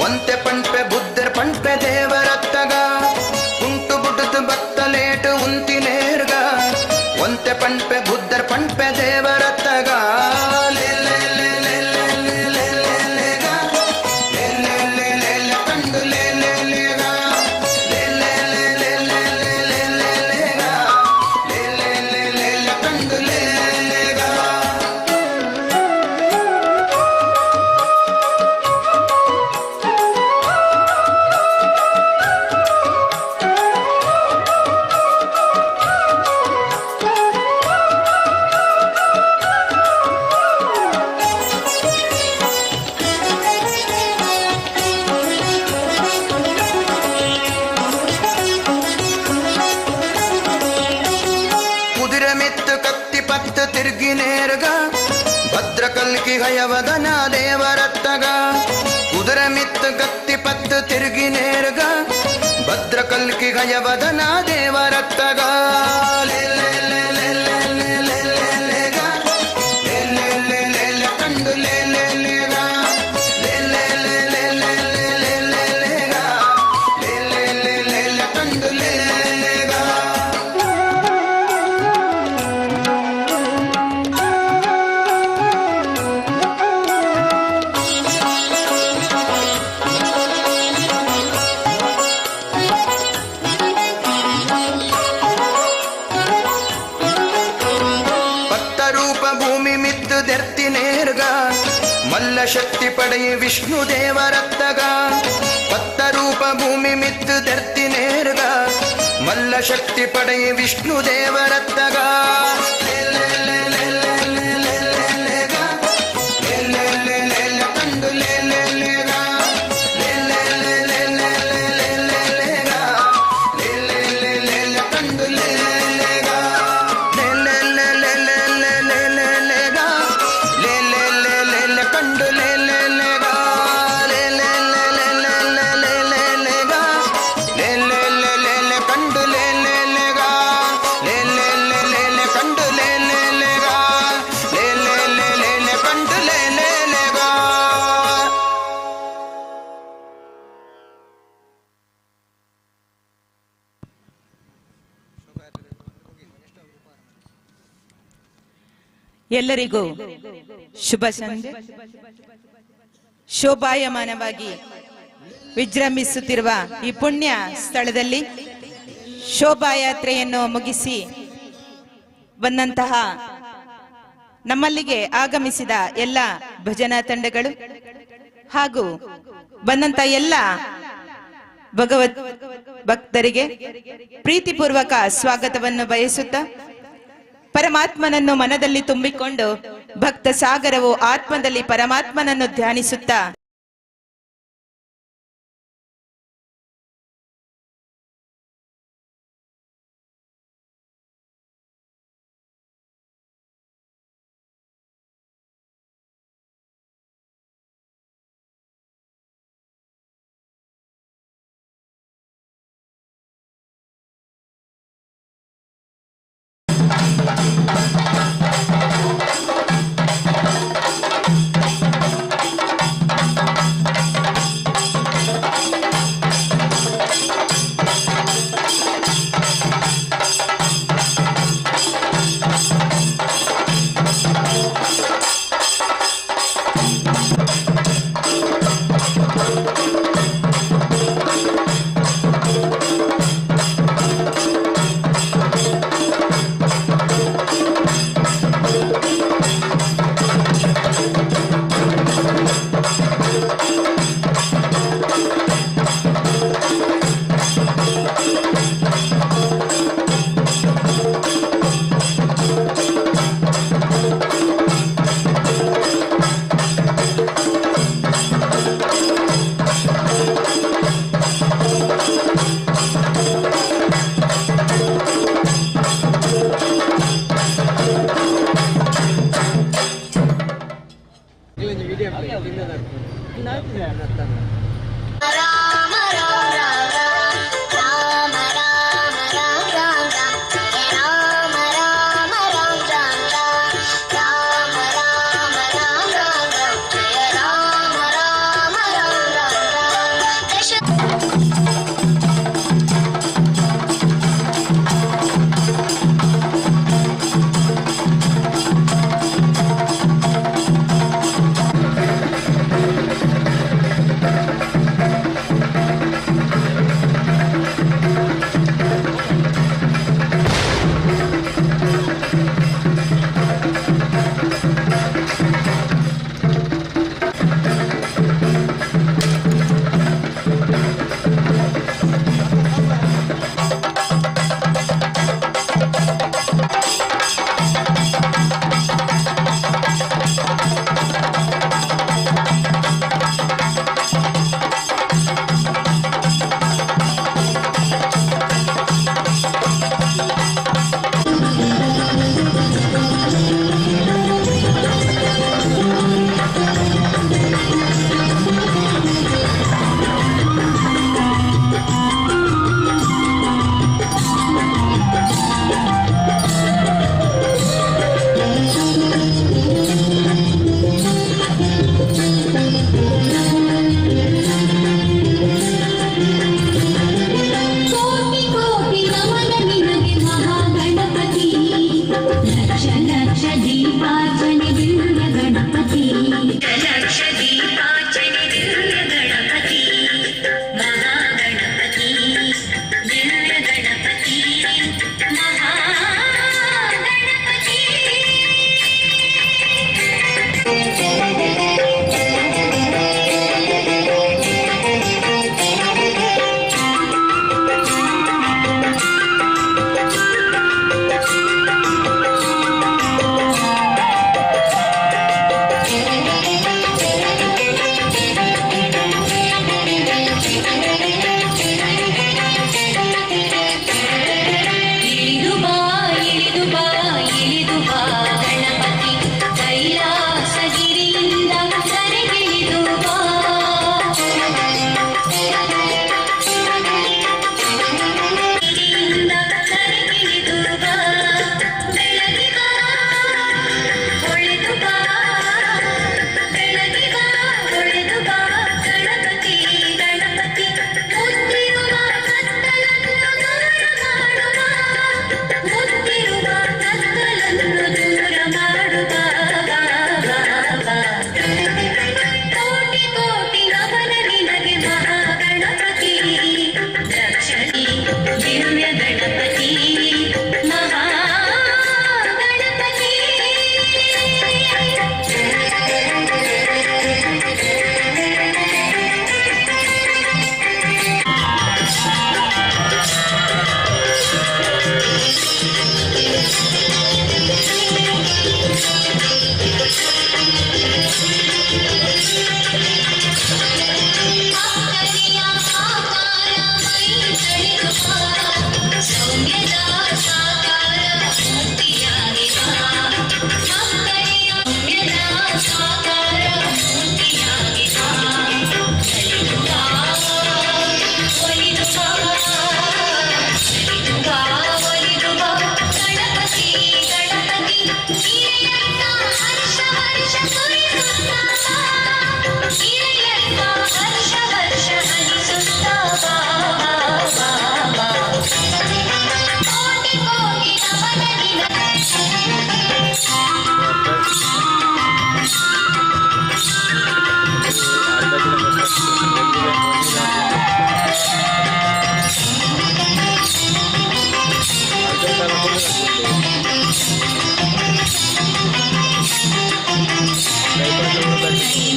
ಒಂತೆ ಪಂಪೆ ಬುದ್ಧರ್ ಪಂಪೆ ದೇವರತ್ತಗ ಉಂಟು ಬುಡದು ಬತ್ತಲೇಟು ಉಂತಿ ನೇರ್ಗ ಒಂತೆ ಪಂಪೆ ಬುದ್ಧರ್ ಪಂಪೆ ದೇವರತ್ತಗ ಭದ್ರಕಲ್ಕಿ ಹಯವದನ ದೇವರತ್ತಗ ಕುದುರೆ ಮಿತ್ತು ಗತ್ತಿ ಪತ್ತು ತಿರುಗಿ ನೇರ್ಗ ಭದ್ರಕಲ್ಕಿ ಹಯವದನ ದೇವರತ್ತಗ ಕಂಡು ಮಲ್ಲ ಶಕ್ತಿ ಪಡೆಯ ವಿಷ್ಣು ದೇವರತ್ತಗ ಪತ್ತ ರೂಪ ಭೂಮಿ ಮಿತ್ತು ಧರ್ತಿ ನೇರ್ಗ ಮಲ್ಲ ಶಕ್ತಿ ಪಡೆಯ ವಿಷ್ಣು ದೇವರತ್ತಗ ಎಲ್ಲರಿಗೂ ಶುಭ ಸಂಜೆ. ಶೋಭಾಯಮಾನವಾಗಿ ವಿಜೃಂಭಿಸುತ್ತಿರುವ ಈ ಪುಣ್ಯ ಸ್ಥಳದಲ್ಲಿ ಶೋಭಾಯಾತ್ರೆಯನ್ನು ಮುಗಿಸಿ ಬಂದಂತಹ ನಮ್ಮಲ್ಲಿಗೆ ಆಗಮಿಸಿದ ಎಲ್ಲ ಭಜನಾ ತಂಡಗಳು ಹಾಗೂ ಬಂದಂತ ಎಲ್ಲ ಭಗವತ್ ಭಕ್ತರಿಗೆ ಪ್ರೀತಿಪೂರ್ವಕ ಸ್ವಾಗತವನ್ನು ಬಯಸುತ್ತಾ ಪರಮಾತ್ಮನನ್ನು ಮನದಲ್ಲಿ ತುಂಬಿಕೊಂಡು ಭಕ್ತ ಸಾಗರವು ಆತ್ಮದಲ್ಲಿ ಪರಮಾತ್ಮನನ್ನು ಧ್ಯಾನಿಸುತ್ತಾ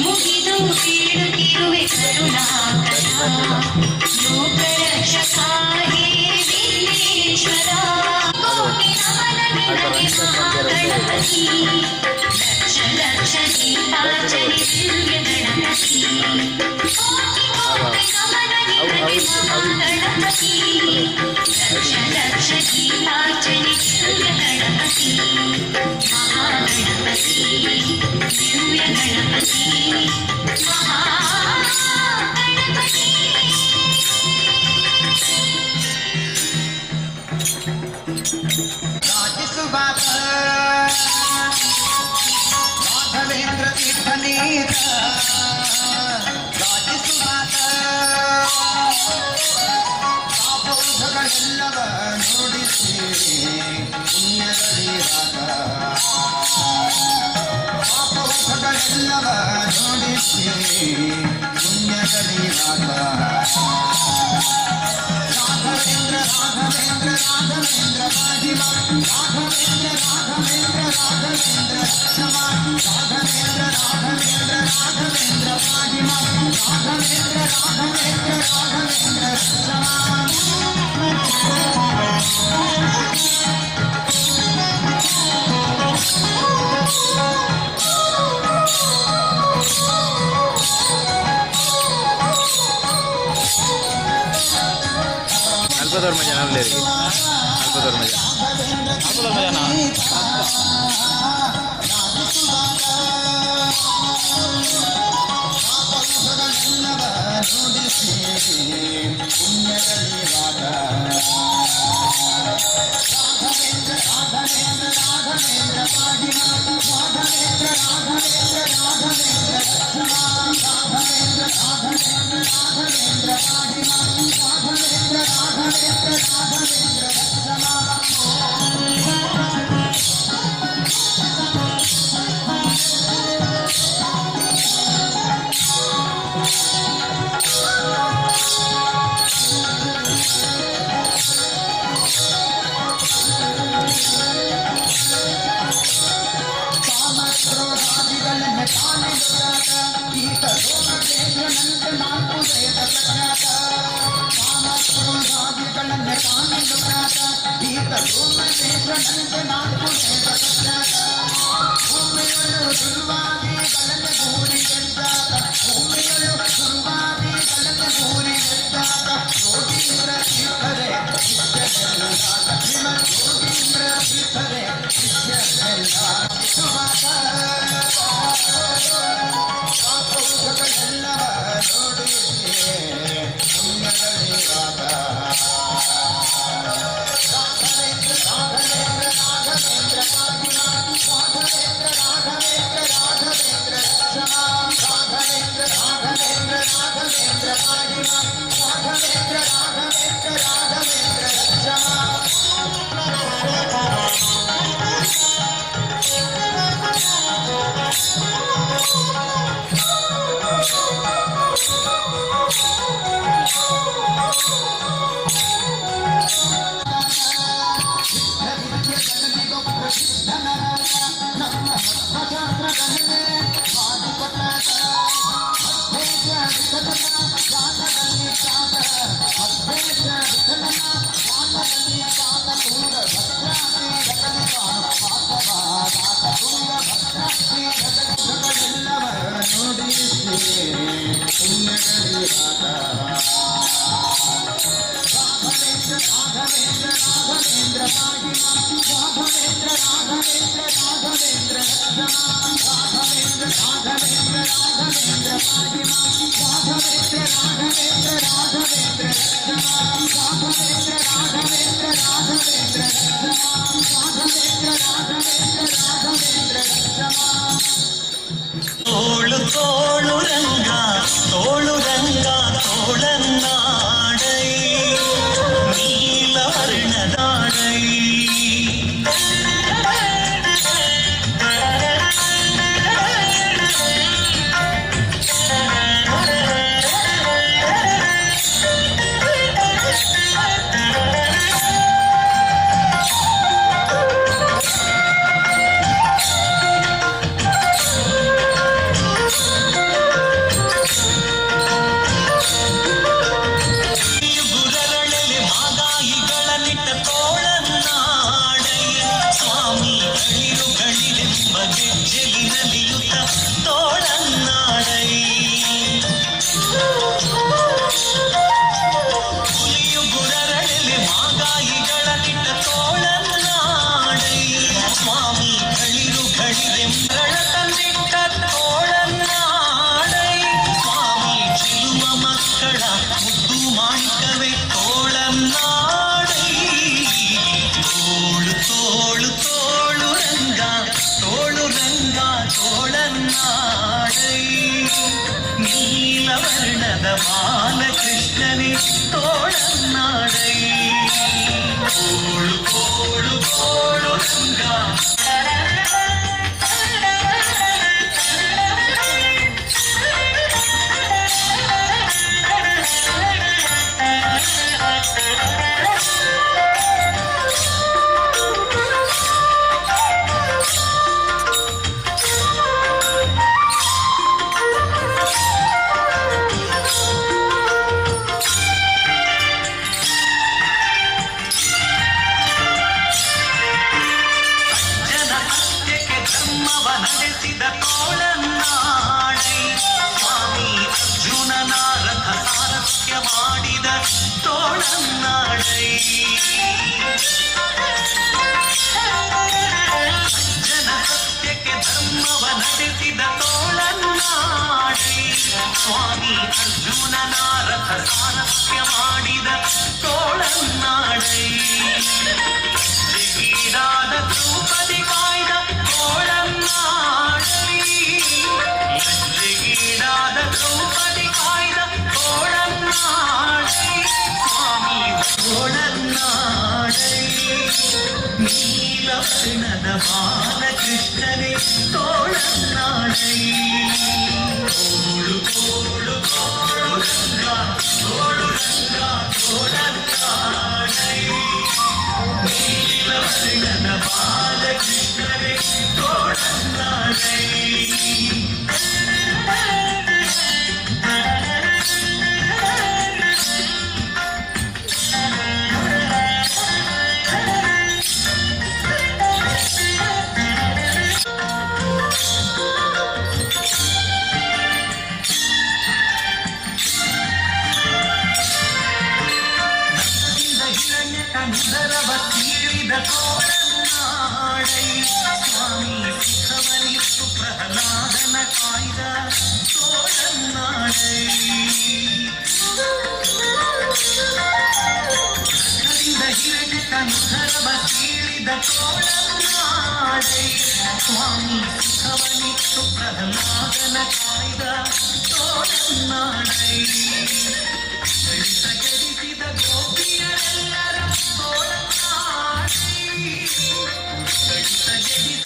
ಮುಗಿದು ಬೀಳುತ್ತಿರುವೆ ಕರುಣಾಕರ ಲೋಕರಕ್ಷಕ ಹೇ ವಿಘ್ನೇಶ್ವರ ಕೋಟಿ ನಮನವಿನಗೆ ಮಹಾಗಣಪತಿ ಲಕ್ಷ ಲಕ್ಷ ದೀಪಾರ್ಚನೆ ದಿವ್ಯ ಗಣಪತಿ ಕೋಟಿ ಕೋಟಿ ನಮನವಿನಗೆ ಮಹಾಗಣಪತಿ ಲಕ್ಷ ಲಕ್ಷ ದೀಪಾರ್ಚನೆ ದಿವ್ಯ ಗಣಪತಿ ಮಹಾಗಣಪತಿ ದಿವ್ಯ ಗಣಪತಿ ಮಹಾಗಣಪತಿ ರಾಜಿಸುವಾತ ರಾಘವೇಂದ್ರ ತೀರ್ಥನೀತ ರಾಜಿಸುವಾತ ಪಾಪೌಘಗಳೆಲ್ಲವ ನೋಡಿಸಿ ಪುಣ್ಯದಲ್ಲಿರಾಗ ಪಾಪೌಘಗಳೆಲ್ಲವ ನೋಡಿಸಿ ಪುಣ್ಯದಲ್ಲಿರಾಗ ರಾಘವೇಂದ್ರ ರಾಘವೇಂದ್ರ ರಾಘವೇಂದ್ರ ಮಹಿಮ ರಾಘವೇಂದ್ರ ರಾಘವೇಂದ್ರ ರಾಘವೇಂದ್ರ ಕ್ಷಮ ರಾಘವೇಂದ್ರ ರಾಘವೇಂದ್ರ ರಾಘವೇಂದ್ರ ಮಹಿಮ ರಾಘವೇಂದ್ರ ರಾಘವೇಂದ್ರ ರಾಘವೇಂದ್ರ ಕ್ಷಮ ಅಲ್ಪಧರ್ಮ ಜನ ಅಲ್ಪಧರ್ಮ ಜನ ತೋಳು ತೋಳು ರಂಗ ತೋಳು ರಂಗ ತೋಳನ್ನಾಡೈ ನೀಲವರ್ಣದಾಡೈ ബാലകൃഷ്ണനെ തോളന്നാടൈ കോളു കോളു കോളു രംഗ ನಡೆಸಿದ ಕೋಳನ್ನಾಡೈ ಸ್ವಾಮಿ ಅರ್ಜುನನ ರಥ ಸಾರಥ್ಯ ಮಾಡಿದ ತೋಳನ್ನಾಡೈ ಜನ ಸತ್ಯಕ್ಕೆ ಧರ್ಮವ ನಡೆಸಿದ ತೋಳನ್ನಾಡೈ ಸ್ವಾಮಿ ಅರ್ಜುನನ ರಥ ಸಾರಥ್ಯ ಮಾಡಿದ ತೋಳನ್ನಾಡೈ ಜಗೀಡಾದ ದ್ರೌಪದಿ ಕಾಯ್ದ ಲಜ್ಜೆಗೀಡಾದ ದ್ರೌಪದಿ ಕಾಯ್ದ ಕೋಳನ್ನಾಡೈ ಸ್ವಾಮಿ ಕೋಳನ್ನಾಡೈ ನೀಲವರ್ಣದ ಬಾಲಕೃಷ್ಣನೇ ತೋಳನ್ನಾಡೈ ಕೋಳು ಕೋಳು ಕೋಳು ರಂಗ ಕೋಳು ರಂಗ ಕೋಳನ್ನಾಡೈ ನೀಲವರ್ಣದ ಬಾಲಕೃಷ್ಣನೇ ತೋಳನ್ನಾಡೈ ಕಂದರವ ತೀರಿದ ಕೋಳನ್ನಾಡೈ ಸ್ವಾಮಿ ಸುಖವನಿತ್ತು ಪ್ರಹ್ಲಾದನ ಕಾಯ್ದ ಕೋಳನ್ನಾಡೈ ಕರಿಂದ ಹಿರಣ್ಯ ಕಂದರವ ತೀರಿದ ಕೋಳನ್ನಾಡೈ ಸ್ವಾಮಿ ಸುಖವನಿತ್ತು ಪ್ರಹ್ಲಾದನ ಕಾಯ್ದ ಕೋಳನ್ನಾಡೈ ಗಡಿಸಿದ ಗೋಪಿಯರೆಲ್ಲರ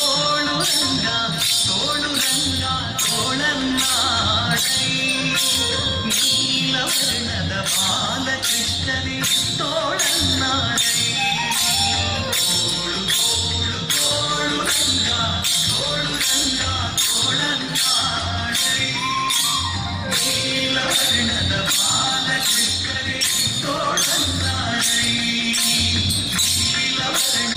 ತೋಳು ರಂಗ ತೋಳು ರಂಗ ತೋಳನ್ನಾಡೈ ನೀಲವರ್ಣದ ಬಾಲಕೃಷ್ಣನೇ ತೋಳನ್ನಾಡೈ ತೋಳು ತೋಳು ತೋಳು ರಂಗ ತೋಳು ರಂಗ ತೋಳನ್ನಾಡೈ ನೀಲವರ್ಣದ ಬಾಲಕೃಷ್ಣನೇ ತೋಳನ್ನಾಡೈ ನೀಲವರ್ಣ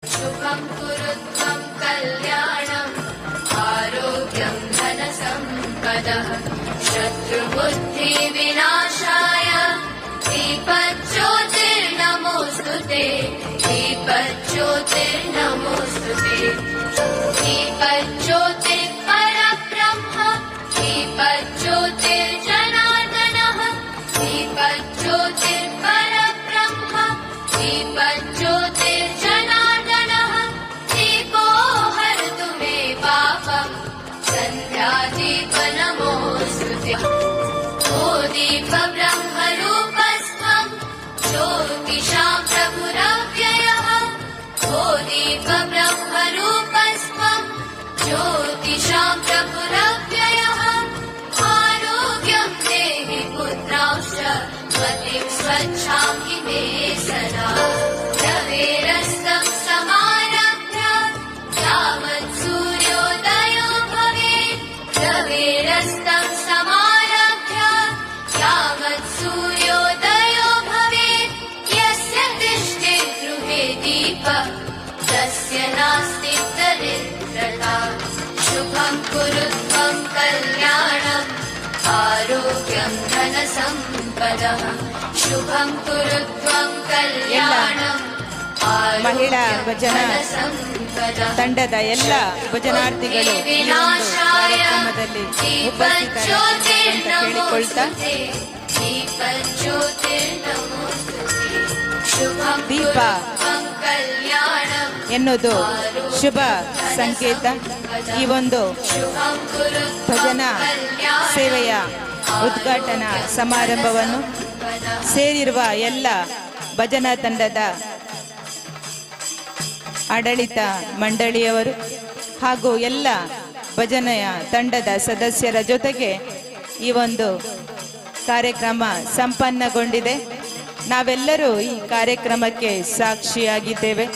शुभं कुरुत्वं कल्याणम् आरोग्यं धनसम्पदः शत्रुबुद्धिविनाशाय दीपज्योतिर्नमोऽस्तु ते दीपज्योतिर्नमोऽस्तु ते दीपज्योतिर्परब्रह्म दीपज्योतिर्जनार्दनः दीपज्योतिर्परब्रह्म दीपज्योतिर्जनार्दनः तस्य नास्ति दरिद्रता शुभं कुरु त्वं कल्याणम् आरोग्यं धनसम्पदः शुभं कुरु त्वं कल्याणम् ಮಹಿಳಾ आरोग्यं ಭಜನಾ धनसम्पदः ತಂಡದ ಎಲ್ಲ ಭಜನಾರ್ಥಿಗಳು ಈ ಒಂದು ಕಾರ್ಯಕ್ರಮದಲ್ಲಿ ಉಪಸ್ಥಿತರಾಗಿರುವಂತ ಕೇಳಿಕೊಳ್ತಾ ದೀಪ ಎನ್ನುವುದು ಶುಭ ಸಂಕೇತ. ಈ ಒಂದು ಭಜನಾ ಸೇವೆಯ ಉದ್ಘಾಟನಾ ಸಮಾರಂಭವನ್ನು ಸೇರಿರುವ ಎಲ್ಲ ಭಜನಾ ತಂಡದ ಆಡಳಿತ ಮಂಡಳಿಯವರು ಹಾಗೂ ಎಲ್ಲ ಭಜನೆಯ ತಂಡದ ಸದಸ್ಯರ ಜೊತೆಗೆ ಈ ಒಂದು ಕಾರ್ಯಕ್ರಮ ಸಂಪನ್ನಗೊಂಡಿದೆ. ನಾವೆಲ್ಲರೂ ಈ ಕಾರ್ಯಕ್ರಮಕ್ಕೆ ಸಾಕ್ಷಿಯಾಗಿದ್ದೇವೆ.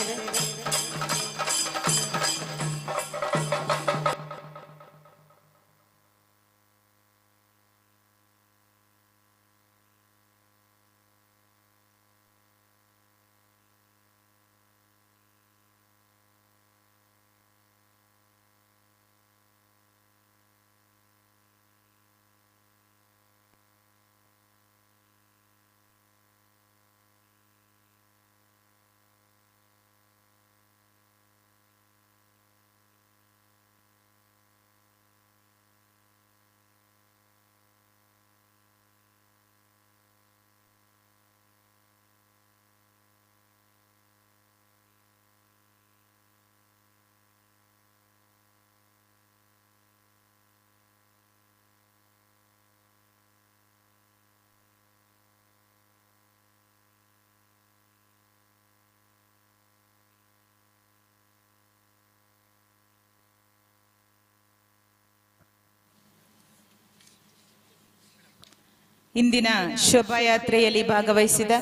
ಇಂದಿನ ಶೋಭಾಯಾತ್ರೆಯಲ್ಲಿ ಭಾಗವಹಿಸಿದ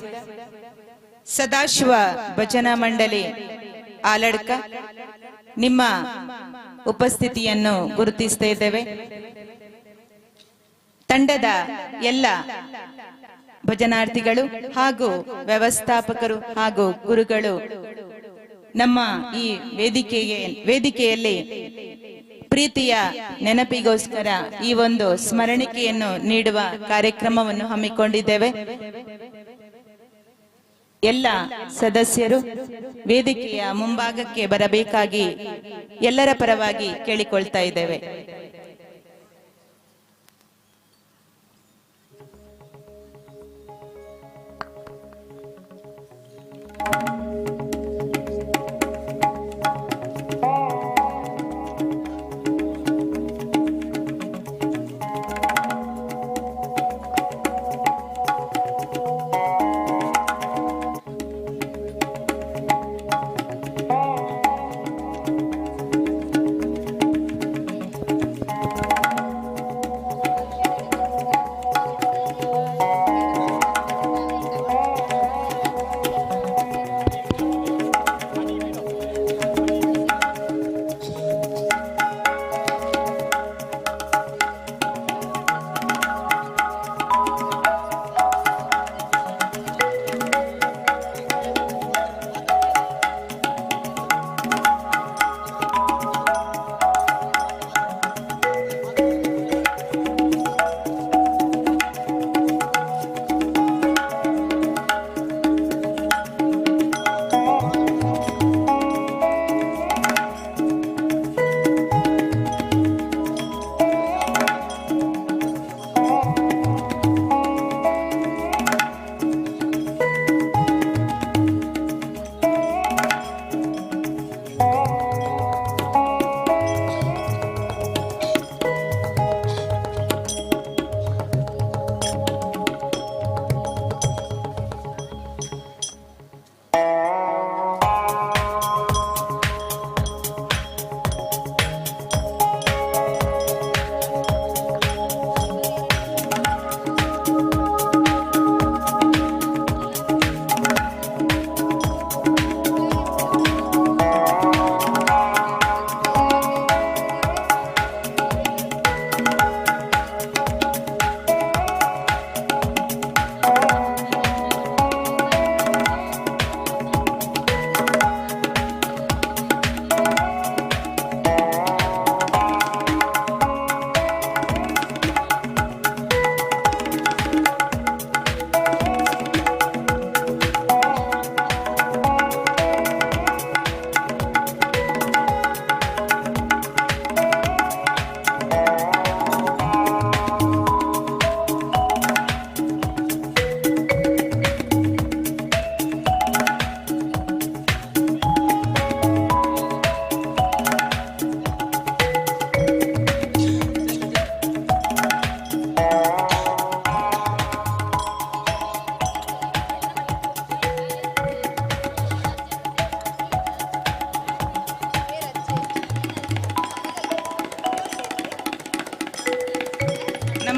ಸದಾಶಿವ ಭಜನಾ ಮಂಡಳಿ ಆಲಡ್ಕ ನಿಮ್ಮ ಉಪಸ್ಥಿತಿಯನ್ನು ಗುರುತಿಸ್ತಾ ಇದ್ದೇವೆ. ತಂಡದ ಎಲ್ಲ ಭಜನಾರ್ಥಿಗಳು ಹಾಗೂ ವ್ಯವಸ್ಥಾಪಕರು ಹಾಗೂ ಗುರುಗಳು ನಮ್ಮ ಈ ವೇದಿಕೆಯಲ್ಲಿ ಪ್ರೀತಿಯ ನೆನಪಿಗೋಸ್ಕರ ಈ ಒಂದು ಸ್ಮರಣಿಕೆಯನ್ನು ನೀಡುವ ಕಾರ್ಯಕ್ರಮವನ್ನು ಹಮ್ಮಿಕೊಂಡಿದ್ದೇವೆ. ಎಲ್ಲ ಸದಸ್ಯರು ವೇದಿಕೆಯ ಮುಂಭಾಗಕ್ಕೆ ಬರಬೇಕಾಗಿ ಎಲ್ಲರ ಪರವಾಗಿ ಕೇಳಿಕೊಳ್ತಾ ಇದ್ದೇವೆ.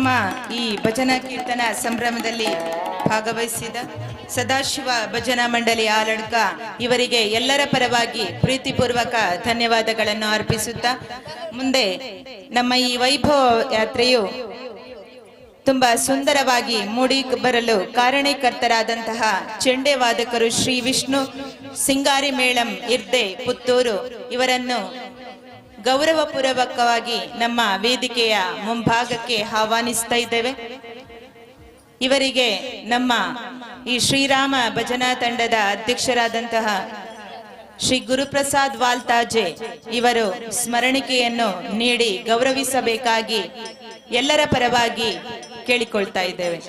ನಮ್ಮ ಈ ಭಜನಾ ಕೀರ್ತನ ಸಂಭ್ರಮದಲ್ಲಿ ಭಾಗವಹಿಸಿದ ಸದಾಶಿವ ಭಜನಾ ಮಂಡಳಿ ಆಲಡ್ಕ ಇವರಿಗೆ ಎಲ್ಲರ ಪರವಾಗಿ ಪ್ರೀತಿಪೂರ್ವಕ ಧನ್ಯವಾದಗಳನ್ನು ಅರ್ಪಿಸುತ್ತಾ ಮುಂದೆ ನಮ್ಮ ಈ ವೈಭವ ಯಾತ್ರೆಯು ತುಂಬಾ ಸುಂದರವಾಗಿ ಮೂಡಿ ಬರಲು ಕಾರಣೀಕರ್ತರಾದಂತಹ ಚೆಂಡೆ ವಾದಕರು ಶ್ರೀ ವಿಷ್ಣು ಸಿಂಗಾರಿ ಮೇಳಂ ಇರ್ದೆ ಪುತ್ತೂರು ಇವರನ್ನು ಗೌರವಪೂರ್ವಕವಾಗಿ ನಮ್ಮ ವೇದಿಕೆಯ ಮುಂಭಾಗಕ್ಕೆ ಆಹ್ವಾನಿಸ್ತಾ ಇದ್ದೇವೆ. ಇವರಿಗೆ ನಮ್ಮ ಈ ಶ್ರೀರಾಮ ಭಜನಾ ತಂಡದ ಅಧ್ಯಕ್ಷರಾದಂತಹ ಶ್ರೀ ಗುರುಪ್ರಸಾದ್ ವಾಲ್ತಾಜೆ ಇವರು ಸ್ಮರಣಿಕೆಯನ್ನು ನೀಡಿ ಗೌರವಿಸಬೇಕಾಗಿ ಎಲ್ಲರ ಪರವಾಗಿ ಕೇಳಿಕೊಳ್ತಾ ಇದ್ದೇವೆ.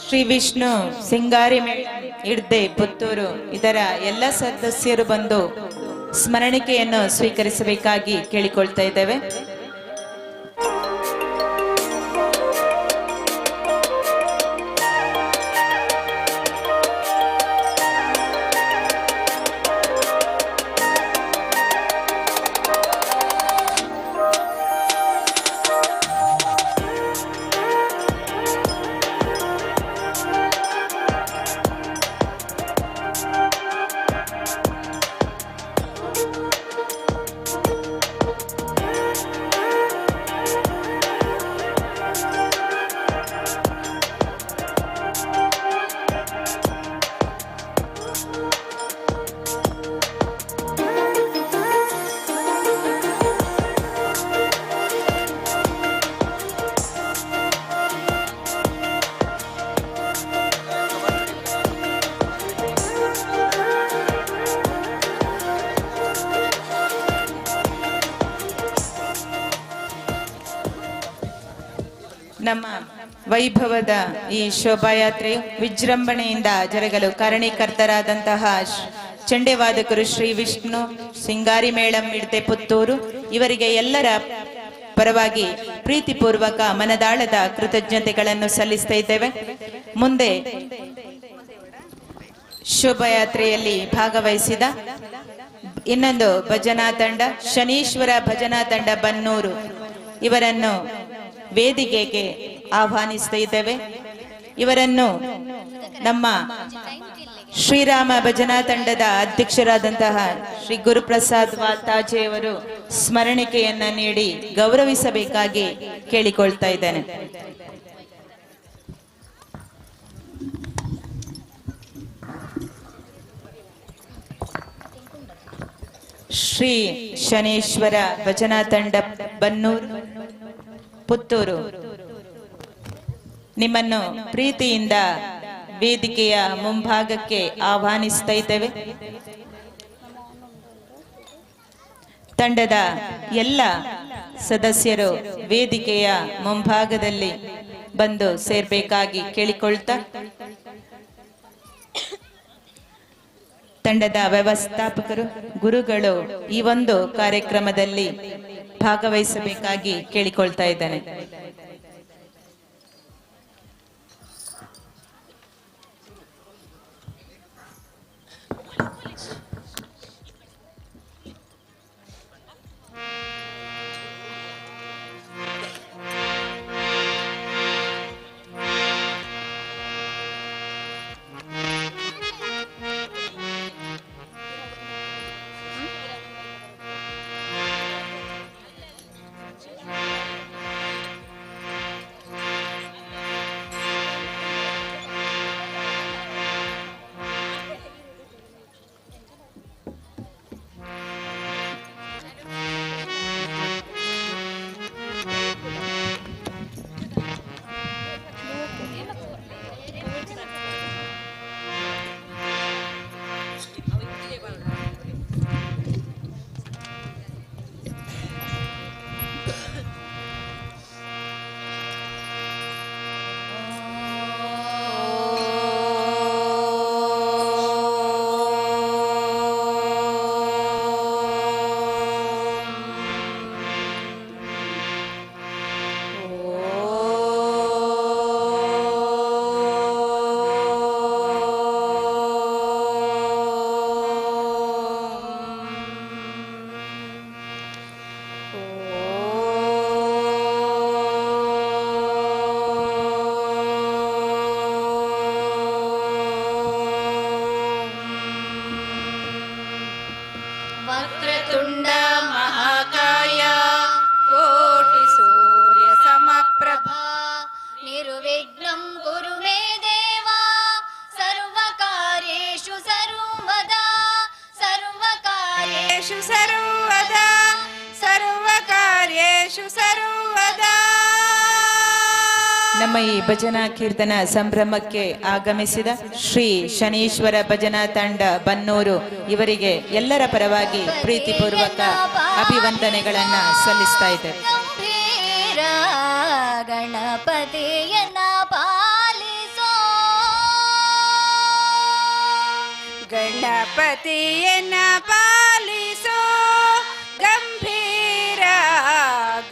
ಶ್ರೀ ವಿಷ್ಣು ಸಿಂಗಾರಿ ಇಡ್ದೆ ಪುತ್ತೂರು ಇದರ ಎಲ್ಲ ಸದಸ್ಯರು ಬಂದು ಸ್ಮರಣಿಕೆಯನ್ನು ಸ್ವೀಕರಿಸಬೇಕಾಗಿ ಕೇಳಿಕೊಳ್ತಾ ಇದ್ದೇವೆ. ನಮ್ಮ ವೈಭವದ ಈ ಶೋಭಾಯಾತ್ರೆಯು ವಿಜೃಂಭಣೆಯಿಂದ ಜರುಗಲು ಕಾರಣೀಕರ್ತರಾದಂತಹ ಚಂಡೆವಾದಕರು ಶ್ರೀ ವಿಷ್ಣು ಸಿಂಗಾರಿ ಮೇಳಂ ಇಡ್ದೆ ಪುತ್ತೂರು ಇವರಿಗೆ ಎಲ್ಲರ ಪರವಾಗಿ ಪ್ರೀತಿಪೂರ್ವಕ ಮನದಾಳದ ಕೃತಜ್ಞತೆಗಳನ್ನು ಸಲ್ಲಿಸ್ತಾ ಇದ್ದೇವೆ. ಮುಂದೆ ಶೋಭಾಯಾತ್ರೆಯಲ್ಲಿ ಭಾಗವಹಿಸಿದ ಇನ್ನೊಂದು ಭಜನಾ ತಂಡ ಶನೀಶ್ವರ ಭಜನಾ ತಂಡ ಬನ್ನೂರು ಇವರನ್ನು ವೇದಿಕೆಗೆ ಆಹ್ವಾನಿಸ್ತಾ ಇದ್ದೇವೆ. ಇವರನ್ನು ನಮ್ಮ ಶ್ರೀರಾಮ ಭಜನಾ ತಂಡದ ಅಧ್ಯಕ್ಷರಾದಂತಹ ಶ್ರೀ ಗುರುಪ್ರಸಾದ್ ವಾತಾಜೆ ಅವರು ಸ್ಮರಣಿಕೆಯನ್ನ ನೀಡಿ ಗೌರವಿಸಬೇಕಾಗಿ ಕೇಳಿಕೊಳ್ತಾ ಇದ್ದೇನೆ. ಶ್ರೀ ಶನೇಶ್ವರ ಭಜನಾ ತಂಡ ಬನ್ನೂರು ಪುತ್ತೂರು ನಿಮ್ಮನ್ನು ಪ್ರೀತಿಯಿಂದ ವೇದಿಕೆಯ ಮುಂಭಾಗಕ್ಕೆ ಆಹ್ವಾನಿಸ್ತಾ ಇದ್ದೇವೆ. ತಂಡದ ಎಲ್ಲ ಸದಸ್ಯರು ವೇದಿಕೆಯ ಮುಂಭಾಗದಲ್ಲಿ ಬಂದು ಸೇರ್ಬೇಕಾಗಿ ಕೇಳಿಕೊಳ್ತಾ ತಂಡದ ವ್ಯವಸ್ಥಾಪಕರು ಗುರುಗಳು ಈ ಒಂದು ಕಾರ್ಯಕ್ರಮದಲ್ಲಿ ಭಾಗವಹಿಸಬೇಕಾಗಿ ಕೇಳಿಕೊಳ್ತಾ ಇದ್ದೇನೆ. सर्वभूतेषु सर्वदा सर्वकार्येषु सर्वदा. ನಮ್ಮ ಈ ಭಜನಾ ಕೀರ್ತನ ಸಂಭ್ರಮಕ್ಕೆ ಆಗಮಿಸಿದ ಶ್ರೀ ಶನೀಶ್ವರ ಭಜನಾ ತಂಡ ಬನ್ನೂರು ಇವರಿಗೆ ಎಲ್ಲರ ಪರವಾಗಿ ಪ್ರೀತಿಪೂರ್ವಕ ಅಭಿವಂದನೆಗಳನ್ನ ಸಲ್ಲಿಸ್ತಾ ಇದ್ದೇವೆ. ಗಂಭೀರ ಗಣಪತಿಯನ್ನ ಪಾಲಿಸೋ ಗಣಪತಿಯನ್ನ ಪಾಲಿಸೋ ಗಂಭೀರ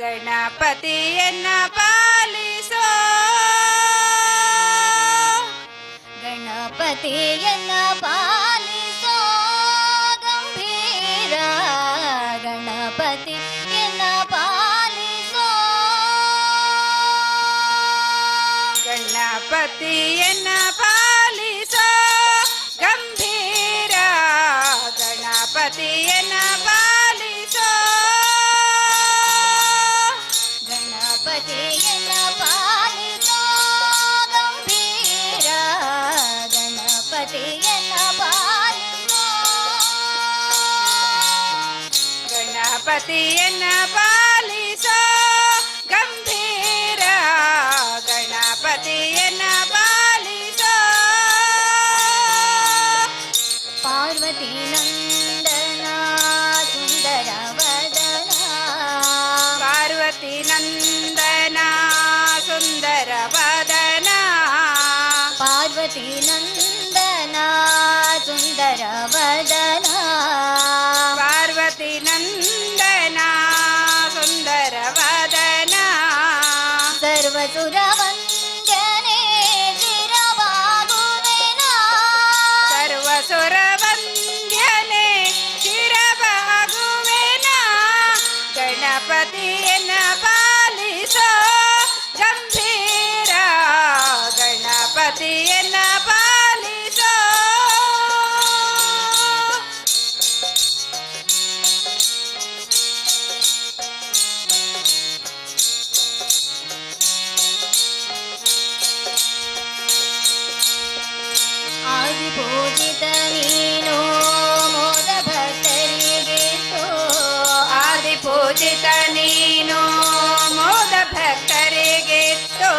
ಗಣಪತಿಯನ್ನ ಪಾಲಿಸೋ ಗಣಪತಿಯನ್ನ ಪಾಲಿಸೋ ಗಂಭೀರ ಗಣಪತಿಯನ್ನ ಪಾಲಿಸೋ ಗಣಪತಿಯನ್ನ ಪಾಲಿಸೋ ಗಂಭೀರ ಗಣಪತಿಯನ್ನ ಪಾಲಿಸೋ ಗಣಪತಿಯನ್ನ ಪಾಲಿಸೋ ಗಂಭೀರ ಗಣಪತಿಯನ್ನ ಪಾಲಿಸೋ ಗಣಪತಿಯನ್ನ ಪಾಲಿಸೋ ಗಂಭೀರ ಗಣಪತಿಯನ್ನ ಪಾಲಿಸೋ ಪಾರ್ವತಿ ನಂದನ ಸುಂದರ ವದನ ಪಾರ್ವತಿ ನಂದನ ಸುಂದರ ವದನ ಪಾರ್ವತಿ ನಂದನ ಸುಂದರ ವದನ ಪಾರ್ವತಿ ನಂದನ ಸುಂದರ ವದನ ಸರ್ವಸುರ ವಂದನೆ ಚಿರವಾಗುವೆನ ಸರ್ವಸುರ ವಂದ್ಯನೆ ಚಿರವಾಗುವೆನ ಗಣಪತಿಯನ್ನ ಪಾಲಿಸೋ ಗಂಭೀರ ಗಣಪತಿಯನ್ನ ಪಾಲಿಸೋ ಆದಿಪೂಜಿತ ನೀನು ಮೋದ ಭಕ್ತರಿಗಿತ್ತು ಆದಿಪೂಜಿತ ನೀನು ಮೋದ ಭಕ್ತರಿಗಿತ್ತು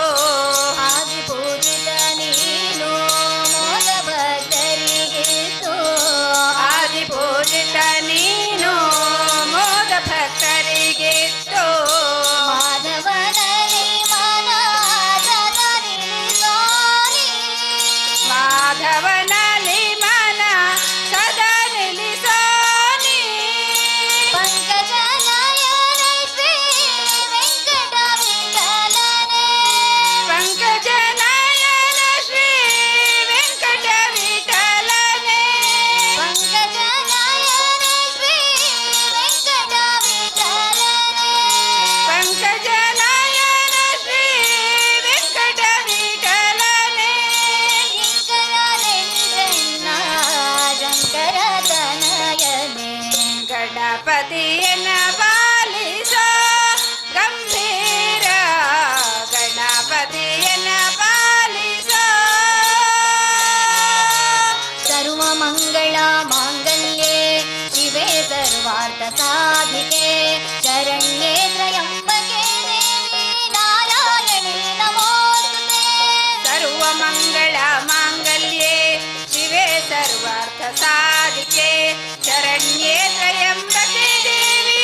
ಆದಿಪೂಜಿತ ನೀನು ಮೋದ ಭಕ್ತರಿಗಿತ್ತು ಆದಿಪೂಜಿತ ನೀನು ಮೋದ ಭಕ್ತರಿಗಿತ್ತು ಮಾಧವನಲ್ಲಿ ಮನ ಜನ ನಿಲ್ಲಿಸೋನಿ ಮಾಧವನಲ್ಲಿ ಮನ ಸದಾ ನಿಲ್ಲಿಸೋನಿ ಪಂಕಜನಯನ ಶ್ರೀ ವೆಂಕಟ ವಿಠಲನೆ ಪಂಕಜನಯನ ಶ್ರೀ ವೆಂಕಟ ವಿಠಲನೆ ಪಂಕಜನಯನ ಶ್ರೀ ವೆಂಕಟ ವಿಠಲನೆ ಪಂಕಜನಯನ ಶ್ರೀ ವೆಂಕಟ ವಿಠಲನೆ ಶಂಕರನೆಂದೆನ್ನ ಶಂಕರ ತನಯನೆ ಗಣಪತಿಯನ್ನ ಪಾಲಿಸೋ ಗಂಭೀರ ಗಣಪತಿಯನ್ನ ಪಾಲಿಸೋ ಸರ್ವ ಮಂಗಳ ಮಾಂಗಲ್ಯೆ ಶಿವೆ ಸರ್ವಾರ್ಥ ಸಾಧಿಕೆ ಶರಣ್ಯೆ ತ್ರಯಂಬಕೆ ದೇವಿ ನಾರಾಯಣಿ ನಮೋಸ್ತುತೆ ಸರ್ವ ಮಂಗಳ ಮಾಂಗಲ್ಯೆ ಶಿವೆ ಸರ್ವಾರ್ಥ ಸಾಧಿಕೆ ಶರಣ್ಯೇ ತ್ರಯಂಬಕೆ ದೇವಿ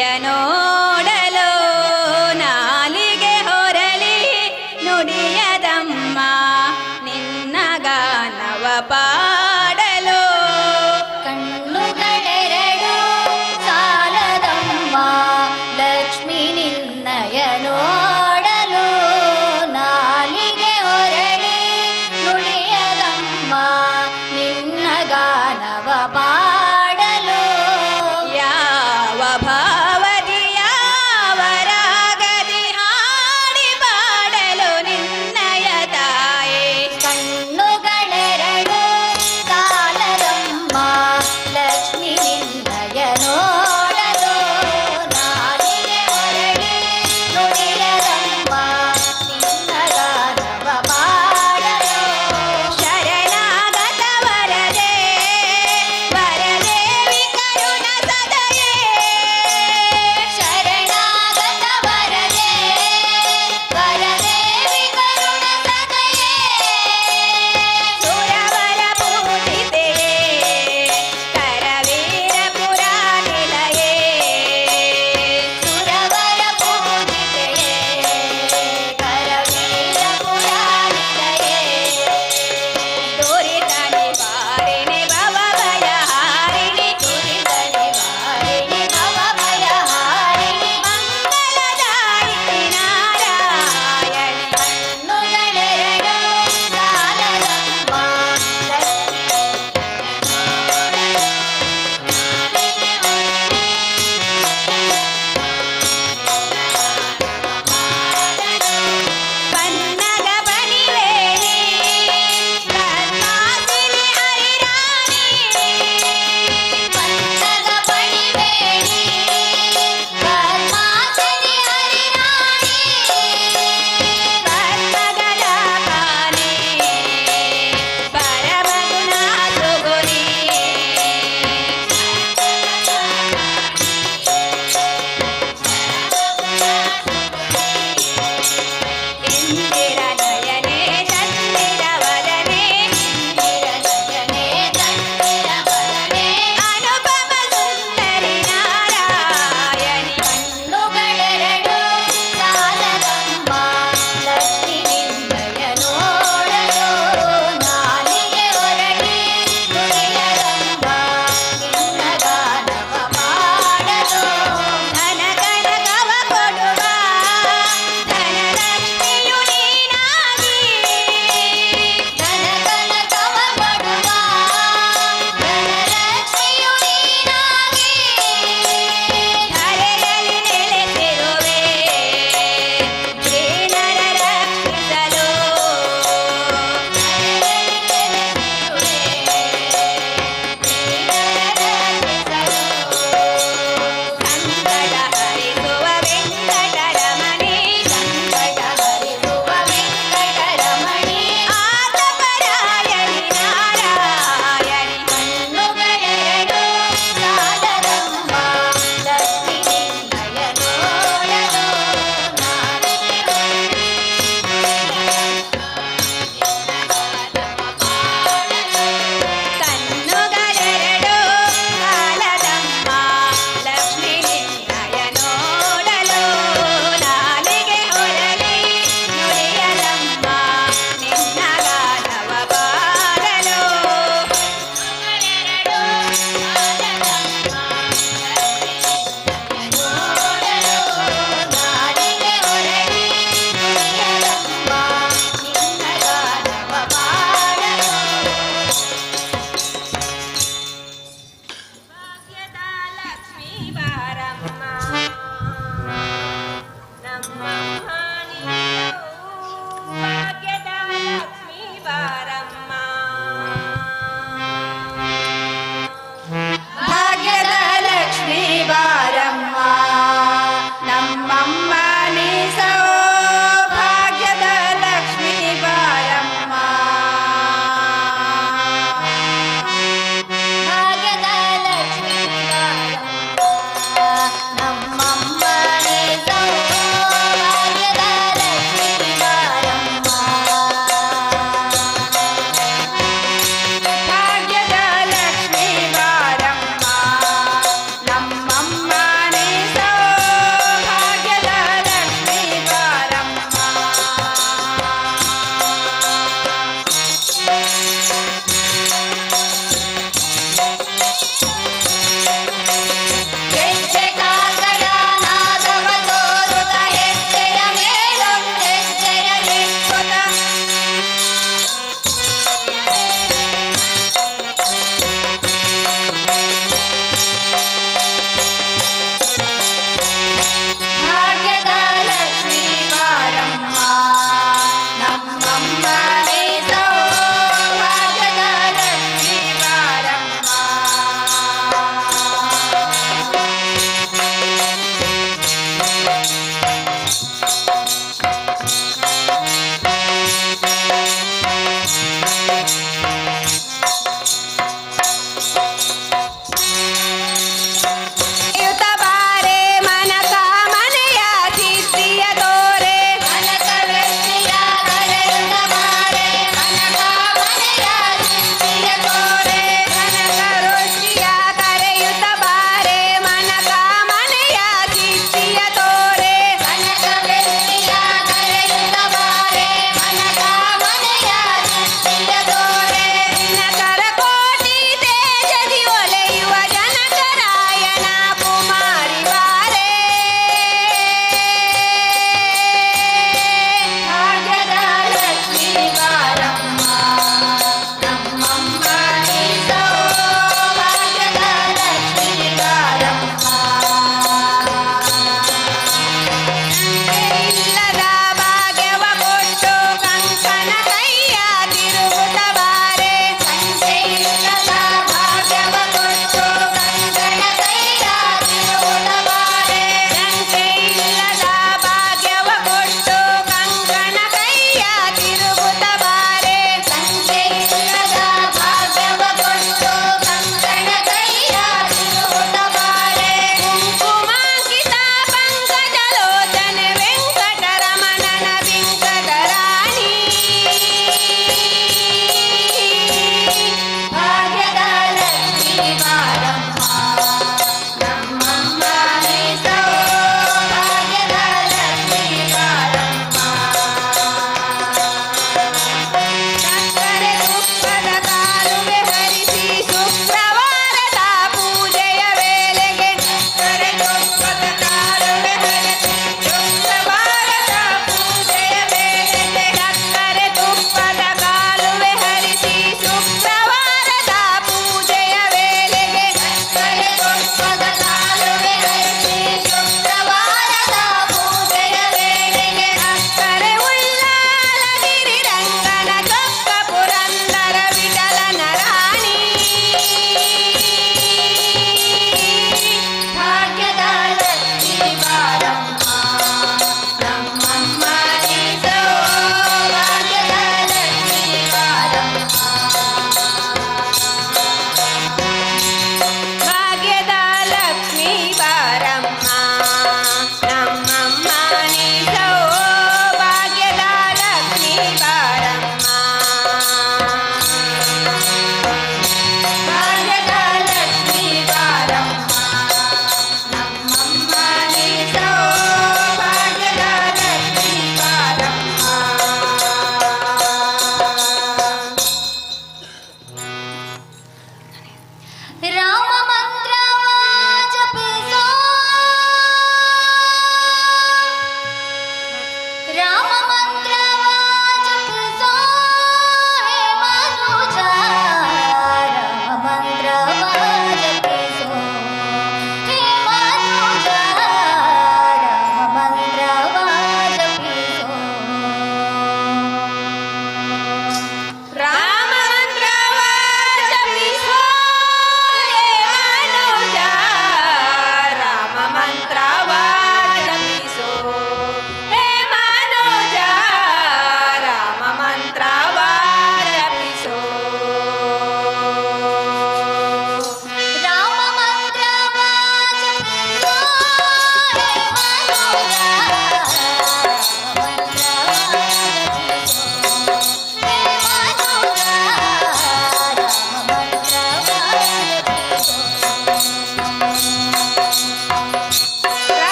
ನಿನ್ನಯ ನೋಡಲು ನಾಲಿಗೆ ಹೊರಳಿ ನುಡಿಯದಮ್ಮ ನಿನ್ನ ಗಾನವ ಪಾಡಲು ಕಣ್ಣುಗಳೆರಡು ಸಾಲದಮ್ಮ ಲಕ್ಷ್ಮಿ ನಿನ್ನಯ ನೋಡಲು ನಾಲಿಗೆ ಹೊರಳಿ ನುಡಿಯದಮ್ಮ ನಿನ್ನ ಗಾನವ ಪಾಡಲು ಯಾವ ಭಾವದಿಯ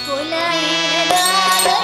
ಕುಲ ಇರಲಾಗದು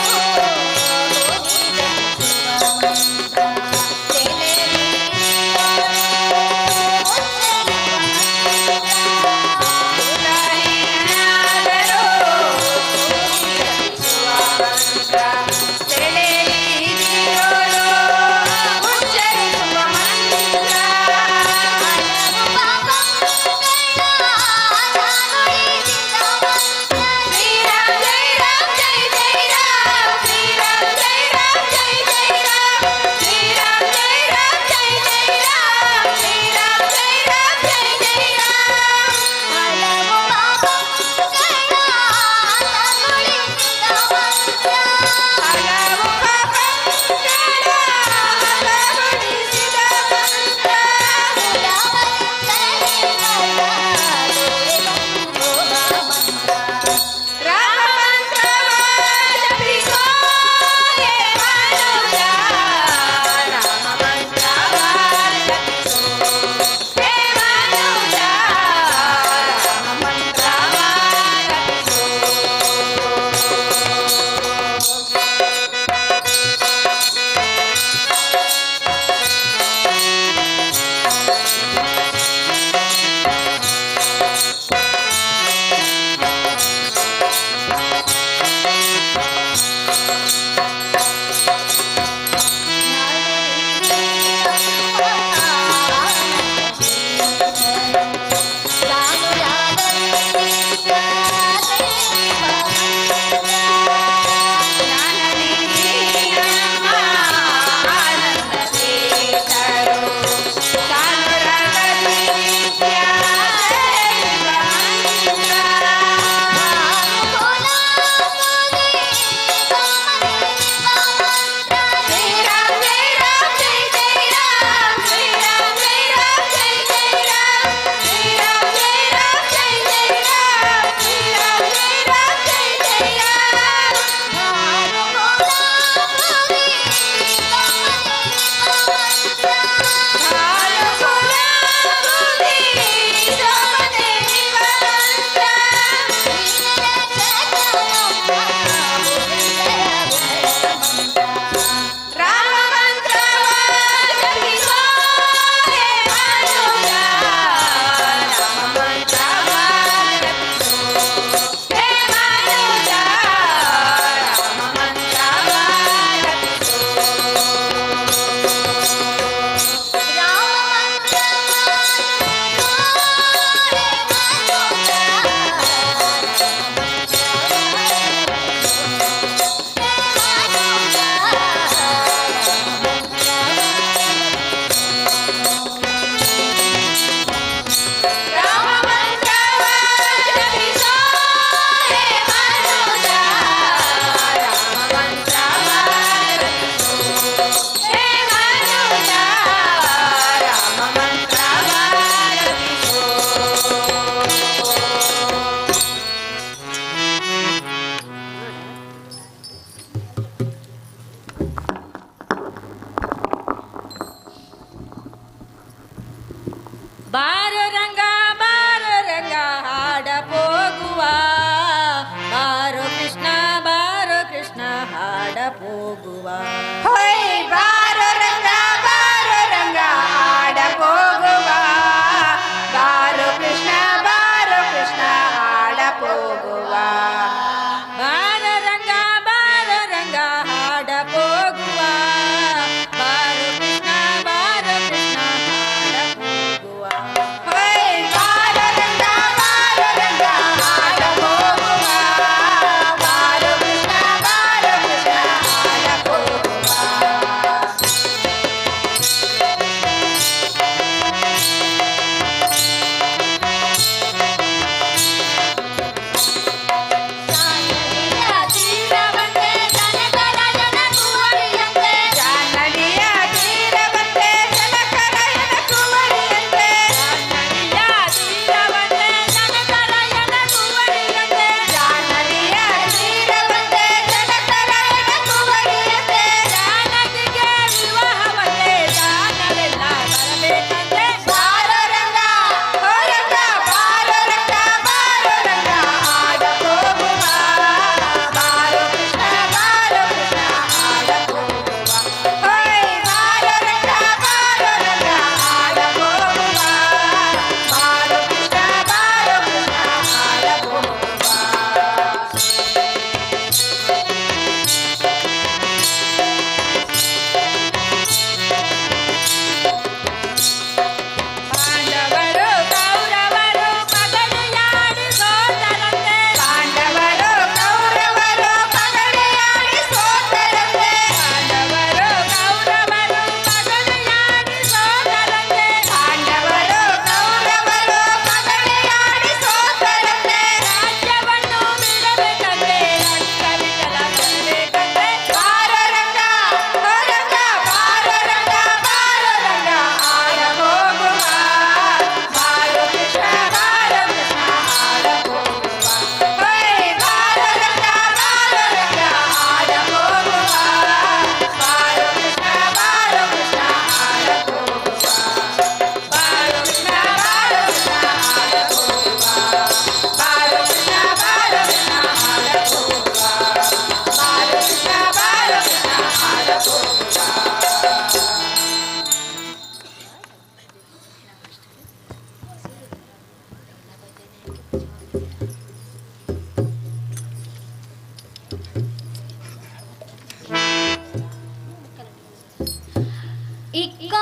ಇಕ್ಕ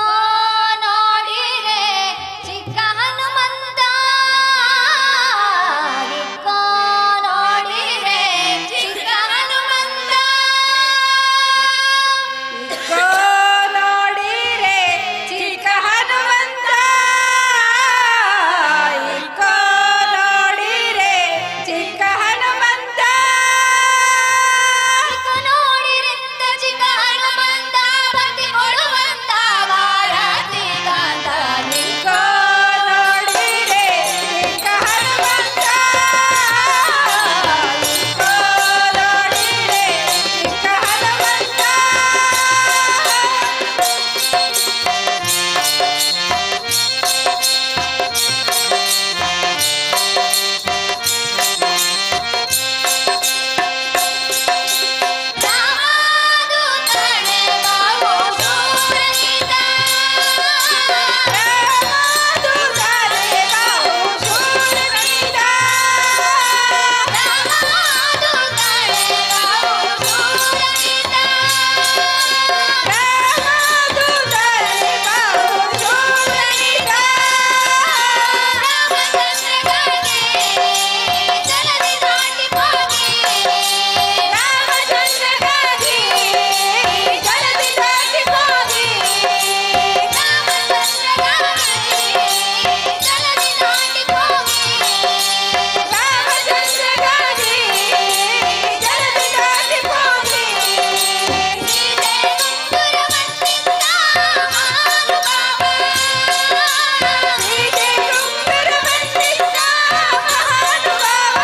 ನೋಡಿರೆ ಚಿಕ್ಕ ಹನುಮಂತ, ಇಕ್ಕ ನೋಡಿರೆ ಚಿಕ್ಕ ಹನುಮಂತ, ಇಕ್ಕೋ ನೋಡಿರೆ ಚಿಕ್ಕ ಹನುಮಂತ, ಇಕ್ಕೋ ನೋಡಿರೆ ಚಿಕ್ಕ ಹನುಮಂತ, ಇಕ್ಕ ನೋಡಿರಿಂದ ಚಿಕ್ಕ ಹನುಮಂತ ಭಕ್ತಿ ಕೊಡುವಂತ ಭಾರತಿ ಕಾಂತ. ಇಕ್ಕೋ ನೋಡಿರೆ ಚಿಕ್ಕ ಹನುಮಂತ, ಇಕ್ಕೋ ನೋಡಿರೆ ಚಿಕ್ಕ ಹನುಮಂತ. ರಾಮದೂತನೇ ಬಾವು ಶೂರನಿತ, ರಾಮದೂತನೇ ಬಾವು ಶೂರನಿತ, ರಾಮದೂತನೇ ಬಾವು ಶೂರನಿತ, ರಾಮದೂತನೇ ಬಾವು ಶೂರನಿತ, ರಾಮಚಂದ್ರಗಾಗಿ ಜಲದಿ ದಾಟಿ ಹೋಗಿ, ರಾಮಚಂದ್ರಗಾಗಿ ಜಲದಿ ದಾಟಿ ಹೋಗಿ, ರಾಮಚಂದ್ರಗಾಗಿ ಜಲದಿ ದಾಟಿ ಹೋಗಿ, ರಾಮಚಂದ್ರಗಾಗಿ ಜಲದಿ ದಾಟಿ ಹೋಗಿ, ಸೀತೆ ಗುಂಗುರವನ್ನಿತ್ತ ಮಹಾನುಭಾವ, ಸೀತೆ ಗುಂಗುರವನ್ನಿತ್ತ ಮಹಾನುಭಾವ,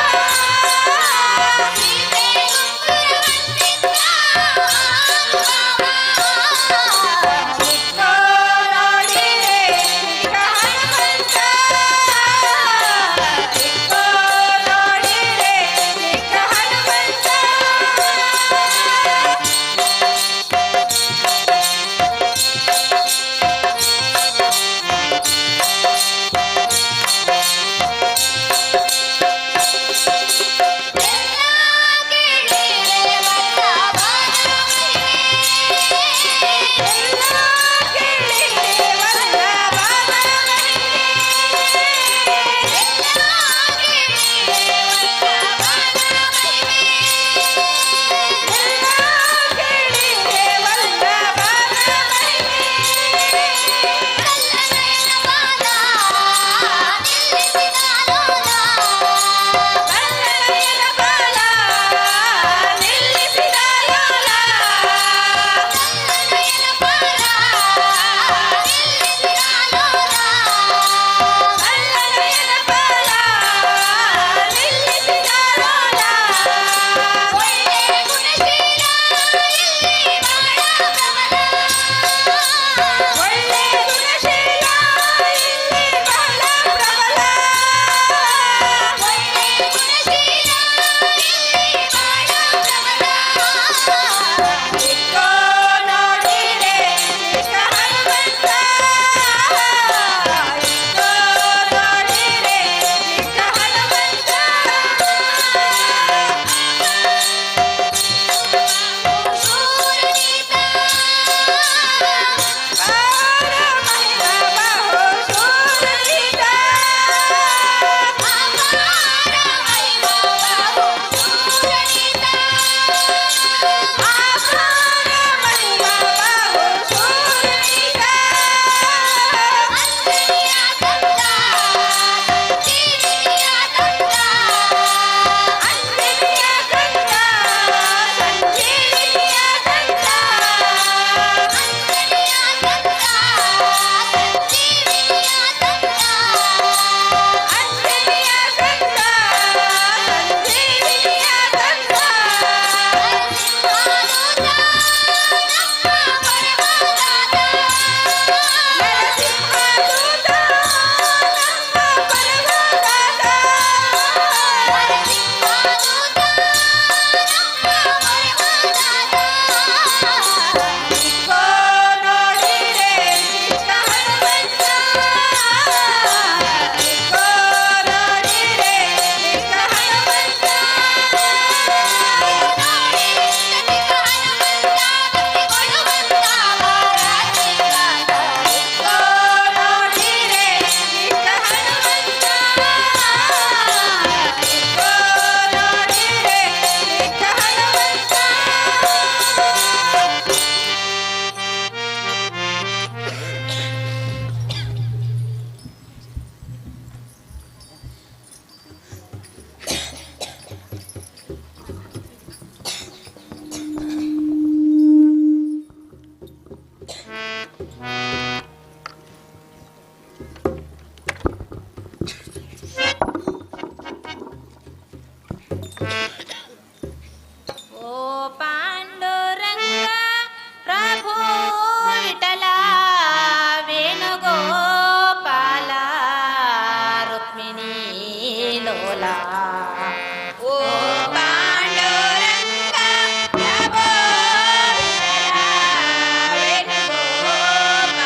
ಸೀತೆ ಗುಂಗುರವನ್ನಿತ್ತ ಮಹಾನುಭಾವ. ಇಕ್ಕೋ ನೋಡಿರೆ ಚಿಕ್ಕ ಹನುಮಂತ, ಇಕ್ಕೋ ನೋಡಿರೆ ಚಿಕ್ಕ ಹನುಮಂತ. ಕೇಳಿರೆ ವಲ್ಲಭನ ಮಹಿಮೆ, ಎಲ್ಲ ಕೇಳಿರೆ ವಲ್ಲಭನ ಮಹಿಮೆ, ಎಲ್ಲ ಕೇಳಿರೆ ವಲ್ಲಭನ ಮಹಿಮೆ, ಎಲ್ಲ ಕೇಳಿರೆ ವಲ್ಲಭನ ಮಹಿಮೆ. ಕಲ್ಲನಯನ ಪಾದ ನಿಲ್ಲಿಸಿದ ಲೋಲ, ಕಲ್ಲನಯನ ಬಾಲ ನಿಲ್ಲಿಸಿದ ಲೋಲ, ಕಲ್ಲನಯನ ಪಾದ ಓ ಪಾಂಡುರಂಗ ಪ್ರಭು ವಿಠಲ ವೇಣುಗೋಪಾಲ ರುಕ್ಮಿಣಿ ಲೋಲ ಓ ಪಾಂಡುರಂಗ ಪ್ರಭು ವಿಠಲ ವೇಣುಗೋಪಾಲ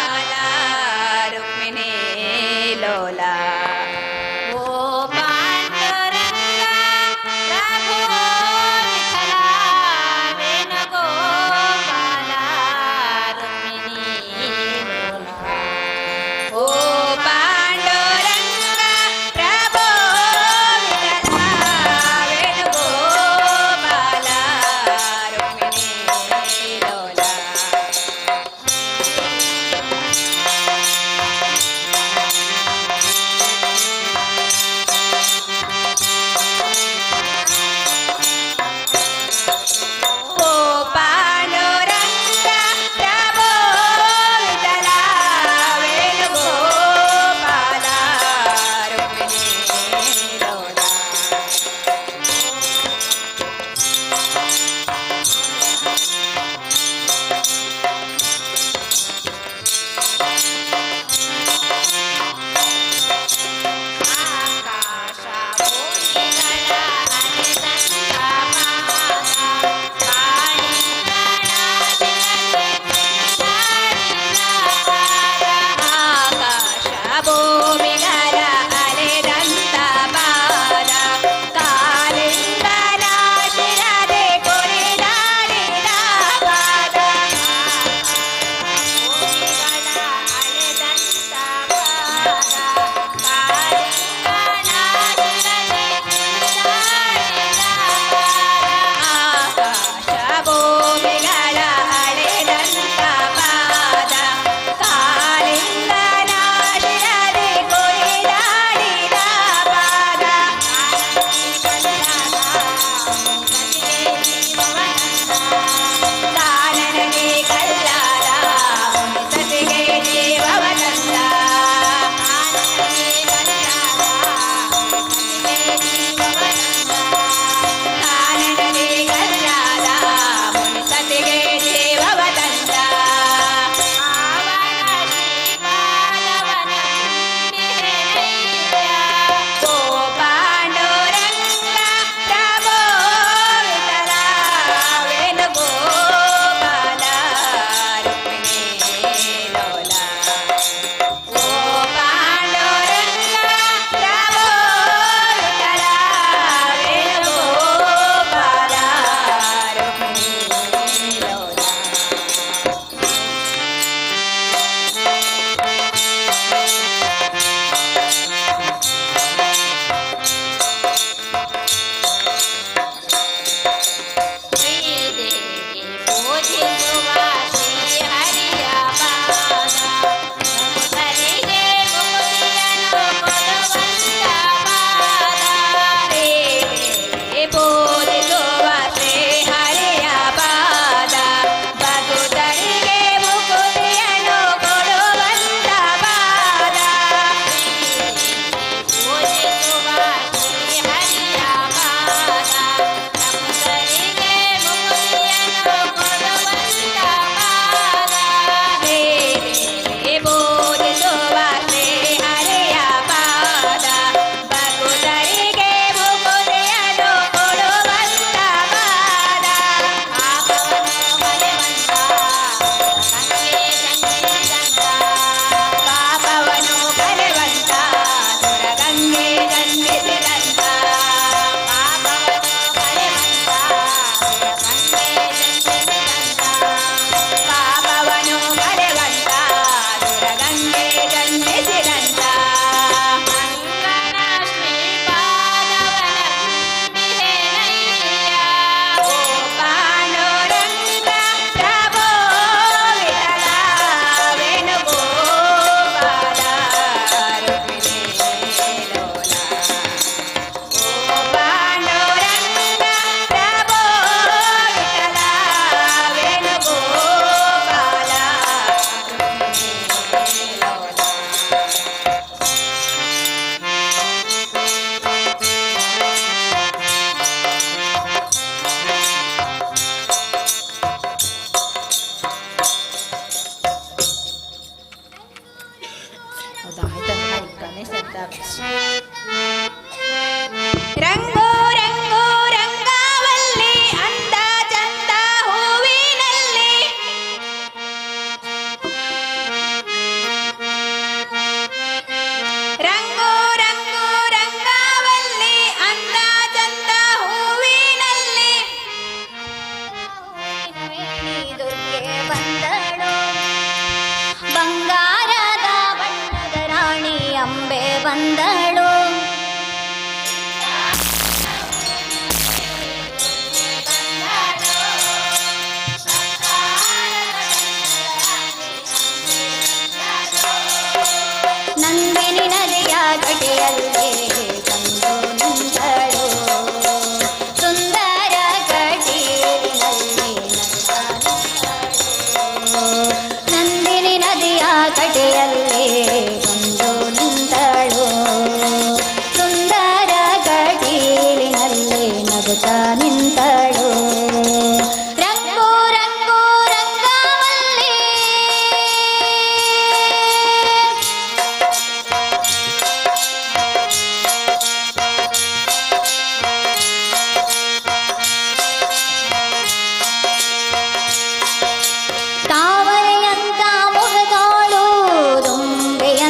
ರಂಗೋ ರಂಗೋ ರಂಗಾವಲ್ಲಿ ಅಂದ ಚಂದ ಹೂವಿನಲ್ಲಿ ರಂಗೋ ರಂಗೋ ರಂಗಾವಲ್ಲಿ ಅಂದ ಚಂದ ಹೂವಿನಲ್ಲಿ ದುರ್ಗೆ ಬಂದಳು ಬಂಗಾರದ ಬಣ್ಣದ ರಾಣಿ ಅಂಬೆ ಬಂದಳು ನಂದಿನಿ ನದಿಯ ಗಡಿಯಲ್ಲಿ ಬಂದು ನಿಂತಳು ಸುಂದರ ಗಡಿಯಲ್ಲಿ ನಂದಿನಿ ನದಿಯ ಕಡೆಯಲ್ಲಿ ಬಂದು ನಿಂತಳು ಸುಂದರ ಗಡಿಲಿನಲ್ಲಿ ನಗುತ್ತಾ ನಿಂತಳು ರಂಗೋ ರಂಗೋ ರಂಗವಲ್ಲಿ ತಾವರೆಯಂತ ಮುಖದೋಳು ದುಂಬೆಯ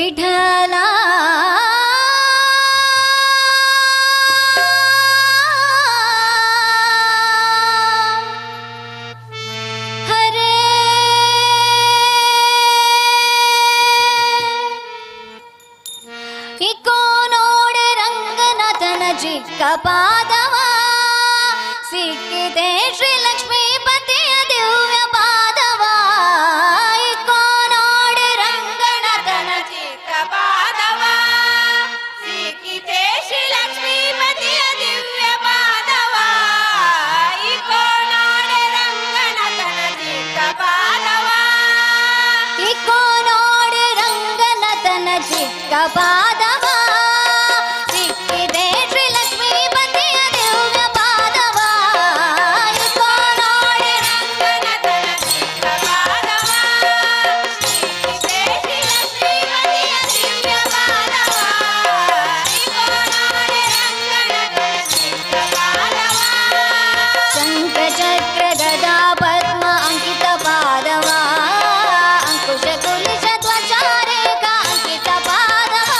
ವಿಠಲ ಹರೇ ಇಕೋ ನೋಡೆ ರಂಗನಾಥನ ಚಿಕ್ಕ ಪಾದವ ಸಿಕ್ಕಿದೆ ಶ್ರೀ ಲಕ್ಷ್ಮೀಪತಿಯ ದಿವ್ಯ ಪಾದವ ಇಕೋ ನೋಡೆ ರಂಗನಾಥನ ಚಿಕ್ಕ ಪಾದವ ಸಿಕ್ಕಿತೆ ಶ್ರೀ ಲಕ್ಷ್ಮೀಪತಿಯ ದಿವ್ಯ ಪಾದವ ಇಕೋ ನೋಡೆ ರಂಗನಾಥನ ಚಿಕ್ಕ ಪಾದವ ಇಕೋ ನೋಡೆ ರಂಗನಾಥನ ಚಿಕ್ಕ ಪಾದವ ಸಿಕ್ಕಿದೆ ಶ್ರೀ ಲಕ್ಷ್ಮೀಪತಿಯ ದಿವ್ಯ ಪಾದವ ಇಕೋ ನೋಡೆ ರಂಗನಾಥನ ಚಿಕ್ಕ ಪಾದವ ಸಿಕ್ಕಿತೆ ಶ್ರೀ ಲಕ್ಷ್ಮೀಪತಿಯ ದಿವ್ಯ ಪಾದವ ಇಕೋ ನೋಡೆ ರಂಗನಾಥನ ಚಿಕ್ಕ ಪಾದವ ಶಂಖ ಚಕ್ರ ಗದಾ ಪದ್ಮ ಅಂಕಿತ ಪಾದವ ಅಂಕುಶ ಕುಲಿಶ ಧ್ವಜ ರೇಖಾ ಅಂಕಿತ ಪಾದವ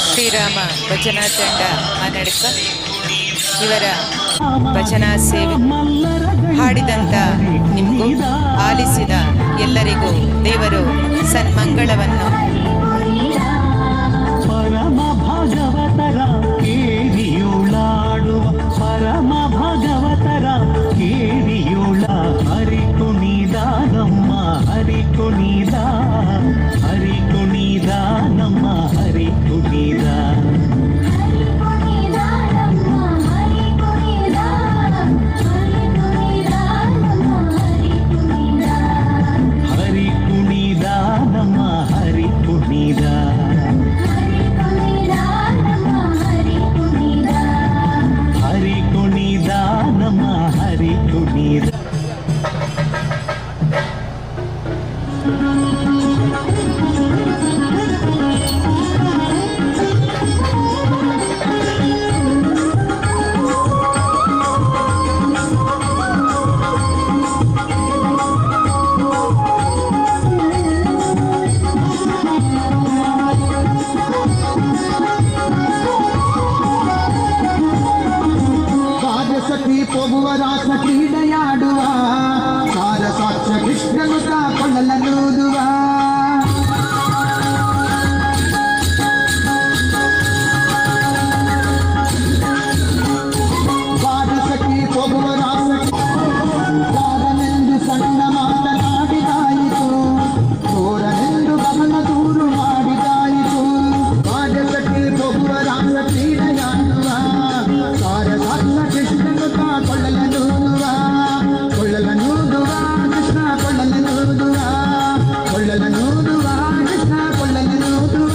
ಶ್ರೀರಾಮ ಭಜನಾ ತಂಡ ಆನಡ್ಕ ಇವರ ಭಜನಾ ಸೇವೆ ಹಾಡಿದಂತ ನಿಮಗೂ ಆಲಿಸಿದ ಎಲ್ಲರಿಗೂ ದೇವರು ಸನ್ಮಂಗಳವನ್ನು ಪರಮ ಭಗವತರ ಕೇರಿಯುಳಾಡುವ ಪರಮ ಭಗವತರ ಕೇರಿಯುಳ ಹರಿ ಕುಣಿದಾನಮ್ಮ ಹರಿ ಕುಣಿದ ಹರಿ ಕುಣಿದ ನಮ್ಮ ಹರಿ ಕುಣಿದ ಹರಿ ಕುಣಿದ ನಮ್ಮ ಹರಿ ಕುಣಿದ ಹರಿ ಕುಣಿದ ನಮ್ಮ ಹರಿ ಕುಣಿದ ಸಖಿ ಪೋಗುವ ರಾಸ ಕ್ರೀಡೆಯಾಡುವ ಸಾರ ಸಾಕ್ಷ್ಯ ಕೃಷ್ಣನು ಕೊಳ್ಳಲನೂದುವ ಸಖಿ ಪೋಗುವ ರಾಸ ಕಾರನೆಂದು ಸಣ್ಣ ಮಾತನಾಡಿದಾಯಿತು ತೋರನೆಂದು ಗಮನ ದೂರು ಮಾಡಿದಾಯಿತು ಸಖಿ ಪೋಗುವ ರಾಸ ಕ್ರೀಡೆಯಾಡುವ ಸಾರ ಸಾಕ್ಷ್ಯ ಕೃಷ್ಣನು ಕೊಳ್ಳಲನೂದುವ ಕೃಷ್ಣ ಕೊಳ್ಳಲನೂದುವ ಕೃಷ್ಣ ಕೊಳ್ಳಲನೂದುವ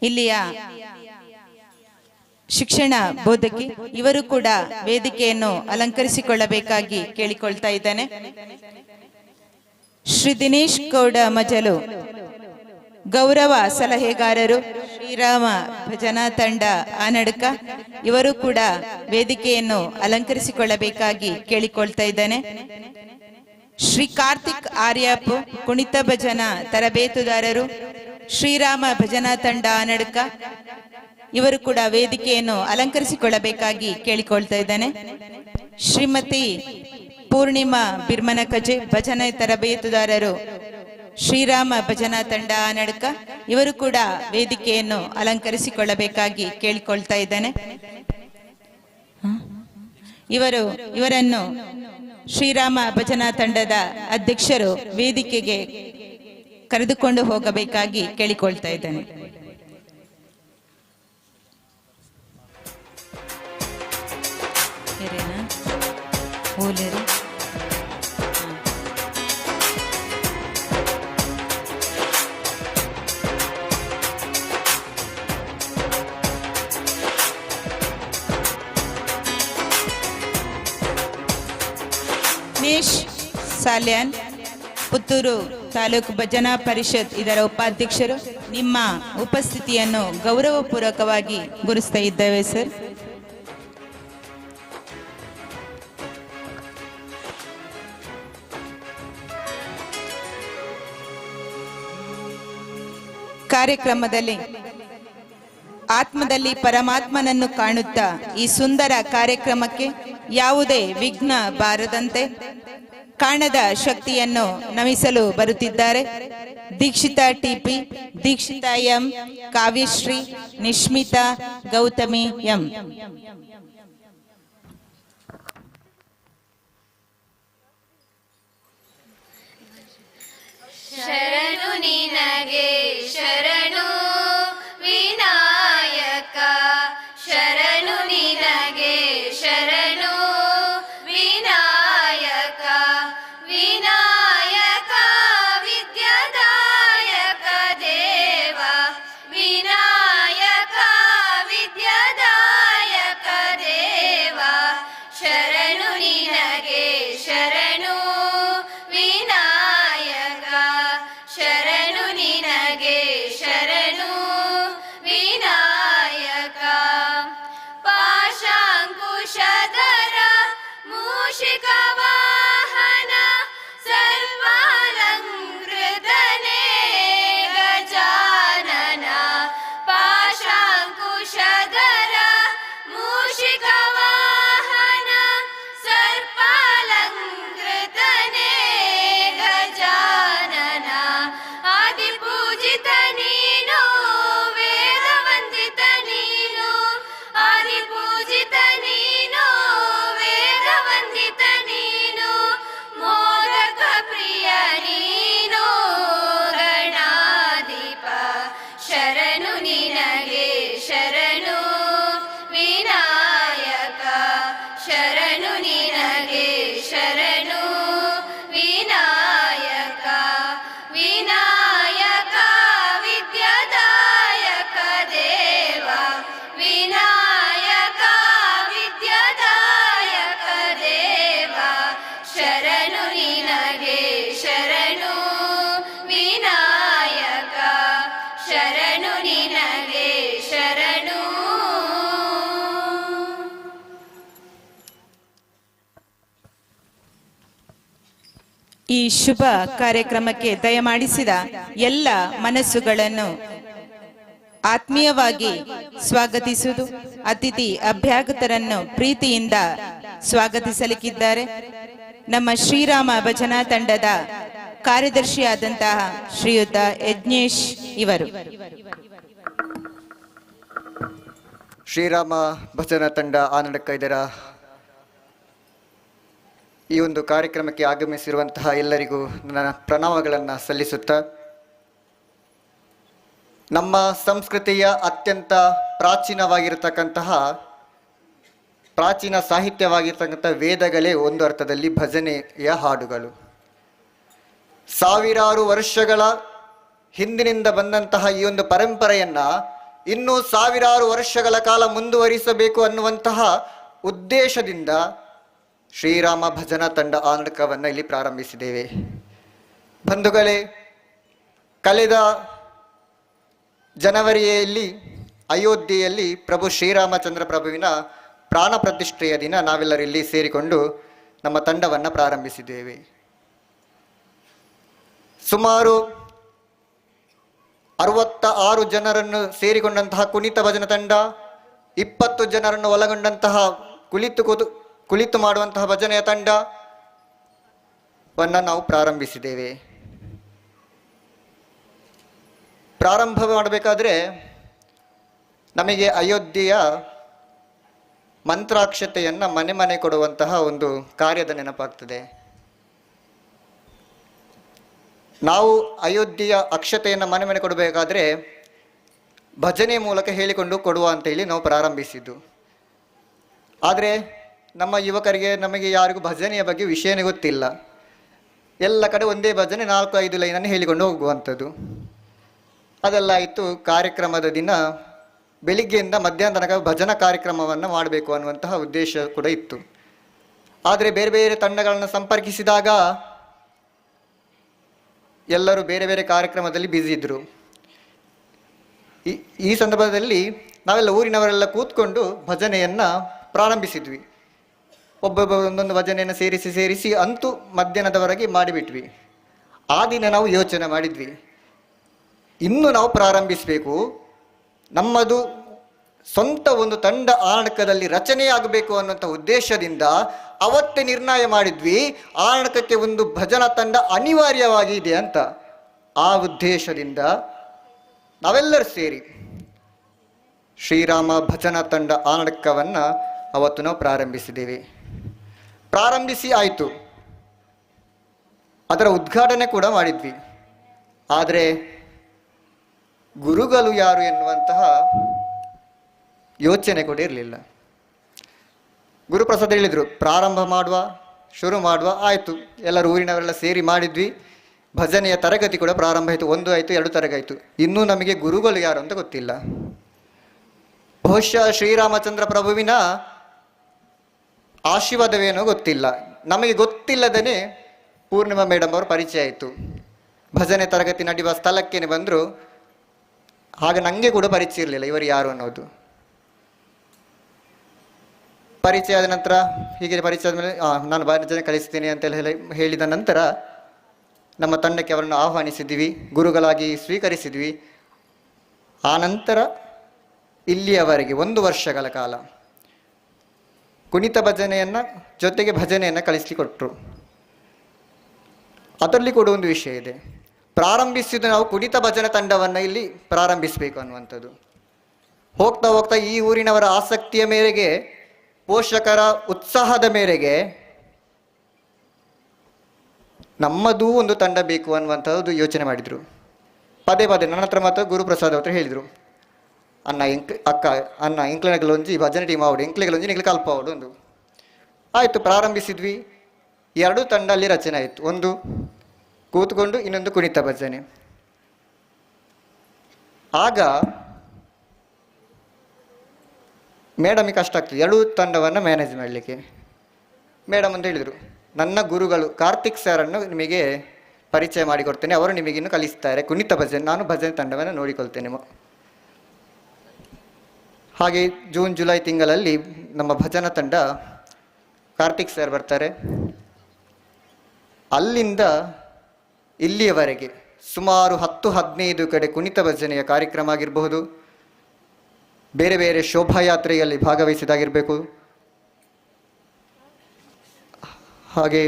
ಇಲ್ಲಿಯ ಶಿಕ್ಷಣ ಬೋಧಕಿ ಇವರು ಕೂಡ ವೇದಿಕೆಯನ್ನು ಅಲಂಕರಿಸಿಕೊಳ್ಳಬೇಕಾಗಿ ಕೇಳಿಕೊಳ್ತಾ ಇದ್ದಾನೆ. ಶ್ರೀ ದಿನೇಶ್ ಗೌಡ ಮಜಲು ಗೌರವ ಸಲಹೆಗಾರರು, ಶ್ರೀರಾಮ ಭಜನಾ ತಂಡ ಆನಡ್ಕ ಇವರು ಕೂಡ ವೇದಿಕೆಯನ್ನು ಅಲಂಕರಿಸಿಕೊಳ್ಳಬೇಕಾಗಿ ಕೇಳಿಕೊಳ್ತಾ ಇದ್ದಾನೆ. ಶ್ರೀ ಕಾರ್ತಿಕ್ ಆರ್ಯಾಪ್ ಕುಣಿತ ಭಜನಾ ತರಬೇತುದಾರರು, ಶ್ರೀರಾಮ ಭಜನಾ ತಂಡ ಆನಡ್ಕ, ಇವರು ಕೂಡ ವೇದಿಕೆಯನ್ನು ಅಲಂಕರಿಸಿಕೊಳ್ಳಬೇಕಾಗಿ ಕೇಳಿಕೊಳ್ತಾ ಇದ್ದೇನೆ. ಶ್ರೀಮತಿ ಪೂರ್ಣಿಮಾ ಬಿರ್ಮನಕಜೆ ಭಜನಾ ತರಬೇತುದಾರರು, ಶ್ರೀರಾಮ ಭಜನಾ ತಂಡ ಆನಡ್ಕ, ಇವರು ಕೂಡ ವೇದಿಕೆಯನ್ನು ಅಲಂಕರಿಸಿಕೊಳ್ಳಬೇಕಾಗಿ ಕೇಳಿಕೊಳ್ತಾ ಇದ್ದೇನೆ. ಇವರನ್ನು ಶ್ರೀರಾಮ ಭಜನಾ ತಂಡದ ಅಧ್ಯಕ್ಷರು ವೇದಿಕೆಗೆ ಕರೆದುಕೊಂಡು ಹೋಗಬೇಕಾಗಿ ಕೇಳಿಕೊಳ್ತಾ ಇದ್ದೇನೆ. ದಿನೇಶ್ ಸಾಲ್ಯಾನ್, ಪುತ್ತೂರು ತಾಲೂಕು ಭಜನಾ ಪರಿಷತ್ ಇದರ ಉಪಾಧ್ಯಕ್ಷರು, ನಿಮ್ಮ ಉಪಸ್ಥಿತಿಯನ್ನು ಗೌರವಪೂರ್ವಕವಾಗಿ ಗುರುಸ್ತಾ ಇದ್ದೇವೆ ಸರ್. ಕಾರ್ಯಕ್ರಮದಲ್ಲಿ ಆತ್ಮದಲ್ಲಿ ಪರಮಾತ್ಮನನ್ನು ಕಾಣುತ್ತಾ ಈ ಸುಂದರ ಕಾರ್ಯಕ್ರಮಕ್ಕೆ ಯಾವುದೇ ವಿಘ್ನ ಬಾರದಂತೆ ಕಾಣದ ಶಕ್ತಿಯನ್ನು ನಮಿಸಲು ಬರುತ್ತಿದ್ದಾರೆ Dikshita TP, Dikshita M, Kavyashree, Nishmitha, Gautami M. ಶರಣು ನಿನಗೆ ಶರಣು ವಿನಾಯಕ, ಶರಣು ನಿನಗೆ ಶರಣು ವಿನಾಯಕ, ವಿನಾಯಕ ವಿದ್ಯಾದಾಯಕ ದೇವ, ವಿನಾಯಕ ವಿದ್ಯಾದಾಯಕ ದೇವ, ಶರಣು ನಿನಗೆ ಶರಣು ವಿನಾಯಕ, ಶರಣು ನಿನಗೆ ಶರಣು ವಿನಾಯಕ. ಪಾಶಾಂಕುಶಧರ ಮೂಷಿಕ ವಾಹನ ಸರ್ವಾಲಂಕೃತನೇ ಗಜಾನನ, ಪಾಶಾಂಕುಶಧರ ಮೂಷಿಕ ವಾಹನ ಸರ್ಪಾಲಂಕೃತನೇ ಗಜಾನನ, ಆದಿಪೂಜಿತ ನೀನು ವೇದವಂದಿತ ನೀನು, ಆದಿಪೂಜಿತ ನೀನು ವೇದವಂದಿತ ನೀನು, ಮೋದಕ ಪ್ರಿಯ ನೀನು ಗಣಾಧಿಪ, ಶರಣು ನಿನಗೆ ಶರಣು ವಿನಾಯಕ, ಶರಣು ನಿನಗೆ ಶರಣು ವಿನಾಯಕ, ವಿನಾಯಕ ವಿದ್ಯಾದಾಯಕ ದೇವ, ವಿನಾಯಕ ವಿದ್ಯಾದಾಯಕ ದೇವ, ಶರಣು ನಿನಗೆ ಶರಣು ವಿನಾಯಕ, ಶರಣು ನಿನಗೆ ಶರಣು. ಈ ಶುಭ ಕಾರ್ಯಕ್ರಮಕ್ಕೆ ದಯಮಾಡಿಸಿದ ಎಲ್ಲ ಮನಸ್ಸುಗಳನ್ನು ಆತ್ಮೀಯವಾಗಿ ಸ್ವಾಗತಿಸುವುದು, ಅತಿಥಿ ಅಭ್ಯಾಗತರನ್ನು ಪ್ರೀತಿಯಿಂದ ಸ್ವಾಗತಿಸಲಿಕ್ಕಿದ್ದಾರೆ ನಮ್ಮ ಶ್ರೀರಾಮ ಭಜನಾ ತಂಡದ ಕಾರ್ಯದರ್ಶಿಯಾದಂತಹ ಶ್ರೀಯುತ ಯಜ್ಞೇಶ್ ಇವರು. ಶ್ರೀರಾಮ ಭಜನಾ ತಂಡ ಆನಡಕ ಇದರ ಈ ಒಂದು ಕಾರ್ಯಕ್ರಮಕ್ಕೆ ಆಗಮಿಸಿರುವಂತಹ ಎಲ್ಲರಿಗೂ ನನ್ನ ಪ್ರಣಾಮಗಳನ್ನು ಸಲ್ಲಿಸುತ್ತಾ, ನಮ್ಮ ಸಂಸ್ಕೃತಿಯ ಅತ್ಯಂತ ಪ್ರಾಚೀನವಾಗಿರತಕ್ಕಂತಹ ಪ್ರಾಚೀನ ಸಾಹಿತ್ಯವಾಗಿರ್ತಕ್ಕಂಥ ವೇದಗಳೇ ಒಂದು ಅರ್ಥದಲ್ಲಿ ಭಜನೆಯ ಹಾಡುಗಳು. ಸಾವಿರಾರು ವರ್ಷಗಳ ಹಿಂದಿನಿಂದ ಬಂದಂತಹ ಈ ಒಂದು ಪರಂಪರೆಯನ್ನು ಇನ್ನೂ ಸಾವಿರಾರು ವರ್ಷಗಳ ಕಾಲ ಮುಂದುವರಿಸಬೇಕು ಅನ್ನುವಂತಹ ಉದ್ದೇಶದಿಂದ ಶ್ರೀರಾಮ ಭಜನಾ ತಂಡ ಆನಡಕವನ್ನು ಇಲ್ಲಿ ಪ್ರಾರಂಭಿಸಿದ್ದೇವೆ. ಬಂಧುಗಳೇ, ಕಳೆದ ಜನವರಿಯಲ್ಲಿ ಅಯೋಧ್ಯೆಯಲ್ಲಿ ಪ್ರಭು ಶ್ರೀರಾಮಚಂದ್ರ ಪ್ರಭುವಿನ ಪ್ರಾಣ ಪ್ರತಿಷ್ಠೆಯ ದಿನ ನಾವೆಲ್ಲರೂ ಇಲ್ಲಿ ಸೇರಿಕೊಂಡು ನಮ್ಮ ತಂಡವನ್ನು ಪ್ರಾರಂಭಿಸಿದ್ದೇವೆ. ಸುಮಾರು 66 ಜನರನ್ನು ಸೇರಿಕೊಂಡಂತಹ ಕುಣಿತ ಭಜನ ತಂಡ, 20 ಜನರನ್ನು ಒಳಗೊಂಡಂತಹ ಕುಳಿತು ಮಾಡುವಂತಹ ಭಜನೆಯ ತಂಡವನ್ನು ನಾವು ಪ್ರಾರಂಭಿಸಿದ್ದೇವೆ. ಪ್ರಾರಂಭ ಮಾಡಬೇಕಾದ್ರೆ ನಮಗೆ ಅಯೋಧ್ಯೆಯ ಮಂತ್ರಾಕ್ಷತೆಯನ್ನು ಮನೆ ಮನೆ ಕೊಡುವಂತಹ ಒಂದು ಕಾರ್ಯದ ನೆನಪಾಗ್ತದೆ. ನಾವು ಅಯೋಧ್ಯೆಯ ಅಕ್ಷತೆಯನ್ನು ಮನೆ ಮನೆ ಕೊಡಬೇಕಾದ್ರೆ ಭಜನೆ ಮೂಲಕ ಹೇಳಿಕೊಂಡು ಕೊಡುವ ಅಂತೇಳಿ ನಾವು ಪ್ರಾರಂಭಿಸಿದ್ದು. ಆದರೆ ನಮ್ಮ ಯುವಕರಿಗೆ ನಮಗೆ ಯಾರಿಗೂ ಭಜನೆಯ ಬಗ್ಗೆ ವಿಷಯನೇ ಗೊತ್ತಿಲ್ಲ. ಎಲ್ಲ ಕಡೆ ಒಂದೇ ಭಜನೆ 4-5 ಲೈನನ್ನು ಹೇಳಿಕೊಂಡು ಹೋಗುವಂಥದ್ದು. ಅದೆಲ್ಲ ಆಯಿತು. ಕಾರ್ಯಕ್ರಮದ ದಿನ ಬೆಳಿಗ್ಗೆಯಿಂದ ಮಧ್ಯಾಹ್ನ ತನಕ ಭಜನಾ ಕಾರ್ಯಕ್ರಮವನ್ನು ಮಾಡಬೇಕು ಅನ್ನುವಂತಹ ಉದ್ದೇಶ ಕೂಡ ಇತ್ತು. ಆದರೆ ಬೇರೆ ಬೇರೆ ತಂಡಗಳನ್ನು ಸಂಪರ್ಕಿಸಿದಾಗ ಎಲ್ಲರೂ ಬೇರೆ ಬೇರೆ ಕಾರ್ಯಕ್ರಮದಲ್ಲಿ ಬ್ಯುಸಿ ಇದ್ದರು. ಈ ಸಂದರ್ಭದಲ್ಲಿ ನಾವೆಲ್ಲ ಊರಿನವರೆಲ್ಲ ಕೂತ್ಕೊಂಡು ಭಜನೆಯನ್ನು ಪ್ರಾರಂಭಿಸಿದ್ವಿ. ಒಬ್ಬೊಬ್ಬ ಒಂದೊಂದು ಭಜನೆಯನ್ನು ಸೇರಿಸಿ ಅಂತೂ ಮಧ್ಯಾಹ್ನದವರೆಗೆ ಮಾಡಿಬಿಟ್ವಿ. ಆ ದಿನ ನಾವು ಯೋಚನೆ ಮಾಡಿದ್ವಿ, ಇನ್ನು ನಾವು ಪ್ರಾರಂಭಿಸಬೇಕು, ನಮ್ಮದು ಸ್ವಂತ ಒಂದು ತಂಡ ಆರಣಕದಲ್ಲಿ ರಚನೆಯಾಗಬೇಕು ಅನ್ನುವಂಥ ಉದ್ದೇಶದಿಂದ ಅವತ್ತೇ ನಿರ್ಣಯ ಮಾಡಿದ್ವಿ, ಆರಣಕಕ್ಕೆ ಒಂದು ಭಜನಾ ತಂಡ ಅನಿವಾರ್ಯವಾಗಿದೆ ಅಂತ. ಆ ಉದ್ದೇಶದಿಂದ ನಾವೆಲ್ಲರೂ ಸೇರಿ ಶ್ರೀರಾಮ ಭಜನಾ ತಂಡ ಆರಣಕವನ್ನು ಅವತ್ತು ನಾವು ಪ್ರಾರಂಭಿಸಿದ್ದೇವೆ. ಪ್ರಾರಂಭಿಸಿ ಆಯಿತು, ಅದರ ಉದ್ಘಾಟನೆ ಕೂಡ ಮಾಡಿದ್ವಿ. ಆದರೆ ಗುರುಗಳು ಯಾರು ಎನ್ನುವಂತಹ ಯೋಚನೆ ಕೂಡ ಇರಲಿಲ್ಲ. ಗುರುಪ್ರಸಾದ್ ಹೇಳಿದರು, ಪ್ರಾರಂಭ ಶುರು ಮಾಡುವ. ಆಯಿತು, ಎಲ್ಲರೂ ಊರಿನವರೆಲ್ಲ ಸೇರಿ ಮಾಡಿದ್ವಿ. ಭಜನೆಯ ತರಗತಿ ಕೂಡ ಪ್ರಾರಂಭ ಆಯಿತು. 1 ಆಯಿತು, 2 ತರಗತಿ ಆಯಿತು. ಇನ್ನೂ ನಮಗೆ ಗುರುಗಳು ಯಾರು ಅಂತ ಗೊತ್ತಿಲ್ಲ. ಬಹುಶಃ ಶ್ರೀರಾಮಚಂದ್ರ ಪ್ರಭುವಿನ ಆಶೀರ್ವಾದವೇನೋ ಗೊತ್ತಿಲ್ಲ. ನಮಗೆ ಗೊತ್ತಿಲ್ಲದೇ ಪೂರ್ಣಿಮಾ ಮೇಡಮ್ ಅವರು ಪರಿಚಯ ಆಯಿತು. ಭಜನೆ ತರಗತಿ ನಡೆಯುವ ಸ್ಥಳಕ್ಕೇನೆ ಬಂದರು. ಹಾಗೆ ನನಗೆ ಕೂಡ ಪರಿಚಯ ಇರಲಿಲ್ಲ ಇವರು ಯಾರು ಅನ್ನೋದು. ಪರಿಚಯ ಆದ ನಂತರ ಹೀಗೆ ಪರಿಚಯ ಆದಮೇಲೆ ನಾನು ಭಜನೆ ಕಲಿಸ್ತೀನಿ ಅಂತೆಲ್ಲ ಹೇಳಿದ ನಂತರ ನಮ್ಮ ತಂಡಕ್ಕೆ ಅವರನ್ನು ಆಹ್ವಾನಿಸಿದ್ವಿ, ಗುರುಗಳಾಗಿ ಸ್ವೀಕರಿಸಿದ್ವಿ. ಆ ನಂತರ ಇಲ್ಲಿಯವರೆಗೆ 1 ವರ್ಷಗಳ ಕಾಲ ಕುಣಿತ ಭಜನೆಯನ್ನು ಜೊತೆಗೆ ಭಜನೆಯನ್ನು ಕಲಿಸಿಕೊಟ್ರು. ಅದರಲ್ಲಿ ಕೂಡ ಒಂದು ವಿಷಯ ಇದೆ. ಪ್ರಾರಂಭಿಸಿದ ನಾವು ಕುಣಿತ ಭಜನೆ ತಂಡವನ್ನು ಇಲ್ಲಿ ಪ್ರಾರಂಭಿಸಬೇಕು ಅನ್ನುವಂಥದ್ದು. ಹೋಗ್ತಾ ಹೋಗ್ತಾ ಈ ಊರಿನವರ ಆಸಕ್ತಿಯ ಮೇರೆಗೆ, ಪೋಷಕರ ಉತ್ಸಾಹದ ಮೇರೆಗೆ ನಮ್ಮದೂ ಒಂದು ತಂಡ ಬೇಕು ಅನ್ನುವಂಥದ್ದು ಯೋಚನೆ ಮಾಡಿದರು. ಪದೇ ನನ್ನ ಹತ್ರ ಮತ್ತು ಗುರುಪ್ರಸಾದ್ ಹತ್ರ ಹೇಳಿದರು, ಅಣ್ಣ ಇಂಕ್ಲೆಗಳೊಂಜಿ ಭಜನೆ ಟೀಮ್ ಆವಡು, ಇಂಕ್ಲೆಗಳೊಂಜಿ ನಿಗ್ಲಿ ಕಲ್ಪ ಆವಡು ಒಂದು. ಆಯಿತು, ಪ್ರಾರಂಭಿಸಿದ್ವಿ. 2 ತಂಡ ಅಲ್ಲಿ ರಚನೆ ಆಯಿತು. ಒಂದು ಕೂತ್ಕೊಂಡು, ಇನ್ನೊಂದು ಕುಣಿತ ಭಜನೆ. ಆಗ ಮೇಡಮಿಗೆ ಕಷ್ಟ ಆಗ್ತದೆ 2 ತಂಡವನ್ನು ಮ್ಯಾನೇಜ್ ಮಾಡಲಿಕ್ಕೆ. ಮೇಡಮ್ ಅಂತ ಹೇಳಿದರು, ನನ್ನ ಗುರುಗಳು ಕಾರ್ತಿಕ್ ಸರನ್ನು ನಿಮಗೆ ಪರಿಚಯ ಮಾಡಿಕೊಡ್ತೇನೆ, ಅವರು ನಿಮಗಿನ್ನು ಕಲಿಸ್ತಾರೆ ಕುಣಿತ ಭಜನೆ, ನಾನು ಭಜನೆ ತಂಡವನ್ನು ನೋಡಿಕೊಳ್ತೇನೆ. ಹಾಗೆ ಜೂನ್ ಜುಲೈ ತಿಂಗಳಲ್ಲಿ ನಮ್ಮ ಭಜನಾ ತಂಡ ಕಾರ್ತಿಕ್ ಸರ್ ಬರ್ತಾರೆ. ಅಲ್ಲಿಂದ ಇಲ್ಲಿಯವರೆಗೆ ಸುಮಾರು 10-15 ಕಡೆ ಕುಣಿತ ಭಜನೆಯ ಕಾರ್ಯಕ್ರಮ ಆಗಿರಬಹುದು, ಬೇರೆ ಬೇರೆ ಶೋಭಾಯಾತ್ರೆಯಲ್ಲಿ ಭಾಗವಹಿಸಿದಾಗಿರಬೇಕು, ಹಾಗೆ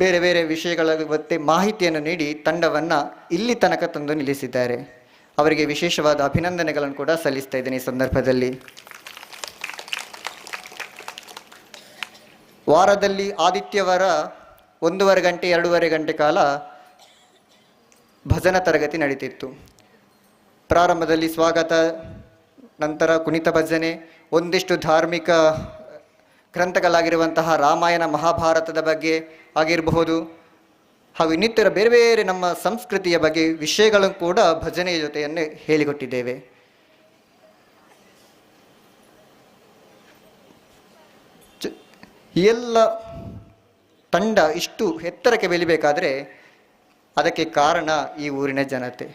ಬೇರೆ ಬೇರೆ ವಿಷಯಗಳ ಬಗ್ಗೆ ಮಾಹಿತಿಯನ್ನು ನೀಡಿ ತಂಡವನ್ನು ಇಲ್ಲಿ ತನಕ ತಂದು ನಿಲ್ಲಿಸಿದ್ದಾರೆ. ಅವರಿಗೆ ವಿಶೇಷವಾದ ಅಭಿನಂದನೆಗಳನ್ನು ಕೂಡ ಸಲ್ಲಿಸ್ತಾ ಇದ್ದೇನೆ. ಈ ಸಂದರ್ಭದಲ್ಲಿ ವಾರದಲ್ಲಿ ಆದಿತ್ಯವಾರ 1.5 ಗಂಟೆ 2.5 ಗಂಟೆ ಕಾಲ ಭಜನಾ ತರಗತಿ ನಡೀತಿತ್ತು. ಪ್ರಾರಂಭದಲ್ಲಿ ಸ್ವಾಗತ, ನಂತರ ಕುಣಿತ ಭಜನೆ, ಒಂದಿಷ್ಟು ಧಾರ್ಮಿಕ ಗ್ರಂಥಗಳಾಗಿರುವಂತಹ ರಾಮಾಯಣ ಮಹಾಭಾರತದ ಬಗ್ಗೆ ಆಗಿರಬಹುದು, ಹಾಗೂ ಇನ್ನಿತರ ಬೇರೆ ಬೇರೆ ನಮ್ಮ ಸಂಸ್ಕೃತಿಯ ಬಗ್ಗೆ ವಿಷಯಗಳನ್ನು ಕೂಡ ಭಜನೆಯ ಜೊತೆಯನ್ನೇ ಹೇಳಿಕೊಟ್ಟಿದ್ದೇವೆ. ಎಲ್ಲ ತಂಡ ಇಷ್ಟು ಎತ್ತರಕ್ಕೆ ಬೆಳಿಬೇಕಾದ್ರೆ ಅದಕ್ಕೆ ಕಾರಣ ಈ ಊರಿನ ಜನತೆ.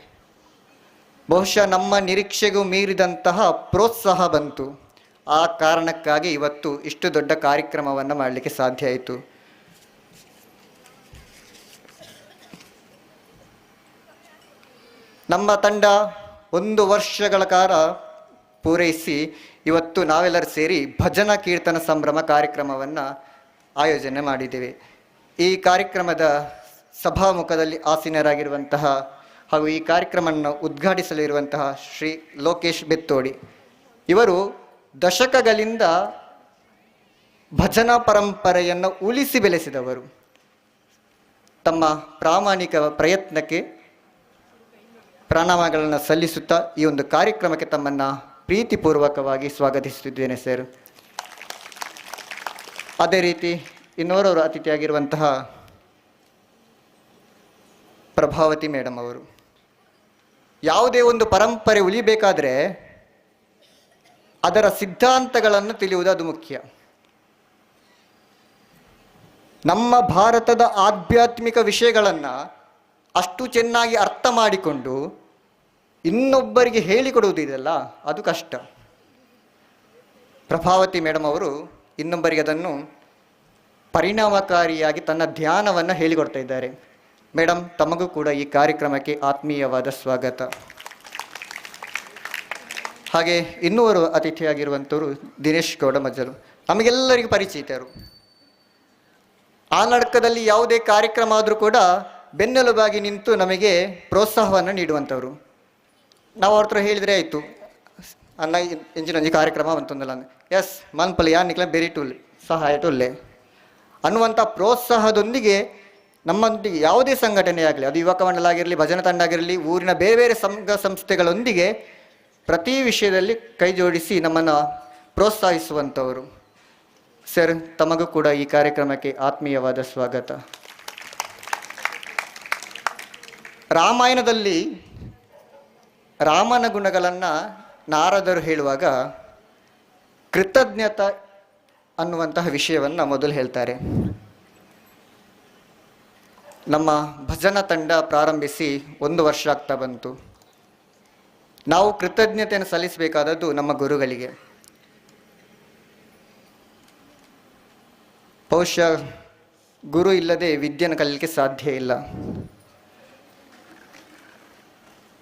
ಬಹುಶಃ ನಮ್ಮ ನಿರೀಕ್ಷೆಗೂ ಮೀರಿದಂತಹ ಪ್ರೋತ್ಸಾಹ ಬಂತು. ಆ ಕಾರಣಕ್ಕಾಗಿ ಇವತ್ತು ಇಷ್ಟು ದೊಡ್ಡ ಕಾರ್ಯಕ್ರಮವನ್ನು ಮಾಡಲಿಕ್ಕೆ ಸಾಧ್ಯ ಆಯಿತು. ನಮ್ಮ ತಂಡ 1 ವರ್ಷಗಳ ಕಾಲ ಪೂರೈಸಿ ಇವತ್ತು ನಾವೆಲ್ಲರೂ ಸೇರಿ ಭಜನಾ ಕೀರ್ತನ ಸಂಭ್ರಮ ಕಾರ್ಯಕ್ರಮವನ್ನು ಆಯೋಜನೆ ಮಾಡಿದ್ದೇವೆ. ಈ ಕಾರ್ಯಕ್ರಮದ ಸಭಾಮುಖದಲ್ಲಿ ಆಸೀನರಾಗಿರುವಂತಹ ಹಾಗೂ ಈ ಕಾರ್ಯಕ್ರಮವನ್ನು ಉದ್ಘಾಟಿಸಲಿರುವಂತಹ ಶ್ರೀ ಲೋಕೇಶ್ ಬೆತ್ತೋಡಿ ಇವರು ದಶಕಗಳಿಂದ ಭಜನಾ ಪರಂಪರೆಯನ್ನು ಉಳಿಸಿ ಬೆಳೆಸಿದವರು. ತಮ್ಮ ಪ್ರಾಮಾಣಿಕ ಪ್ರಯತ್ನಕ್ಕೆ ಪ್ರಣಾಮಗಳನ್ನು ಸಲ್ಲಿಸುತ್ತಾ ಈ ಒಂದು ಕಾರ್ಯಕ್ರಮಕ್ಕೆ ತಮ್ಮನ್ನು ಪ್ರೀತಿಪೂರ್ವಕವಾಗಿ ಸ್ವಾಗತಿಸುತ್ತಿದ್ದೇನೆ ಸರ್. ಅದೇ ರೀತಿ ಇನ್ನೋರವರು ಅತಿಥಿಯಾಗಿರುವಂತಹ ಪ್ರಭಾವತಿ ಮೇಡಮ್ ಅವರು, ಯಾವುದೇ ಒಂದು ಪರಂಪರೆ ಉಳಿಬೇಕಾದ್ರೆ ಅದರ ಸಿದ್ಧಾಂತಗಳನ್ನು ತಿಳಿಯುವುದು ಅದು ಮುಖ್ಯ. ನಮ್ಮ ಭಾರತದ ಆಧ್ಯಾತ್ಮಿಕ ವಿಷಯಗಳನ್ನು ಅಷ್ಟು ಚೆನ್ನಾಗಿ ಅರ್ಥ ಮಾಡಿಕೊಂಡು ಇನ್ನೊಬ್ಬರಿಗೆ ಹೇಳಿಕೊಡುವುದಿದೆಯಲ್ಲ, ಅದು ಕಷ್ಟ. ಪ್ರಭಾವತಿ ಮೇಡಮ್ ಅವರು ಇನ್ನೊಬ್ಬರಿಗೆ ಅದನ್ನು ಪರಿಣಾಮಕಾರಿಯಾಗಿ ತನ್ನ ಧ್ಯಾನವನ್ನು ಹೇಳಿಕೊಡ್ತಾ ಇದ್ದಾರೆ. ಮೇಡಮ್, ತಮಗೂ ಕೂಡ ಈ ಕಾರ್ಯಕ್ರಮಕ್ಕೆ ಆತ್ಮೀಯವಾದ ಸ್ವಾಗತ. ಹಾಗೆ ಇನ್ನೂವರು ಅತಿಥಿಯಾಗಿರುವಂಥವರು ದಿನೇಶ್ ಗೌಡ ಮಜ್ಜರು, ನಮಗೆಲ್ಲರಿಗೂ ಪರಿಚಿತರು. ಆ ನಡಕದಲ್ಲಿ ಯಾವುದೇ ಕಾರ್ಯಕ್ರಮ ಆದರೂ ಕೂಡ ಬೆನ್ನೆಲುಬಾಗಿ ನಿಂತು ನಮಗೆ ಪ್ರೋತ್ಸಾಹವನ್ನು ನೀಡುವಂಥವ್ರು. ನಾವು ಅವ್ರ ಹತ್ರ ಹೇಳಿದರೆ ಆಯಿತು, ಅನ್ನ ಎಂಜಿನೊಂಜಿ ಕಾರ್ಯಕ್ರಮ ಅಂತಂದಲ್ಲ, ಎಸ್ ಮನ್ಪಲ್ಲಿ ಯಾ ನಿಕ್ಲ ಬೇರೆ ಟೂಲ್ ಸಹಾಯ ಟುಲ್ಲೆ ಅನ್ನುವಂಥ ಪ್ರೋತ್ಸಾಹದೊಂದಿಗೆ ನಮ್ಮೊಂದಿಗೆ ಯಾವುದೇ ಸಂಘಟನೆ ಆಗಲಿ, ಅದು ಯುವಕ ಮಂಡಲ ಆಗಿರಲಿ, ಭಜನಾ ತಂಡ ಆಗಿರಲಿ, ಊರಿನ ಬೇರೆ ಬೇರೆ ಸಂಘ ಸಂಸ್ಥೆಗಳೊಂದಿಗೆ ಪ್ರತಿ ವಿಷಯದಲ್ಲಿ ಕೈ ಜೋಡಿಸಿ ನಮ್ಮನ್ನು ಪ್ರೋತ್ಸಾಹಿಸುವಂಥವರು. ಸರ್, ತಮಗೂ ಕೂಡ ಈ ಕಾರ್ಯಕ್ರಮಕ್ಕೆ ಆತ್ಮೀಯವಾದ ಸ್ವಾಗತ. ರಾಮಾಯಣದಲ್ಲಿ ರಾಮನ ಗುಣಗಳನ್ನು ನಾರದರು ಹೇಳುವಾಗ ಕೃತಜ್ಞತ ಅನ್ನುವಂತಹ ವಿಷಯವನ್ನು ಮೊದಲು ಹೇಳ್ತಾರೆ. ನಮ್ಮ ಭಜನಾ ತಂಡ ಪ್ರಾರಂಭಿಸಿ 1 ವರ್ಷ ಆಗ್ತಾ ಬಂತು. ನಾವು ಕೃತಜ್ಞತೆಯನ್ನು ಸಲ್ಲಿಸಬೇಕಾದದ್ದು ನಮ್ಮ ಗುರುಗಳಿಗೆ. ಬಹುಶಃ ಗುರು ಇಲ್ಲದೆ ವಿದ್ಯೆಯನ್ನು ಕಲಿಯಲಿಕ್ಕೆ ಸಾಧ್ಯ ಇಲ್ಲ.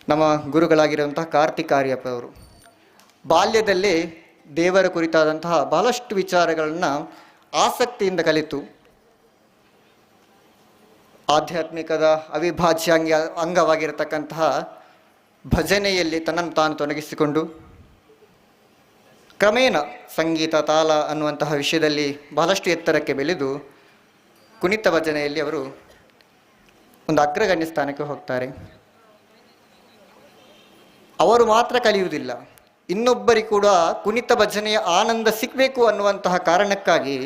ನಮ್ಮ ಗುರುಗಳಾಗಿರುವಂತಹ ಕಾರ್ತಿಕಾರ್ಯಪ್ಪ ಅವರು ಬಾಲ್ಯದಲ್ಲೇ ದೇವರ ಕುರಿತಾದಂತಹ ಬಹಳಷ್ಟು ವಿಚಾರಗಳನ್ನು ಆಸಕ್ತಿಯಿಂದ ಕಲಿತು ಆಧ್ಯಾತ್ಮಿಕದ ಅವಿಭಾಜ್ಯ ಅಂಗವಾಗಿರತಕ್ಕಂತಹ ಭಜನೆಯಲ್ಲಿ ತನ್ನನ್ನು ತಾನು ತೊಡಗಿಸಿಕೊಂಡು ಕ್ರಮೇಣ ಸಂಗೀತ, ತಾಳ ಅನ್ನುವಂತಹ ವಿಷಯದಲ್ಲಿ ಬಹಳಷ್ಟು ಎತ್ತರಕ್ಕೆ ಬೆಳೆದು ಕುಣಿತ ಭಜನೆಯಲ್ಲಿ ಅವರು ಒಂದು ಅಗ್ರಗಣ್ಯ ಸ್ಥಾನಕ್ಕೆ ಹೋಗ್ತಾರೆ. ಅವರು ಮಾತ್ರ ಕಲಿಯುವುದಿಲ್ಲ, ಇನ್ನೊಬ್ಬರಿಗೆ ಕೂಡ ಕುಣಿತ ಭಜನೆಯ ಆನಂದ ಸಿಗಬೇಕು ಅನ್ನುವಂತಹ ಕಾರಣಕ್ಕಾಗಿ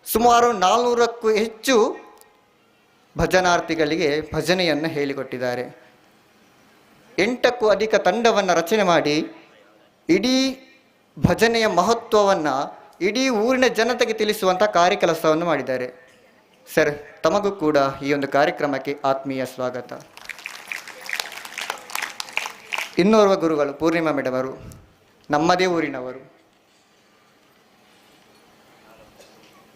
ಸುಮಾರು 400ಕ್ಕೂ ಹೆಚ್ಚು ಭಜನಾರ್ಥಿಗಳಿಗೆ ಭಜನೆಯನ್ನು ಹೇಳಿಕೊಟ್ಟಿದ್ದಾರೆ. 8ಕ್ಕೂ ಅಧಿಕ ತಂಡವನ್ನು ರಚನೆ ಮಾಡಿ ಇಡೀ ಭಜನೆಯ ಮಹತ್ವವನ್ನು ಇಡೀ ಊರಿನ ಜನತೆಗೆ ತಿಳಿಸುವಂಥ ಕಾರ್ಯಕೆಲಸವನ್ನು ಮಾಡಿದ್ದಾರೆ. ಸರ್, ತಮಗೂ ಕೂಡ ಈ ಒಂದು ಕಾರ್ಯಕ್ರಮಕ್ಕೆ ಆತ್ಮೀಯ ಸ್ವಾಗತ. ಇನ್ನೋರ್ವ ಗುರುಗಳು ಪೂರ್ಣಿಮಾ ಮೇಡಮ್ ಅವರು ನಮ್ಮದೇ ಊರಿನವರು.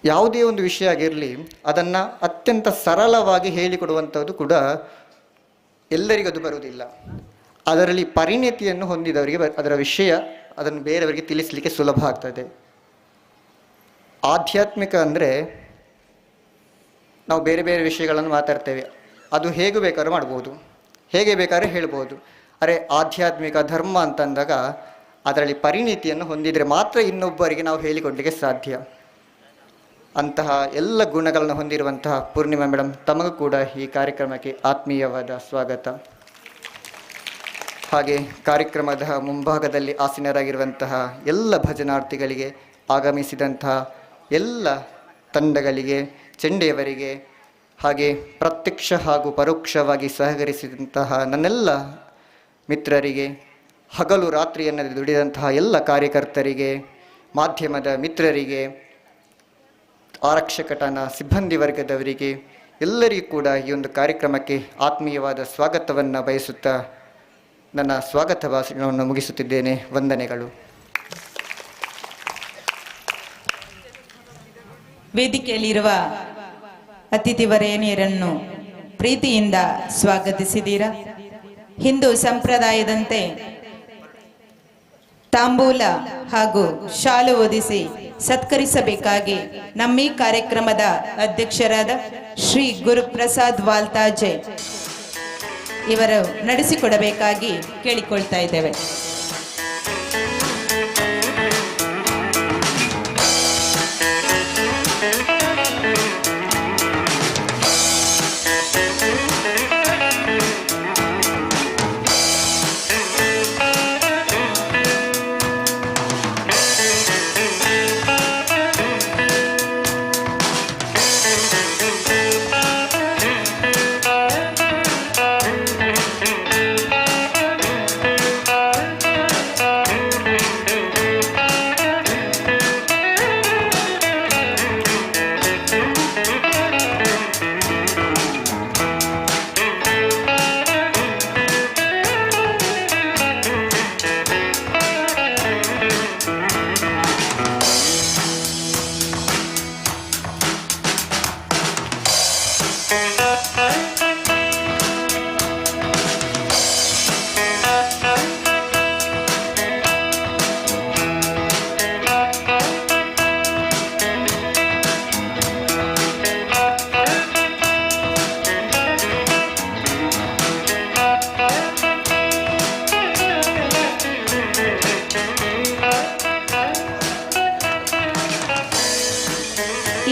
ಯಾವುದೇ ಒಂದು ವಿಷಯ ಆಗಿರಲಿ ಅದನ್ನು ಅತ್ಯಂತ ಸರಳವಾಗಿ ಹೇಳಿಕೊಡುವಂಥದ್ದು ಕೂಡ ಎಲ್ಲರಿಗೂ ಅದು ಬರುವುದಿಲ್ಲ. ಅದರಲ್ಲಿ ಪರಿಣಿತಿಯನ್ನು ಹೊಂದಿದವರಿಗೆ ಅದರ ವಿಷಯ ಅದನ್ನು ಬೇರೆಯವರಿಗೆ ತಿಳಿಸಲಿಕ್ಕೆ ಸುಲಭ ಆಗ್ತದೆ. ಆಧ್ಯಾತ್ಮಿಕ ಅಂದರೆ ನಾವು ಬೇರೆ ಬೇರೆ ವಿಷಯಗಳನ್ನು ಮಾತಾಡ್ತೇವೆ, ಅದು ಹೇಗೆ ಬೇಕಾದ್ರೂ ಮಾಡ್ಬೋದು, ಹೇಗೆ ಬೇಕಾದ್ರೆ ಹೇಳ್ಬೋದು. ಅರೆ ಆಧ್ಯಾತ್ಮಿಕ ಧರ್ಮ ಅಂತಂದಾಗ ಅದರಲ್ಲಿ ಪರಿಣಿತಿಯನ್ನು ಹೊಂದಿದರೆ ಮಾತ್ರ ಇನ್ನೊಬ್ಬರಿಗೆ ನಾವು ಹೇಳಿಕೊಡಲಿಕ್ಕೆ ಸಾಧ್ಯ. ಅಂತಹ ಎಲ್ಲ ಗುಣಗಳನ್ನು ಹೊಂದಿರುವಂತಹ ಪೂರ್ಣಿಮಾ ಮೇಡಮ್, ತಮಗೂ ಕೂಡ ಈ ಕಾರ್ಯಕ್ರಮಕ್ಕೆ ಆತ್ಮೀಯವಾದ ಸ್ವಾಗತ. ಹಾಗೆ ಕಾರ್ಯಕ್ರಮದ ಮುಂಭಾಗದಲ್ಲಿ ಆಸೀನರಾಗಿರುವಂತಹ ಎಲ್ಲ ಭಜನಾರ್ಥಿಗಳಿಗೆ, ಆಗಮಿಸಿದಂತಹ ಎಲ್ಲ ತಂಡಗಳಿಗೆ, ಚೆಂಡೆಯವರಿಗೆ, ಹಾಗೆ ಪ್ರತ್ಯಕ್ಷ ಹಾಗೂ ಪರೋಕ್ಷವಾಗಿ ಸಹಕರಿಸಿದಂತಹ ನನ್ನೆಲ್ಲ ಮಿತ್ರರಿಗೆ, ಹಗಲು ರಾತ್ರಿಯನ್ನು ದುಡಿದಂತಹ ಎಲ್ಲ ಕಾರ್ಯಕರ್ತರಿಗೆ, ಮಾಧ್ಯಮದ ಮಿತ್ರರಿಗೆ, ಆರಕ್ಷಕ ಠಾಣಾ ಸಿಬ್ಬಂದಿ ವರ್ಗದವರಿಗೆ ಎಲ್ಲರಿಗೂ ಕೂಡ ಈ ಒಂದು ಕಾರ್ಯಕ್ರಮಕ್ಕೆ ಆತ್ಮೀಯವಾದ ಸ್ವಾಗತವನ್ನು ಬಯಸುತ್ತಾ ನನ್ನ ಸ್ವಾಗತ ಭಾಷಣವನ್ನು ಮುಗಿಸುತ್ತಿದ್ದೇನೆ. ವಂದನೆಗಳು. ವೇದಿಕೆಯಲ್ಲಿರುವ ಅತಿಥಿ ವರೇಣ್ಯರನ್ನು ಪ್ರೀತಿಯಿಂದ ಸ್ವಾಗತಿಸಿದ್ದೀರಾ. ಹಿಂದೂ ಸಂಪ್ರದಾಯದಂತೆ ತಾಂಬೂಲ ಹಾಗೂ ಶಾಲು ಹೊದಿಸಿ ಸತ್ಕರಿಸಬೇಕಾಗಿ ನಮ್ಮ ಈ ಕಾರ್ಯಕ್ರಮದ ಅಧ್ಯಕ್ಷರಾದ ಶ್ರೀ ಗುರುಪ್ರಸಾದ್ ವಾಲ್ತಾಜೆ ಇವರು ನಡೆಸಿಕೊಡಬೇಕಾಗಿ ಕೇಳಿಕೊಳ್ತಾ ಇದ್ದೇವೆ.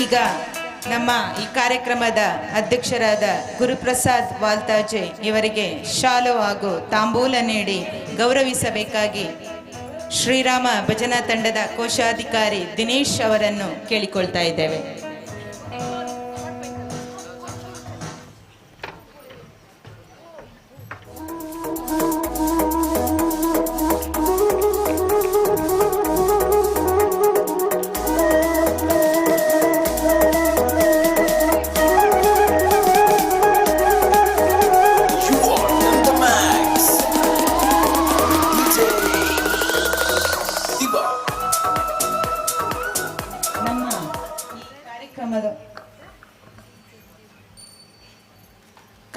ಈಗ ನಮ್ಮ ಈ ಕಾರ್ಯಕ್ರಮದ ಅಧ್ಯಕ್ಷರಾದ ಗುರುಪ್ರಸಾದ್ ವಾಲ್ತಾಜೆ ಇವರಿಗೆ ಶಾಲು ಹಾಗೂ ತಾಂಬೂಲ ನೀಡಿ ಗೌರವಿಸಬೇಕಾಗಿ ಶ್ರೀರಾಮ ಭಜನಾ ತಂಡದ ಕೋಶಾಧಿಕಾರಿ ದಿನೇಶ್ ಅವರನ್ನು ಕೇಳಿಕೊಳ್ತಾ ಇದ್ದೇವೆ.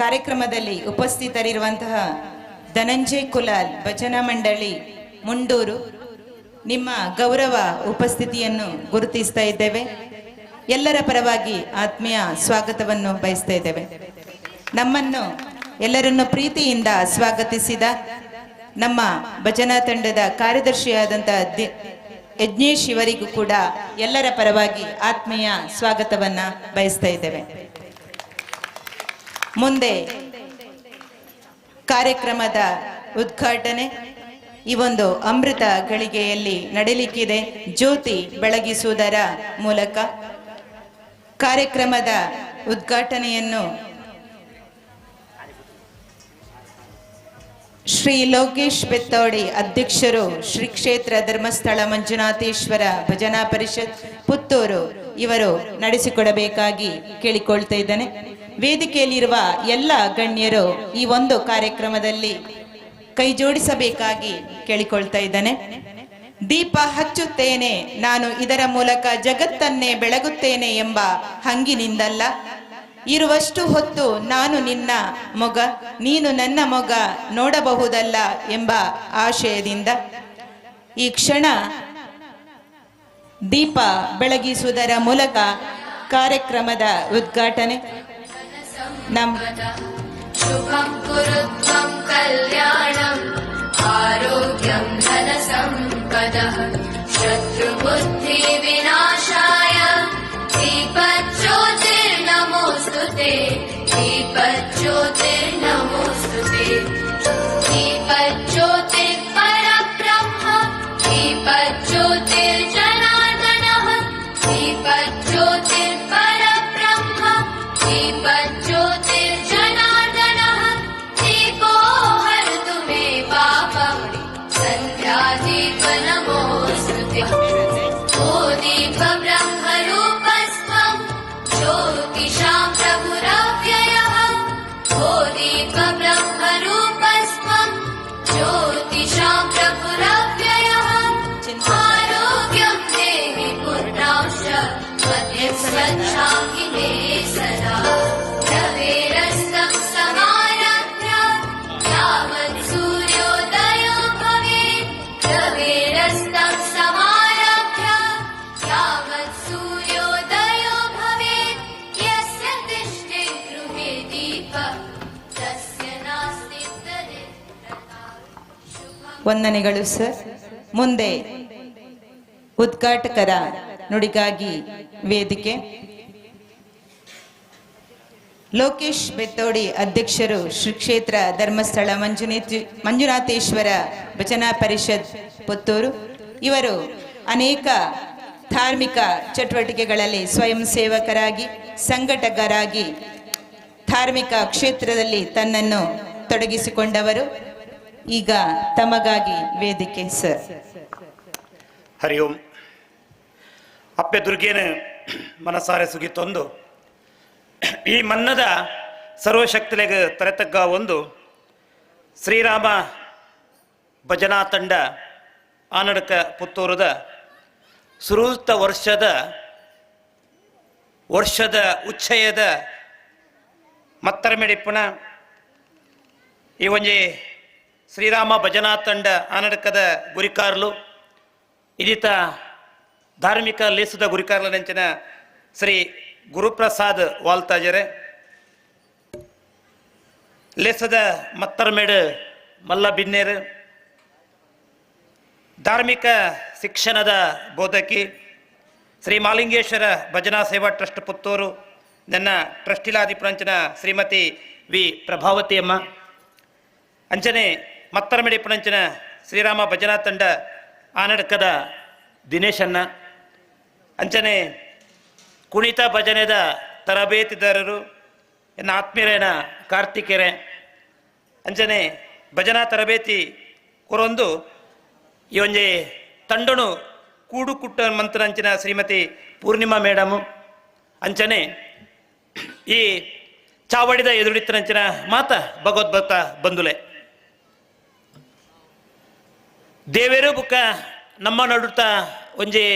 ಕಾರ್ಯಕ್ರಮದಲ್ಲಿ ಉಪಸ್ಥಿತರಿರುವಂತಹ ಧನಂಜಯ್ ಕುಲಾಲ್ ಭಜನಾ ಮಂಡಳಿ ಮುಂಡೂರು ನಿಮ್ಮ ಗೌರವ ಉಪಸ್ಥಿತಿಯನ್ನು ಗುರುತಿಸ್ತಾ ಇದ್ದೇವೆ. ಎಲ್ಲರ ಪರವಾಗಿ ಆತ್ಮೀಯ ಸ್ವಾಗತವನ್ನು ಬಯಸ್ತಾ ಇದ್ದೇವೆ. ನಮ್ಮನ್ನು ಎಲ್ಲರನ್ನು ಪ್ರೀತಿಯಿಂದ ಸ್ವಾಗತಿಸಿದ ನಮ್ಮ ಭಜನಾ ತಂಡದ ಕಾರ್ಯದರ್ಶಿಯಾದಂಥ ಯಜ್ಞೇಶ್ ಇವರಿಗೂ ಕೂಡ ಎಲ್ಲರ ಪರವಾಗಿ ಆತ್ಮೀಯ ಸ್ವಾಗತವನ್ನ ಬಯಸ್ತಾ ಇದ್ದೇವೆ. ಮುಂದೆ ಕಾರ್ಯಕ್ರಮದ ಉದ್ಘಾಟನೆ ಈ ಒಂದು ಅಮೃತ ಗಳಿಗೆಯಲ್ಲಿ ನಡೆಯಲಿಕ್ಕಿದೆ. ಜ್ಯೋತಿ ಬೆಳಗಿಸುವುದರ ಮೂಲಕ ಕಾರ್ಯಕ್ರಮದ ಉದ್ಘಾಟನೆಯನ್ನು ಶ್ರೀ ಲೋಕೇಶ್ ಬೆತ್ತೋಡಿ ಅಧ್ಯಕ್ಷರು ಶ್ರೀ ಕ್ಷೇತ್ರ ಧರ್ಮಸ್ಥಳ ಮಂಜುನಾಥೇಶ್ವರ ಭಜನಾ ಪರಿಷತ್ ಪುತ್ತೂರು ಇವರು ನಡೆಸಿಕೊಡಬೇಕಾಗಿ ಕೇಳಿಕೊಳ್ತಾ ಇದ್ದೇನೆ. ವೇದಿಕೆಯಲ್ಲಿರುವ ಎಲ್ಲ ಗಣ್ಯರು ಈ ಒಂದು ಕಾರ್ಯಕ್ರಮದಲ್ಲಿ ಕೈ ಜೋಡಿಸಬೇಕಾಗಿ ಕೇಳಿಕೊಳ್ತಾ ಇದ್ದೇನೆ. ದೀಪ ಹಚ್ಚುತ್ತೇನೆ ನಾನು ಇದರ ಮೂಲಕ ಜಗತ್ತನ್ನೇ ಬೆಳಗುತ್ತೇನೆ ಎಂಬ ಹಂಗಿನಿಂದಲ್ಲ, ಇರುವಷ್ಟು ಹೊತ್ತು ನಾನು ನಿನ್ನ ಮೊಗ ನೀನು ನನ್ನ ಮೊಗ ನೋಡಬಹುದಲ್ಲ ಎಂಬ ಆಶಯದಿಂದ ಈ ಕ್ಷಣ ದೀಪ ಬೆಳಗಿಸುವುದರ ಮೂಲಕ ಕಾರ್ಯಕ್ರಮದ ಉದ್ಘಾಟನೆ ಶುಭಂ ಕುರುತ್ವಂ ಕಲ್ಯಾಣಂ ಆರೋಗ್ಯಂ ಧನ ಸಂಪದಃ ಶತ್ರುಬುದ್ಧಿ ವಿನಾಶಾಯ ದೀಪಜ್ಯೋತಿರ್ನಮೋಸ್ತುತೆ ದೀಪಜ್ಯೋತಿರ್ನಮೋಸ್ತುತೆ ದೀಪಜ್ಯೋತಿರ್ ಪರಬ್ರಹ್ಮ ದೀಪಜ್ಯೋತಿರ್ಜನಾರ್ದನಃ ದೀಪಜ್ಯೋತಿರ್ ಪರಬ್ರಹ್ಮ दीपज्योतिर्जनार्दनः दीपो हरतु मे पापं सन्ध्यादीप नमोऽस्तुते ओ दीप ब्रह्मरूपस्त्वं ज्योतिषां प्रभुरव्ययः ओ दीप ब्रह्मरूपस्त्वं ज्योतिषां प्रभुरव्ययः आरोग्यं देहि पुत्रांश्च मध्यं स्वच्छामि मे सदा रवेरस्तं समारभ्य यावत् ವಂದನೆಗಳು ಸರ್. ಮುಂದೆ ಉದ್ಘಾಟಕರ ನುಡಿಗಾಗಿ ವೇದಿಕೆ ಲೋಕೇಶ್ ಬೆತ್ತೋಡಿ ಅಧ್ಯಕ್ಷರು ಶ್ರೀ ಕ್ಷೇತ್ರ ಧರ್ಮಸ್ಥಳ ಮಂಜುನಾಥೇಶ್ವರ ಭಜನಾ ಪರಿಷತ್ ಪುತ್ತೂರು. ಇವರು ಅನೇಕ ಧಾರ್ಮಿಕ ಚಟುವಟಿಕೆಗಳಲ್ಲಿ ಸ್ವಯಂ ಸೇವಕರಾಗಿ ಸಂಘಟಕರಾಗಿ ಧಾರ್ಮಿಕ ಕ್ಷೇತ್ರದಲ್ಲಿ ತನ್ನನ್ನು ತೊಡಗಿಸಿಕೊಂಡವರು. ಈಗ ತಮಗಾಗಿ ವೇದಿಕೆ ಸರ್. ಹರಿ ಓಂ. ಅಪ್ಪೆ ದುರ್ಗೇನ ಮನಸಾರೆ ಸುಗಿತೊಂದು ಈ ಮನ್ನದ ಸರ್ವಶಕ್ತಿಲೆಗೆ ತರೆತಗ್ಗ ಒಂದು ಶ್ರೀರಾಮ ಭಜನಾ ತಂಡ ಆನಡಕ ಪುತ್ತೂರದ ಸುರೂತ ವರ್ಷದ ಉಚ್ಛಯದ ಮತ್ತರಮೆಡಿಪ್ಪನ ಈ ಒಂಜಿ ಶ್ರೀರಾಮ ಭಜನಾ ತಂಡ ಆನಡಕದ ಗುರಿಕಾರ್ಲು ಇದೀತ ಧಾರ್ಮಿಕ ಲೇಸದ ಗುರಿಕಾರ್ಲ ನೆಂಚಿನ ಶ್ರೀ ಗುರುಪ್ರಸಾದ್ ವಾಲ್ತಾಜರೆ ಲೇಸದ ಮತ್ತರ್ಮೇಡು ಮಲ್ಲ ಬಿನ್ನೇರು ಧಾರ್ಮಿಕ ಶಿಕ್ಷಣದ ಬೋಧಕಿ ಶ್ರೀ ಮಾಲಿಂಗೇಶ್ವರ ಭಜನಾ ಸೇವಾ ಟ್ರಸ್ಟ್ ಪುತ್ತೂರು ನನ್ನ ಟ್ರಸ್ಟಿಲಾಧಿಪರಂಚನ ಶ್ರೀಮತಿ ವಿ ಪ್ರಭಾವತಿ ಅಮ್ಮ ಅಂಚನೆ ಮತ್ತರಮೆಡಿಪುಣಂಚನ ಶ್ರೀರಾಮ ಭಜನಾ ತಂಡ ಆನಡಕದ ದಿನೇಶನ್ನ ಅಂಚನೆ ಕುಣಿತ ಭಜನೆದ ತರಬೇತಿದಾರರು ಎನ್ನ ಆತ್ಮೀಯರೇನ ಕಾರ್ತಿಕೇರೆ ಅಂಚನೆ ಭಜನಾ ತರಬೇತಿ ಕೊರೊಂದು ಈ ಒಂಜಿ ತಂಡನು ಕೂಡು ಕುಟ್ಟ ಮಂತ್ರಂಚಿನ ಶ್ರೀಮತಿ ಪೂರ್ಣಿಮಾ ಮೇಡಮು ಅಂಚನೆ ಈ ಚಾವಡಿದ ಎದುರಿತ್ತನಂಚಿನ ಮಾತ ಭಗವದ್ಭಕ್ತ ಬಂಧುಲೆ ದೇವೇರು ಬುಕ್ಕ ನಮ್ಮ ನಡುತ್ತ ಒಂಜಿ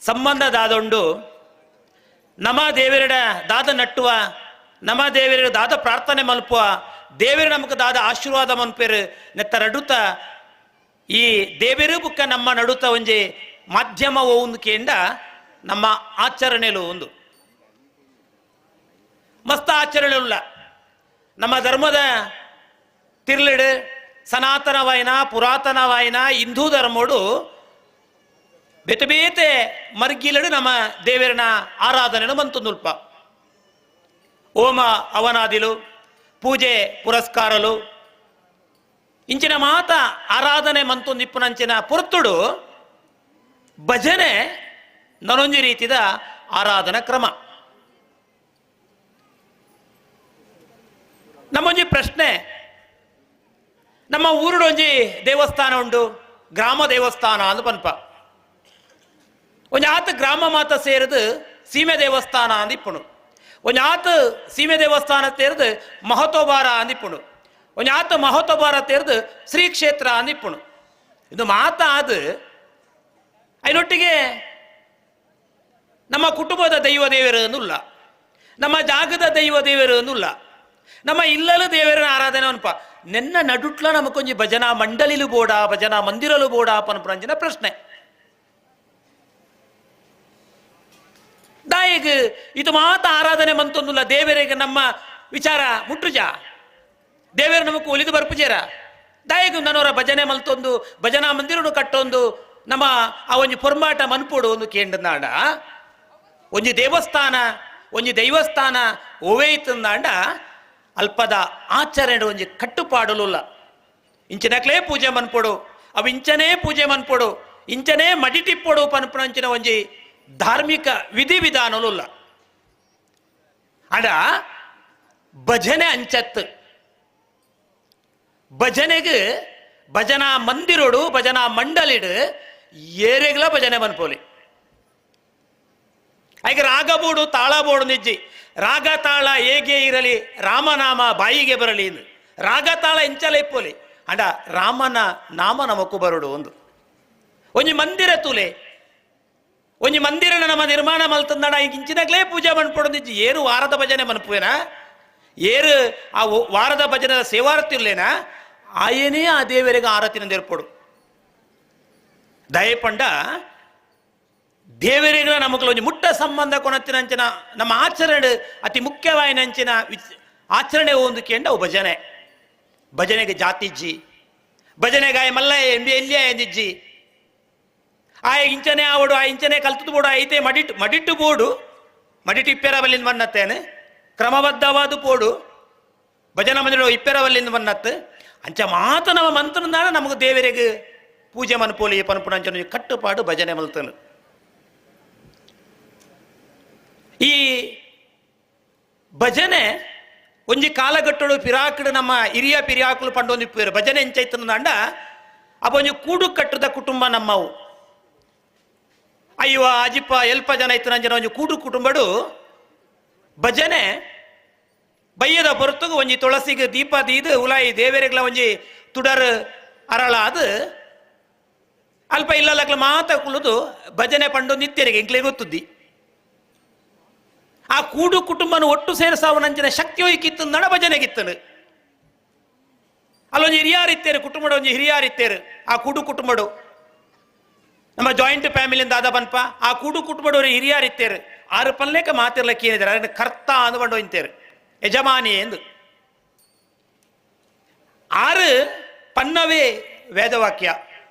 ಸಂಬಂಧ ದಾದೊಂಡು ನಮ ದೇವೇರಡ ದಾದ ನಟ್ಟುವ ನಮ ದೇವೇರ ದಾದ ಪ್ರಾರ್ಥನೆ ಮಲ್ಪುವ ದೇವೇರು ನಮకు ದಾದ ಆಶೀರ್ವಾದ ಮನ್ಪೇರು ನೆತ್ತ ನಡುತ್ತ ಈ ದೇವೇರು ಬುಕ್ಕ ನಮ್ಮ ನಡುತ್ತ ಒಂಜಿ ಮಾಧ್ಯಮ ಒಂದು ಕೇಂಡ ನಮ್ಮ ಆಚರಣೆಲು ಒಂದು ಮಸ್ತ ಆಚರಣೆಲ್ಲ ನಮ್ಮ ಧರ್ಮದ ತಿರ್ಲಿಡು ಸನಾತನವಾಯಿನ ಪುರಾತನವಾಯಿನ ಹಿಂದೂ ಧರ್ಮೋಡು ಬೇತೆ ಬೇತೆ ಮರ್ಗಿಲಡು ನಮ್ಮ ದೇವರನ ಆರಾಧನೆನು ಬಂತುಂದುಲ್ಪ ಹೋಮ ಅವನಾದಿಲು ಪೂಜೆ ಪುರಸ್ಕಾರಲು ಇಂಚಿನ ಮಾತ ಆರಾಧನೆ ಮಂತೊಂದಿಪ್ಪುನಂಚಿನ ಪುರತುಡು ಭಜನೆ ನರೊಂಜಿ ರೀತಿದ ಆರಾಧನಾ ಕ್ರಮ. ನಮ್ಮೊಂಜಿ ಪ್ರಶ್ನೆ, ನಮ್ಮ ಊರುಡೊಂಜಿ ದೇವಸ್ಥಾನ ಉಂಡು, ಗ್ರಾಮ ದೇವಸ್ಥಾನ ಅಂದು ಪನ್ಪ ಒಂಜಿ ಆತ ಗ್ರಾಮ ಮಾತ ಸೇರಿದು ಸೀಮೆ ದೇವಸ್ಥಾನ ಅಂದಿಪ್ಪುಣು, ಒಂಜಿ ಆತ ಸೀಮೆ ದೇವಸ್ಥಾನ ಸೇರಿದು ಮಹತೋಬಾರ ಅಂದಿಪ್ಪುಣು, ಒಂಜಿ ಆತ ಮಹತೋಬಾರ ಸೇರಿದು ಶ್ರೀ ಕ್ಷೇತ್ರ ಅಂದಿಪ್ಪುಣು. ಇದು ಮಾತ ಅದು ಅದರೊಟ್ಟಿಗೆ ನಮ್ಮ ಕುಟುಂಬದ ದೈವ ದೇವರು ಅನ್ನುಲ್ಲ, ನಮ್ಮ ಜಾಗದ ದೈವ ದೇವರು ಅನ್ನುಲ್ಲ, ನಮ್ಮ ಇಲ್ಲಲು ದೇವರ ಆರಾಧನೆ ಅನ್ಪ ನೆನ್ನ ನಡುಟ್ಲ ನಮಕೊಂಜಿ ಭಜನಾ ಮಂಡಲಿಲು ಬೋಡ ಭಜನಾ ಮಂದಿರಲು ಬೋಡ ಪನ್ಪರಂಜಿನ ಪ್ರಶ್ನೆ. ದಾಯಿಗ ಇದು ಮಾತ ಆರಾಧನೆ ಮಂತೊಂದುಲ್ಲ, ದೇವರಿಗೆ ನಮ್ಮ ವಿಚಾರ ಮುಟ್ಟುಜ, ದೇವರು ನಮಕ್ ಒಲಿದು ಬರ್ಪುಜೇರ ದಾಯಿಗ ನನ್ನವರ ಭಜನೆ ಮಲ್ತೊಂದು ಭಜನಾ ಮಂದಿರನು ಕಟ್ಟೊಂದು ನಮ್ಮ ಆ ಒಂಜಿ ಪೊರ್ಮಾಟ ಮನ್ಪೋಡು ಒಂದು ಕೇಂದ್ರನಾಡ ಒಂಜಿ ದೇವಸ್ಥಾನ ಒಂಜಿ ದೈವಸ್ಥಾನ ಓವೇಯ್ತಂದಾಂಡ ಅಲ್ಪದ ಆಚರಣೆ ಒಂಜಿ ಕಟ್ಟುಪಾಡಲುಲ್ಲ. ಇಂಚಿನಕ್ಲೇ ಪೂಜೆ ಮನ್ಪೊಡು, ಅವು ಇಂಚನೇ ಪೂಜೆ ಮನ್ಪೊಡು, ಇಂಚನೇ ಮಡಿಟಿಪ್ಪೊಡು ಪನ್ಪುಣಂಚಿನ ಒಂಜಿ ಧಾರ್ಮಿಕ ವಿಧಿವಿಧಾನಲುಲ್ಲ. ಅಡ ಭಜನೆ ಅಂಚತ್ತು, ಭಜನೆಗೆ ಭಜನಾ ಮಂದಿರೋಡು ಭಜನಾ ಮಂಡಲಿಡು ಏರೆಗ್ಲ ಭಜನೆ ಮನ್ಪೋಲಿ. ಈಗ ರಾಗ ಬೋಡು ತಾಳ ಬೋಡು ನಿಜ್ಜಿ ರಾಗ ತಾಳ ಹೇಗೆ ಇರಲಿ ರಾಮನಾಮ ಬಾಯಿಗೆ ಬರಲಿ ಎಂದು ರಾಗ ತಾಳ ಇಂಚಲ ಇಪ್ಪೋಲಿ ಅಂಡ ರಾಮನ ನಾಮ ನಮಕು ಬರುಡು ಒಂದು ಒಂಜಿ ಮಂದಿರ ತೂಲೆ ಒಂಜಿ ಮಂದಿರನ ನಮ್ಮ ನಿರ್ಮಾಣ ಮಲ್ತಂದಡ ಈಗ ಇಂಚಿನಾಗ್ಲೇ ಪೂಜೆ ಮನ್ಪೊಡು ನಿಜ್ಜಿ ಏರು ವಾರದ ಭಜನೆ ಮನ್ಪುವೇನ ಏರು ಆ ವಾರದ ಭಜನದ ಸೇವಾರ್ತಿರ್ಲೇನ ಆಯನೇ ಆ ದೇವರಿಗೆ ಆರತಿನ ಏರ್ಪಡು ದಯಪಂಡ ದೇವರಿಗೆ ನಮಗೂ ಒಂದು ಮುಟ್ಟ ಸಂಬಂಧ ಕೊನತ್ತಿನಂಚಿನ ನಮ್ಮ ಆಚರಣೆ ಅತಿ ಮುಖ್ಯವಾಯಿನಂಚಿನ ಆಚರಣೆ ಒಂದು ಕೇಂದ್ರ ಭಜನೆ. ಭಜನೆಗೆ ಜಾತಿಜ್ಜಿ ಭಜನೆಗಾಯ ಮಲ್ಲ ಎಲ್ಲಿಯ ಎಂದಿಜ್ಜಿ ಆ ಇಂಚನೆ ಆವಡು ಆ ಇಂಚನೆ ಕಲ್ತದ್ದು ಬೋಡು ಐತೆ ಮಡಿಟ್ಟು ಬೋಡು ಮಡಿಟ್ಟು ಇಪ್ಪೆರವಲ್ಲಿಂದ ಬನ್ನತ್ತೇನೆ ಕ್ರಮಬದ್ಧವಾದ ಪೋಡು ಭಜನ ಮಂದಿರ ಇಪ್ಪೆರವಲ್ಲಿಂದ ಬನ್ನತ್ತು ಅಂಚ ಮಾತ ನಮ್ಮ ಮಂತ್ರನಾಡ ನಮಗೆ ದೇವರಿಗೆ ಪೂಜೆ ಮನ್ಪೋಲಿ ಪನ್ಪುಣ ಅಂಚ ಕಟ್ಟುಪಾಡು ಭಜನೆ ಮಲ್ತನು. ಈ ಭಜನೆ ಒಂಜಿ ಕಾಲಘಟ್ಟಡು ಪಿರಾಕಡು ನಮ್ಮ ಹಿರಿಯ ಪಿರಿಯಾಕುಲು ಪಂಡೊಂದು ಇಪ್ಪೇರು ಭಜನೆ ಎಂಚೈತನ ದಂಡ ಅಪ್ಪ ಒಂಜಿ ಕೂಡು ಕಟ್ಟದ ಕುಟುಂಬ ನಮ್ಮವು ಅಯ್ಯವ ಅಜಿಪ್ಪ ಎಲ್ಪ ಜನ ಇತ್ತು ಜನ ಒಂಜಿ ಕೂಡು ಕುಟುಂಬಡು ಭಜನೆ ಬಯ್ಯದ ಹೊರತುಗು ಒಂಜಿ ತುಳಸಿಗೆ ದೀಪ ದೀದು ಉಲಾಯಿ ದೇವರಿಗ್ಲ ಒಂಜಿ ತುಡರ್ ಅರಳಾದ ಅಲ್ಪ ಇಲ್ಲಕ್ಲ ಮಾತ ಕುಳಿದು ಭಜನೆ ಪಂಡು ನಿತ್ಯರಿಗೆ ಇಂಕ್ಲೇ ಗೊತ್ತುದ್ದಿ ಆ ಕೂಡು ಕುಟುಂಬನ ಒಟ್ಟು ಸೇರಿಸಾವನಂಚಿನ ಶಕ್ತಿ ಹೋಯ್ಕಿತ್ತು ನಡ ಭಜನೆಗಿತ್ತನು ಅಲ್ಲೊಂದು ಹಿರಿಯಾರಿತ್ತೇರು ಕುಟುಂಬಡ ಒಂಜಿ ಹಿರಿಯಾರಿತ್ತೇರು ಆ ಕೂಡು ಕುಟುಂಬಡು ನಮ್ಮ ಜಾಯಿಂಟ್ ಫ್ಯಾಮಿಲಿಯಿಂದ ಆದ ಬನ್ಪ ಆ ಕೂಡು ಕುಟುಂಬಡವರು ಹಿರಿಯಾರಿತ್ತೇರು ಆರು ಪಲ್ಲೇಕ ಮಾತಿರ್ಲಕ್ಕೆ ಏನಿದ್ದಾರೆ ಅದನ್ನು ಕರ್ತ ಅಂದ್ಕೊಂಡು ಹೋಯ್ತೇರು ಯಜಮಾನಿ ಎಂದು ಆರು ಪನ್ನವೇ ವೇದವಾಕ್ಯ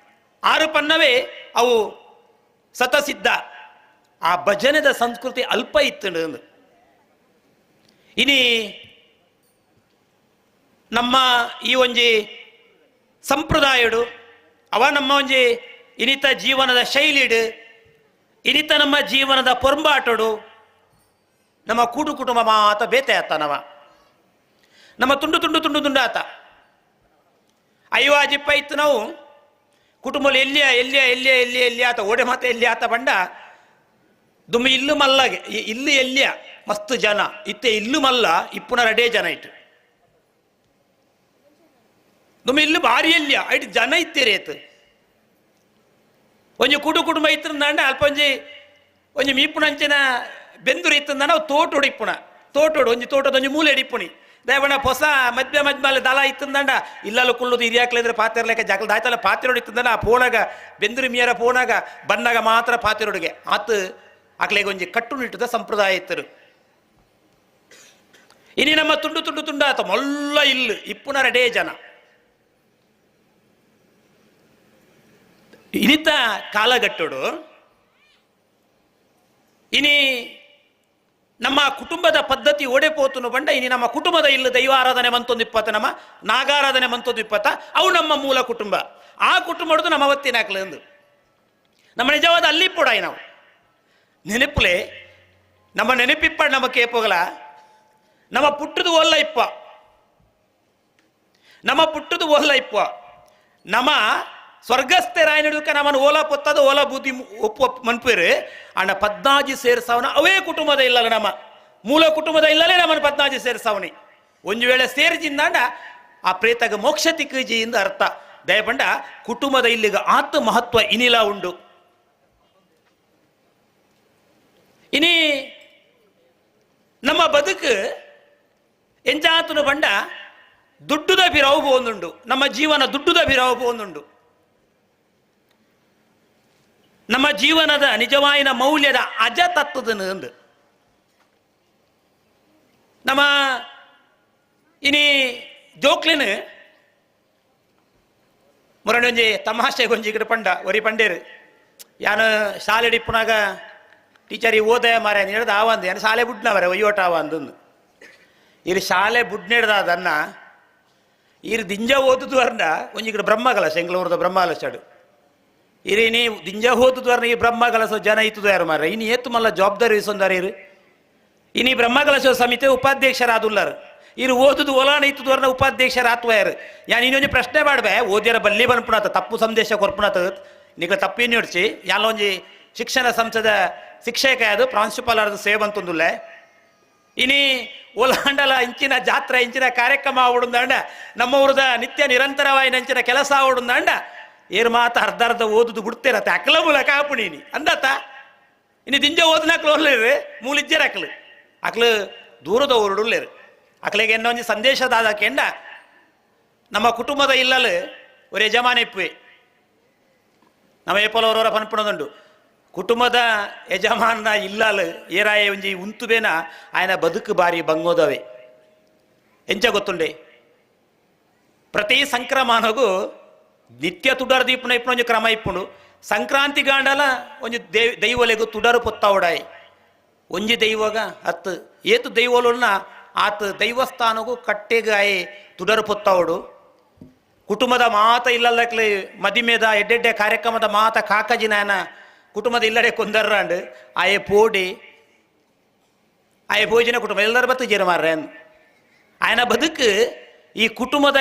ಆರು ಪನ್ನವೇ ಅವು ಸತಸಿದ್ಧ ಆ ಭಜನೆದ ಸಂಸ್ಕೃತಿ ಅಲ್ಪ ಇತ್ತು. ಇನಿ ನಮ್ಮ ಈ ಒಂಜಿ ಸಂಪ್ರದಾಯಡು ಅವ ನಮ್ಮ ಒಂಜಿ ಇನಿತ ಜೀವನದ ಶೈಲಿಡು ಇನಿತ ನಮ್ಮ ಜೀವನದ ಪೊಂಬಾಟಡು ನಮ್ಮ ಕೂಡು ಕುಟುಂಬ ಮಾತ ಬೇತೆ ಆತ ನಮ್ಮ ತುಂಡು ತುಂಡು ತುಂಡು ತುಂಡು ಆತ ಅಯ್ಯವಾಜಿಪ್ಪ ಇತ್ತು ನಾವು ಕುಟುಂಬದಲ್ಲಿ ಎಲ್ಲಿಯ ಆತ ಓಡೆ ಮಾತ ಎಲ್ಲಿ ಆತ ಬಂಡ ದುಮ್ಮಿ ಇಲ್ಲು ಮಲ್ಲಗೆ ಇಲ್ಲು ಎಲ್ಲಿಯ ಮಸ್ತ್ ಜನ ಇತ್ತೆ ಇಲ್ಲು ಮಲ್ಲ ಇಪ್ಪುನ ರಡೇ ಜನ ಇಟ್ಟು ದುಮ್ಮಿ ಇಲ್ಲು ಭಾರಿ ಎಲ್ಲಿಯ ಐಟ್ ಜನ ಇತ್ತೇರೇತು ಒಂಜಿ ಕೂಡು ಕುಟುಂಬ ಇತ್ತಂದ ಅಲ್ಪ ಒಂಜಿ ಮೀಪುಣಂಚಿನ ಬೆಂದೂರು ಇತ್ತಂದ ನಾವು ತೋಟೋಡು ಇಪ್ಪುಣ ತೋಟೋಡು ಒಂಜಿ ತೋಟದ ಒಂಜಿ ಮೂಲೆ ಇಡಿಪ್ಪುಣಿ ದಯಬಣ್ಣ ಹೊಸ ಮಧ್ಯ ದಲ ಇತ್ತಂದಂಡ ಇಲ್ಲಲ್ಲ ಕುಳ್ಳುದು ಹಿರಿಯಾಕ್ಲಿದ್ರೆ ಪಾತಿರ್ಲೆಕ್ಕ ಜಾಗಲ್ ದಾಯ್ತಲ್ಲ ಪಾತಿರೋಡು ಇತ್ತಂದ ಆ ಪೋಣಾಗ ಬೆಂದೂರು ಮೀಯರ ಪೋಣಾಗ ಬಣ್ಣಾಗ ಮಾತ್ರ ಪಾತಿರೋಡಿಗೆ ಆತು ಆಕ್ಲೆಗೆ ಒಂಜಿ ಕಟ್ಟು ನಿಟ್ಟದ ಸಂಪ್ರದಾಯ ಇತ್ತರು. ಇನಿ ನಮ್ಮ ತುಂಡು ತುಂಡು ತುಂಡ ಆತ ಮೊಲ್ಲ ಇಲ್ಲು ಇಪ್ಪುನ ರಡೇ ಜನ ಇನಿತ ಕಾಲಘಟ್ಟಡು ಇನಿ ನಮ್ಮ ಕುಟುಂಬದ ಪದ್ಧತಿ ಓಡೆಪೋತುನು ಬಂಡ ಇನಿ ನಮ್ಮ ಕುಟುಂಬದ ಇಲ್ಲ ದೈವಾರಾಧನೆ ಮಂತೊಂದು ಇಪ್ಪತ್ತ ನಮ್ಮ ನಾಗಾರಾಧನೆ ಮಂತೊಂದು ಇಪ್ಪತ್ತ ಅವು ನಮ್ಮ ಮೂಲ ಕುಟುಂಬ ಆ ಕುಟುಂಬದ್ದು ನಮ್ಮ ಅವತ್ತಿನ ಹಾಕ್ಲೆಂದು ನಮ್ಮ ನಿಜವಾದ ಅಲ್ಲಿ ಪೋಡಾಯಿ ನಾವು ನೆನಪುಲೆ ನಮ್ಮ ನೆನಪಿಪ್ಪ ನಮ್ಮ ಕೇಪೋಗಲ ನಮ್ಮ ಪುಟ್ಟದು ಒಲ್ಲ ಇಪ್ಪ ನಮ್ಮ ಪುಟ್ಟದು ಒಲ್ಲ ಇಪ್ಪ ನಮ್ಮ ಸ್ವರ್ಗಸ್ಥರಾಯನಡುಕ ನಮ್ಮನ್ನು ಓಲಾ ಪೊತ್ತದ ಓಲಾ ಬುದ್ಧಿ ಒಪ್ಪು ಮನ್ಪೇರು ಅಣ್ಣ ಪದ್ನಾಜಿ ಸೇರ್ಸಾವನ ಅವೇ ಕುಟುಂಬದ ಇಲ್ಲಲ್ಲ ನಮ್ಮ ಮೂಲ ಕುಟುಂಬದ ಇಲ್ಲಲೇ ನಮ್ಮನ್ನು ಪದ್ನಾಜಿ ಸೇರ್ಸಾವನಿ ಒಂದು ವೇಳೆ ಸೇರಿಜಿಂದಾಂಡ ಆ ಪ್ರೇತಗ ಮೋಕ್ಷ ತಿಕ್ಕಜಿಯಿಂದ ಅರ್ಥ ದಯಪಂಡ ಕುಟುಂಬದ ಇಲ್ಲಿಗ ಆತ ಮಹತ್ವ ಇನಿಲ ಉಂಡು. ಇನಿ ನಮ್ಮ ಬದುಕು ಎಂಚಾತನು ಬಂಡ ದುಡ್ಡುದ ಬಿರಾವು ಬೋಂದುಂಡು ನಮ್ಮ ಜೀವನ ದುಡ್ಡುದ ಬಿರಾವು ಬೋಂದುಂಡು ನಮ್ಮ ಜೀವನದ ನಿಜವಾಯಿನ ಮೌಲ್ಯದ ಅಜ ತತ್ವದ ನಮ್ಮ ಇನಿ ಜೋಕ್ಲಿನ ಮೊರನೊಂಜಿ ತಮಾಷೆ ಗೊಂಜಿ ಗಿಡ ಪಂಡ ಒರಿ ಪಂಡೇರು ಯಾನು ಶಾಲೆ ಡಿಪ್ಪುನಾಗ ಟೀಚರ್ ಓದಯ ಮಾರ ಹೇಳ್ದ ಆವಂದು ಏನು ಶಾಲೆ ಬುಡ್ನವರ ಒಯ್ಯೋಟ ಆವಂದು ಇರು ಶಾಲೆ ಬುಡ್ನೇಡ್ದನ್ನ ಇರು ದಿಂಜ ಓದುದು ಅರ್ನ ಒಂಜಿ ಗಿಡ ಬ್ರಹ್ಮಕಲಶ ಎಂಗ್ಳೂರದ ಬ್ರಹ್ಮಕಲಶಡು ಇರಿನಿ ದಿಂಜ ಹೋದುದ್ವರ್ನ ಈ ಬ್ರಹ್ಮಕಲಸ ಜನ ಇತ್ತದು ಯಾರು ಮಾರ ಇನಿ ಏತು ಮಲ್ಲ ಜವಾಬ್ದಾರಿ ಇಸೊಂದಾರ ಇರು ಇನಿ ಬ್ರಹ್ಮಕಲಶ ಸಮಿತಿ ಉಪಾಧ್ಯಕ್ಷರಾದುಲ್ಲಾರು ಇರು ಓದುದು ಒಲಾಣ ಇತ್ತದ್ವರ್ನ ಉಪಾಧ್ಯಕ್ಷರಾತ್ವಯಾರು ಯಾನ್ ಇನ್ನೊಂದು ಪ್ರಶ್ನೆ ಮಾಡ್ಬೆ ಓದ್ಯಾರ ಬಲ್ಲಿ ಬನ್ಪುಣಾತ ತಪ್ಪು ಸಂದೇಶ ಕೊರ್ಪುಣಾತ ನಿಗ ತಪ್ಪೇನು ಹಿಡ್ಸಿ ಯಾಲ ಒಂಜಿ ಶಿಕ್ಷಣ ಸಂಸ್ಥದ ಶಿಕ್ಷಕ ಅದು ಪ್ರಾಂಶುಪಾಲ ಅದು ಸೇವಂತೊಂದುಲ್ಲೆ ಇನಿ ಒಲಾಂಡಲ ಇಂಚಿನ ಜಾತ್ರೆ ಇಂಚಿನ ಕಾರ್ಯಕ್ರಮ ಆವಡುಂದಾಂಡ ನಮ್ಮ ಊರದ ನಿತ್ಯ ನಿರಂತರವಾಗಿ ನಂಚಿನ ಕೆಲಸ ಆವಡುಂದಾಂಡ ಏರು ಮಾತ ಅರ್ಧ ಓದುದು ಬಿಡ್ತೇರತ್ತೆ ಅಕ್ಲ ಮೂಲಕ ಆಪುಣೀನಿ ಅಂದತ್ತ ಇನ್ನು ದಿಂಜ ಓದನಾಕ್ಲು ಒಲ್ಲೇರು ಮೂಲಿಜ್ಜರ ಅಕ್ಲು ದೂರದ ಹೊರಡುಲ್ಲೇರು ಅಕ್ಲೆಗೆ ಇನ್ನೊಂದು ಸಂದೇಶದಾದ ಕೆಂಡ ನಮ್ಮ ಕುಟುಂಬದ ಇಲ್ಲಲು ಒಂದು ಯಜಮಾನ ಇಪ್ಪುವೆ ನಮ್ಮ ಏಪಲವರವರ ಪನ್ಪುಣದುಂಡು ಕುಟುಂಬದ ಯಜಮಾನ ಇಲ್ಲಲು ಏರಾಯ ಒಂಜಿ ಉಂತುಬೇನ ಆಯನ ಬದುಕು ಬಾರಿ ಬಂಗೋದವೆ ಎಂಚ ಗೊತ್ತುಂಡೆ ಪ್ರತಿ ಸಂಕ್ರಮಣಗೂ ನಿತ್ಯ ತುಡರ್ ದೀಪನ ಇಪ್ಪನ ಒಂಜಿ ಕ್ರಮ ಇಪ್ಪುಂಡು. ಸಂಕ್ರಾಂತಿ ಗಾಂಡಲ ಒಂಜಿ ದೈವಲೆಗು ತುಡರು ಪೊತ್ತಾವುಡಾಯಿ ಒಂಜಿ ದೈವಗ ಹತ್ತು ಏತು ದೈವಲನ್ನ ಆತ ದೈವಸ್ಥಾನಗೂ ಕಟ್ಟೆಗಾಯಿ ತುಡರು ಪೊತ್ತಾವುಡು. ಕುಟುಂಬದ ಮಾತ ಇಲ್ಲಲ್ಲಕ್ಲೆ ಮದಿಮೆದ ಎಡ್ಡೆಡ್ಡೆ ಕಾರ್ಯಕ್ರಮದ ಮಾತ ಕಾಕಜಿನಾಯನ ಕುಟುಂಬದ ಇಲ್ಲಡೆ ಕೊಂದರ್ರಾಂಡ್ ಆಯೆ ಪೋಡಿ ಆಯೆ ಭೋಜನ ಕುಟುಂಬ ಎಲ್ಲರ ಬತ್ತು ಜೀರ ಮಾರ್ರೆ ಆಯನ ಬದುಕು ಈ ಕುಟುಂಬದ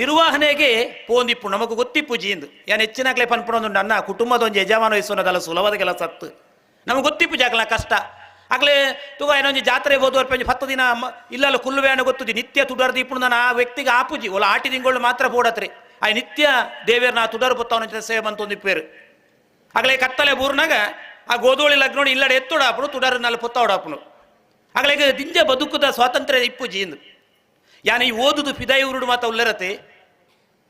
ನಿರ್ವಹಣೆಗೆ ಪೋಂದಿಪ್ಪು ನಮಗೂ ಗೊತ್ತಿಪ್ಪು ಜೀಂದು ಏನು ಹೆಚ್ಚಿನಾಗ್ಲೇ ಪನ್ಪುಣೊಂದು ನನ್ನ ಕುಟುಂಬದ ಒಂದು ಯಜಮಾನ ವಹಿಸೋನದಲ್ಲ ಸುಲಭದ ಕೆಲಸ ಸತ್ತು ನಮಗೆ ಗೊತ್ತಿಪ್ಪು ಜಾಗಲ ಕಷ್ಟ ಆಗ್ಲೇ ತುಗ ಏನೊಂದು ಜಾತ್ರೆ ಹೋದವ್ರ ಪಂಜಿ 10 ದಿನ ಇಲ್ಲಲ್ಲ ಕುಲ್ಲುವೇಣ ಗೊತ್ತುದಿ ನಿತ್ಯ ತುಡರ್ ದೀಪುಣ ನಾನು ಆ ವ್ಯಕ್ತಿಗೆ ಆಪುಜಿ ಒಲ ಆಟಿ ತಿಂಗಳು ಮಾತ್ರ ಪೋಡತ್ರಿ ಆ ನಿತ್ಯ ದೇವೇರ್ನ ತುಡರ್ ಪೊತ್ತವನ ಸೇವೆ ಬಂತೊಂದಿಪ್ಪೇರು ಆಗ್ಲೇ ಕತ್ತಲೆ ಬೂರ್ನಾಗ ಆ ಗೋಧೋಳಿ ಲಗ್ನೋಡಿ ಇಲ್ಲಡೆ ಎತ್ತೋಡಾಪುಡು ತುಡರ್ನಲ್ಲಿ ಪೊತ್ತಾವಡಾಪುನು ಆಗ್ಲೇ ದಿಂಜ ಬದುಕುದ ಸ್ವಾತಂತ್ರ್ಯ ಇಪ್ಪು ಜೀಂದು ಯಾನ ಈ ಓದುದು ಫಿದಾಯಿ ಉರುಡು ಮಾತ ಉಲ್ಲರತೆ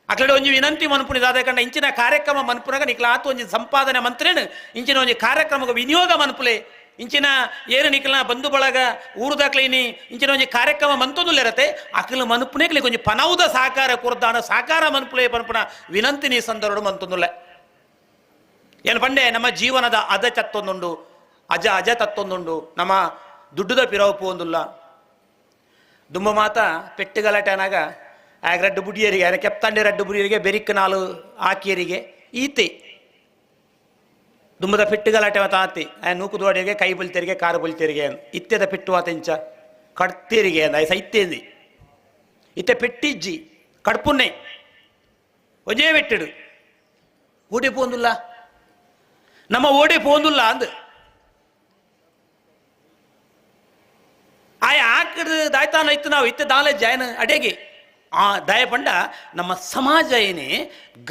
ಅಕಡೆ ಒಂಜಿ ವಿನಂತಿ ಮನ್ಪುಣಿದ ಅದೇ ಕಂಡ ಇಂಚಿನ ಕಾರ್ಯಕ್ರಮ ಮನ್ಪುನಾಗ ನಿಕ್ಲ ಆತು ಒಂಜಿ ಸಂಪಾದನೆ ಮಂತ್ರೇನು ಇಂಚಿನ ಒಂಜಿ ಕಾರ್ಯಕ್ರಮಕ್ಕೆ ವಿನಿಯೋಗ ಮನ್ಪುಲೆ ಇಂಚಿನ ಏನು ನಿಕ್ಲ ಬಂಧು ಬಳಗ ಊರುದಾಕ್ಲೇನಿ ಇಂಚಿನ ಒಂಜಿ ಕಾರ್ಯಕ್ರಮ ಮಂತೊಂದುಲ್ಲಿರತ್ತೆ ಅಕಲು ಮನ್ಪುನೇಕ್ಲಿ ಕೊಂಚ ಪನೌದ ಸಹಕಾರ ಕೊರ್ದಾನ ಸಹಕಾರ ಮನ್ಪುಲೆ ಪನ್ಪುನ ವಿನಂತಿ ನೀ ಸಂದರ್ಭ ಮಂತೊಂದುಲ್ಲ ಏನು ಪಂಡೆ ನಮ್ಮ ಜೀವನದ ಅದ ಚತ್ತೊಂದುಂಡು ಅಜ ತತ್ತೊಂದುಂಡು ನಮ್ಮ ದುಡ್ಡುದ ಪಿರವಪ್ಪು ಒಂದುಲ್ಲ ದುಂಬ ಮಾತ ಪೆಟ್ಟು ಗಲಾಟೆನಾಗ ಆಗ ರಡ್ಡು ಬುಡಿಯರಿಗೆ ಆಗ ಕೆಪ್ತಂಡೆ ರಡ್ಡು ಬುಡಿಯರಿಗೆ ಬೆರಿಕ್ ನಾಲು ಆಕಿಯರಿಗೆ ಈತೆ ದುಂಬದ ಪೆಟ್ಟು ಗಲಾಟೆ ಮಾತ ಆತಿ ಆ ನೂಕುದೋಡಿಗೆ ಕೈ ಬಲ್ತೆರಿಗೆ ಕಾರು ಬಲ್ತೆರಿಗೆ ಇತ್ತೆದ ಪೆಟ್ಟು ಆತೆಂಚ ಕಡ್ತೇರಿಗೆ ಅಂದ ಸೈತ್ತೇಂದಿ ಇತ್ತೆ ಪೆಟ್ಟಿಜ್ಜಿ ಕಡ್ಪುನ್ನೆ ಒಜೇ ಬೆಟ್ಟಿಡು ಓಡಿ ಪೋಂದುಲ್ಲ ನಮ್ಮ ಓಡಿ ಪೋಂದುಲ್ಲ ಅಂದು ಆಯ ಆಕಡು ದಾಯ್ತಾನ ಇತ್ತು ನಾವು ಇತ್ತೆ ದಾಲೆ ಜಾಯನ ಅಡೆಗೆ ಆ ದಯ ಪಂಡ ನಮ್ಮ ಸಮಾಜ ಏನೇ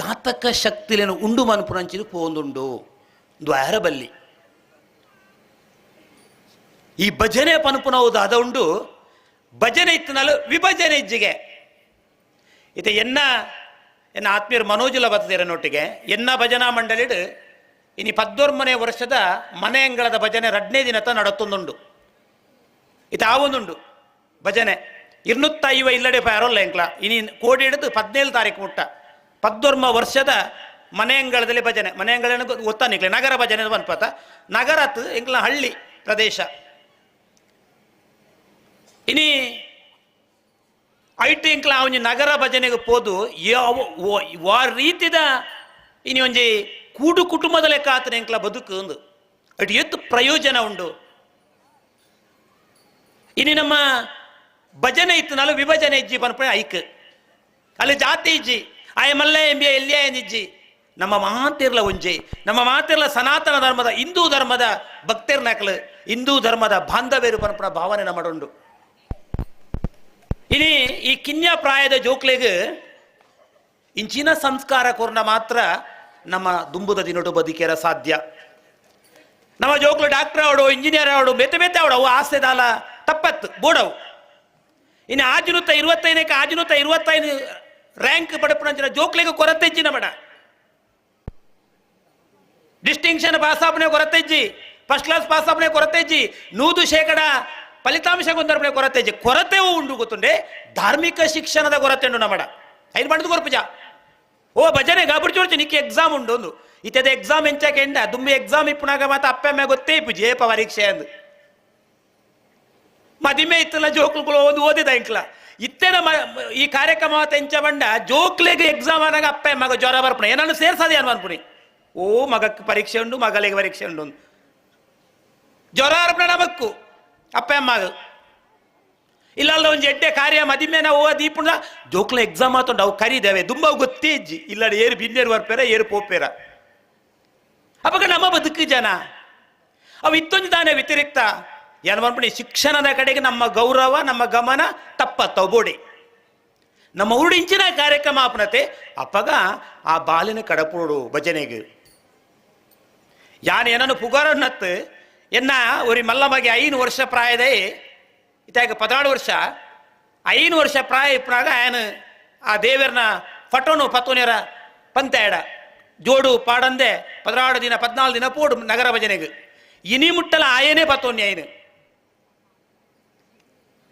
ಘಾತಕ ಶಕ್ತಿಲೇನು ಉಂಡು ಮನ್ಪುರಂಚಿದು ಪೋಂದುಂಡು ದ್ವಾರ ಬಲ್ಲಿ ಈ ಭಜನೆ ಪನ್ಪುನವುದು ಅದ ಉಂಡು ಭಜನೆ ಇತ್ತನಲ್ಲ ವಿಭಜನೆ ಇಜ್ಜಿಗೆ ಇತ್ತೆ ಎನ್ನ ಆತ್ಮೀಯರು ಮನೋಜುಲ ಬರ್ತದಿರನೊಟ್ಟಿಗೆ ಎನ್ನ ಭಜನಾ ಮಂಡಳಿಡು ಇನಿ 14ನೇ ವರ್ಷದ ಮನೆ ಅಂಗಳದ ಭಜನೆ 2ನೇ ದಿನತ ನಡತ್ತೊಂದುಂಡು ಇದು ಆವೊಂದುಂಡು ಭಜನೆ 250 ಇಲ್ಲಡೆ ಪಾರೋಲ್ಲ ಎಂಕ್ಲ ಇನಿ ಕೋಡಿ ಹಿಡಿದು 17 ತಾರೀಕು ಮುಟ್ಟ 14 ವರ್ಷದ ಮನೆ ಅಂಗಳದಲ್ಲಿ ಭಜನೆ ಮನೆ ಅಂಗಳ ಗೊತ್ತಾನಿಕ್ಲೆ ನಗರ ಭಜನೆ ಬನ್ಪತ ನಗರತ್ ಎಂಕ್ಲ ಹಳ್ಳಿ ಪ್ರದೇಶ ಇನಿ ಐಟಿ ಎಂಕ್ಲ ಅವನಿ ನಗರ ಭಜನೆಗೆ ಪೋದು ಯಾವ ರೀತಿದ ಇನಿ ಒಂಜಿ ಕೂಡು ಕುಟುಂಬದ ಲೆಕ್ಕ ಆತನ ಎಂಕ್ಲ ಬದುಕು ಒಂದು ಅటు ಎತ್ತು ಪ್ರಯೋಜನ ಉಂಡು ಇನಿ ನಮ್ಮ ಭಜನೆ ಇತ್ತು ನಾಲು ವಿಭಜನೆ ಇಜ್ಜಿ ಪನ್ಪಣೆ ಐಕ್ ಅಲ್ಲಿ ಜಾತಿ ಇಜ್ಜಿ ಆಯ ಮಲ್ಲೆ ಎಂಬಿಯ ಎಲ್ಲಿಯ ಇಜ್ಜಿ ನಮ್ಮ ಮಾತಿರ್ಲ ಒಂಜಿ ನಮ್ಮ ಮಾತಿರ್ಲ ಸನಾತನ ಧರ್ಮದ ಹಿಂದೂ ಧರ್ಮದ ಭಕ್ತಿರ್ನಾಕ್ಲು ಹಿಂದೂ ಧರ್ಮದ ಬಾಂಧವ್ಯರು ಪನ್ಪಣ ಭಾವನೆ ನಮ್ಮಡುಂಡು ಇನಿ ಈ ಕಿನ್ಯ ಪ್ರಾಯದ ಜೋಕ್ಲೆಗೆ ಇಂಚಿನ ಸಂಸ್ಕಾರ ಕೊರ್ನ ಮಾತ್ರ ನಮ್ಮ ದುಂಬುದ ದಿನೊಡು ಬದುಕೇರ ಸಾಧ್ಯ ನಮ್ಮ ಜೋಕ್ಲು ಡಾಕ್ಟರ್ ಅವಡು ಇಂಜಿನಿಯರ್ ಅವಡು ಬೇತೆ ಅವಡವು ಆಸೆ ದಾಲ ತಪ್ಪತ್ತು ಬೋಡವು ಇನ್ನು ಆಜುನುತ್ತ 25ಕ್ಕೆ ಆಜುನುತ್ತ 25 ರ್ಯಾಂಕ್ ಪಡಪುಣಂಚಿನ ಜೋಕ್ಲಿಗೆ ಕೊರತೆಜ್ಜಿನ ಬಡ ಡಿಸ್ಟಿಂಕ್ಷನ್ ಪಾಸಾಪಣೆ ಕೊರತೆಜ್ಜಿ ಫಸ್ಟ್ ಕ್ಲಾಸ್ ಪಾಸಾಪಣೆ ಕೊರತೆಜ್ಜಿ 100% ಫಲಿತಾಂಶ ಗೊಂದರ್ಪಣೆ ಕೊರತೆಜ್ಜಿ ಕೊರತೆವು ಉಂಡು ಗೊತ್ತುಂಡೆ ಧಾರ್ಮಿಕ ಶಿಕ್ಷಣದ ಕೊರತೆ ಉಂಡು ನಮ್ಮಡ ಐದು ಮಾಡಿದ ಕೊರಪುಜ ಓ ಭಜನೆ ಗಾಬುಡಿ ಚೋಡ್ಚಿ ನಿಕ್ಕೆ ಎಕ್ಸಾಮ್ ಉಂಡು ಒಂದು ಇತ್ತದ ಎಕ್ಸಾಮ್ ಎಂಚಾಕೆ ಎಂಡ ದುಮ್ಮಿ ಎಕ್ಸಾಮ್ ಇಪ್ಪುನಾಗ ಮಾತ ಅಪ್ಪಮ್ಮೆ ಗೊತ್ತೇ ಇಪ್ಪುಜಿ ಏಪ ಪರೀಕ್ಷೆ ಅಂದು ಮದಿಮೆ ಇತ್ತಲ್ಲ ಜೋಕ್ಲುಗಳು ಒಂದು ಓದಿದ ಇಂಕ್ಲ ಇತ್ತೆನ ಈ ಕಾರ್ಯಕ್ರಮ ಎಂಚ ಬಂಡ ಜೋಕ್ಲೆಗೆ ಎಕ್ಸಾಮ್ ಆನಾಗ ಅಪ್ಪ ಮಗ ಜ್ವರ ಬರ್ಪಣೆ ಏನನ್ನು ಸೇರ್ಸದೆ ಅನ್ ಅನ್ಪುಣಿ ಓ ಮಗಕ್ಕೆ ಪರೀಕ್ಷೆ ಉಂಡು ಮಗಳಿಗೆ ಪರೀಕ್ಷೆ ಉಂಡು ಜ್ವರ ಅರ್ಪಣೆ ನಮಕ್ಕು ಅಪ್ಪ ಅಮ್ಮಗ ಇಲ್ಲಲ್ಲ ಒಂದು ಎಡ್ಡೆ ಕಾರ್ಯ ಮದಿಮೆನ ಓ ದೀಪುಂಡ ಜೋಕ್ಲ ಎಕ್ಸಾಮ್ ಆತುಂಡು ಅವು ಕರೀದೇವೆ ತುಂಬ ಗೊತ್ತೇ ಇಜ್ಜಿ ಇಲ್ಲ ಏರು ಬಿನ್ನೇರು ಬರ್ಪೇರ ಏರು ಪೋಪೇರ ಅವಾಗ ನಮ್ಮ ಬದುಕು ಜನ ಅವು ಇತ್ತೊಂದು ತಾನೇ ವ್ಯತಿರಿಕ್ತ ಏನು ಮಾಡ್ಬಿಡಿ ಶಿಕ್ಷಣದ ಕಡೆಗೆ ನಮ್ಮ ಗೌರವ ನಮ್ಮ ಗಮನ ತಪ್ಪತ್ತವು ಬೋಡಿ ನಮ್ಮ ಊರಿಂಚಿನ ಕಾರ್ಯಕ್ರಮ ಆಪನತೆ ಅಪ್ಪಗ ಆ ಬಾಲಿನ ಕಡಪುಡು ಭಜನೆಗೆ ಯಾನ್ ಏನನ್ನು ಪುಗಾರನ್ನತ್ತು ಎನ್ನ ಒರಿ ಮಲ್ಲಮಗೆ 5 ವರ್ಷ ಪ್ರಾಯದೇ ಇತ್ತಾಗ 16 ವರ್ಷ 5 ವರ್ಷ ಪ್ರಾಯ ಇಪ್ಪನಾಗ ಆಯನ ಆ ದೇವರನ ಫಟೋನು ಪತ್ತೋನಿಯರ ಪಂತಾಯಡ ಜೋಡು ಪಾಡಂದೆ 16 ದಿನ 14 ದಿನ ಪೋಡು ನಗರ ಭಜನೆಗೆ ಇನಿ ಮುಟ್ಟಲ ಆಯನೇ ಪತ್ತೋನ್ಯ ಆಯ್ನು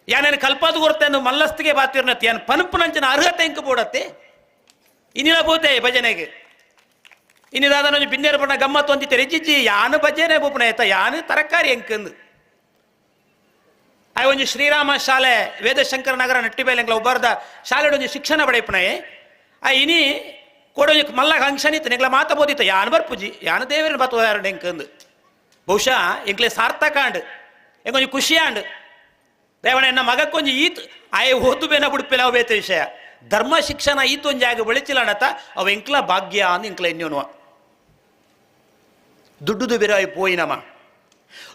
ಯಾನೇನು ಕಲ್ಪದು ಗೊತ್ತೇನು ಮಲ್ಲಸ್ತಿಗೆ ಬಾತಿರ್ನತಿ ಏನು ಪನ್ಪುನಂಚಿನ ಅರ್ಹತೆ ಇಂಕ ಬೋಡತ್ತೆ ಇನ್ನಿಲ್ಲ ಪೋತೆ ಭಜನೆಗೆ ಇನ್ನಿದಾದ ಬಿನ್ನೇರು ಪಣ ಗಮ್ಮತ್ತು ಅಂತಿತ್ತೆ ರೆಜ್ಜಿಜ್ಜಿ ಯಾನು ಭಜನೆ ಬೂಪನ ಆಯ್ತಾ ಯಾನು ತರಕಾರಿ ಎಂಕಂದು ಆ ಒಂಜಿ ಶ್ರೀರಾಮ ಶಾಲೆ ವೇದಶಂಕರ ನಗರ ನಟ್ಟಿಬೇಲೆಂಗ್ಲ ಒಬ್ಬರ್ದ ಶಾಲೆ ಒಂಜಿ ಶಿಕ್ಷಣ ಪಡೆಯಪ್ಪನೇ ಆ ಇನಿ ಕೊಡೊಂಜಿ ಮಲ್ಲ ಅಂಕ್ಷನ್ ಇತ್ತು ನೆಗ್ಲ ಮಾತಾಬೋದಿತ್ತು ಯಾನು ಬರ್ಪುಜಿ ಯಾನು ದೇವರನ್ನ ಬತ್ತು ಯಾರು ಎಂಕಂದು ಬಹುಶಃ ಎಂಕ್ಲೆ ಸಾರ್ಥಕ ಅಂಡ್ ಎಂಗೊಂಜಿ ಖುಷಿ ಅಂಡ್ ದೇವಣ ಎನ್ನ ಮಗಕ್ಕೊಂಜಿ ಈತ್ ಆಯ್ ಓದು ಬೇನ ಬುಡ್ಪೆಲ ಅವು ಬೇತ ವಿಷಯ ಧರ್ಮ ಶಿಕ್ಷಣ ಈತ್ ಒಂಜಿ ಆಗ ಬೆಳಿಚಿಲ್ಲಣತ ಅವ ಎಂಕ್ಲ ಭಾಗ್ಯ ಅಂದ್ ಎಂಕ್ಲ ಎನ್ಯೋನುವ ದುಡ್ಡುದು ಬಿರಾಯಿ ಪೋಯಿನಮ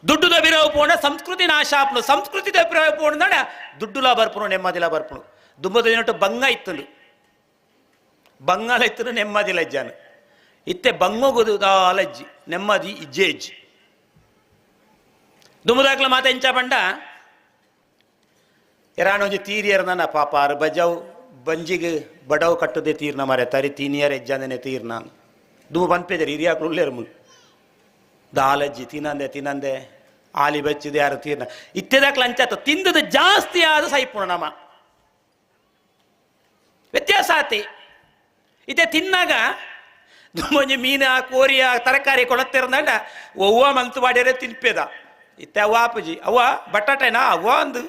ದುಡ್ಡುದ ಬಿರಾವು ಪೋಣ ಸಂಸ್ಕೃತಿ ನಾಶ ಆಪ್ನು ಸಂಸ್ಕೃತಿದ ಬಿರಾವು ಪೋಣ ದುಡ್ಡುಲ ಬರ್ಪುನು ನೆಮ್ಮದಿಲ ಬರ್ಪುನು ದುಂಬದ ದಿನಟ್ಟು ಬಂಗ ಇತ್ತನು ಬಂಗಾಲ ಇತ್ತನು ನೆಮ್ಮದಿ ಲಜ್ಜಾನು ಇತ್ತೆ ಬಂಗೋಗುದು ಅಲಜ್ಜಿ ನೆಮ್ಮದಿ ಇಜ್ಜೇಜ್ ದುಂಬದಾಕ್ಲ ಮಾತ ಎಂಚ ಬಂಡ ಎರಾಣೊಂಜಿ ತೀರಿಯರ್ ನನ್ನ ಪಾಪ ಆರು ಬಜಾವ್ ಬಂಜಿಗೆ ಬಡವ್ ಕಟ್ಟದೆ ತೀರ್ನ ಮಾರೆ ತರಿ ತೀನಿಯರ್ ಎಜ್ಜಾಂದನೆ ತೀರ್ನ ದುಂಬ ಪನ್ಪೆದರಿ ಹಿರಿಯಾಕ್ಲು ಉಳ್ಳೇರು ಮುಲ್ ದಾಲಜ್ಜಿ ತಿನ್ನಂದೆ ಆಲಿ ಬಚ್ಚಿದೆ ಯಾರು ತೀರ್ನ ಇತ್ತೆದಾಕ್ಲ ಅಂಚಾತ ತಿಂದದ ಜಾಸ್ತಿ ಆದ ಸೈಪುಣ ನಮ್ಮ ವ್ಯತ್ಯಾಸ ಆತಿ ಇತ್ತೆ ತಿನ್ನಾಗ ಒಂಜಿ ಮೀನ ಕೋರಿಯ ತರಕಾರಿ ಕೊಳತ್ತಿರಂದ ಅವ್ವ ಮಂತು ಮಾಡ್ಯಾರೆ ತಿನ್ಪೇದ ಇತ್ತೆ ಅವ್ವ ಆಪುಜಿ ಅವ್ವ ಬಟಾಟೆನಾ ಅವ್ವ ಅಂದು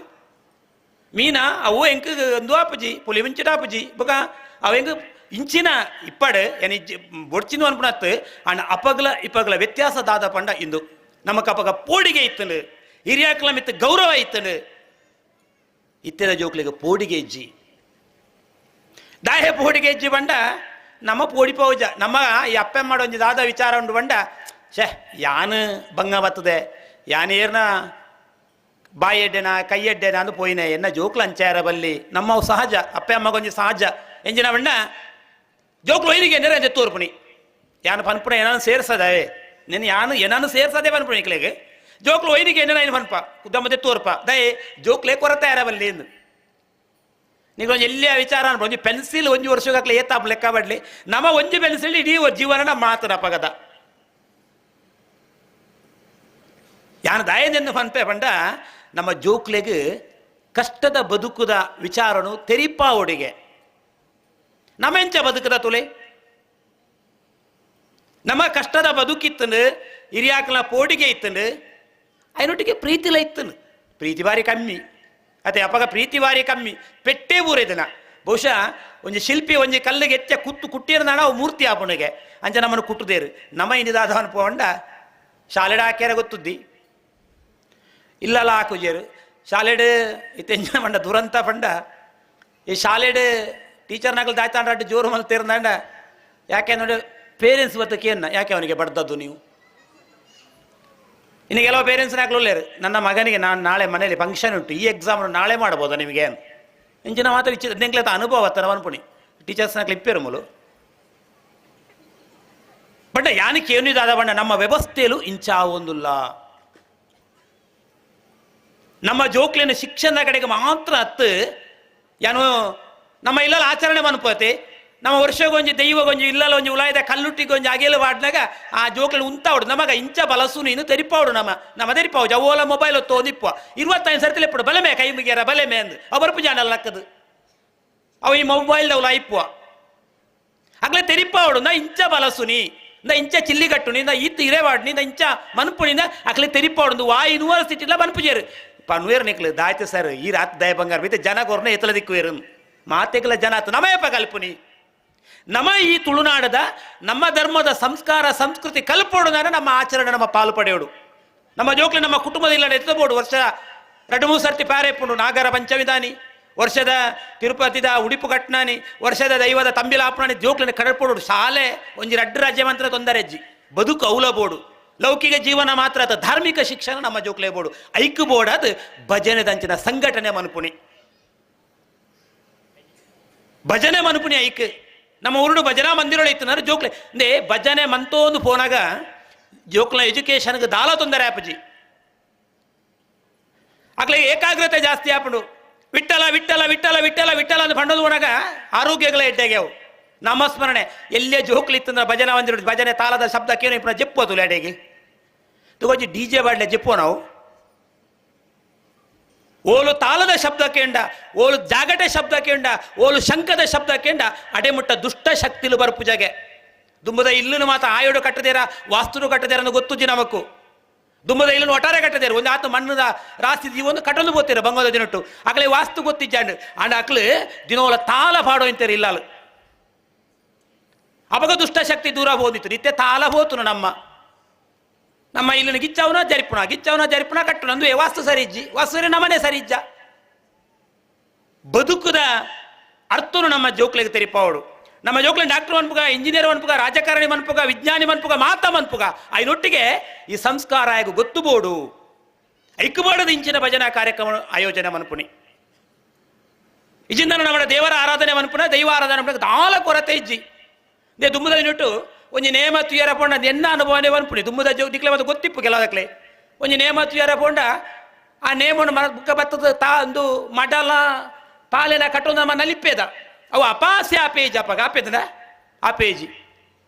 ಮೀನ ಅವು ಎಂಕ್ ಒಂದು ಆಪುಜಿ ಪುಲಿ ಮುಂಚಿನ ಆಪುಜಿ ಬೊಕ ಅವ ಎಂಕ್ ಇಂಚಿನ ಇಪ್ಪಡು ಏನಿ ಬೊಡ್ಚಿನ ಅನ್ಪುಣತ್ ಅಣ್ಣ ಅಪಗ್ಲ ಇಪ್ಪಗ್ಲ ವ್ಯತ್ಯಾಸ ದಾದ ಪಂಡ ಇಂದು ನಮಕ್ ಅಪಗ ಪೋಡಿಗೆ ಇತ್ತನು ಹಿರಿಯಾಕ್ಲ ಮಿತ್ತ ಗೌರವ ಇತ್ತನು ಇತ್ತೆದ ಜೋಕ್ಲಿಗೆ ಪೋಡಿಗೆ ಇಜ್ಜಿ ದಾಹೆ ಪೋಡಿಗೆ ಇಜ್ಜಿ ಬಂಡ ನಮ್ಮ ಪೋಡಿ ಪೌಜ ನಮ್ಮ ಈ ಅಪ್ಪೆ ಮಾಡೋಂಜಿ ದಾದ ವಿಚಾರ ಉಂಡು ಬಂಡ ಛೇ ಯಾನು ಬಂಗ ಬತ್ತದೆ ಯಾನೇರ್ನ ಬಾಯಿ ಎಡ್ಡೆನ ಕೈ ಎಡ್ಡೆನ ಅಂದು ಪೋಯಿನ ಎನ್ನ ಜೋಕ್ಲು ಅಂಚಾರ ಬಲ್ಲಿ ನಮ್ಮವು ಸಹಜ ಅಪ್ಪೆ ಅಮ್ಮಗೊಂಜಿ ಸಹಜ ಎಂಜಿನ ಬಣ್ಣ ಜೋಕ್ಲು ವೈರಿಗೆ ನೆರೆ ಜತ್ತೋರ್ಪುಣಿ ಯಾನು ಪನ್ಪುಣ ಏನಾನು ಸೇರ್ಸದೆ ನೆನೆ ಯಾನು ಏನಾನು ಸೇರ್ಸದೆ ಪನ್ಪುಣ ಇಕ್ಲೆಗೆ ಜೋಕ್ಲು ವೈರಿಗೆ ಏನೇನ ಏನು ಪನ್ಪ ಉದ್ದಮ್ಮ ಜತ್ತೋರ್ಪ ದಯೆ ಜೋಕ್ಲೆ ಕೊರತೆ ಯಾರ ಬಲ್ಲಿ ಎಂದು ನೀಗೊಂದು ಎಲ್ಲಿಯ ವಿಚಾರ ಅನ್ಬೋದು ಒಂಜಿ ಪೆನ್ಸಿಲ್ ಒಂಜಿ ವರ್ಷಗಾಕ್ಲೆ ಏತಾಪ್ ಲೆಕ್ಕ ಬಡ್ಲಿ ನಮ್ಮ ಒಂಜಿ ಪೆನ್ಸಿಲ್ ಇಡೀ ಜೀವನ ಮಾತನ ಪಗದ ಯಾನು ದಯನೆಂದು ಪನ್ಪೆ ಪಂಡ ನಮ್ಮ ಜೋಕ್ಲೆಗೆ ಕಷ್ಟದ ಬದುಕುದ ವಿಚಾರನು ತೆರಿಪ ಒಡಿಗೆ ನಮ್ಮ ಎಂಚ ಬದುಕದ ತುಲೆ ನಮ್ಮ ಕಷ್ಟದ ಬದುಕಿತ್ತನು ಹಿರಿಯಾಕಲ ಪೋಡಿಗೆ ಇತ್ತನು ಅಯ್ಯನೊಟ್ಟಿಗೆ ಪ್ರೀತಿಲ ಇತ್ತನು ಪ್ರೀತಿ ಬಾರಿ ಕಮ್ಮಿ ಅದೇ ಅಪಗ ಪ್ರೀತಿ ಬಾರಿ ಕಮ್ಮಿ ಪೆಟ್ಟೆ ಊರಿದನ ಬಹುಶಃ ಒಂಜಿ ಶಿಲ್ಪಿ ಒಂಜಿ ಕಲ್ಲಿಗೆ ಎಚ್ಚ ಕುಟ್ಟಿರ್ದಾಣ ಅವು ಮೂರ್ತಿ ಆಪುಣಿಗೆ ಅಂಚ ನಮ್ಮನ್ನು ಕುಟ್ಟುದೇರು ನಮ್ಮ ಇನ್ನಿದಾದವನು ಪೋಂಡ ಶಾಲೆಡ ಹಾಕ್ಯಾರ ಗೊತ್ತುದ್ದಿ ಇಲ್ಲಲ್ಲ ಹಾಕುಜೇರು ಶಾಲೆಡ್ ಇತ್ತೆಂಜನ ಪಂಡ ದುರಂತ ಪಂಡ ಈ ಶಾಲೆಡ್ ಟೀಚರ್ನಾಗಲು ದಾಯ್ತಾಂಡ ಜೋರು ಮಲ್ತಿರ್ದಾಂಡ ಯಾಕೆ ನೋಡಿ ಪೇರೆಂಟ್ಸ್ ಬತ್ತಕೇನ ಯಾಕೆ ಅವನಿಗೆ ಬಡ್ದದ್ದು ನೀವು ಇನ್ನು ಕೆಲವು ಪೇರೆಂಟ್ಸ್ನಾಗ್ಲು ಒಳ್ಳೆಯರು ನನ್ನ ಮಗನಿಗೆ ನಾನು ನಾಳೆ ಮನೇಲಿ ಫಂಕ್ಷನ್ ಉಂಟು ಈ ಎಕ್ಸಾಮ್ ನಾಳೆ ಮಾಡ್ಬೋದಾ ನಿಮಗೆ ಇಂಚಿನ ಮಾತ್ರ ನೆಂಕ್ಲೆತ ಅನುಭವ ತರ ಅನ್ಪುಣಿ ಟೀಚರ್ಸ್ನಾಗ್ಲಿ ಇಪ್ಪೇರು ಮೂಲು ಬಟ್ ಯಾನಕ್ಕೆ ಏನಿದಾದ ಬಣ್ಣ ನಮ್ಮ ವ್ಯವಸ್ಥೆಯಲ್ಲೂ ಇಂಚಾ ಒಂದಿಲ್ಲ ನಮ್ಮ ಜೋಕ್ಲಿನ ಶಿಕ್ಷಣದ ಕಡೆಗೆ ಮಾತ್ರ ಹತ್ತು ಯಾನು ನಮ್ಮ ಇಲ್ಲಲ್ಲ ಆಚರಣೆ ಮನ್ಪೋತೆ ನಮ್ಮ ವರ್ಷಗೊಂಜಿ ದೈವಗೊಂಜಿ ಇಲ್ಲಲ್ಲ ಒಂಜಿ ಉಲಾಯ್ದ ಕಲ್ಲುಟ್ಟಿಗೊಂಜಿ ಅಗೆಲು ವಾಡ್ನಾಗ ಆ ಜೋಕ್ಲಿನ ಉಂತಾವಡು ನಮಗ ಇಂಚ ಬಲಸು ನೀನು ತೆರಿಪಾವಡು ನಮ್ಮ ತೆರಿಪಾವು ಜವೋಲ ಮೊಬೈಲ್ ಹೊತ್ತು ಓದಿಪ್ಪ 25 ಸರ್ತಿಲಿ ಎಪ್ಪಡು ಬಲೆಮೆ ಕೈ ಮುಗಿಯಾರ ಬಲೆಮೆ ಅಂದು ಅವರು ಪುಜಾನ ಲಕ್ಕದು ಅವ ಈ ಮೊಬೈಲ್ದ ಇಪ್ಪುವ ಆಗ್ಲೇ ತೆರಿಪಾವಡು ನಾ ಇಂಚ ಬಲಸುನಿ ನಾ ಇಂಚ ಚಿಲ್ಲಿಗಟ್ಟುನಿ ನಾ ಇತ್ತು ಇರೇವಾಡ್ನಿ ನಾ ಇಂಚ ಮನ್ಪುಣಿಂದ ಆಗ್ಲೇ ತೆರಿಪಾವಡು ವಾ ಯೂನಿವರ್ಸಿಟಿಲ ಮನ್ಪುಜೇರು ಪನ್ವೇರ್ ನಿಕ್ಲು ದಾಯ್ತು ಸರ್ ಈ ರಾತ್ ದಯ ಬಂಗಾರ ಬಿತ್ತೆ ಜನ ಕೊರ್ನ ಎತ್ತಲ ದಿಕ್ಕು ಮಾತೆಗಳ ಜನ ಆತು ನಮಯಪ್ಪ ಕಲ್ಪುನಿ ನಮ್ಮ ಈ ತುಳುನಾಡದ ನಮ್ಮ ಧರ್ಮದ ಸಂಸ್ಕಾರ ಸಂಸ್ಕೃತಿ ಕಲ್ಪೋಡುದಾರ ನಮ್ಮ ಆಚರಣೆ ನಮ್ಮ ಪಾಲು ಪಡೆಯೋಡು ನಮ್ಮ ಜೋಕ್ಲಿ ನಮ್ಮ ಕುಟುಂಬದ ಎತ್ತಬೋಡು ವರ್ಷ 2-3 ಸರ್ತಿ ಪಾರೆಪ್ಪುಂಡು ನಾಗರ ಪಂಚವಿಧಾನಿ ವರ್ಷದ ತಿರುಪತಿದ ಉಡುಪು ಕಟ್ನಾನಿ ವರ್ಷದ ದೈವದ ತಂಬಿಲಾಪಣಿ ಜೋಕ್ಲಿನ ಕಡಪೋಡು ಶಾಲೆ ಒಂಜಿ 2 ರಾಜ್ಯ ಮಂತ್ರ ತೊಂದರೆಜ್ಜಿ ಬದುಕು ಔಲಬೋಡು ಲೌಕಿಕ ಜೀವನ ಮಾತ್ರ ಅದ ಧಾರ್ಮಿಕ ಶಿಕ್ಷಣ ನಮ್ಮ ಜೋಕ್ಲೆ ಬೋಡು ಐಕ್ ಬೋರ್ಡ್ ಅದು ಭಜನೆ ದಂಚಿನ ಸಂಘಟನೆ ಮನುಪುಣಿ ಭಜನೆ ಮನುಪುಣಿ ಐಕ್ ನಮ್ಮ ಊರುಡು ಭಜನಾ ಮಂದಿರಗಳು ಇತ್ತು ಜೋಕ್ಲೆ ಅಂದ್ರೆ ಭಜನೆ ಮಂತೋಂದು ಪೋನಾಗ ಜೋಕ್ಲ ಎಜುಕೇಶನ್ಗೆ ದಾಲ ತೊಂದರೆ ಆಪಜಿ ಆಗ್ಲೇ ಏಕಾಗ್ರತೆ ಜಾಸ್ತಿ ಆಪಡು ವಿಠಲ ವಿಠಲ ವಿಠಲ ವಿಠಲ ವಿಠಲ ಅಂತ ಪಂಡೋದು ಒಣಗ ಆರೋಗ್ಯಗಳ ಎಡ್ಡೆಗೆವು ನಾಮಸ್ಮರಣೆ ಎಲ್ಲೇ ಜೋಕ್ಲಿ ಇತ್ತಂದ್ರೆ ಭಜನಾ ಮಂದಿರ ಭಜನೆ ತಾಳದ ಶಬ್ದಕ್ಕೇನು ಇಪ್ಪ ಜಪ್ಪೋದು ಲೇಡೆಗೆ ತಗೋಜಿ DJ ಬಾಡ್ಲೆ ಜಪ್ಪೋ ನಾವು ಓಲು ತಾಳದ ಶಬ್ದ ಕೇಂಡ, ಓಲು ಜಾಗಟೆ ಶಬ್ದ ಕೇಂಡ, ಓಲು ಶಂಕದ ಶಬ್ದ ಕೇಂಡ ಅಡೆಮುಟ್ಟ ದುಷ್ಟ ಶಕ್ತಿಲು ಬರು ಪೂಜೆಗೆ ದುಂಬದ ಇಲ್ಲೂ ಮಾತ್ರ ಆಯೋಡು ಕಟ್ಟದೇರ ವಾಸ್ತುನು ಕಟ್ಟದೇರ ಅನ್ನೋ ಗೊತ್ತುಜಿ ನಮಕು. ದುಂಬದ ಇಲ್ಲೂ ಒಟ್ಟಾರೆ ಕಟ್ಟದೇರು ಒಂದು ಆತು ಮಣ್ಣದ ರಾಸ್ತಿ ಒಂದು ಕಟ್ಟಲು ಬೋತೀರ ಬಂಗೋದ ದಿನಟ್ಟು ಅಕಲೆ ವಾಸ್ತು ಗೊತ್ತಿಜ್ಜಾಂಡು ಅಂಡ ಅಕ್ಲು ದಿನೋಲ ತಾಳ ಪಾಡೋ ಇಂತಾರೆ ಇಲ್ಲಾಲು ಅವಾಗ ದುಷ್ಟ ಶಕ್ತಿ ದೂರ ಹೋದಿತ್ತು ನಿತ್ಯ ತಾಳ ಹೋತು ನಮ್ಮ ಇಲ್ಲಿನ ಗಿಚ್ಚವನ ಜರಿಪುಣ ಕಟ್ಟು ನಂದು ವಾಸ್ತು ಸರಿ ಇಜ್ಜಿ ವಾಸ್ತು ನಮ್ಮನೆ ಸರಿ ಇಜ್ಜ ಬದುಕುದ ಅರ್ಥನು ನಮ್ಮ ಜೋಕ್ಲೆಗೆ ತೆರಿಪಾವಡು. ನಮ್ಮ ಜೋಕ್ಲೆ ಡಾಕ್ಟರ್ ಅನ್ಪುಗ, ಇಂಜಿನಿಯರ್ ಅನ್ಪುಗ, ರಾಜಕಾರಣಿ ಅನ್ಪುಗ, ವಿಜ್ಞಾನಿ ಅನ್ಪುಗ, ಮಾತಮ್ಮ ಅನ್ಪುಗ ಐನೊಟ್ಟಿಗೆ ಈ ಸಂಸ್ಕಾರ ಆಗ ಗೊತ್ತುಬೋಡು ಐಕ್ಯಬೋಡದ ಇಂಚಿನ ಭಜನಾ ಕಾರ್ಯಕ್ರಮ ಆಯೋಜನೆ ಮನ್ಪುನಿ ಇಜಿಂದ ನಮ್ಮ ದೇವರ ಆರಾಧನೆ ಮನ್ಪುನ ದೈವ ಆರಾಧನೆ ಮನ್ಪುನ ದಾಲ ಕೊರತೆ ಇಜ್ಜಿ ದೇ ದುಮ್ಮದ ನಿಟ್ಟು ಒಂಜಿ ನೇಮ ತುಯರ ಪೋಂಡ ಎನ್ನ ಅನುಭವನೇ ಅನ್ಪುನಿ ದುಮ್ಮದ ದಿಕ್ಲೆ ಮತ್ತೆ ಗೊತ್ತಿಪ್ಪು ಕೆಲವದಕ್ಲೆ ಒಂಜಿ ನೇಮ ತುಯರ ಪೋಂಡ ಆ ನೇಮನ್ನು ಬುಕ್ಕ ಬತ್ತದ ತಾ ಒಂದು ಮಡಲ ಪಾಲೆನ ಕಟ್ಟೋದು ನಮ್ಮ ನಲಿಪ್ಪೇದ ಅವು ಅಪಾಸ್ಯ ಆ ಪೇಜ್ ಅಪ್ಪಾಗ ಆಪೇದನ ಆ ಪೇಜಿ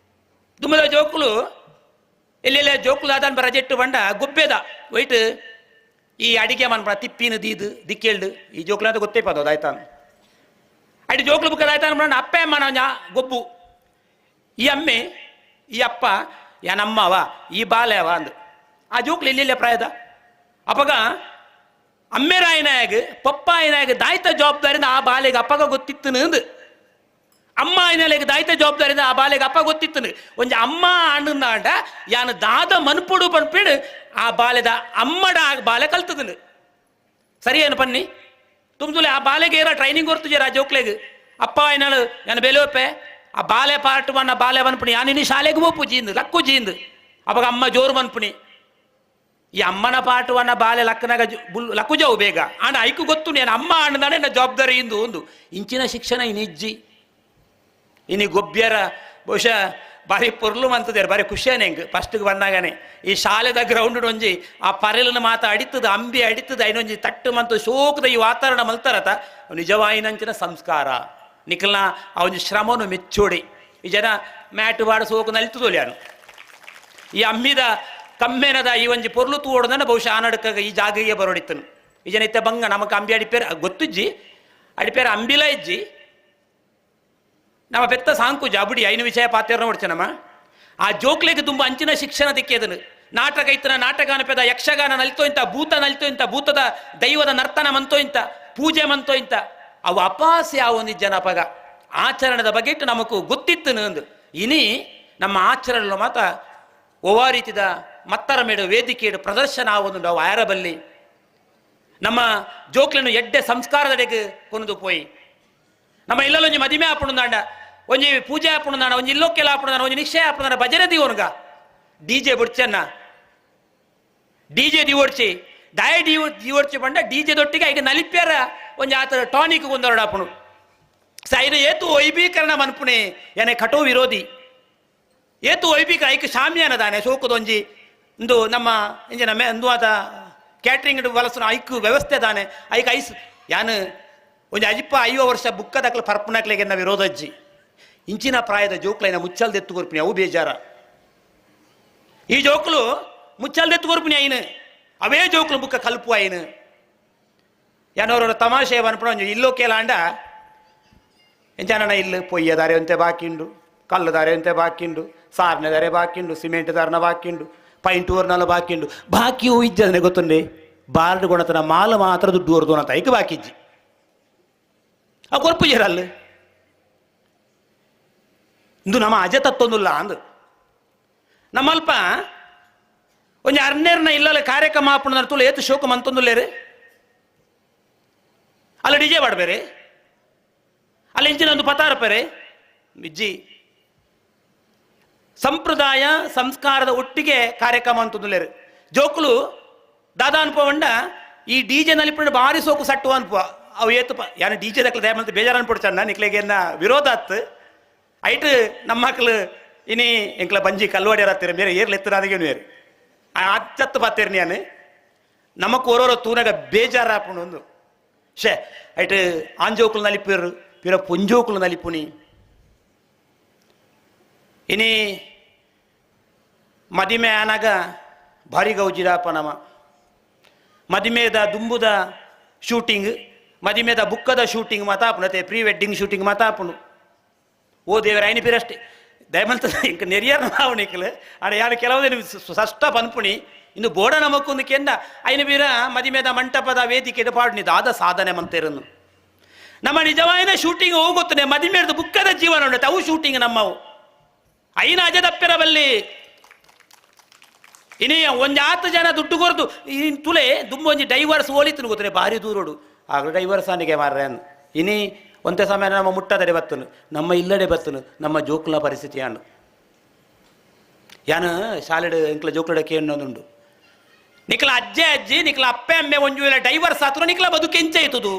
ದುಮ್ಮದ ಜೋಕುಲು ಎಲ್ಲೆಲ್ಲ ಜೋಕುಲು ಅದಾನ್ ಬರಜೆಟ್ಟು ಬಂಡ ಗುಬ್ಬೆದ ವೈಟ್ ಈ ಅಡಿಗೆ ಮನ್ಪಡ ತಿಪ್ಪಿನ ದೀದು ದಿಕ್ಕೇಳ್ದು ಈ ಜೋಕುಲು ಅಂತ ಗೊತ್ತೇ ಪದ ಆಯ್ತಾನ ಅಡಿ ಜೋಕುಲು ಬುಕ್ಕದ ಆಯ್ತಾನ ಬಣ್ಣ ಅಪ್ಪೆ ಅಮ್ಮನ ಗೊಬ್ಬು ಈ ಅಮ್ಮೆ ಈ ಅಪ್ಪ ಯಾನಮ್ಮವ ಈ ಬಾಲೆವ ಅಂದು ಆ ಜೋಕ್ಲು ಎಲ್ಲೆಲ್ಲ ಪ್ರಾಯದ ಅಪ್ಪಗ ಅಮ್ಮೆರಾಯನಾಯಗ ಪಪ್ಪಾಯನಾಯಗ ದಾಯ್ತ ಜವಾಬ್ದಾರಿಯಿಂದ ಆ ಬಾಲೆಗೆ ಅಪ್ಪಗ ಗೊತ್ತಿತ್ತು ಅಂದು ಅಮ್ಮ ಆಯ್ನಾಲೆಗೆ ದಾಯ್ತ ಜವಾಬ್ದಾರಿಯಿಂದ ಆ ಬಾಲೆಗೆ ಅಪ್ಪ ಗೊತ್ತಿತ್ತು ಒಂಜ ಅಮ್ಮ ಅಣ್ಣನ ಆಂಡ ಯಾನು ದಾದ ಮನ್ಪುಡು ಪನ್ಪೇಡು ಆ ಬಾಲೆದ ಅಮ್ಮಡ ಆ ಬಾಲೆ ಕಲ್ತದನು ಸರಿ ಏನು ಪನ್ನಿ ತುಮ್ದುಲೆ ಆ ಬಾಲೆಗೆ ಏರ ಟ್ರೈನಿಂಗ್ ಹೊರ್ತುಜಾರ ಆ ಜೋಕ್ಲೆಗೆ ಅಪ್ಪ ಆಯ್ನಾಳು ಯಾನು ಬೆಲೋಪೆ ಆ ಬಾಲೆ ಪಾರ್ಟ್ ವನ್ನ ಬಾಲೆ ಮನ್ಪುಣಿ ಯಾನಿನಿ ಶಾಲೆಗೆ ಹೋಪು ಜೀಂದು ಲಕ್ಕು ಜೀಂದು ಅವಾಗ ಅಮ್ಮ ಜೋರು ಮನ್ಪುಣಿ ಈ ಅಮ್ಮನ ಪಾಠವನ್ನ ಬಾಲೆ ಲಕ್ಕನಾಗ ಲಕ್ಕು ಜಾವು ಬೇಗ ಆಂಡ ಐಕು ಗೊತ್ತು ನಾನು ಅಮ್ಮ ಅನ್ನದಾನೆ ನನ್ನ ಜವಾಬ್ದಾರಿ ಇಂದು ಒಂದು ಇಂಚಿನ ಶಿಕ್ಷಣ ಇನ್ನಿಜ್ಜಿ ಇನ್ನು ಗೊಬ್ಬ್ಯರ ಬಹುಶಃ ಬಾರಿ ಪೊರ್ಲು ಅಂತದೇರು ಬಾರಿ ಖುಷಿಯಾನೆ ಹೆಂಗೆ ಫಸ್ಟ್ಗೆ ಬಂದಾಗನೆ ಈ ಶಾಲೆದ ಗ್ರೌಂಡ್ ಒಂಜಿ ಆ ಪರೆಲನ ಮಾತ ಅಡಿತದ ಅಂಬಿ ಅಡಿತದ ಐನೊಂಜಿ ತಟ್ಟು ಮಂತು ಶೋಕದ ಈ ವಾತಾವರಣ ಮಲ್ತಾರತ ನಿಜವಾಯಿನಂಚಿನ ಸಂಸ್ಕಾರ ನಿಖಲ್ನ ಆ ಒಂದು ಶ್ರಮವನ್ನು ಮೆಚ್ಚೋಡಿ ಈ ಜನ ಮ್ಯಾಟ್ ಬಾಡ ಸೋಕು ನಲಿತದೋಲ್ಯಾನು ಈ ಅಮ್ಮಿದ ಕಮ್ಮೆನದ ಈ ಒಂಜಿ ಪೊರ್ಲು ತೂಡೋದನ್ನ ಬಹುಶಃ ಆ ನಡಕಾಗ ಈ ಜಾಗಗೆ ಬರೋಡಿತ್ತನು ಈ ಜನ ಇತ್ತ ಬಂಗ ನಮಕ್ ಅಂಬಿ ಅಡಿಪೇರು ಗೊತ್ತಿಜ್ಜಿ ಅಡಿಪೇರು ಅಂಬಿಲ ಇಜ್ಜಿ ನಮ್ಮ ಬೆತ್ತ ಸಾಂಕು ಜಾಬುಡಿ ಐನು ವಿಷಯ ಪಾತ್ರ ನೋಡ್ಚೆ ನಮ್ಮ ಆ ಜೋಕ್ಲೆಗೆ ತುಂಬ ಅಂಚಿನ ಶಿಕ್ಷಣ ದಿಕ್ಕೇದನು ನಾಟಕ ಇತ್ತನ ನಾಟಕ ಅನಪೇದ ಯಕ್ಷಗಾನ ನಲಿತೋ ಇಂತ ಭೂತ ನಲಿತೋ ಇಂತ ಭೂತದ ದೈವದ ನರ್ತನ ಮಂತೋ ಇಂತ ಪೂಜೆ ಮಂತೋ ಇಂತ ಅವು ಅಪಾಸ್ಯ ಒಂದು ಜನಪಗ ಆಚರಣದ ಬಗ್ಗೆ ಇಟ್ಟು ನಮಗೂ ಗೊತ್ತಿತ್ತು ಅಂದು ಇನಿ ನಮ್ಮ ಆಚರಣೆ ಮಾತ ಓವಾ ರೀತಿದ ಮತ್ತರ ಮೇಡು ವೇದಿಕೆಡು ಪ್ರದರ್ಶನ ಆವೊಂದು ನಾವು ಆಯರಬಲ್ಲಿ ನಮ್ಮ ಜೋಕ್ಲನ್ನು ಎಡ್ಡೆ ಸಂಸ್ಕಾರದಡೆಗೆ ಕೊನದು ಪೋಯಿ ನಮ್ಮ ಇಲ್ಲೊಂಜಿ ಮದಿಮೆ ಆಪುಣದಾಂಡ ಒಂಜಿ ಪೂಜೆ ಆಪುಣದಾಂಡ ಒಂಜಿ ಇಲ್ಲೋಕ್ಕೆಲ್ಲ ಆಪುಣದಾಂಡ ಒಂಜಿ ನಿಶ್ಚಯ ಆಪುಣದಾಂಡ ಭಜನೆ ದಿವನ್ಗ ಡಿಜೆ ಬುಡ್ಚನ್ನ ಡಿಜೆ ದಿವೋಡ್ಚಿ ದಾಯ ದಿವೋಡ್ಚಿ ಬಂಡ ಡಿಜೆ ದೊಟ್ಟಿಗೆ ಈಗ ನಲಿಪ್ಯಾರ ಒಂಜಿ ಆತ ಟಾನಿಕ್ ಒಂದೊರಡು ಆಪುಣು ಸೈನ ಏತು ವೈಭೀಕರಣ ಮನ್ಪುಣೆ ಏನೇ ಕಟೋ ವಿರೋಧಿ ಏತು ವೈಭೀಕ ಐಕ ಶಾಮ್ಯಾನದಾನೆ ಸೋಕದೊಂಜಿ ಇಂದು ನಮ್ಮ ಇಂಜಿನ ಮೇ ಇಂದು ಆತ ಕ್ಯಾಟ್ರಿಂಗ್ ವಲಸನ ಐಕು ವ್ಯವಸ್ಥೆ ದಾನೆ ಐಕ ಐಸ್ ಯಾನು ಒಂಜಿ ಅಜಿಪ್ಪ 5 ವರ್ಷ ಬುಕ್ಕದಕ್ಲ ಪರ್ಪುನಕ್ಲೆಗೆ ನಾವು ವಿರೋಧಜ್ಜಿ ಇಂಚಿನ ಪ್ರಾಯದ ಜೋಕ್ಲೈನ ಮುಚ್ಚಲ್ದೆತ್ತು ಕೊರ್ಪಿನಿ ಅವು ಬೇಜಾರ ಈ ಜೋಕ್ಲು ಮುಚ್ಚಲ್ದೆತ್ತು ಕೊರ್ಪಿನಿ ಐನು ಅವೇ ಜೋಕ್ಲು ಬುಕ್ಕ ಕಲ್ಪು ಐನು ಯಾನೋರ ತಮಾಷೆ ಅನ್ಪಣ ಒಂಜಿ ಇಲ್ಲೋ ಕೇಲಾಂಡ ಎಂಚಾನ ಇಲ್ಲು ಪೊಯ್ಯ ದಾರೆ ಅಂತೆ ಬಾಕಿಂಡು ಕಲ್ಲು ದಾರೆ ಅಂತೆ ಬಾಕಿಂಡು ಸಾರ್ನೆ ದಾರೆ ಬಾಕಿಂಡು ಸಿಮೆಂಟ್ ದಾರನ ಬಾಕಿಂಡು ಪೈಂಟ್ ಊರ್ನಲ್ಲ ಬಾಕಿಂಡು ಬಾಕಿ ಇಜ್ಜಂದ್ರೆ ಗೊತ್ತುಂಡೆ ಬಾರ್ಡ್ ಗುಣತನ ಮಾಲ ಮಾತ್ರ ದುಡ್ಡು ಹೊರದು ಅಂತ ಐಕ ಬಾಕಿಜ್ಜಿ ಆ ಕೊರ್ಪುಜರಲ್ಲ ಇಂದು ನಮ್ಮ ಅಜ ತತ್ತೊಂದುಲ್ಲ ಅಂದು ನಮ್ಮಲ್ಪ ಒಂಜಿ ಅರ್ನೇರ್ನ ಇಲ್ಲಲ್ಲ ಕಾರ್ಯಕ್ರಮ ಆಪುಣ ತುಳು ಏತು ಶೋಕ ಮಂತೊಂದುಲ್ಲೇರೆ ಅಲ್ಲ ಡಿಜೆ ಬಾಡ್ಬೇರೆ ಅಲ್ಲ ಇಂಚಿನ ಒಂದು ಪತಾರಪೇರೆ ಬಿಜ್ಜಿ ಸಂಪ್ರದಾಯ ಸಂಸ್ಕಾರದ ಒಟ್ಟಿಗೆ ಕಾರ್ಯಕ್ರಮ ಅಂತಂದುಲೇರು ಜೋಕುಲು ದಾದಾ ಅನ್ಪವಂಡ ಈ ಡಿಜೆ ನಲಿಪುಂಡ ಭಾರಿ ಸೋಕು ಸಟ್ಟು ಅನ್ಪುವ ಅವು ಏತುಪ ಯಾನು ಡಿಜೆ ದಕ್ಕಲ ದಯಮಂತ ಬೇಜಾರು ಅನ್ಪಡ್ಚಣ್ಣ ನಿಕ್ಲೆಗೆ ವಿರೋಧ ಆತ್ ಐಟ್ ನಮ್ಮ ಮಕ್ಕಳು ಇನಿ ಎಂಕ್ಲ ಬಂಜಿ ಕಲ್ವಾಡ್ಯಾರ ಹತ್ತಿರ ಬೇರೆ ಏರ್ಲು ಎತ್ತರಾದಿಗೆ ಬೇರೆ ಅಚ್ಚತ್ತು ಪಾತೇರಿ ನಾನು ನಮಕ್ ಓರೋರೋ ತೂನಾಗ ಬೇಜಾರು ಹಾಕೊಂಡು ಒಂದು ಶೇ ಐಟ್ ಆಂಜೋಕುಲು ನಲಿಪಿರು ಪಿರ ಪುಂಜೋಕುಲು ನಲಿಪುನಿ ಇನಿ ಮದಿಮೆ ಆನಾಗ ಭಾರಿ ಗೌಜಿರಾಪ ನಮ ಮದಿಮೆದ ದುಂಬುದ ಶೂಟಿಂಗ್ ಮದಿಮೆದ ಬುಕ್ಕದ ಶೂಟಿಂಗ್ ಮಾತಾಪುನತೆ ಪ್ರೀ ವೆಡ್ಡಿಂಗ್ ಶೂಟಿಂಗ್ ಮಾತಾಪುನು ಓ ದೇವರ ಐನ ಪೀರಷ್ಟೇ ದಯಮಂತ ಇಂಕ ನೆರಿಯಾರ ಮಾವಣಿಕಲು ಆಡ ಯಾರು ಕೆಲವುದೇ ಸಷ್ಟ ಪನ್ಪುಣಿ ಇನ್ನು ಬೋಡ ನಮಕ್ಕೊಂದು ಕೆಂಡ ಐನ ಬೀರ ಮದಿಮೆದ ಮಂಟಪದ ವೇದಿಕೆದ ಪಾಡ್ನಿದ ಆದ ಸಾಧನೆ ಮಂತೇರನ್ನು ನಮ್ಮ ನಿಜವಾದ ಶೂಟಿಂಗ್ ಹೋಗುತ್ತದೆ ಮದಿಮೆದ ಬುಕ್ಕದ ಜೀವನ ಉಂಟು ಅವು ಶೂಟಿಂಗ್ ನಮ್ಮವು ಐನ ಅಜದಪ್ಪೆರ ಬಲ್ಲಿ ಇನ್ನೇ ಒಂದು 10 ಜನ ದುಡ್ಡು ಕೊರ್ದು ಇನ್ನು ತುಲೆ ದುಂಬ ಒಂಜಿ ಡೈವರ್ಸ್ ಹೋಲಿತು ಗೊತ್ತನೆ ಭಾರಿ ದೂರೋಡು ಆಗಲೂ ಡೈವರ್ಸ್ ಅನಿಗೆ ಮಾರ್ರೆ ಅನ್ನು ಇನಿ ಒಂದೇ ಸಮಯ ನಮ್ಮ ಮುಟ್ಟದಡೆ ಬತ್ತನು ನಮ್ಮ ಇಲ್ಲಡೆ ಬತ್ತನು ನಮ್ಮ ಜೋಕ್ಲ ಪರಿಸ್ಥಿತಿ ಅನ್ನು ಯಾನು ಶಾಲೆಡ್ ಇಂಕ್ಲ ಜೋಕ್ಲಡ ಕೇಳೋದುಂಡು ನಿಕ್ಲ ಅಜ್ಜಿ ನಿಕ್ಲ ಅಪ್ಪೆ ಅಮ್ಮೆ ಒಂಜು ವೇಳೆ ಡೈವರ್ಸ್ ಆತರು ನಿಕ್ಲ ಬದುಕು ಎಂಚಾಯ್ತದು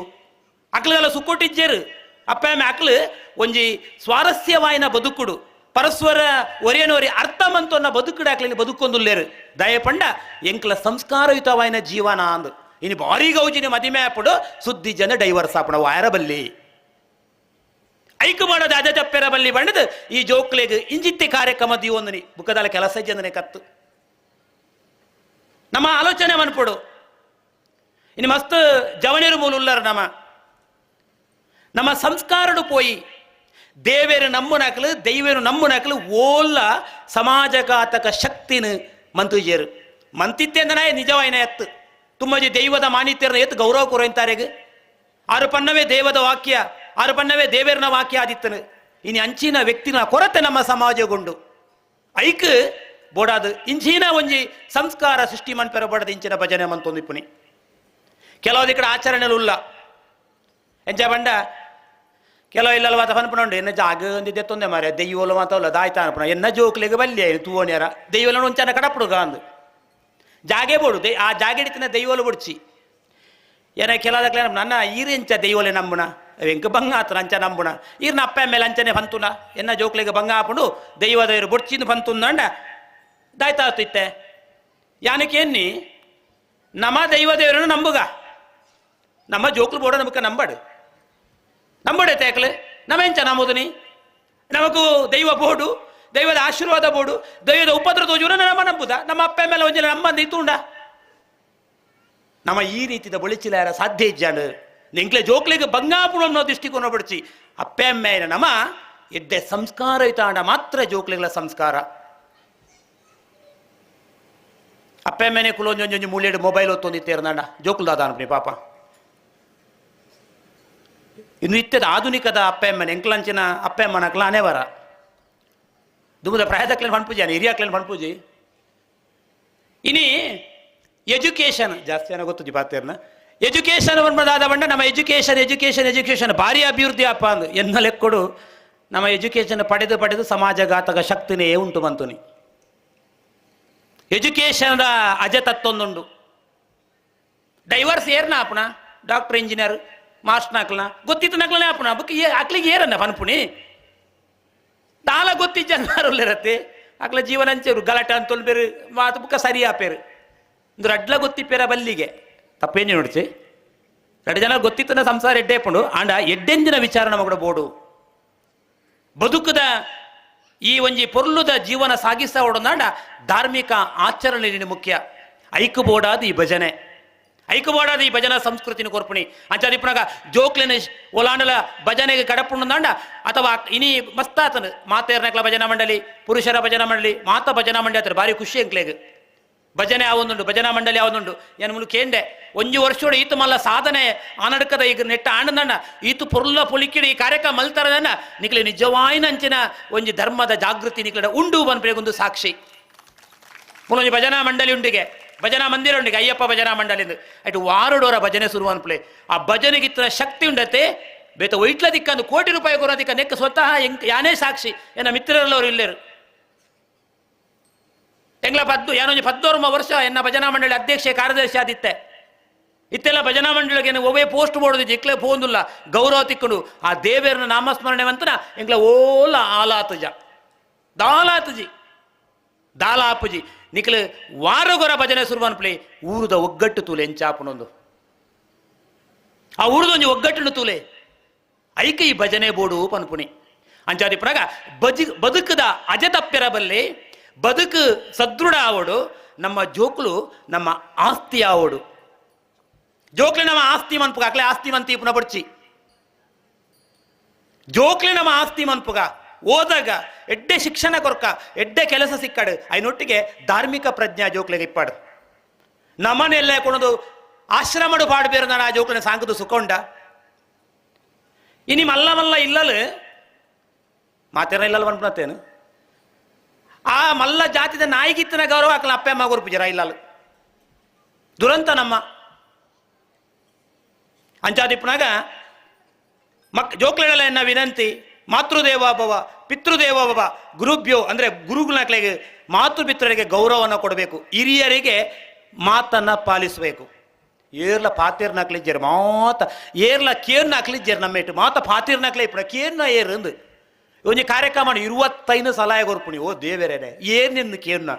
ಅಕ್ಲಗೆಲ್ಲ ಸುಕ್ಕೊಟ್ಟಿಜ್ಜೇರು ಅಪ್ಪ ಅಮ್ಮೆ ಅಕ್ಲು ಒಂಜಿ ಸ್ವಾರಸ್ಯವಾಯಿನ ಬದುಕುಡು ಪರಸ್ಪರ ಒರೆಯನೊರಿ ಅರ್ಥ ಮಂತೊನ್ನ ಬದುಕುಡು ಅಕ್ಲಿನ ಬದುಕೊಂದುಲ್ಲೇರು ದಯಪಂಡ ಎಂಕ್ಲ ಸಂಸ್ಕಾರಯುತವಾಯಿನ ಜೀವನ ಅಂದು ಇನ್ನು ಭಾರಿ ಗೌಜಿನ ಮದಿಮೆ ಆಪಡು ಸುದ್ದಿ ಜನ ಡೈವರ್ಸ್ ಆಪಣ ವಾಯರ ಬಲ್ಲಿ ಐಕು ಮಾಡೋದು ಅದ ತಪ್ಪೆರ ಬಲ್ಲಿ ಬಣ್ಣದು ಈ ಜೋಕ್ಲೆಗ್ ಇಂಜಿತ್ತೆ ಕಾರ್ಯಕ್ರಮ ದೀವೊಂದನಿ ಬುಕ್ಕದಾಲ ಕೆಲಸ ಜನನೆ ಕತ್ತು ನಮ್ಮ ಆಲೋಚನೆ ಮನ್ಪಡು ಇನ್ನು ಮಸ್ತ್ ಜವನೇರು ಮೂಲ ಉಳ್ಳಾರ ನಮ್ಮ ಸಂಸ್ಕಾರಡು ಪೋಯಿ ದೇವೇರು ನಮ್ಮುನಕಲು ದೈವೇರು ನಮ್ಮುನಕಲು ಓಲ್ಲ ಸಮಾಜಘಾತಕ ಶಕ್ತಿನ ಮಂತುಜೇರು ಮಂತಿತ್ತೆ ಅಂದನೇ ನಿಜವಾಯಿನ ಎತ್ತು ತುಂಬಜಿ ದೈವದ ಮಾನಿತ್ಯರನ್ನ ಎತ್ತು ಗೌರವ ಕೊರಂತಾರೆಗೆ ಆರು ಪನ್ನವೇ ದೇವದ ವಾಕ್ಯ ಆರು ಪನ್ನವೇ ದೇವೇರನ ವಾಕ್ಯ ಆದಿತ್ತನು ಇನ್ನು ಅಂಚಿನ ವ್ಯಕ್ತಿನ ಕೊರತೆ ನಮ್ಮ ಸಮಾಜಗೊಂಡು ಐಕ್ ಬೋಡಾದು ಇಂಚಿನ ಒಂಜಿ ಸಂಸ್ಕಾರ ಸೃಷ್ಟಿ ಮನ್ಪೆರ ಬಡದ ಇಂಚಿನ ಭಜನೆ ಮಂತೊಂದಿಪ್ಪುನಿ ಕೆಲವೊಂದು ಈ ಕಡೆ ಆಚರಣೆಲು ಉಲ್ಲ ಎಂಚ ಬಂಡ ಕೆಲವು ಇಲ್ಲಲ್ಲ ಮಾತ ಪನ್ಪುಂಡು ಎನ್ನ ಜಾಗ ಒಂದಿದ್ದೆ ತೊಂದೆ ಮಾರ ದೆಯ್ಯೋಲು ಮಾತವಲ್ಲ ದಾಯ್ತಾ ಅನ್ಪುಣ ಎನ್ನ ಜೋಕ್ಲಿಗೆ ಬಲ್ಲೆ ತೂವಣ್ಯಾರ ದೆಯ್ಯೋಲ ಒಂಚನ ಕಡಪುಡುಗ ಅಂದು ಜಾಗೆ ಬೋಡು ಆ ಜಾಗೆ ಹಿಡಿತಿನ ದೈವಲು ಬಿಡ್ಚಿ ಏನ ಕೆಲದಕ್ಲೆ ನನ್ನ ಈರೆಂಚ ದೈವಲೆ ನಂಬುಣ ಎಂಕ ಬಂಗ ಆತನ ಅಂಚ ನಂಬುಣ ಈರ್ನ ಅಪ್ಪ ಮೇಲೆ ಅಂಚನೆ ಬಂತುನ ಎನ್ನ ಜೋಕ್ಲಿಗೆ ಬಂಗ ಹಾಕೊಂಡು ದೈವದವರು ಬುಡ್ಚಿಂದು ಬಂತುಂದಂಡ ದಾಯ್ತಾತಿತ್ತೆ ಯಾನಕ್ಕೆ ಎನ್ನಿ ನಮ್ಮ ದೈವದೇವರನ್ನು ನಂಬುಗ ನಮ್ಮ ಜೋಕ್ಲು ಬೋಡ ನಮಕ ನಂಬಡೆ ತೇಕ್ಲೆ ನಮೆಂಚ ನಂಬುದನಿ ನಮಗೂ ದೈವ ಬೋಡು ದೈವದ ಆಶೀರ್ವಾದ ಬೋಡು ದೈವದ ಉಪದ್ರ ತೋಜುನ ನಮ್ಮ ನಂಬುದ ನಮ್ಮ ಅಪ್ಪ ಮೇಲೆ ಒಂಜಲ ನಂಬಂದು ಇತ್ತುಂಡ ನಮ್ಮ ಈ ರೀತಿದ ಬೊಳಿಚಿಲಾರ ಸಾಧ್ಯ ಇಜ್ಜಾಂಡು ನಿಂಕ್ಲೆ ಜೋಕ್ಲಿಗೆ ಬಂಗಾಪುರ ಅನ್ನೋ ದೃಷ್ಟಿಕೋನ ಬಿಡ್ಚಿ ಅಪ್ಪ ಅಮ್ಮೇನ ನಮ ಎಡ್ಡೆ ಸಂಸ್ಕಾರ ಇತ್ತಾಂಡ ಮಾತ್ರ ಜೋಕ್ಲಿಗಳ ಸಂಸ್ಕಾರ ಅಪ್ಪ ಅಮ್ಮೇನೆ ಕುಲೊಂಜೊಂಜೊಂಜಿ ಮೂಲೆಡು ಮೊಬೈಲ್ ಒತ್ತೊಂದಿತ್ತೇರ್ನಂಡ ಜೋಕ್ಲದಾದ ಅನ್ಪನಿ ಪಾಪ ಇನ್ನು ಇತ್ತದ ಆಧುನಿಕದ ಅಪ್ಪ ಅಮ್ಮನ ಎಂಕ್ಲಂಚಿನ ಅಪ್ಪ ಅಮ್ಮನಕ್ಲ ಅನೇವರ ದುಮ್ಮದ ಪ್ರಾಯದಕ್ಲೇನು ಪಣ್ಪೂಜಿ ಹಿರಿಯಾಕ್ಲೇನು ಪಣ್ಪೂಜಿ ಇನಿ ಎಜುಕೇಶನ್ ಜಾಸ್ತಿ ಏನೋ ಗೊತ್ತು ಪಾತೇರ್ನ ಎಜುಕೇಶನ್ ಬಂದ ಬಂಡ ನಮ್ಮ ಎಜುಕೇಶನ್ ಭಾರಿ ಅಭಿವೃದ್ಧಿ ಅಪ್ಪ ಅಂದು ಎನ್ನ ಲೆಕ್ಕೊಡು ನಮ್ಮ ಎಜುಕೇಶನ್ ಪಡೆದು ಸಮಾಜಘಾತಕ ಶಕ್ತಿನೇ ಉಂಟು ಬಂತುನಿ ಎಜುಕೇಶನ್ ಅಜತತ್ತೊಂದುಂಡು ಡೈವರ್ಸ್ ಏರ್ನ ಆಪುಣ ಡಾಕ್ಟರ್ ಇಂಜಿನಿಯರ್ ಮಾಸ್ಟರ್ ನಕ್ಲನ ಗೊತ್ತಿತ್ತು ನಕ್ಲನೇ ಆಪುಣ ಬುಕ್ ಅಕ್ಲಿಗೆ ಏರನ್ನ ಪನ್ಪುಣಿ ತಾಲ ಗೊತ್ತಿಜ್ಜಂಗಾರುಲ್ಲಿರತ್ತೆ ಅಕ್ಲ ಜೀವನ ಅಂಚೇರು ಗಲಾಟೆ ಅಂತೊಲ್ ಬೇರು ಮಾತು ಬುಕ್ಕ ಸರಿ ಆಪೇರು ಅಂದ್ರೆ ಅಡ್ಲ ಗೊತ್ತಿಪ್ಪೇರ ಬಲ್ಲಿಗೆ ತಪ್ಪೇನು ನೋಡ್ಚಿ 2 ಜನ ಗೊತ್ತಿತ್ತನ ಸಂಸಾರ ಎಡ್ಡೆ ಪುಂಡು ಆಂಡ ಎಡ್ಡೆಂಜಿನ ವಿಚಾರ ನಮಗಡ ಬೋಡು ಬದುಕದ ಈ ಒಂಜಿ ಪೊರ್ಲುದ ಜೀವನ ಸಾಗಿಸ ಓಡೋದಾಂಡ ಧಾರ್ಮಿಕ ಆಚರಣೆ ಮುಖ್ಯ ಐಕು ಬೋಡಾದ ಈ ಭಜನೆ ಸಂಸ್ಕೃತಿನ ಕೊರ್ಪುಣಿ ಅಂಚಾದಿಪ್ಪನಾಗ ಜೋಕ್ಲಿನ ಒಲಾಂಡಲ ಭಜನೆಗೆ ಕಡಪುಂಡಂಡ ಅಥವಾ ಇನಿ ಮಸ್ತಾತನು ಮಾತೇರ್ನಕ್ಲ ಭಜನಾ ಮಂಡಳಿ ಪುರುಷರ ಭಜನಾ ಮಂಡಳಿ ಮಾತ ಭಜನಾ ಮಂಡಳಿ ಆತರ ಭಾರಿ ಖುಷಿ ಅಂಕ್ಲೇಗ ಭಜನೆ ಆವೊಂದುಂಡು ಭಜನಾ ಮಂಡಳಿ ಆವೊಂದುಂಡು ಏನು ಮುಲು ಕೇಂಡೆ ಒಂಜಿ ವರ್ಷೋಡು ಈತು ಮಲ್ಲ ಸಾಧನೆ ಆನಡ್ಕದ ಈಗ ನೆಟ್ಟ ಆಂಡಂಡ ಈತು ಪೊರ್ಲ ಪೊಲಿಕಿಡಿ ಈ ಕಾರ್ಯಕ್ರಮ ಮಲ್ತಾರದನ್ನ ನಿಕ್ಲೆ ನಿಜವಾಯಿನ ಅಂಚಿನ ಒಂಜಿ ಧರ್ಮದ ಜಾಗೃತಿ ನಿಕ್ಲಡ ಉಂಡು ಬನ್ಪೇಗೊಂದು ಸಾಕ್ಷಿ ಮುಲೊಂಜಿ ಭಜನಾ ಮಂಡಳಿ ಉಂಡಿಗೆ ಭಜನಾ ಮಂದಿರ ಉಂಡಿಗೆ ಅಯ್ಯಪ್ಪ ಭಜನಾ ಮಂಡಳಿಂದು ಅಯ್ತು ವಾರಡೋರ ಭಜನೆ ಶುರುವನ್ಪ್ಲೆ ಆ ಭಜನೆಗಿತ್ತಿನ ಶಕ್ತಿ ಉಂಡತೆ ಬೇತ ಒಯ್ಟ್ಲ ದಿಕ್ಕಂದು ಕೋಟಿ ರೂಪಾಯಿ ಕೊರೋದಿಕ್ಕ ನೆಕ್ಕ ಸ್ವತಃ ಯಾನೇ ಸಾಕ್ಷಿ ಏನ ಮಿತ್ರರಲ್ಲವರು ಇಲ್ಲೇರು ಎಂಗ್ಲ ಯಾನೊಂಜಿ 14 ವರ್ಷ ಎನ್ನ ಭಜನಾ ಮಂಡಳಿ ಅಧ್ಯಕ್ಷ ಕಾರ್ಯದರ್ಶಿ ಆದಿತ್ತೆ ಇತ್ತೆಲ್ಲ ಭಜನಾ ಮಂಡಳಿಗೆ ಒವೇ ಪೋಸ್ಟ್ ಮಾಡೋದಿದ್ದು ಇಕ್ಲೆ ಫೋನ್ದುಲ್ಲ ಗೌರವ ತಿಕ್ಕುಂಡು ಆ ದೇವೇರನ ನಾಮಸ್ಮರಣೆ ಮಂತನ ಎಂಗ್ಲ ಓಲ ಆಲಾತುಜ ದಾಲಾಪುಜಿ ನಿಕ್ಲೆ ವಾರಗೊರ ಭಜನೆ ಶುರುವನ್ಪ್ಲೆ ಊರದ ಒಗ್ಗಟ್ಟು ತೂಲೆ ಎಂಚಾಪುನೊಂದು ಆ ಊರದೊಂಜಿ ಒಗ್ಗಟ್ಟನ್ನು ತೂಲೆ ಐಕ ಈ ಭಜನೆ ಬೋಡು ಪನ್ಪುಣಿ ಅಂಚಾದಿಪ್ಪನಾಗ ಬದುಕದ ಅಜತಪ್ಪೆರ ಬಲ್ಲೆ ಬದುಕು ಸದೃಢ ಆವಡು ನಮ್ಮ ಜೋಕ್ಲು ನಮ್ಮ ಆಸ್ತಿ ಆವಡು ಜೋಕ್ಲೆ ನಮ್ಮ ಆಸ್ತಿ ಮನ್ಪುಗ ಅಕ್ಲೆ ಆಸ್ತಿ ಮಂತಿ ಪುನಃ ಬಡ್ಚಿ ಜೋಕ್ಲೆ ನಮ್ಮ ಆಸ್ತಿ ಮನ್ಪುಗ ಓದಾಗ ಎಡ್ಡೆ ಶಿಕ್ಷಣ ಕೊರ್ಕ ಎಡ್ಡೆ ಕೆಲಸ ಸಿಕ್ಕಡು ಐನೊಟ್ಟಿಗೆ ಧಾರ್ಮಿಕ ಪ್ರಜ್ಞಾ ಜೋಕ್ಲೆಗೆ ಇಪ್ಪಾಡು ನಮ್ಮನೆಲ್ಲ ಕೊಡೋದು ಆಶ್ರಮಡು ಪಾಡು ಬೇರೆ ನಾನು ಆ ಜೋಕ್ಲೆನ ಸಾಂಕದು ಸುಕೊಂಡ ಇನಿ ಮಲ್ಲ ಮಲ್ಲ ಇಲ್ಲಲು ಮಾತೇನ ಇಲ್ಲಲ್ಲ ಬಂದ್ಬಿಡತ್ತೇನು ಆ ಮಲ್ಲ ಜಾತಿದ ನಾಯಿಗಿತ್ತನ ಗೌರವ ಅಕ್ಕಲ ಅಪ್ಪ ಅಮ್ಮ ಗುರುಪುಜರ ಇಲ್ಲಲು ದುರಂತ ನಮ್ಮ ಅಂಚಾದಿಪ್ಪನಾಗ ಜೋಕ್ಲೆಗಳ ಎನ್ನ ವಿನಂತಿ ಮಾತೃದೇವೋಭವ ಪಿತೃದೇವೋಭವ ಗುರುಭ್ಯೋ ಅಂದರೆ ಗುರುಗಳಕ್ಕೆ ಮಾತೃಪಿತೃರಿಗೆ ಗೌರವವನ್ನು ಕೊಡಬೇಕು, ಹಿರಿಯರಿಗೆ ಮಾತನ್ನು ಪಾಲಿಸಬೇಕು. ಏರ್ಲ ಪಾತೀರ್ನ ಹಾಕ್ಲಿಜ್ಜೇರು ಮಾತ ಏರ್ಲ ಕೇರ್ನ ಹಾಕ್ಲಿಜ್ಜೇರು ನಮ್ಮೇಟು ಮಾತ ಪಾತೀರ್ನ ಹಾಕ್ಲೇ ಇಪ್ಪಡ ಕೇರ್ನ ಏರು ಅಂದು ಒಂಜಿ ಕಾರ್ಯಕ್ರಮ 25 ಸಲಹೆ ಕೊರ್ಪುಣಿ. ಓ ದೇವೇರೇನೆ ಏನಿಂದು ಕೇರ್ನ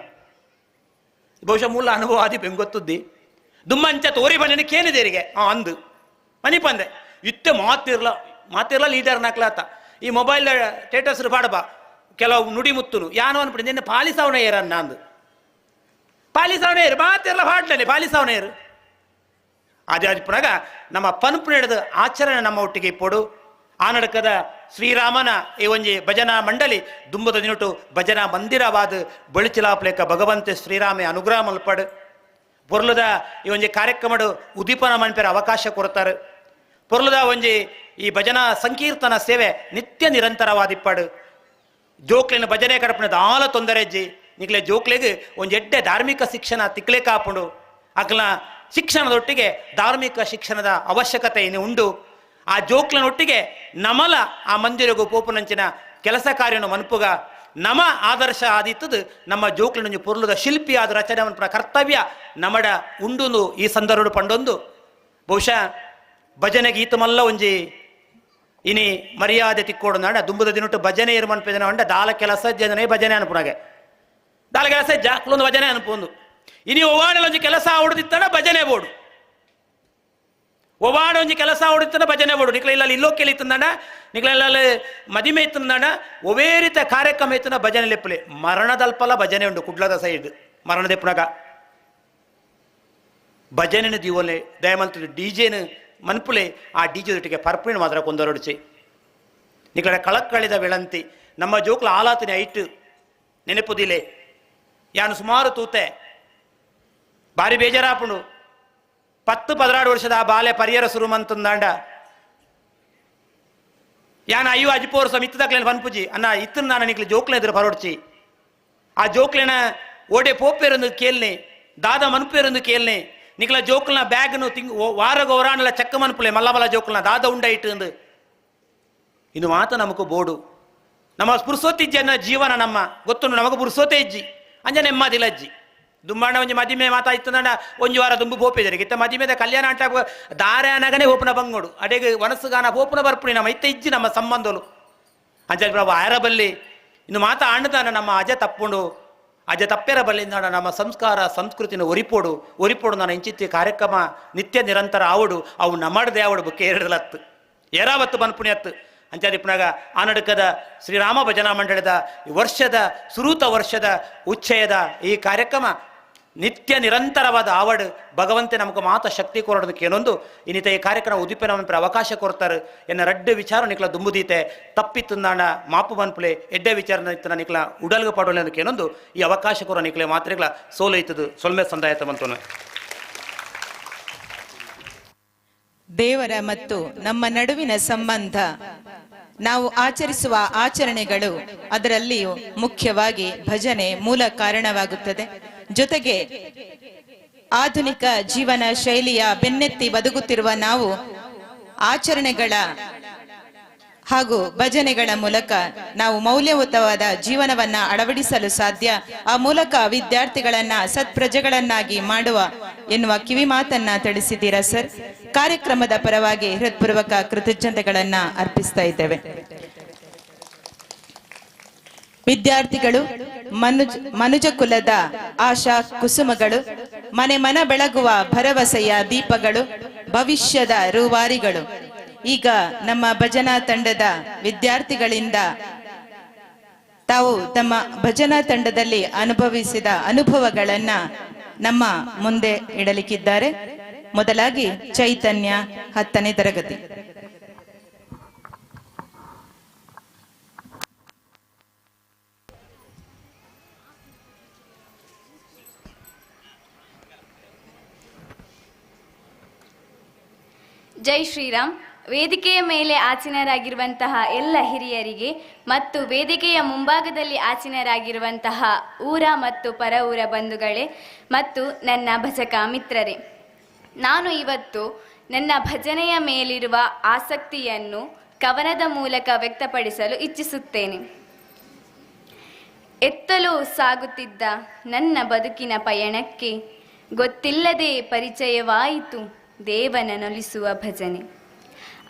ಬಹುಶಃ ಮೂಲ ಅನುಭವ ಆದಿ ಬೆಂಗೊತ್ತುದ್ದಿ ದುಮ್ಮಂಚ ತೋರಿ ಬನ್ನಿ ಕೇನಿದೇರಿಗೆ ಅಂದು ಮನಿ ಪಂದೆ ಇತ್ತೆ ಮಾತಿರ್ಲ ಲೀಡರ್ ನಾಕ್ಲಾತ ಈ ಮೊಬೈಲ್ ಸ್ಟೇಟಸ್ ಪಾಡಬ ಕೆಲವು ನುಡಿ ಮುತ್ತುನು ಯಾನು ಅನ್ಬಿಡಿ ನಿನ್ನೆ ಪಾಲಿಸವನ ಏರನ್ನ ಅಂದು ಪಾಲಿಸವನ ಏರು ಮಾತಿರ್ಲ ಪಾಡ್ಲೇನೆ ಪಾಲಿಸವನ ಏರು ಅದೇ ಪುನಗ ನಮ್ಮ ಪನ್ಪು ನಡೆದ ಆಚರಣೆ ನಮ್ಮ ಒಟ್ಟಿಗೆ ಇಪ್ಪೋಡು ಆ ನಡಕದ ಶ್ರೀರಾಮನ ಈ ಒಂಜಿ ಭಜನಾ ಮಂಡಳಿ ದುಂಬದ ದಿನಟು ಭಜನಾ ಮಂದಿರವಾದ ಬಳಿಚಿಲಾಪ್ಲೇಕ ಭಗವಂತ ಶ್ರೀರಾಮೆ ಅನುಗ್ರಹ ಮಲ್ಪಡು ಪೊರ್ಲದ ಈ ಒಂಜಿ ಕಾರ್ಯಕ್ರಮಡು ಉದ್ದೀಪನ ಮನ್ಪೇರ ಅವಕಾಶ ಕೊಡ್ತಾರೆ. ಪೊರ್ಲದ ಒಂಜಿ ಈ ಭಜನಾ ಸಂಕೀರ್ತನ ಸೇವೆ ನಿತ್ಯ ನಿರಂತರವಾದಿಪ್ಪಡು. ಜೋಕ್ಲಿನ ಭಜನೆ ಕಡಪಣದ ಆಲ ತೊಂದರೆ ಅಜ್ಜಿ ನಿಕ್ಲೆ ಜೋಕ್ಲೆಗೆ ಒಂದು ಎಡ್ಡೆ ಧಾರ್ಮಿಕ ಶಿಕ್ಷಣ ತಿಕ್ಲೆ ಕಾಪುಂಡು ಅಕ್ಲ ಶಿಕ್ಷಣದೊಟ್ಟಿಗೆ ಧಾರ್ಮಿಕ ಶಿಕ್ಷಣದ ಅವಶ್ಯಕತೆ ಇನ್ನು ಉಂಡು. ಆ ಜೋಕ್ಲನೊಟ್ಟಿಗೆ ನಮಲ ಆ ಮಂದಿರಗೂ ಪೋಪುನಂಚಿನ ಕೆಲಸ ಕಾರ್ಯನು ಮನ್ಪುಗ ನಮ ಆದರ್ಶ ಆದಿತ್ತದು ನಮ್ಮ ಜೋಕ್ಲಿನ ಪೊರ್ಲುದ ಶಿಲ್ಪಿ ಆದ ರಚನೆ ಮನ್ಪುನ ಕರ್ತವ್ಯ ನಮಡ ಉಂಡು. ಈ ಸಂದರ್ಭ ಪಂಡೊಂದು ಬಹುಶಃ ಭಜನೆ ಗೀತಮಲ್ಲ ಒಂಜಿ ಇನಿ ಮರ್ಯಾದೆ ತಿಕ್ಕೋಡು ನಾಡ ದುಂಬದ ದಿನಟ್ಟು ಭಜನೆ ಇರು ಮನ್ಪಿದನ ಅಂಡ ದಾಲ ಕೆಲಸ ಜನನೇ ಭಜನೆ ಅನ್ಪುನಾಗೆ ದಾಲ ಕೆಲಸ ಜಾಕ್ಲೊಂದು ಭಜನೆ ಅನ್ಪೊಂದು ಇನಿ ಒವಾಡಲ ಒಂಜಿ ಕೆಲಸ ಆವಡ್ದಿತ್ತಡ ಭಜನೆ ಬೋಡು ಒವಾಡ ಒಂಜಿ ಕೆಲಸ ಆವಡಿತ್ತಡ ಭಜನೆ ಬೋಡು ನಿಕ್ಲ ಇಲ್ಲ ಇಲ್ಲೋಕೆಲಿ ಇತ್ತಂದಾಡ ನಿಕ್ಲ ಇಲ್ಲ ಮದಿಮೆ ಇತ್ತಂದಾಡ ಒವೇ ರೀತ ಕಾರ್ಯಕ್ರಮ ಇತ್ತನ ಭಜನೆ ಲೆಪ್ಪಲೆ ಮರಣದಲ್ಪಲ ಭಜನೆ ಉಂಡು ಕುಡ್ಲದ ಸೈಡ್ ಮರಣದೆಪ್ಪನಾಗ ಭಜನೆನ ದೀವಲೆ ದಯಮಂತ ಡಿಜೆನು ಮನ್ಪುಲೆ ಆ ಡಿಜೆದೊಟ್ಟಿಗೆ ಪರ್ಪುಣಿನ ಮಾತ್ರ ಕೊಂದರೊಡಿಸಿ ನಿಕಡ ಕಳಕ್ಕಳಿದ ವಿಳಂತಿ ನಮ್ಮ ಜೋಕ್ಲ ಆಲಾತನೆ ಐಟು ನೆನಪುದಿಲೆ ಯಾನು ಸುಮಾರು ತೂತೆ ಭಾರಿ ಬೇಜಾರಾಪುಂಡು 10-16 ವರ್ಷದ ಆ ಬಾಲ್ಯ ಪರಿಯರ ಸುರುಮಂತಂದಾಂಡ ಯಾನ ಅಯ್ಯೋ ಅಜಿಪೋರ್ ಸಹ ಮಿತ್ತದಾಕ್ಲೇನು ಪನ್ಪುಜಿ ಅನ್ನ ಇತ್ತನ ನಾನು ನಿಕ್ಲಿ ಜೋಕ್ಲೆ ಎದುರು ಪರೋಡ್ಚಿ ಆ ಜೋಕ್ಲೆನ ಓಡೆ ಪೋಪೇರೊಂದು ಕೇಳ್ನೆ ದಾದ ಮನ್ಪೇರೊಂದು ಕೇಳ್ನೆ ನಿಕ್ಲ ಜೋಕ್ಲನ ಬ್ಯಾಗ್ನು ವಾರಗ ಒರಾಣಲ ಚಕ್ಕ ಮನ್ಪುಲೆ ಮಲ್ಲ ಜೋಕ್ಲನ ದಾದ ಉಂಡ ಇಟ್ಟು ಇನ್ನು ಮಾತ ನಮಕು ಬೋಡು ನಮ್ಮ ಪುರ್ಸೋತಿಜ್ಜನ ಜೀವನ ನಮ್ಮ ಗೊತ್ತುಂಡು ನಮಗ ಪುರ್ಸೋತೆ ಇಜ್ಜಿ ಅಂಜ ನೆಮ್ಮದಿಲ್ಲ ಅಜ್ಜಿ ದುಂಬಾಣ ಒಂಜಿ ಮದಿಮೆ ಮಾತಾ ಇತ್ತಂದ ಒಂಜಿ ವಾರ ದುಂಬು ಪೋಪಿದರಿಗೆ ಇತ್ತ ಮದಿಮೆದ ಕಲ್ಯಾಣ ಅಂಟ ದಾರೆ ಅನಗನೆ ಹೋಪುನ ಬಂಗೋಡು ಅಡೆಗೆ ವನಸ್ಸುಗಾನ ಹೋಪುನ ಬರ್ಪುಣಿ ನಮ್ಮ ಇತ್ತ ಇಜ್ಜಿ ನಮ್ಮ ಸಂಬಂಧಲು ಅಂಜಲ್ ಪ್ರಭು ಆಯರ ಬಲ್ಲಿ ಇನ್ನು ಮಾತಾ ಅಣ್ಣದಾನ ನಮ್ಮ ಅಜ ತಪ್ಪುಂಡು ಅಜ ತಪ್ಪೆರ ಬಲ್ಲಿಂದ ನಮ್ಮ ಸಂಸ್ಕಾರ ಸಂಸ್ಕೃತಿನ ಒರಿಪೋಡು ನಾನು ಇಂಚಿತ್ತಿ ಕಾರ್ಯಕ್ರಮ ನಿತ್ಯ ನಿರಂತರ ಆವಡು ಅವು ನಮ್ಮಡದೆ ಆವಡು ಬುಕ್ಕೆ ಎರಡಲತ್ತು ಏರಾವತ್ತು ಬನ್ಪುಣಿಯತ್ತು ಅಂಚಾದಿಪ್ಪನಾಗ ಆ ನಡುಕದ ಶ್ರೀರಾಮ ಭಜನಾ ಮಂಡಳದ ವರ್ಷದ ಸುರೂತ ವರ್ಷದ ಉಚ್ಛಯದ ಈ ಕಾರ್ಯಕ್ರಮ ನಿತ್ಯ ನಿರಂತರವಾದ ಆವಡು ಭಗವಂತೆ ನಮಗೆ ಮಾತ ಶಕ್ತಿ ಕೊರೋದಕ್ಕೆ ಏನೊಂದು ಇನ್ನಿತ ಈ ಕಾರ್ಯಕ್ರಮ ಉದ್ದೀಪನ ಮನ್ಪರ ಅವಕಾಶ ಕೊಡ್ತಾರೆ ಎನ್ನ ರಡ್ಡೆ ವಿಚಾರ ನಿಕ್ಲ ದುಂಬುದೀತೆ ತಪ್ಪಿತ್ತು ನಾಣ ಮಾಪು ಮನ್ಪುಲೆ ಎಡ್ಡೆ ವಿಚಾರ ಇತ್ತನ ನಿಕ್ಲ ಉಡಲ್ಗ ಪಡೋಲೆ ಅನ್ನೋಕೆ ಏನೊಂದು ಈ ಅವಕಾಶ ಕೊರೋ ನಿಕ್ಲೆ ಮಾತ್ರೆಗಳ ಸೋಲೈತದು ಸೊಲ್ಮೆ ಸಂದಾಯತ ಬಂತು. ದೇವರ ಮತ್ತು ನಮ್ಮ ನಡುವಿನ ಸಂಬಂಧ, ನಾವು ಆಚರಿಸುವ ಆಚರಣೆಗಳು, ಅದರಲ್ಲಿಯೂ ಮುಖ್ಯವಾಗಿ ಭಜನೆ ಮೂಲ ಕಾರಣವಾಗುತ್ತದೆ. ಜೊತೆಗೆ ಆಧುನಿಕ ಜೀವನ ಶೈಲಿಯ ಬೆನ್ನೆತ್ತಿ ಬದುಕುತ್ತಿರುವ ನಾವು ಆಚರಣೆಗಳ ಹಾಗೂ ಭಜನೆಗಳ ಮೂಲಕ ನಾವು ಮೌಲ್ಯಯುತವಾದ ಜೀವನವನ್ನ ಅಳವಡಿಸಲು ಸಾಧ್ಯ. ಆ ಮೂಲಕ ವಿದ್ಯಾರ್ಥಿಗಳನ್ನ ಸತ್ಪ್ರಜೆಗಳನ್ನಾಗಿ ಮಾಡುವ ಎನ್ನುವ ಕಿವಿ ಮಾತನ್ನ ತಿಳಿಸಿದ್ದೀರಾ ಸರ್. ಕಾರ್ಯಕ್ರಮದ ಪರವಾಗಿ ಹೃತ್ಪೂರ್ವಕ ಕೃತಜ್ಞತೆಗಳನ್ನ ಅರ್ಪಿಸ್ತಾ ಇದ್ದೇವೆ. ವಿದ್ಯಾರ್ಥಿಗಳು ಮನುಜ ಕುಲದ ಆಶಾ ಕುಸುಮಗಳು, ಮನ ಬೆಳಗುವ ಭರವಸೆಯ ದೀಪಗಳು, ಭವಿಷ್ಯದ ರೂವಾರಿಗಳು. ಈಗ ನಮ್ಮ ಭಜನಾ ತಂಡದ ವಿದ್ಯಾರ್ಥಿಗಳಿಂದ ತಾವು ತಮ್ಮ ಭಜನಾ ತಂಡದಲ್ಲಿ ಅನುಭವಿಸಿದ ಅನುಭವಗಳನ್ನ ನಮ್ಮ ಮುಂದೆ ಇಡಲಿಕ್ಕಿದ್ದಾರೆ. ಮೊದಲಾಗಿ ಚೈತನ್ಯ 10ನೇ ತರಗತಿ. ಜೈ ಶ್ರೀರಾಮ್. ವೇದಿಕೆಯ ಮೇಲೆ ಆಸೀನರಾಗಿರುವಂತಹ ಎಲ್ಲ ಹಿರಿಯರಿಗೆ ಮತ್ತು ವೇದಿಕೆಯ ಮುಂಭಾಗದಲ್ಲಿ ಆಸೀನರಾಗಿರುವಂತಹ ಊರ ಮತ್ತು ಪರ ಊರ ಬಂಧುಗಳೇ ಮತ್ತು ನನ್ನ ಭಜಕ ಮಿತ್ರರೇ, ನಾನು ಇವತ್ತು ನನ್ನ ಭಜನೆಯ ಮೇಲಿರುವ ಆಸಕ್ತಿಯನ್ನು ಕವನದ ಮೂಲಕ ವ್ಯಕ್ತಪಡಿಸಲು ಇಚ್ಛಿಸುತ್ತೇನೆ. ಎತ್ತಲು ಸಾಗುತ್ತಿದ್ದ ನನ್ನ ಬದುಕಿನ ಪಯಣಕ್ಕೆ ಗೊತ್ತಿಲ್ಲದೆ ಪರಿಚಯವಾಯಿತು ದೇವನನೊಲಿಸುವ ಭಜನೆ.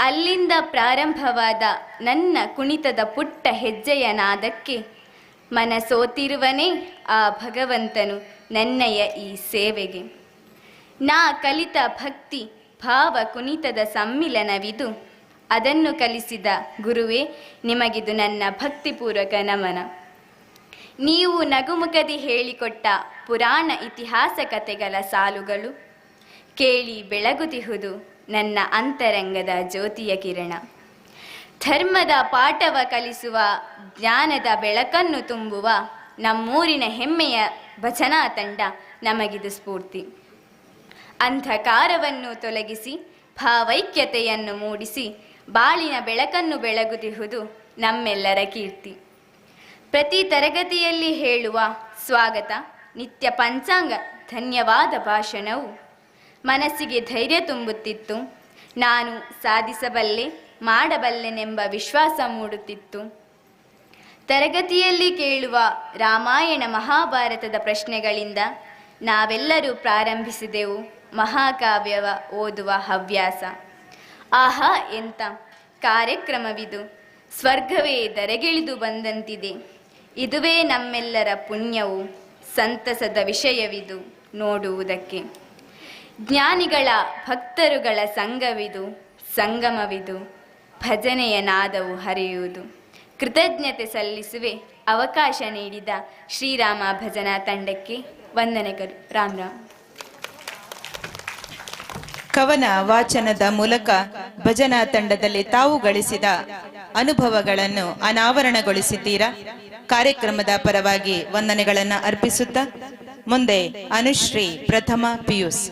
ಅಲ್ಲಿಂದ ಪ್ರಾರಂಭವಾದ ನನ್ನ ಕುಣಿತದ ಪುಟ್ಟ ಹೆಜ್ಜೆಯ ನಾದಕ್ಕೆ ಮನಸೋತಿರುವನೇ ಆ ಭಗವಂತನು ನನ್ನಯ ಈ ಸೇವೆಗೆ. ನಾ ಕಲಿತ ಭಕ್ತಿ ಭಾವ ಕುಣಿತದ ಸಮ್ಮಿಲನವಿದು, ಅದನ್ನು ಕಲಿಸಿದ ಗುರುವೇ ನಿಮಗಿದು ನನ್ನ ಭಕ್ತಿಪೂರ್ವಕ ನಮನ. ನೀವು ನಗುಮುಖದಿ ಹೇಳಿಕೊಟ್ಟ ಪುರಾಣ ಇತಿಹಾಸ ಕಥೆಗಳ ಸಾಲುಗಳು ಕೇಳಿ ಬೆಳಗುತ್ತಿಹುದು ನನ್ನ ಅಂತರಂಗದ ಜ್ಯೋತಿಯ ಕಿರಣ. ಧರ್ಮದ ಪಾಠವ ಕಲಿಸುವ ಜ್ಞಾನದ ಬೆಳಕನ್ನು ತುಂಬುವ ನಮ್ಮೂರಿನ ಹೆಮ್ಮೆಯ ಭಜನಾ ತಂಡ ನಮಗಿದು ಸ್ಫೂರ್ತಿ. ಅಂಧಕಾರವನ್ನು ತೊಲಗಿಸಿ ಭಾವೈಕ್ಯತೆಯನ್ನು ಮೂಡಿಸಿ ಬಾಳಿನ ಬೆಳಕನ್ನು ಬೆಳಗುತ್ತಿಹುದು ನಮ್ಮೆಲ್ಲರ ಕೀರ್ತಿ. ಪ್ರತಿ ತರಗತಿಯಲ್ಲಿ ಹೇಳುವ ಸ್ವಾಗತ, ನಿತ್ಯ ಪಂಚಾಂಗ, ಧನ್ಯವಾದ ಭಾಷಣವು ಮನಸ್ಸಿಗೆ ಧೈರ್ಯ ತುಂಬುತ್ತಿತ್ತು. ನಾನು ಸಾಧಿಸಬಲ್ಲೆ, ಮಾಡಬಲ್ಲೆನೆಂಬ ವಿಶ್ವಾಸ ಮೂಡುತ್ತಿತ್ತು. ತರಗತಿಯಲ್ಲಿ ಕೇಳುವ ರಾಮಾಯಣ ಮಹಾಭಾರತದ ಪ್ರಶ್ನೆಗಳಿಂದ ನಾವೆಲ್ಲರೂ ಪ್ರಾರಂಭಿಸಿದೆವು ಮಹಾಕಾವ್ಯವ ಓದುವ ಹವ್ಯಾಸ. ಆಹಾ, ಎಂಥ ಕಾರ್ಯಕ್ರಮವಿದು! ಸ್ವರ್ಗವೇ ಧರೆಗಿಳಿದು ಬಂದಂತಿದೆ. ಇದುವೇ ನಮ್ಮೆಲ್ಲರ ಪುಣ್ಯವು, ಸಂತಸದ ವಿಷಯವಿದು ನೋಡುವುದಕ್ಕೆ. ಜ್ಞಾನಿಗಳ ಭಕ್ತರುಗಳ ಸಂಘವಿದು, ಸಂಗಮವಿದು, ಭಜನೆಯ ನಾದವು ಹರಿಯುವುದು. ಕೃತಜ್ಞತೆ ಸಲ್ಲಿಸುವೆ ಅವಕಾಶ ನೀಡಿದ ಶ್ರೀರಾಮ ಭಜನಾ ತಂಡಕ್ಕೆ ವಂದನೆಗಳು. ರಾಮ್ ರಾಮ್. ಕವನ ವಾಚನದ ಮೂಲಕ ಭಜನಾ ತಂಡದಲ್ಲಿ ತಾವು ಗಳಿಸಿದ ಅನುಭವಗಳನ್ನು ಅನಾವರಣಗೊಳಿಸಿದ್ದೀರಾ. ಕಾರ್ಯಕ್ರಮದ ಪರವಾಗಿ ವಂದನೆಗಳನ್ನು ಅರ್ಪಿಸುತ್ತಾ ಮುಂದೆ ಅನುಶ್ರೀ ಪ್ರಥಮ ಪಿಯುಸ್.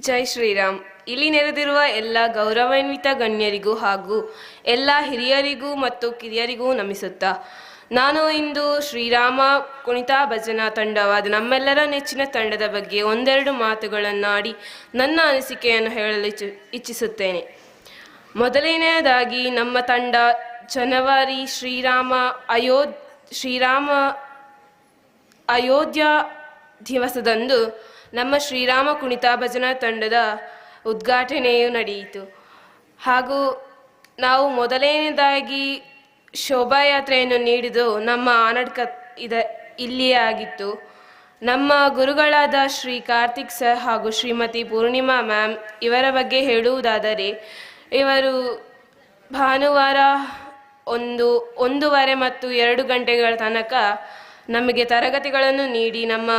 ಜೈ ಶ್ರೀರಾಮ್. ಇಲ್ಲಿ ನೆರೆದಿರುವ ಎಲ್ಲ ಗೌರವಾನ್ವಿತ ಗಣ್ಯರಿಗೂ ಹಾಗೂ ಎಲ್ಲ ಹಿರಿಯರಿಗೂ ಮತ್ತು ಕಿರಿಯರಿಗೂ ನಮಿಸುತ್ತಾ ನಾನು ಇಂದು ಶ್ರೀರಾಮ ಕುಣಿತ ಭಜನಾ ತಂಡವಾದ ನಮ್ಮೆಲ್ಲರ ನೆಚ್ಚಿನ ತಂಡದ ಬಗ್ಗೆ ಒಂದೆರಡು ಮಾತುಗಳನ್ನಾಡಿ ನನ್ನ ಅನಿಸಿಕೆಯನ್ನು ಹೇಳಲು ಇಚ್ಛಿಸುತ್ತೇನೆ. ಮೊದಲನೆಯದಾಗಿ ನಮ್ಮ ತಂಡ ಜನವರಿ ಶ್ರೀರಾಮ ಅಯೋಧ್ಯ ದಿವಸದಂದು ನಮ್ಮ ಶ್ರೀರಾಮ ಕುಣಿತ ಭಜನಾ ತಂಡದ ಉದ್ಘಾಟನೆಯು ನಡೆಯಿತು. ಹಾಗೂ ನಾವು ಮೊದಲನೇದಾಗಿ ಶೋಭಾಯಾತ್ರೆಯನ್ನು ನೀಡಿದ್ದು ನಮ್ಮ ಆನಡ್ಕ ಇಲ್ಲಿಯೇ ಆಗಿತ್ತು. ನಮ್ಮ ಗುರುಗಳಾದ ಶ್ರೀ ಕಾರ್ತಿಕ್ ಸರ್ ಹಾಗೂ ಶ್ರೀಮತಿ ಪೂರ್ಣಿಮಾ ಮ್ಯಾಮ್ ಇವರ ಬಗ್ಗೆ ಹೇಳುವುದಾದರೆ, ಇವರು ಭಾನುವಾರ 1:30 ಮತ್ತು 2 ಗಂಟೆಗಳ ತನಕ ನಮಗೆ ತರಗತಿಗಳನ್ನು ನೀಡಿ ನಮ್ಮ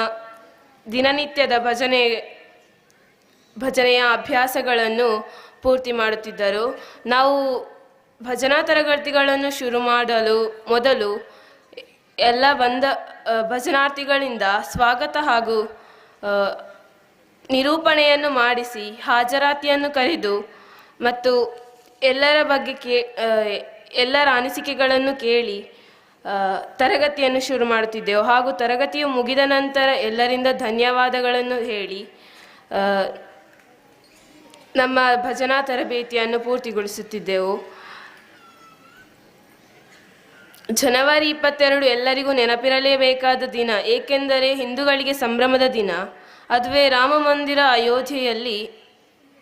ದಿನನಿತ್ಯದ ಭಜನೆಯ ಅಭ್ಯಾಸಗಳನ್ನು ಪೂರ್ತಿ ಮಾಡುತ್ತಿದ್ದರು. ನಾವು ಭಜನಾ ತರಗತಿಗಳನ್ನು ಶುರು ಮಾಡಲು ಮೊದಲು ಎಲ್ಲ ಭಜನಾರ್ಥಿಗಳಿಂದ ಸ್ವಾಗತ ಹಾಗೂ ನಿರೂಪಣೆಯನ್ನು ಮಾಡಿಸಿ ಹಾಜರಾತಿಯನ್ನು ಕರೆದು ಮತ್ತು ಎಲ್ಲರ ಅನಿಸಿಕೆಗಳನ್ನು ಕೇಳಿ ತರಗತಿಯನ್ನು ಶುರು ಮಾಡುತ್ತಿದ್ದೆವು. ಹಾಗೂ ತರಗತಿಯು ಮುಗಿದ ನಂತರ ಎಲ್ಲರಿಂದ ಧನ್ಯವಾದಗಳನ್ನು ಹೇಳಿ ನಮ್ಮ ಭಜನಾ ತರಬೇತಿಯನ್ನು ಪೂರ್ತಿಗೊಳಿಸುತ್ತಿದ್ದೆವು. ಜನವರಿ 22 ಎಲ್ಲರಿಗೂ ನೆನಪಿರಲೇಬೇಕಾದ ದಿನ, ಏಕೆಂದರೆ ಹಿಂದೂಗಳಿಗೆ ಸಂಭ್ರಮದ ದಿನ. ಅದುವೇ ರಾಮ ಮಂದಿರ ಅಯೋಧ್ಯೆಯಲ್ಲಿ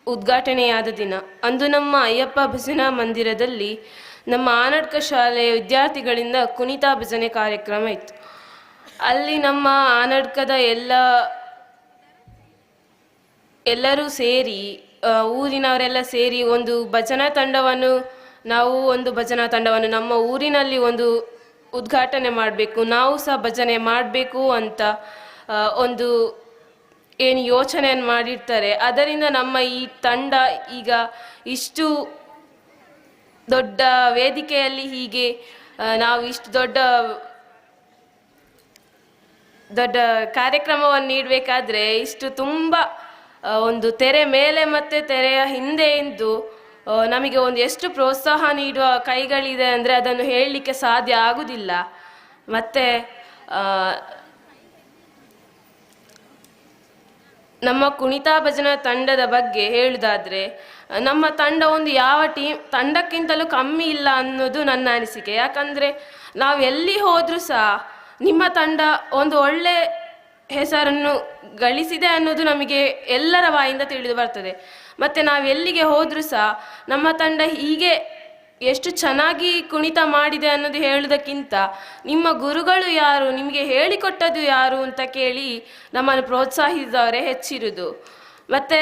ಉದ್ಘಾಟನೆಯಾದ ದಿನ. ಅಂದು ನಮ್ಮ ಅಯ್ಯಪ್ಪ ಭಜನಾ ಮಂದಿರದಲ್ಲಿ ನಮ್ಮ ಆನಡ್ಕ ಶಾಲೆಯ ವಿದ್ಯಾರ್ಥಿಗಳಿಂದ ಕುಣಿತ ಭಜನೆ ಕಾರ್ಯಕ್ರಮ ಇತ್ತು. ಅಲ್ಲಿ ನಮ್ಮ ಆನಡ್ಕದ ಎಲ್ಲರೂ ಸೇರಿ ಊರಿನವರೆಲ್ಲ ಸೇರಿ ಒಂದು ಭಜನಾ ತಂಡವನ್ನು ನಾವು ಒಂದು ಭಜನಾ ತಂಡವನ್ನು ನಮ್ಮ ಊರಿನಲ್ಲಿ ಒಂದು ಉದ್ಘಾಟನೆ ಮಾಡಬೇಕು, ನಾವು ಸಹ ಭಜನೆ ಮಾಡಬೇಕು ಅಂತ ಒಂದು ಏನು ಯೋಚನೆಯನ್ನು ಮಾಡಿರ್ತಾರೆ. ಅದರಿಂದ ನಮ್ಮ ಈ ತಂಡ ಈಗ ಇಷ್ಟು ದೊಡ್ಡ ವೇದಿಕೆಯಲ್ಲಿ ಹೀಗೆ ನಾವು ಇಷ್ಟು ದೊಡ್ಡ ಕಾರ್ಯಕ್ರಮವನ್ನು ನೀಡಬೇಕಾದ್ರೆ ಇಷ್ಟು ತುಂಬ ಒಂದು ತೆರೆ ಮೇಲೆ ಮತ್ತು ತೆರೆಯ ಹಿಂದೆ ಇದ್ದು ನಮಗೆ ಒಂದು ಎಷ್ಟು ಪ್ರೋತ್ಸಾಹ ನೀಡುವ ಕೈಗಳಿದೆ ಅಂದರೆ ಅದನ್ನು ಹೇಳಲಿಕ್ಕೆ ಸಾಧ್ಯ ಆಗುವುದಿಲ್ಲ. ಮತ್ತು ನಮ್ಮ ಕುಣಿತಾ ಭಜನಾ ತಂಡದ ಬಗ್ಗೆ ಹೇಳುವುದಾದರೆ ನಮ್ಮ ತಂಡ ಒಂದು ಯಾವ ತಂಡಕ್ಕಿಂತಲೂ ಕಮ್ಮಿ ಇಲ್ಲ ಅನ್ನೋದು ನನ್ನ ಅನಿಸಿಕೆ. ಯಾಕಂದರೆ ನಾವು ಎಲ್ಲಿ ಹೋದರೂ ಸಹ ನಿಮ್ಮ ತಂಡ ಒಂದು ಒಳ್ಳೆ ಹೆಸರನ್ನು ಗಳಿಸಿದೆ ಅನ್ನೋದು ನಮಗೆ ಎಲ್ಲರ ಬಾಯಿಂದ ತಿಳಿದು ಬರ್ತದೆ. ಮತ್ತು ನಾವು ಎಲ್ಲಿಗೆ ಹೋದರೂ ಸಹ ನಮ್ಮ ತಂಡ ಹೀಗೆ ಎಷ್ಟು ಚೆನ್ನಾಗಿ ಕುಣಿತ ಮಾಡಿದೆ ಅನ್ನೋದು ಹೇಳೋದಕ್ಕಿಂತ ನಿಮ್ಮ ಗುರುಗಳು ಯಾರು, ನಿಮಗೆ ಹೇಳಿಕೊಟ್ಟದ್ದು ಯಾರು ಅಂತ ಕೇಳಿ ನಮ್ಮನ್ನು ಪ್ರೋತ್ಸಾಹಿಸಿದವರೇ ಹೆಚ್ಚಿರುವುದು. ಮತ್ತು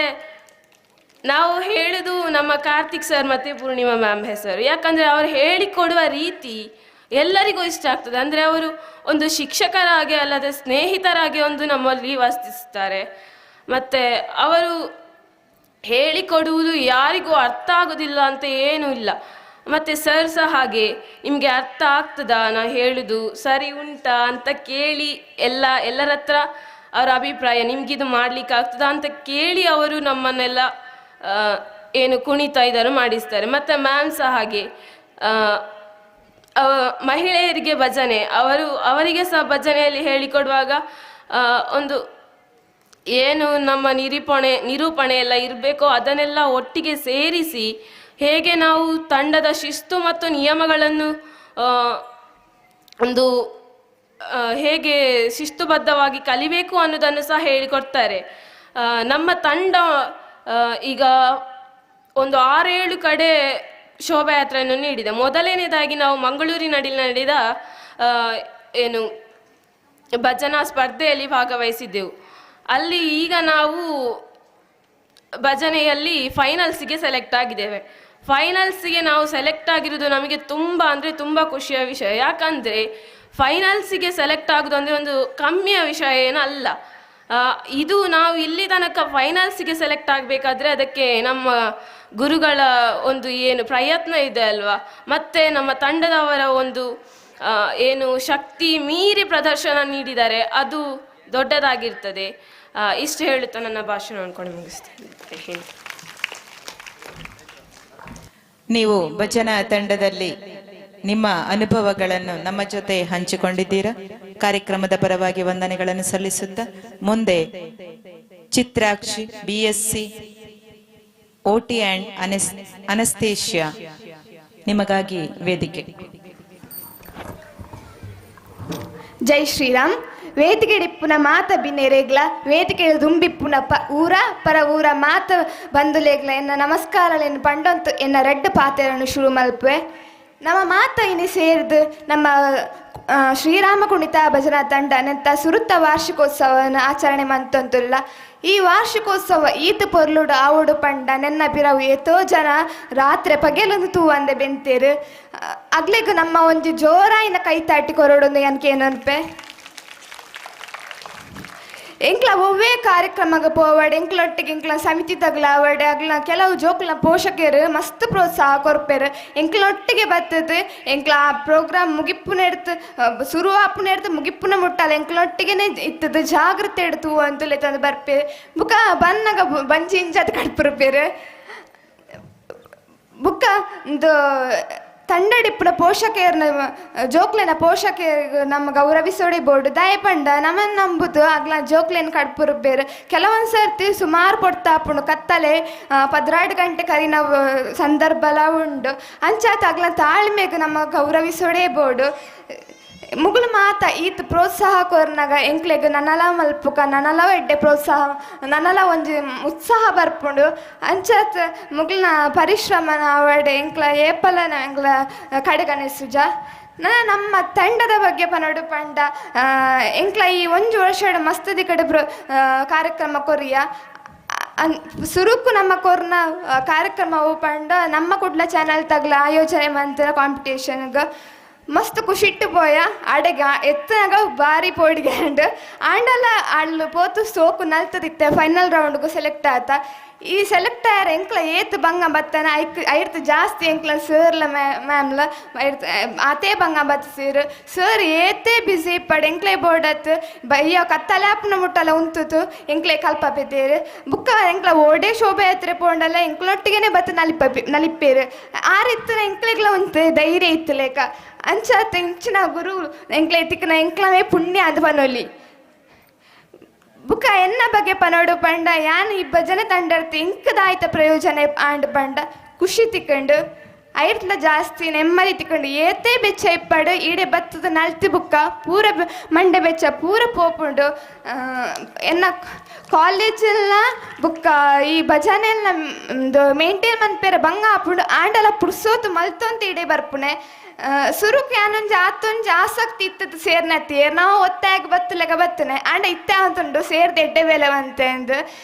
ನಾವು ಹೇಳೋದು ನಮ್ಮ ಕಾರ್ತಿಕ್ ಸರ್ ಮತ್ತು ಪೂರ್ಣಿಮಾ ಮ್ಯಾಮ್ ಹೆಸರು. ಯಾಕಂದರೆ ಅವರು ಹೇಳಿಕೊಡುವ ರೀತಿ ಎಲ್ಲರಿಗೂ ಇಷ್ಟ ಆಗ್ತದೆ. ಅಂದರೆ ಅವರು ಒಂದು ಶಿಕ್ಷಕರಾಗಿ ಅಲ್ಲದೆ ಸ್ನೇಹಿತರಾಗಿ ಒಂದು ನಮ್ಮಲ್ಲಿ ವರ್ತಿಸ್ತಾರೆ. ಮತ್ತು ಅವರು ಹೇಳಿಕೊಡುವುದು ಯಾರಿಗೂ ಅರ್ಥ ಆಗೋದಿಲ್ಲ ಅಂತ ಏನೂ ಇಲ್ಲ. ಮತ್ತು ಸರ್ ಸಹ ಹಾಗೆ, ನಿಮಗೆ ಅರ್ಥ ಆಗ್ತದಾ ನಾ ಹೇಳೋದು, ಸರಿ ಉಂಟಾ ಅಂತ ಕೇಳಿ ಎಲ್ಲರ ಹತ್ರ ಅವರ ಅಭಿಪ್ರಾಯ, ನಿಮಗಿದು ಮಾಡಲಿಕ್ಕೆ ಆಗ್ತದಾ ಅಂತ ಕೇಳಿ ಅವರು ನಮ್ಮನ್ನೆಲ್ಲ ಏನು ಕುಣಿತಾ ಇದ್ದಾರೋ ಮಾಡಿಸ್ತಾರೆ. ಮತ್ತು ಮ್ಯಾಮ್ ಸಹ ಹಾಗೆ, ಮಹಿಳೆಯರಿಗೆ ಭಜನೆ ಅವರಿಗೆ ಸಹ ಭಜನೆಯಲ್ಲಿ ಹೇಳಿಕೊಡುವಾಗ ಒಂದು ಏನು ನಮ್ಮ ನಿರೂಪಣೆ ಎಲ್ಲ ಇರಬೇಕೋ ಅದನ್ನೆಲ್ಲ ಒಟ್ಟಿಗೆ ಸೇರಿಸಿ ಹೇಗೆ ನಾವು ತಂಡದ ಶಿಸ್ತು ಮತ್ತು ನಿಯಮಗಳನ್ನು ಒಂದು ಹೇಗೆ ಶಿಸ್ತುಬದ್ಧವಾಗಿ ಕಲಿಬೇಕು ಅನ್ನೋದನ್ನು ಸಹ ಹೇಳಿಕೊಡ್ತಾರೆ. ನಮ್ಮ ತಂಡ ಈಗ ಒಂದು 6-7 ಕಡೆ ಶೋಭಾಯಾತ್ರೆಯನ್ನು ನೀಡಿದೆ. ಮೊದಲನೇದಾಗಿ ನಾವು ಮಂಗಳೂರಿನಲ್ಲಿ ನಡೆದ ಏನು ಭಜನಾ ಸ್ಪರ್ಧೆಯಲ್ಲಿ ಭಾಗವಹಿಸಿದ್ದೆವು. ಅಲ್ಲಿ ಈಗ ನಾವು ಭಜನೆಯಲ್ಲಿ ಫೈನಲ್ಸಿಗೆ ಸೆಲೆಕ್ಟ್ ಆಗಿದ್ದೇವೆ. ಫೈನಲ್ಸಿಗೆ ನಾವು ಸೆಲೆಕ್ಟ್ ಆಗಿರೋದು ನಮಗೆ ತುಂಬ ಅಂದರೆ ತುಂಬ ಖುಷಿಯ ವಿಷಯ. ಯಾಕಂದರೆ ಫೈನಲ್ಸಿಗೆ ಸೆಲೆಕ್ಟ್ ಆಗೋದು ಅಂದರೆ ಒಂದು ಕಮ್ಮಿಯ ವಿಷಯ ಏನಲ್ಲ. ಇದು ನಾವು ಇಲ್ಲಿ ತನಕ ಫೈನಲ್ಸಿಗೆ ಸೆಲೆಕ್ಟ್ ಆಗಬೇಕಾದ್ರೆ ಅದಕ್ಕೆ ನಮ್ಮ ಗುರುಗಳ ಒಂದು ಏನು ಪ್ರಯತ್ನ ಇದೆ ಅಲ್ವಾ, ಮತ್ತು ನಮ್ಮ ತಂಡದವರ ಒಂದು ಏನು ಶಕ್ತಿ ಮೀರಿ ಪ್ರದರ್ಶನ ನೀಡಿದ್ದಾರೆ, ಅದು ದೊಡ್ಡದಾಗಿರ್ತದೆ. ಇಷ್ಟು ಹೇಳುತ್ತಾ ನನ್ನ ಭಾಷಣ ಅನ್ಕೊಂಡು ಮುಗಿಸ್ತೇನೆ. ನೀವು ಭಜನಾ ತಂಡದಲ್ಲಿ ನಿಮ್ಮ ಅನುಭವಗಳನ್ನು ನಮ್ಮ ಜೊತೆ ಹಂಚಿಕೊಂಡಿದ್ದೀರಾ. ಕಾರ್ಯಕ್ರಮದ ಪರವಾಗಿ ವಂದನೆಗಳನ್ನು ಸಲ್ಲಿಸುತ್ತಾ ಮುಂದೆ ಚಿತ್ರಾಕ್ಷಿ BSc OT ಆ್ಯಂಡ್ ಅನಸ್ತೇಷಿಯಾ ನಿಮಗಾಗಿ ವೇದಿಕೆ. ಜೈ ಶ್ರೀರಾಮ್. ವೇದಿಕೆ ಡಿಪ್ಪುನ ಮಾತ ಬಿನ್ನೆರೇಗ್ಲ ವೇದಿಕೆ ದುಂಬಿಪ್ಪುನ ಊರ ಪರ ಊರ ಮಾತ ಬಂದುಲೇಗ್ಲ ಎನ್ನ ನಮಸ್ಕಾರಗಳನ್ನು ಪಂಡೊಂತು ಎನ್ನ ರೆಡ್ ಪಾತೆರನ್ನು ಶುರು ಮಲ್ಪೆ. ನಮ್ಮ ಮಾತ ಇನಿ ಸೇರಿದು ನಮ್ಮ ಶ್ರೀರಾಮ ಕುಣಿತಾ ಭಜನಾ ತಂಡ ನೆಂತ ಸುರುತ್ತ ವಾರ್ಷಿಕೋತ್ಸವವನ್ನು ಆಚರಣೆ ಮಂತೊಂತುಲ್ಲ. ಈ ವಾರ್ಷಿಕೋತ್ಸವ ಈತ ಪೊರ್ಲುಡು ಆವುಡು ಪಂಡ ನೆನ್ನ ಬಿರವು ಎತೋ ಜನ ರಾತ್ರಿ ಪಗೆಲೊಂದು ತೂವಂದೆ ಬೆಂತೇರು ಅಗ್ಲೆಗ್ ನಮ್ಮ ಒಂಜಿ ಜೋರಾಯಿನ ಕೈ ತಾಟಿ ಕೊರಡೊಂದು ಏನಕ್ಕೆ ಎಂಕ್ಲ ಒವ್ವೇ ಕಾರ್ಯಕ್ರಮಕ್ಕೆ ಪೋವಾಡೆ ಎಂಕ್ಲೊಟ್ಟಿಗೆ ಎಂಕ್ಲ ಸಮಿತಿ ತಗ್ಲಾವಡೆ ಅಗ್ಲ ಕೆಲವು ಜೋಕ್ಲ ಪೋಷಕರು ಮಸ್ತ್ ಪ್ರೋತ್ಸಾಹ ಕೊರ್ಪೇರು. ಎಂಕ್ಲೊಟ್ಟಿಗೆ ಬರ್ತದೆ ಎಂಕ್ಲ ಆ ಪ್ರೋಗ್ರಾಮ್ ಮುಗಿಪ್ಪುನ ಎಡ್ತು ಶುರುವಾಪುನ ಎಡ್ತು ಮುಗಿಪ್ಪುನ ಮುಟ್ಟಲ್ಲ ಎಂಕ್ಲೊಟ್ಟಿಗೆ ಇತ್ತದು ಜಾಗ್ರತೆ ಎಡ್ತು ಅಂತಲೇ ತಂದು ಬರ್ಪೇರು. ಬುಕ್ಕ ಬನ್ನಾಗ ಬಂಜಿ ಇಂಜಾದ ಕಡ್ಪುರ್ಪೇರು. ಬುಕ್ಕ ಒಂದು ತಂಡಡಿಪ್ಪುನ ಪೋಷಕರನ್ನ ಜೋಕ್ಲೆನ ಪೋಷಕರಿಗೆ ನಮ್ಮ ಗೌರವಿಸೋಡೆ ಬೋರ್ಡು ದಯಪಂಡ ನಮ್ಮನ್ನು ನಂಬುದು ಆಗ್ಲ ಜೋಕ್ಲೆನ ಕಡ್ಪುರ್ಬೇರು. ಕೆಲವೊಂದು ಸರ್ತಿ ಸುಮಾರು ಕೊಡ್ತಾಪುಂಡು ಕತ್ತಲೆ 12 ಗಂಟೆ ಕರಿನ ಸಂದರ್ಭಲ ಉಂಡು ಅಂಚಾತ ಆಗ್ಲ ತಾಳ್ಮೆಗೆ ನಮ್ಮ ಗೌರವಿಸೋಡೆ ಬೋರ್ಡು. ಮುಗುಳು ಮಾತ ಈತ್ ಪ್ರೋತ್ಸಾಹ ಕೊರ್ನಾಗ ಎಂಕ್ಲೆಗ್ ನನ್ನಲ ಮಲ್ಪುಕ ನನ್ನಲ ಎಡ್ಡೆ ಪ್ರೋತ್ಸಾಹ ನನ್ನಲ ಒಂಜಿ ಉತ್ಸಾಹ ಬರ್ಪುಂಡು ಅಂಚಾತ್ ಮುಗುಲ್ನ ಪರಿಶ್ರಮನ ಅವಡೆ ಎಂಕ್ಲ ಏಪಲನ ಎಂಕ್ಲ ಕಡೆಗಣಿಸುಜ. ನಮ್ಮ ತಂಡದ ಬಗ್ಗೆ ಪನಡು ಪಂಡ ಎಂಕ್ಲ ಈ 1 ವರ್ಷ ಮಸ್ತದಿ ಕಡೆ ಕಾರ್ಯಕ್ರಮ ಕೊರಿಯ ಸುರುಕು ನಮ್ಮ ಕೊರ್ನ ಕಾರ್ಯಕ್ರಮ ಪಂಡ ನಮ್ಮ ಕುಡ್ಲ ಚಾನಲ್ ತಗ್ಲ ಆಯೋಜನೆ ಮಂತ್ರ ಕಾಂಪಿಟೇಷನ್ಗೆ ಮಸ್ತ್ ಖುಷಿಟ್ಟು ಪೋಯ ಆಡೆಗೆ ಎತ್ತನಾಗ ಭಾರಿ ಪೋಡಿಗೆ ಆಂಡಲ ಅಲ್ಲಿ ಪೋತು ಸೋಕು ನಲ್ತದಿತ್ತೆ ಫೈನಲ್ ರೌಂಡ್ಗೂ ಸೆಲೆಕ್ಟ್ ಆತ ಈ ಸೆಲೆಕ್ಟ್ ಆಯ್ರ ಎಂಕ್ಲ ಏತ್ ಬಂಗ ಬತ್ತಾನ ಐರ್ತ ಜಾಸ್ತಿ ಎಂಕ್ಲ ಸರ್ಲ ಮ್ಯಾಮ್ಲ ಆತೇ ಬಂಗ ಬತ್ತ ಸರ್ ಏತೇ ಬಿಸಿ ಪಡ್ ಎಂಕ್ಲೆ ಬೋರ್ಡತ್ ಬಯ್ಯ ಕತ್ತಲಾಪ್ನ ಮುಟ್ಟಲ್ಲ ಉಂತುತು ಎಂಕ್ಲೆ ಕಲ್ಪ ಬಿದ್ದೇರು ಬುಕ್ಕ ಎಂಕ್ಲ ಓಡೇ ಶೋಭೆ ಹತ್ರ ಪೋಂಡಲ್ಲ ಎಂಕ್ಲೊಟ್ಟಿಗೆನೆ ಬತ್ತ ನಲಿಪ್ಪೇರು ಆ ರೀತಿ ಎಂಕ್ಲೆಗ್ಲ ಉಂತು ಧೈರ್ಯ ಇತ್ತು ಲೇಕ ಅಂಚಾತ ಇಂಚಿನ ಗುರು ಎಂಕ್ಲೆ ತಿಕ್ಕನ ಎಂಕ್ಲವೇ ಪುಣ್ಯ ಅದು ಬನೊಲಿ ಬುಕ್ಕ ಎನ್ನ ಬಗ್ಗೆ ಪನೋಡು ಪಂಡ ಯಾನ್ ಈ ಭಜನೆ ತಂಡರ್ತಿ ಇಂಕದಾಯ್ತ ಪ್ರಯೋಜನ ಆಂಡ್ ಪಂಡ ಖುಷಿ ತಿಕ್ಕಂಡು ಐರ್ಲ ಜಾಸ್ತಿ ನೆಮ್ಮದಿ ತಿಕ್ಕಂಡು ಏತೇ ಬೆಚ್ಚ ಇಪ್ಪಡು ಈಡೆ ಬತ್ತದ ನಲ್ತಿ ಬುಕ್ಕ ಪೂರ ಮಂಡೆ ಬೆಚ್ಚ ಪೂರ ಪೋಪುಂಡು ಎನ್ನ ಕಾಲೇಜೆಲ್ಲ ಬುಕ್ಕ ಈ ಭಜನೆ ಎಲ್ಲ ಮೇಂಟೈನ್ ಮನ್ಪೇರ ಬಂಗ ಆಪುಂಡು ಆಂಡಲ ಪುರ್ಸೋತು ಮಲ್ತೊಂತ ಈಡೆ ಬರ್ಪುಣೆ ಸುರುಕ್ ಯಾನೊಂಜಿ ಆತೊಂಜಿ ಆಸಕ್ತಿ ಇತ್ತದ ಸೇರ್ನತ್ತೀರ್ ನಾವು ಒತ್ತಾಗಿ ಬತ್ತಲೆಗ ಬತ್ತನೆ ಆಂಡ ಇತ್ತೆ ಅಂತುಂಡು ಸೇರ್ದು ಎಡ್ಡೆ ಬೇಲೆವಂತೆ ಅಂದು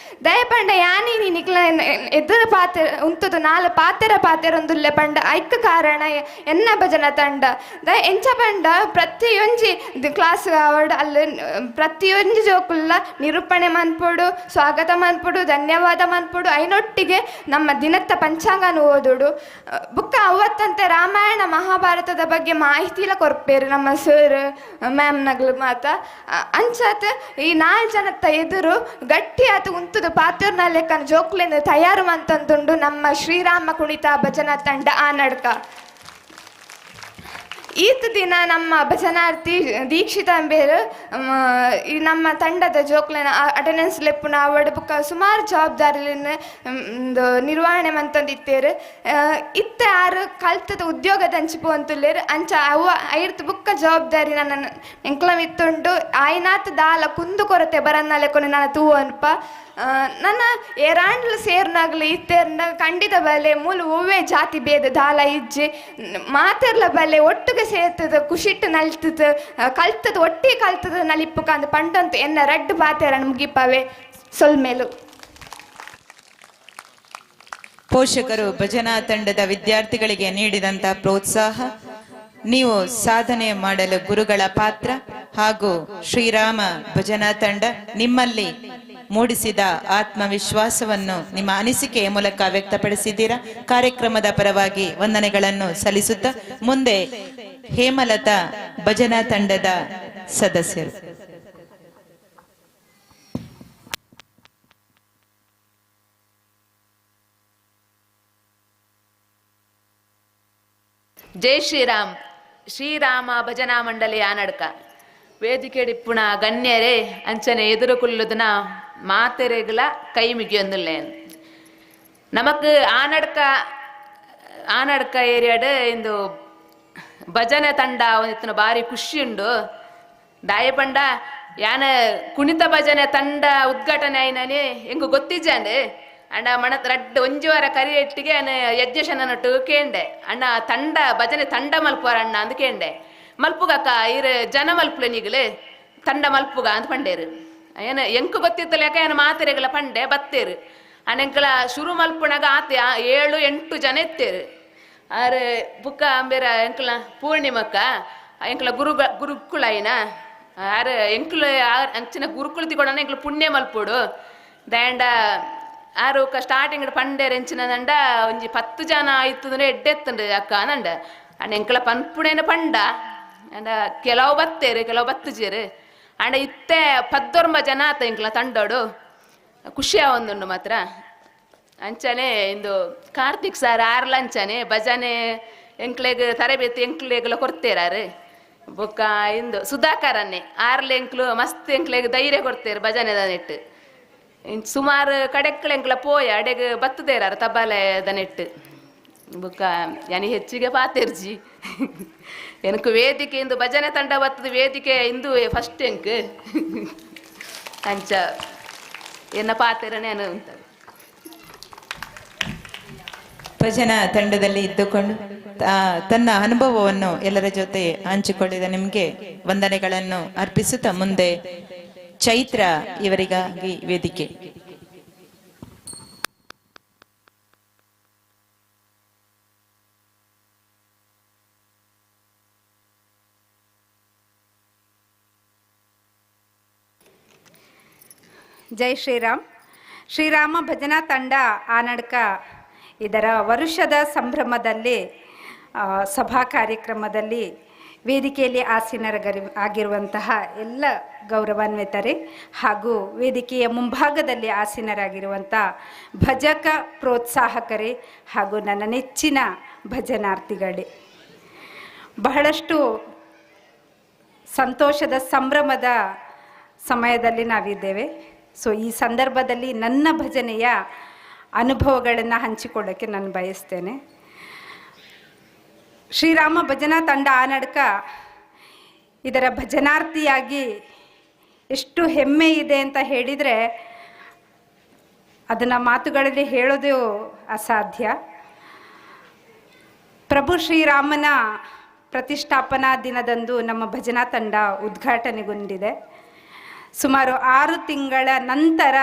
ದಯಪಂಡ ಯಾನಿ ನಿಕ್ಲ ಎದ್ದರ ಪಾತ್ರ ಉಂತದು ನಾಲ್ ಪಾತೆರ ಒಂದುಲ್ಲೆ ಪಂಡ ಐಕ್ಕ ಕಾರಣ ಎನ್ನ ಭಜನ ತಂಡ ಎಂಚ ಪಂಡ ಪ್ರತಿಯೊಂಜಿ ಕ್ಲಾಸ್ ಅವಡ್ ಅಲ್ಲಿ ಪ್ರತಿಯೊಂಜಿ ಜೋಕುಲ್ಲ ನಿರೂಪಣೆ ಮನ್ಪೊಡು ಸ್ವಾಗತ ಮನ್ಪೊಡು ಧನ್ಯವಾದ ಮನ್ಪೊಡು ಐನೊಟ್ಟಿಗೆ ನಮ್ಮ ದಿನತ್ತ ಪಂಚಾಂಗನ ಓದುಡು ಬುಕ್ಕ ಅವತ್ತಂತೆ ರಾಮಾಯಣ ಮಹಾಭಾರತ ಬಗ್ಗೆ ಮಾಹಿತಿಲ ಕೊರ್ಪೇರು ನಮ್ಮ ಸರ್ ಮ್ಯಾಮ್ ನಗ್ಲು ಮಾತ ಅಂಚಾತ್ ಈ 4 ಜನತ್ತ ಎದುರು ಗಟ್ಟಿ ಆತ ಉಂತುದು ಪಾತೂರ್ನ ಲೆಕ್ಕನ ಜೋಕ್ಲೆಂದು ತಯಾರು ಮಂತಂದುಂಡು ನಮ್ಮ ಶ್ರೀರಾಮ ಕುಣಿತ ಭಜನಾ ತಂಡ ಆ ನಡ್ಕ ಈತ ದಿನ ನಮ್ಮ ಭಜನಾರ್ಥಿ ದೀಕ್ಷಿತ ಅಂಬೇರು ಈ ನಮ್ಮ ತಂಡದ ಜೋಕ್ಲೆನ ಅಟೆಂಡೆನ್ಸ್ ಲೆಪ್ಪುನ ಅವಡ್ ಬುಕ್ಕ ಸುಮಾರು ಜವಾಬ್ದಾರಿಲಿನ ನಿರ್ವಹಣೆ ಮಂತಂದಿತ್ತೇರು ಇತ್ತ ಯಾರು ಕಲ್ತದ ಉದ್ಯೋಗದ ಹಂಚಿಪು ಅಂತುಲ್ಲೇರು ಅಂಚ ಅವ ಐರ್ತು ಬುಕ್ಕ ಜವಾಬ್ದಾರಿ ನನ್ನ ಎಂಕ್ಲಂ ಇತ್ತುಂಡು ಆಯ್ನಾತ್ ದಾಲ ಕುಂದು ಕೊರತೆ ಬರನ್ನಲೆ ಕೊನೆ ನನ್ನ ತೂ ಅನ್ಪ ನನ್ನ ಏರಾಂಡ್ಲ ಸೇರ್ನಾಗ್ಲಿ ಇತ್ತೇರ್ನ ಖಂಡಿತ ಬಲೆ ಮೂಲ ಒವ್ವೇ ಜಾತಿ ಭೇದ ದಾಲ ಇಜ್ಜಿ ಮಾತೆರ್ಲ ಬಲೆ ಒಟ್ಟಿಗೆ ಸೇರ್ತದ ಖುಷಿಟ್ಟು ನಲ್ತದ ಕಲ್ತದ ಒಟ್ಟಿಗೆ ಕಲ್ತದ ನಲಿಪ್ಪುಕ ಅಂದ ಪಂಡಂತ ಎನ್ನ ರಡ್ಡು ಪಾತೆರ ಮುಗಿಪವೆ ಸೊಲ್ಮೇಲು ಪೋಷಕರು ಭಜನಾ ತಂಡದ ವಿದ್ಯಾರ್ಥಿಗಳಿಗೆ ನೀಡಿದಂತ ಪ್ರೋತ್ಸಾಹ, ನೀವು ಸಾಧನೆ ಮಾಡಲು ಗುರುಗಳ ಪಾತ್ರ ಹಾಗೂ ಶ್ರೀರಾಮ ಭಜನಾ ತಂಡ ನಿಮ್ಮಲ್ಲಿ ಮೂಡಿಸಿದ ಆತ್ಮವಿಶ್ವಾಸವನ್ನು ನಿಮ್ಮ ಅನಿಸಿಕೆಯ ಮೂಲಕ ವ್ಯಕ್ತಪಡಿಸಿದ್ದೀರಾ. ಕಾರ್ಯಕ್ರಮದ ಪರವಾಗಿ ವಂದನೆಗಳನ್ನು ಸಲ್ಲಿಸುತ್ತಾ ಮುಂದೆ ಹೇಮಲತಾ ಭಜನಾ ತಂಡದ ಸದಸ್ಯರು. ಜೈ ಶ್ರೀರಾಮ್. ಶ್ರೀರಾಮ ಭಜನಾ ಮಂಡಳಿ ಆನಡ್ಕ ವೇದಿಕೆ ಡಿಪ್ಪುಣ ಗಣ್ಯರೇ ಅಂಚನೆ ಎದುರು ಕುಲ್ಲುದನ ಮಾತೆರೆಗಳ ಕೈ ಮುಗಿಯೊಂದುಲ್ಲೇನು ನಮಕ್ ಆನಡ್ಕ ಏರಿಯಾಡ್ ಇಂದು ಭಜನೆ ತಂಡ ಒಂದಿತ್ತಿನ ಭಾರಿ ಖುಷಿ ಉಂಡು. ದಾಯಪಂಡ ಯಾನ ಕುಣಿತ ಭಜನೆ ತಂಡ ಉದ್ಘಾಟನೆ ಆಯ್ನೇ ಹೆಂಗು ಗೊತ್ತಿಜ್ಜಂಡೆ ಅಣ್ಣ ಮಣತ್ ರಡ್ಡು ಒಂಜಿ ವಾರ ಕರಿಯೆಟ್ಟಿಗೆ ಯಜ್ಞಶನಟ್ಟು ಕೇಂಡೆ ಅಣ್ಣ ತಂಡ ಭಜನೆ ತಂಡ ಮಲ್ಪುವಾರ ಅಣ್ಣ ಅಂದ್ ಕೇಂಡೆ ಮಲ್ಪುಗಕ್ಕ ಇರು ಜನ ಮಲ್ಪುಲೆ ನೀಗಲೆ ತಂಡ ಮಲ್ಪುಗ ಅಂತ ಪಂಡೇರು ಏನ ಎಂಕು ಗೊತ್ತಿತ್ತಲ್ಲ ಯಾಕೆ ಏನು ಮಾತೆರೆಗಳ ಪಂಡೆ ಬತ್ತೇರು ಅಣ್ಣಂಕಲ ಶುರು ಮಲ್ಪುಣಾಗ ಆತ 7-8 ಜನ ಎತ್ತೇರು ಆರು ಬುಕ್ಕ ಅಂಬೇರ ಎಂಕಲ ಪೂರ್ಣಿಮಕ್ಕ ಎಂಕಲ ಗುರುಕುಳಾಯಿನ ಆರು ಎಂಕಲು ಅಂಚಿನ ಗುರುಕುಳು ತಿಕೊಡ ಎಂಕಲು ಪುಣ್ಯ ಮಲ್ಪುಡು ದಾಂಡ ಆರು ಸ್ಟಾರ್ಟಿಂಗ್ ಪಂಡೇರು ಎಂಚಿನ ದಂಡ ಒಂಜಿ 10 ಜನ ಆಯ್ತು ಅಂದ್ರೆ ಎಡ್ಡೆತ್ತಂಡು ಅಕ್ಕ ನಂಡ ಅಣ್ಣ ಎಂಕಲ ಪನ್ಪುಣೇನ ಪಂಡ ಅಂಡ ಕೆಲವು ಬತ್ತೇರು ಕೆಲವು ಬತ್ತುಜೇರು ಅಂಡ ಇತ್ತೆ 19 ಜನ ಆತ ಎಂಕಲ ತಂಡೋಡು ಖುಷಿಯ ಒಂದುಂಡು ಮಾತ್ರ ಅಂಚನೆ ಇಂದು ಕಾರ್ತಿಕ್ ಸರ್ ಆರ್ಲ ಅಂಚನೆ ಭಜನೆ ಎಂಕ್ಲೆಗ್ ತರಬೇತಿ ಎಂಕ್ಲೆಗ್ಲ ಕೊಡ್ತೇರಾರು ಬೊಕ್ಕ ಇಂದು ಸುಧಾಕರನ್ನೇ ಆರ್ಲ ಎಂಕ್ಲು ಮಸ್ತ್ ಎಂಕ್ಲೆಗ್ ಧೈರ್ಯ ಕೊಡ್ತೇರು ಭಜನೆದ ನೆಟ್ಟು ಸುಮಾರು ಕಡೆಕ್ಳ ಎಂಕ್ಲ ಪೋಯ ಅಡೆಗ್ ಬತ್ತದೇರಾರು ತಬಾಲೆದ ನೆಟ್ಟು ಬುಕ್ಕ ಯಾನಿ ಹೆಚ್ಚಿಗೆ ಪಾತೆರ್ಜಿ ಎನಕು ವೇದಿಕೆ ಇಂದು ಭಜನೆ ತಂಡ ಬತ್ತದ ವೇದಿಕೆ ಇಂದು ಫಸ್ಟ್ ಎಂಕ್ ಅಂಚ ಎನ್ನ ಪಾತೆರನೇ ಅನು ಉಂಟ. ಭಜನಾ ತಂಡದಲ್ಲಿ ಇದ್ದುಕೊಂಡು ತನ್ನ ಅನುಭವವನ್ನು ಎಲ್ಲರ ಜೊತೆ ಹಂಚಿಕೊಂಡಿದ ನಿಮಗೆ ವಂದನೆಗಳನ್ನು ಅರ್ಪಿಸುತ್ತಾ ಮುಂದೆ ಚೈತ್ರ ಇವರಿಗಾಗಿ ವೇದಿಕೆ. ಜೈ ಶ್ರೀರಾಮ್. ಶ್ರೀರಾಮ ಭಜನಾ ತಂಡ ಆನಡ್ಕ ಇದರ ವರುಷದ ಸಂಭ್ರಮದಲ್ಲಿ ಸಭಾ ಕಾರ್ಯಕ್ರಮದಲ್ಲಿ ವೇದಿಕೆಯಲ್ಲಿ ಆಗಿರುವಂತಹ ಎಲ್ಲ ಗೌರವಾನ್ವಿತರೇ ಹಾಗೂ ವೇದಿಕೆಯ ಮುಂಭಾಗದಲ್ಲಿ ಆಸೀನರಾಗಿರುವಂಥ ಭಜಕ ಪ್ರೋತ್ಸಾಹಕರೇ ಹಾಗೂ ನನ್ನ ನೆಚ್ಚಿನ ಭಜನಾರ್ಥಿಗಳೇ, ಬಹಳಷ್ಟು ಸಂತೋಷದ ಸಂಭ್ರಮದ ಸಮಯದಲ್ಲಿ ನಾವಿದ್ದೇವೆ. ಸೊ ಈ ಸಂದರ್ಭದಲ್ಲಿ ನನ್ನ ಭಜನೆಯ ಅನುಭವಗಳನ್ನು ಹಂಚಿಕೊಳ್ಳೋಕ್ಕೆ ನಾನು ಬಯಸ್ತೇನೆ. ಶ್ರೀರಾಮ ಭಜನಾ ತಂಡ ಆನಡ್ಕ ಇದರ ಭಜನಾರ್ಥಿಯಾಗಿ ಎಷ್ಟು ಹೆಮ್ಮೆ ಇದೆ ಅಂತ ಹೇಳಿದರೆ ಅದನ್ನು ಮಾತುಗಳಲ್ಲಿ ಹೇಳೋದು ಅಸಾಧ್ಯ. ಪ್ರಭು ಶ್ರೀರಾಮನ ಪ್ರತಿಷ್ಠಾಪನಾ ದಿನದಂದು ನಮ್ಮ ಭಜನಾ ತಂಡ ಉದ್ಘಾಟನೆಗೊಂಡಿದೆ. ಸುಮಾರು 6 ತಿಂಗಳ ನಂತರ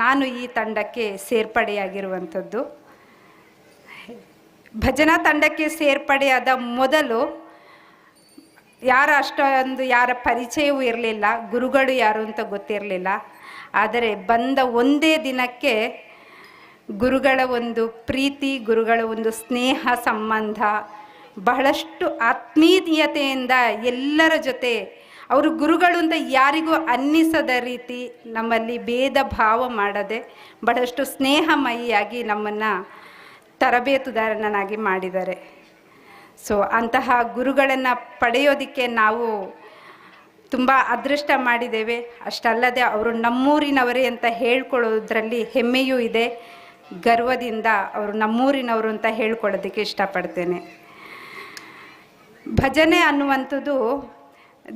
ನಾನು ಈ ತಂಡಕ್ಕೆ ಸೇರ್ಪಡೆಯಾಗಿರುವಂಥದ್ದು. ಭಜನಾ ತಂಡಕ್ಕೆ ಸೇರ್ಪಡೆಯಾದ ಮೊದಲು ಯಾರ ಪರಿಚಯವೂ ಇರಲಿಲ್ಲ, ಗುರುಗಳು ಯಾರು ಅಂತ ಗೊತ್ತಿರಲಿಲ್ಲ. ಆದರೆ ಬಂದ ಒಂದೇ ದಿನಕ್ಕೆ ಗುರುಗಳ ಒಂದು ಪ್ರೀತಿ, ಗುರುಗಳ ಒಂದು ಸ್ನೇಹ ಸಂಬಂಧ, ಬಹಳಷ್ಟು ಆತ್ಮೀಯತೆಯಿಂದ ಎಲ್ಲರ ಜೊತೆ ಅವರು ಗುರುಗಳು ಅಂತ ಯಾರಿಗೂ ಅನ್ನಿಸದ ರೀತಿ ನಮ್ಮಲ್ಲಿ ಭೇದ ಭಾವ ಮಾಡದೆ ಬಹಳಷ್ಟು ಸ್ನೇಹಮಯಿಯಾಗಿ ನಮ್ಮನ್ನು ತರಬೇತುದಾರನಾಗಿ ಮಾಡಿದ್ದಾರೆ. ಸೊ ಅಂತಹ ಗುರುಗಳನ್ನು ಪಡೆಯೋದಕ್ಕೆ ನಾವು ತುಂಬ ಅದೃಷ್ಟ ಮಾಡಿದ್ದೇವೆ. ಅಷ್ಟಲ್ಲದೆ ಅವರು ನಮ್ಮೂರಿನವರೇ ಅಂತ ಹೇಳ್ಕೊಳ್ಳೋದ್ರಲ್ಲಿ ಹೆಮ್ಮೆಯೂ ಇದೆ. ಗರ್ವದಿಂದ ಅವರು ನಮ್ಮೂರಿನವರು ಅಂತ ಹೇಳ್ಕೊಳ್ಳೋದಕ್ಕೆ ಇಷ್ಟಪಡ್ತೇನೆ. ಭಜನೆ ಅನ್ನುವಂಥದ್ದು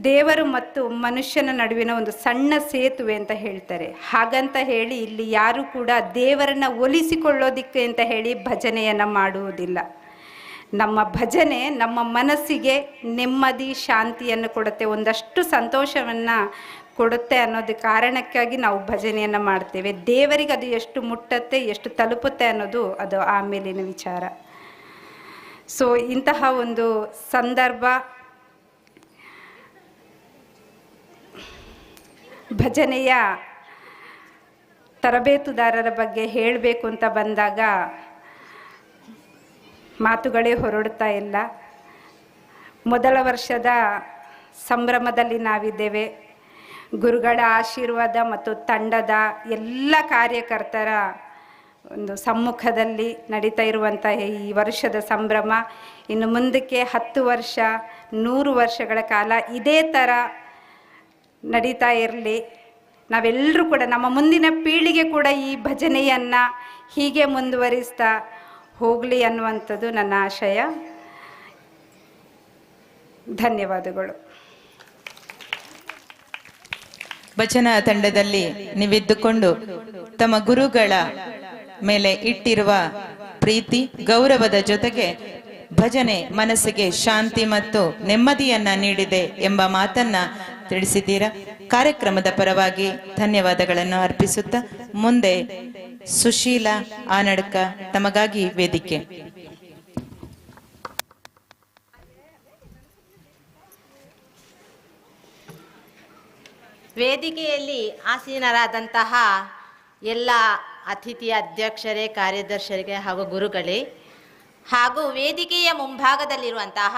ದೇವರು ಮತ್ತು ಮನುಷ್ಯನ ನಡುವಿನ ಒಂದು ಸಣ್ಣ ಸೇತುವೆ ಅಂತ ಹೇಳ್ತಾರೆ. ಹಾಗಂತ ಹೇಳಿ ಇಲ್ಲಿ ಯಾರು ಕೂಡ ದೇವರನ್ನು ಒಲಿಸಿಕೊಳ್ಳೋದಿಕ್ಕೆ ಅಂತ ಹೇಳಿ ಭಜನೆಯನ್ನು ಮಾಡುವುದಿಲ್ಲ. ನಮ್ಮ ಭಜನೆ ನಮ್ಮ ಮನಸ್ಸಿಗೆ ನೆಮ್ಮದಿ, ಶಾಂತಿಯನ್ನು ಕೊಡುತ್ತೆ, ಒಂದಷ್ಟು ಸಂತೋಷವನ್ನು ಕೊಡುತ್ತೆ ಅನ್ನೋದು ಕಾರಣಕ್ಕಾಗಿ ನಾವು ಭಜನೆಯನ್ನು ಮಾಡ್ತೇವೆ. ದೇವರಿಗೆ ಅದು ಎಷ್ಟು ಮುಟ್ಟತ್ತೆ, ಎಷ್ಟು ತಲುಪುತ್ತೆ ಅನ್ನೋದು ಅದು ಆಮೇಲಿನ ವಿಚಾರ. ಸೊ ಇಂತಹ ಒಂದು ಸಂದರ್ಭ, ಭಜನೆಯ ತರಬೇತುದಾರರ ಬಗ್ಗೆ ಹೇಳಬೇಕು ಅಂತ ಬಂದಾಗ ಮಾತುಗಳೇ ಹೊರಡ್ತಾ ಇಲ್ಲ. ಮೊದಲ ವರ್ಷದ ಸಂಭ್ರಮದಲ್ಲಿ ನಾವಿದ್ದೇವೆ. ಗುರುಗಳ ಆಶೀರ್ವಾದ ಮತ್ತು ತಂಡದ ಎಲ್ಲ ಕಾರ್ಯಕರ್ತರ ಒಂದು ಸಮ್ಮುಖದಲ್ಲಿ ನಡೀತಾ ಇರುವಂಥ ಈ ವರ್ಷದ ಸಂಭ್ರಮ ಇನ್ನು ಮುಂದಕ್ಕೆ 10 ವರ್ಷ 100 ವರ್ಷಗಳ ಕಾಲ ಇದೇ ಥರ ನಡೀತಾ ಇರಲಿ. ನಾವೆಲ್ಲರೂ ಕೂಡ ನಮ್ಮ ಮುಂದಿನ ಪೀಳಿಗೆ ಕೂಡ ಈ ಭಜನೆಯನ್ನು ಹೀಗೆ ಮುಂದುವರಿಸ್ತಾ ಹೋಗಲಿ ಅನ್ನುವಂಥದ್ದು ನನ್ನ ಆಶಯ. ಧನ್ಯವಾದಗಳು. ಭಜನಾ ತಂಡದಲ್ಲಿ ನೀವಿದ್ದುಕೊಂಡು ತಮ್ಮ ಗುರುಗಳ ಮೇಲೆ ಇಟ್ಟಿರುವ ಪ್ರೀತಿ ಗೌರವದ ಜೊತೆಗೆ ಭಜನೆ ಮನಸ್ಸಿಗೆ ಶಾಂತಿ ಮತ್ತು ನೆಮ್ಮದಿಯನ್ನ ನೀಡಿದೆ ಎಂಬ ಮಾತನ್ನ ತಿಳಿಸಿದ್ದೀರಾ. ಕಾರ್ಯಕ್ರಮದ ಪರವಾಗಿ ಧನ್ಯವಾದಗಳನ್ನು ಅರ್ಪಿಸುತ್ತಾ ಮುಂದೆ ಸುಶೀಲಾ ಆನಡ್ಕ ತಮಗಾಗಿ ವೇದಿಕೆ. ವೇದಿಕೆಯಲ್ಲಿ ಆಸೀನರಾದಂತಹ ಎಲ್ಲ ಅತಿಥಿ ಅಧ್ಯಕ್ಷರೇ, ಕಾರ್ಯದರ್ಶರಿಗೆ ಹಾಗೂ ಗುರುಗಳೇ, ಹಾಗೂ ವೇದಿಕೆಯ ಮುಂಭಾಗದಲ್ಲಿರುವಂತಹ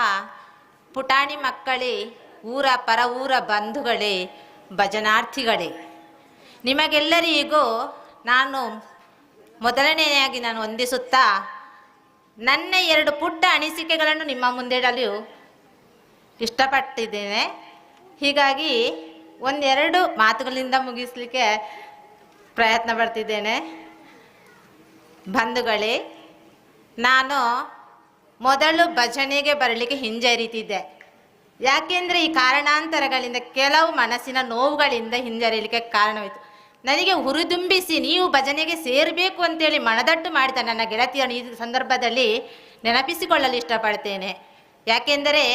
ಪುಟಾಣಿ ಮಕ್ಕಳೇ, ಊರ ಪರ ಊರ ಬಂಧುಗಳೇ, ಭಜನಾರ್ಥಿಗಳೇ, ನಿಮಗೆಲ್ಲರಿಗೂ ನಾನು ಮೊದಲನೆಯಾಗಿ ವಂದಿಸುತ್ತಾ ನನ್ನ 2 ಪುಟ್ಟ ಅನಿಸಿಕೆಗಳನ್ನು ನಿಮ್ಮ ಮುಂದೆ ಇಡಲು ಇಷ್ಟಪಟ್ಟಿದ್ದೇನೆ. ಹೀಗಾಗಿ 1-2 ಮಾತುಗಳಿಂದ ಮುಗಿಸಲಿಕ್ಕೆ ಪ್ರಯತ್ನ ಪಡ್ತಿದ್ದೇನೆ. ಬಂಧುಗಳೇ, ನಾನು ಮೊದಲು ಭಜನೆಗೆ ಬರಲಿಕ್ಕೆ ಹಿಂಜರಿತಿದ್ದೆ. ಯಾಕೆಂದರೆ ಈ ಕಾರಣಾಂತರಗಳಿಂದ, ಕೆಲವು ಮನಸ್ಸಿನ ನೋವುಗಳಿಂದ ಹಿಂಜರಿಯಲಿಕ್ಕೆ ಕಾರಣವಾಯಿತು. ನನಗೆ ಹುರಿದುಂಬಿಸಿ ನೀವು ಭಜನೆಗೆ ಸೇರಬೇಕು ಅಂತೇಳಿ ಮನದಟ್ಟು ಮಾಡಿದ ನನ್ನ ಗೆಳತಿಯನ್ನು ಈ ಸಂದರ್ಭದಲ್ಲಿ ನೆನಪಿಸಿಕೊಳ್ಳಲು ಇಷ್ಟಪಡ್ತೇನೆ. ಯಾಕೆಂದರೆ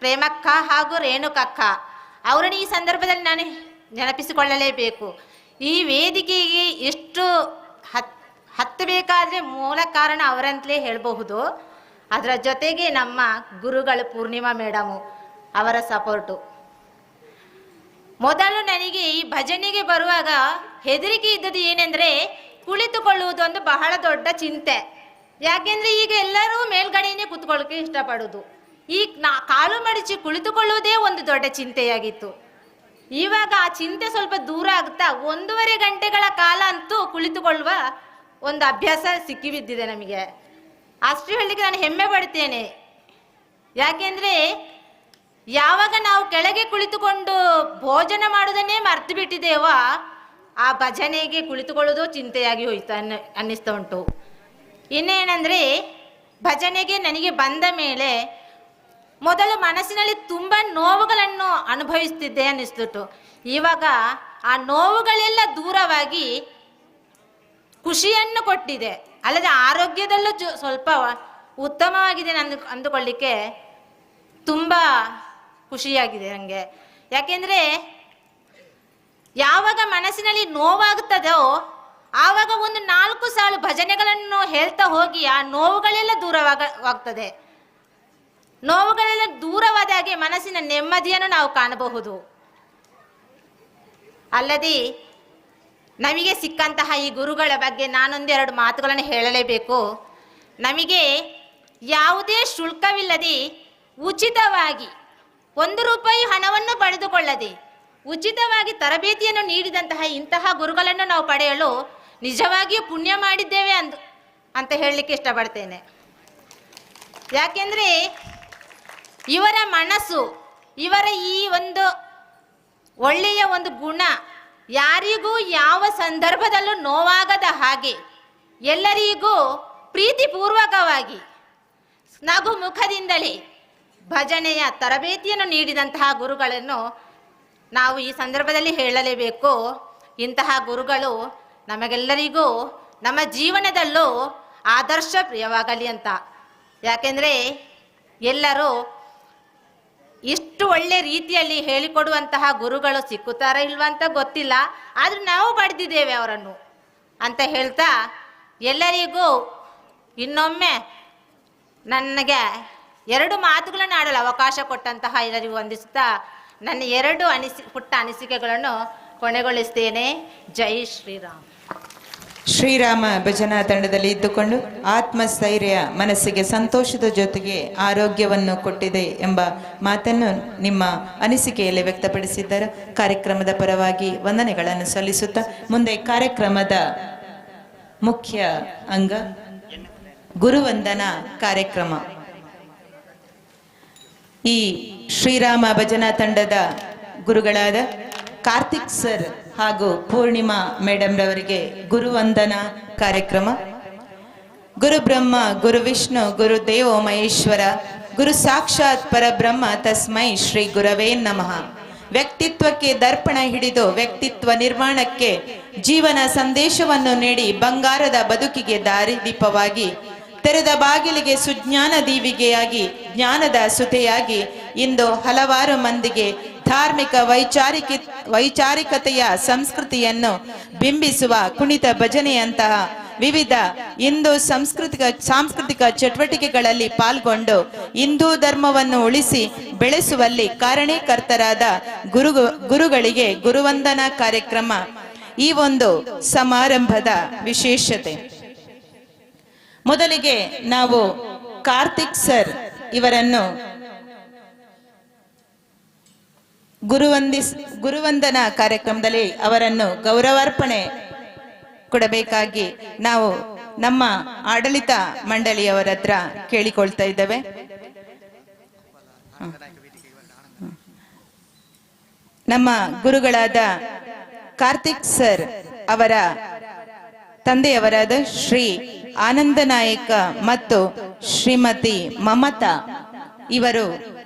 ಪ್ರೇಮಕ್ಕ ಹಾಗೂ ರೇಣುಕಕ್ಕ ಅವರನ್ನು ಈ ಸಂದರ್ಭದಲ್ಲಿ ನಾನು ನೆನಪಿಸಿಕೊಳ್ಳಲೇಬೇಕು. ಈ ವೇದಿಕೆಗೆ ಎಷ್ಟು ಹತ್ತಬೇಕಾದ್ರೆ ಮೂಲ ಕಾರಣ ಅವರಂತಲೇ ಹೇಳಬಹುದು. ಅದರ ಜೊತೆಗೆ ನಮ್ಮ ಗುರುಗಳು ಪೂರ್ಣಿಮಾ ಮೇಡಮು, ಅವರ ಸಪೋರ್ಟು. ಮೊದಲು ನನಗೆ ಈ ಭಜನೆಗೆ ಬರುವಾಗ ಹೆದರಿಕೆ ಇದ್ದದ್ದು ಏನೆಂದರೆ ಕುಳಿತುಕೊಳ್ಳುವುದೊಂದು ಬಹಳ ದೊಡ್ಡ ಚಿಂತೆ. ಯಾಕೆಂದರೆ ಈಗ ಎಲ್ಲರೂ ಮೇಲ್ಗಡೆಯೇ ಕೂತ್ಕೊಳ್ಳೋಕೆ ಇಷ್ಟಪಡೋದು. ಈ ಕಾಲು ಮಡಚಿ ಕುಳಿತುಕೊಳ್ಳುವುದೇ ಒಂದು ದೊಡ್ಡ ಚಿಂತೆಯಾಗಿತ್ತು. ಇವಾಗ ಆ ಚಿಂತೆ ಸ್ವಲ್ಪ ದೂರ ಆಗ್ತಾ 1.5 ಗಂಟೆಗಳ ಕಾಲ ಅಂತೂ ಕುಳಿತುಕೊಳ್ಳುವ ಒಂದು ಅಭ್ಯಾಸ ಸಿಕ್ಕಿಬಿದ್ದಿದೆ ನಮಗೆ. ಅಷ್ಟು ಹೇಳಲಿಕ್ಕೆ ನಾನು ಹೆಮ್ಮೆ ಪಡ್ತೇನೆ. ಯಾಕೆಂದರೆ ಯಾವಾಗ ನಾವು ಕೆಳಗೆ ಕುಳಿತುಕೊಂಡು ಭೋಜನ ಮಾಡೋದನ್ನೇ ಮರ್ತು ಬಿಟ್ಟಿದ್ದೇವೋ ಆ ಭಜನೆಗೆ ಕುಳಿತುಕೊಳ್ಳೋದು ಚಿಂತೆಯಾಗಿ ಹೋಯ್ತು ಅನ್ನಿಸ್ತಾ ಉಂಟು. ಇನ್ನೇನೆಂದರೆ ಭಜನೆಗೆ ನನಗೆ ಬಂದ ಮೇಲೆ ಮೊದಲು ಮನಸ್ಸಿನಲ್ಲಿ ತುಂಬ ನೋವುಗಳನ್ನು ಅನುಭವಿಸ್ತಿದ್ದೆ ಅನ್ನಿಸ್ತಿತ್ತು. ಇವಾಗ ಆ ನೋವುಗಳೆಲ್ಲ ದೂರವಾಗಿ ಖುಷಿಯನ್ನು ಕೊಟ್ಟಿದೆ. ಅಲ್ಲದೆ ಆರೋಗ್ಯದಲ್ಲೂ ಸ್ವಲ್ಪ ಉತ್ತಮವಾಗಿದೆ ಅಂದುಕೊಳ್ಳಿಕ್ಕೆ ತುಂಬ ಖುಷಿಯಾಗಿದೆ ನನಗೆ. ಯಾಕೆಂದರೆ ಯಾವಾಗ ಮನಸ್ಸಿನಲ್ಲಿ ನೋವಾಗುತ್ತದೋ ಆವಾಗ ಒಂದು 4 ಸಾಲು ಭಜನೆಗಳನ್ನು ಹೇಳ್ತಾ ಹೋಗಿ ಆ ನೋವುಗಳೆಲ್ಲ ದೂರವಾಗ್ತದೆ. ನೋವುಗಳೆಲ್ಲ ದೂರವಾದಾಗೆ ಮನಸ್ಸಿನ ನೆಮ್ಮದಿಯನ್ನು ನಾವು ಕಾಣಬಹುದು. ಅಲ್ಲದೆ ನಮಗೆ ಸಿಕ್ಕಂತಹ ಈ ಗುರುಗಳ ಬಗ್ಗೆ ನಾನೊಂದೆರಡು ಮಾತುಗಳನ್ನು ಹೇಳಲೇಬೇಕು. ನಮಗೆ ಯಾವುದೇ ಶುಲ್ಕವಿಲ್ಲದೆ ಉಚಿತವಾಗಿ 1 ರೂಪಾಯಿ ಹಣವನ್ನು ಪಡೆದುಕೊಳ್ಳದೆ ಉಚಿತವಾಗಿ ತರಬೇತಿಯನ್ನು ನೀಡಿದಂತಹ ಇಂತಹ ಗುರುಗಳನ್ನು ನಾವು ಪಡೆಯಲು ನಿಜವಾಗಿಯೂ ಪುಣ್ಯ ಮಾಡಿದ್ದೇವೆ ಅಂತ ಹೇಳಲಿಕ್ಕೆ ಇಷ್ಟಪಡ್ತೇನೆ. ಯಾಕೆಂದರೆ ಇವರ ಮನಸ್ಸು, ಇವರ ಈ ಒಂದು ಒಳ್ಳೆಯ ಒಂದು ಗುಣ ಯಾರಿಗೂ ಯಾವ ಸಂದರ್ಭದಲ್ಲೂ ನೋವಾಗದ ಹಾಗೆ ಎಲ್ಲರಿಗೂ ಪ್ರೀತಿಪೂರ್ವಕವಾಗಿ ನಗು ಮುಖದಿಂದಲೇ ಭಜನೆಯ ತರಬೇತಿಯನ್ನು ನೀಡಿದಂತಹ ಗುರುಗಳನ್ನು ನಾವು ಈ ಸಂದರ್ಭದಲ್ಲಿ ಹೇಳಲೇಬೇಕು. ಇಂತಹ ಗುರುಗಳು ನಮಗೆಲ್ಲರಿಗೂ ನಮ್ಮ ಜೀವನದಲ್ಲೂ ಆದರ್ಶಪ್ರಿಯವಾಗಲಿ ಅಂತ. ಯಾಕೆಂದರೆ ಎಲ್ಲರೂ ಇಷ್ಟು ಒಳ್ಳೆ ರೀತಿಯಲ್ಲಿ ಹೇಳಿಕೊಡುವಂತಹ ಗುರುಗಳು ಸಿಕ್ಕುತ್ತಾರ ಇಲ್ವಾ ಅಂತ ಗೊತ್ತಿಲ್ಲ, ಆದರೂ ನಾವು ಪಡೆದಿದ್ದೇವೆ ಅವರನ್ನು ಅಂತ ಹೇಳ್ತಾ ಎಲ್ಲರಿಗೂ ಇನ್ನೊಮ್ಮೆ ನನಗೆ 2 ಮಾತುಗಳನ್ನು ಆಡಲು ಅವಕಾಶ ಕೊಟ್ಟಂತಹ ಎಲ್ಲರಿಗೂ ವಂದಿಸುತ್ತಾ ನನ್ನ 2 ಪುಟ್ಟ ಅನಿಸಿಕೆಗಳನ್ನು ಕೊನೆಗೊಳಿಸ್ತೇನೆ. ಜೈ ಶ್ರೀರಾಮ್. ಶ್ರೀರಾಮ ಭಜನಾ ತಂಡದಲ್ಲಿ ಇದ್ದುಕೊಂಡು ಆತ್ಮಸ್ಥೈರ್ಯ, ಮನಸ್ಸಿಗೆ ಸಂತೋಷದ ಜೊತೆಗೆ ಆರೋಗ್ಯವನ್ನು ಕೊಟ್ಟಿದೆ ಎಂಬ ಮಾತನ್ನು ನಿಮ್ಮ ಅನಿಸಿಕೆಯಲ್ಲಿ ವ್ಯಕ್ತಪಡಿಸಿದ್ದಾರೆ. ಕಾರ್ಯಕ್ರಮದ ಪರವಾಗಿ ವಂದನೆಗಳನ್ನು ಸಲ್ಲಿಸುತ್ತಾ ಮುಂದೆ ಕಾರ್ಯಕ್ರಮದ ಮುಖ್ಯ ಅಂಗ ಗುರುವಂದನಾ ಕಾರ್ಯಕ್ರಮ. ಈ ಶ್ರೀರಾಮ ಭಜನಾ ತಂಡದ ಗುರುಗಳಾದ ಕಾರ್ತಿಕ್ ಸರ್ ಹಾಗೂ ಪೂರ್ಣಿಮಾ ಮೇಡಮ್ ರವರಿಗೆ ಗುರುವಂದನಾ ಕಾರ್ಯಕ್ರಮ. ಗುರು ಬ್ರಹ್ಮ ಗುರು ವಿಷ್ಣು ಗುರು ದೇವೋ ಮಹೇಶ್ವರ ಗುರು ಸಾಕ್ಷಾತ್ ಪರಬ್ರಹ್ಮ ತಸ್ಮೈ ಶ್ರೀ ಗುರವೇ ನಮಃ. ವ್ಯಕ್ತಿತ್ವಕ್ಕೆ ದರ್ಪಣ ಹಿಡಿದು ವ್ಯಕ್ತಿತ್ವ ನಿರ್ಮಾಣಕ್ಕೆ ಜೀವನ ಸಂದೇಶವನ್ನು ನೀಡಿ ಬಂಗಾರದ ಬದುಕಿಗೆ ದಾರಿದೀಪವಾಗಿ ತೆರೆದ ಬಾಗಿಲಿಗೆ ಸುಜ್ಞಾನ ದೀವಿಗೆಯಾಗಿ ಜ್ಞಾನದ ಸುತೆಯಾಗಿ ಇಂದು ಹಲವಾರು ಮಂದಿಗೆ ಧಾರ್ಮಿಕ ವೈಚಾರಿಕತೆಯ ಸಂಸ್ಕೃತಿಯನ್ನು ಬಿಂಬಿಸುವ ಕುಣಿತ ಭಜನೆಯಂತಹ ವಿವಿಧ ಹಿಂದೂ ಸಾಂಸ್ಕೃತಿಕ ಚಟುವಟಿಕೆಗಳಲ್ಲಿ ಪಾಲ್ಗೊಂಡು ಹಿಂದೂ ಧರ್ಮವನ್ನು ಉಳಿಸಿ ಬೆಳೆಸುವಲ್ಲಿ ಕಾರಣೀಕರ್ತರಾದ ಗುರುಗಳಿಗೆ ಗುರುವಂದನಾ ಕಾರ್ಯಕ್ರಮ ಈ ಒಂದು ಸಮಾರಂಭದ ವಿಶೇಷತೆ. ಮೊದಲಿಗೆ ನಾವು ಕಾರ್ತಿಕ್ ಸರ್ ಇವರನ್ನು ಗುರುವಂದನಾ ಕಾರ್ಯಕ್ರಮದಲ್ಲಿ ಅವರನ್ನು ಗೌರವಾರ್ಪಣೆ ಕೊಡಬೇಕಾಗಿ ನಾವು ನಮ್ಮ ಆಡಳಿತ ಮಂಡಳಿಯವರ ಹತ್ರ ಕೇಳಿಕೊಳ್ತಾ ಇದ್ದೇವೆ. ನಮ್ಮ ಗುರುಗಳಾದ ಕಾರ್ತಿಕ್ ಸರ್ ಅವರ ತಂದೆಯವರಾದ ಶ್ರೀ ಆನಂದ ನಾಯಕ ಮತ್ತು ಶ್ರೀಮತಿ ಮಮತಾ ಇವರು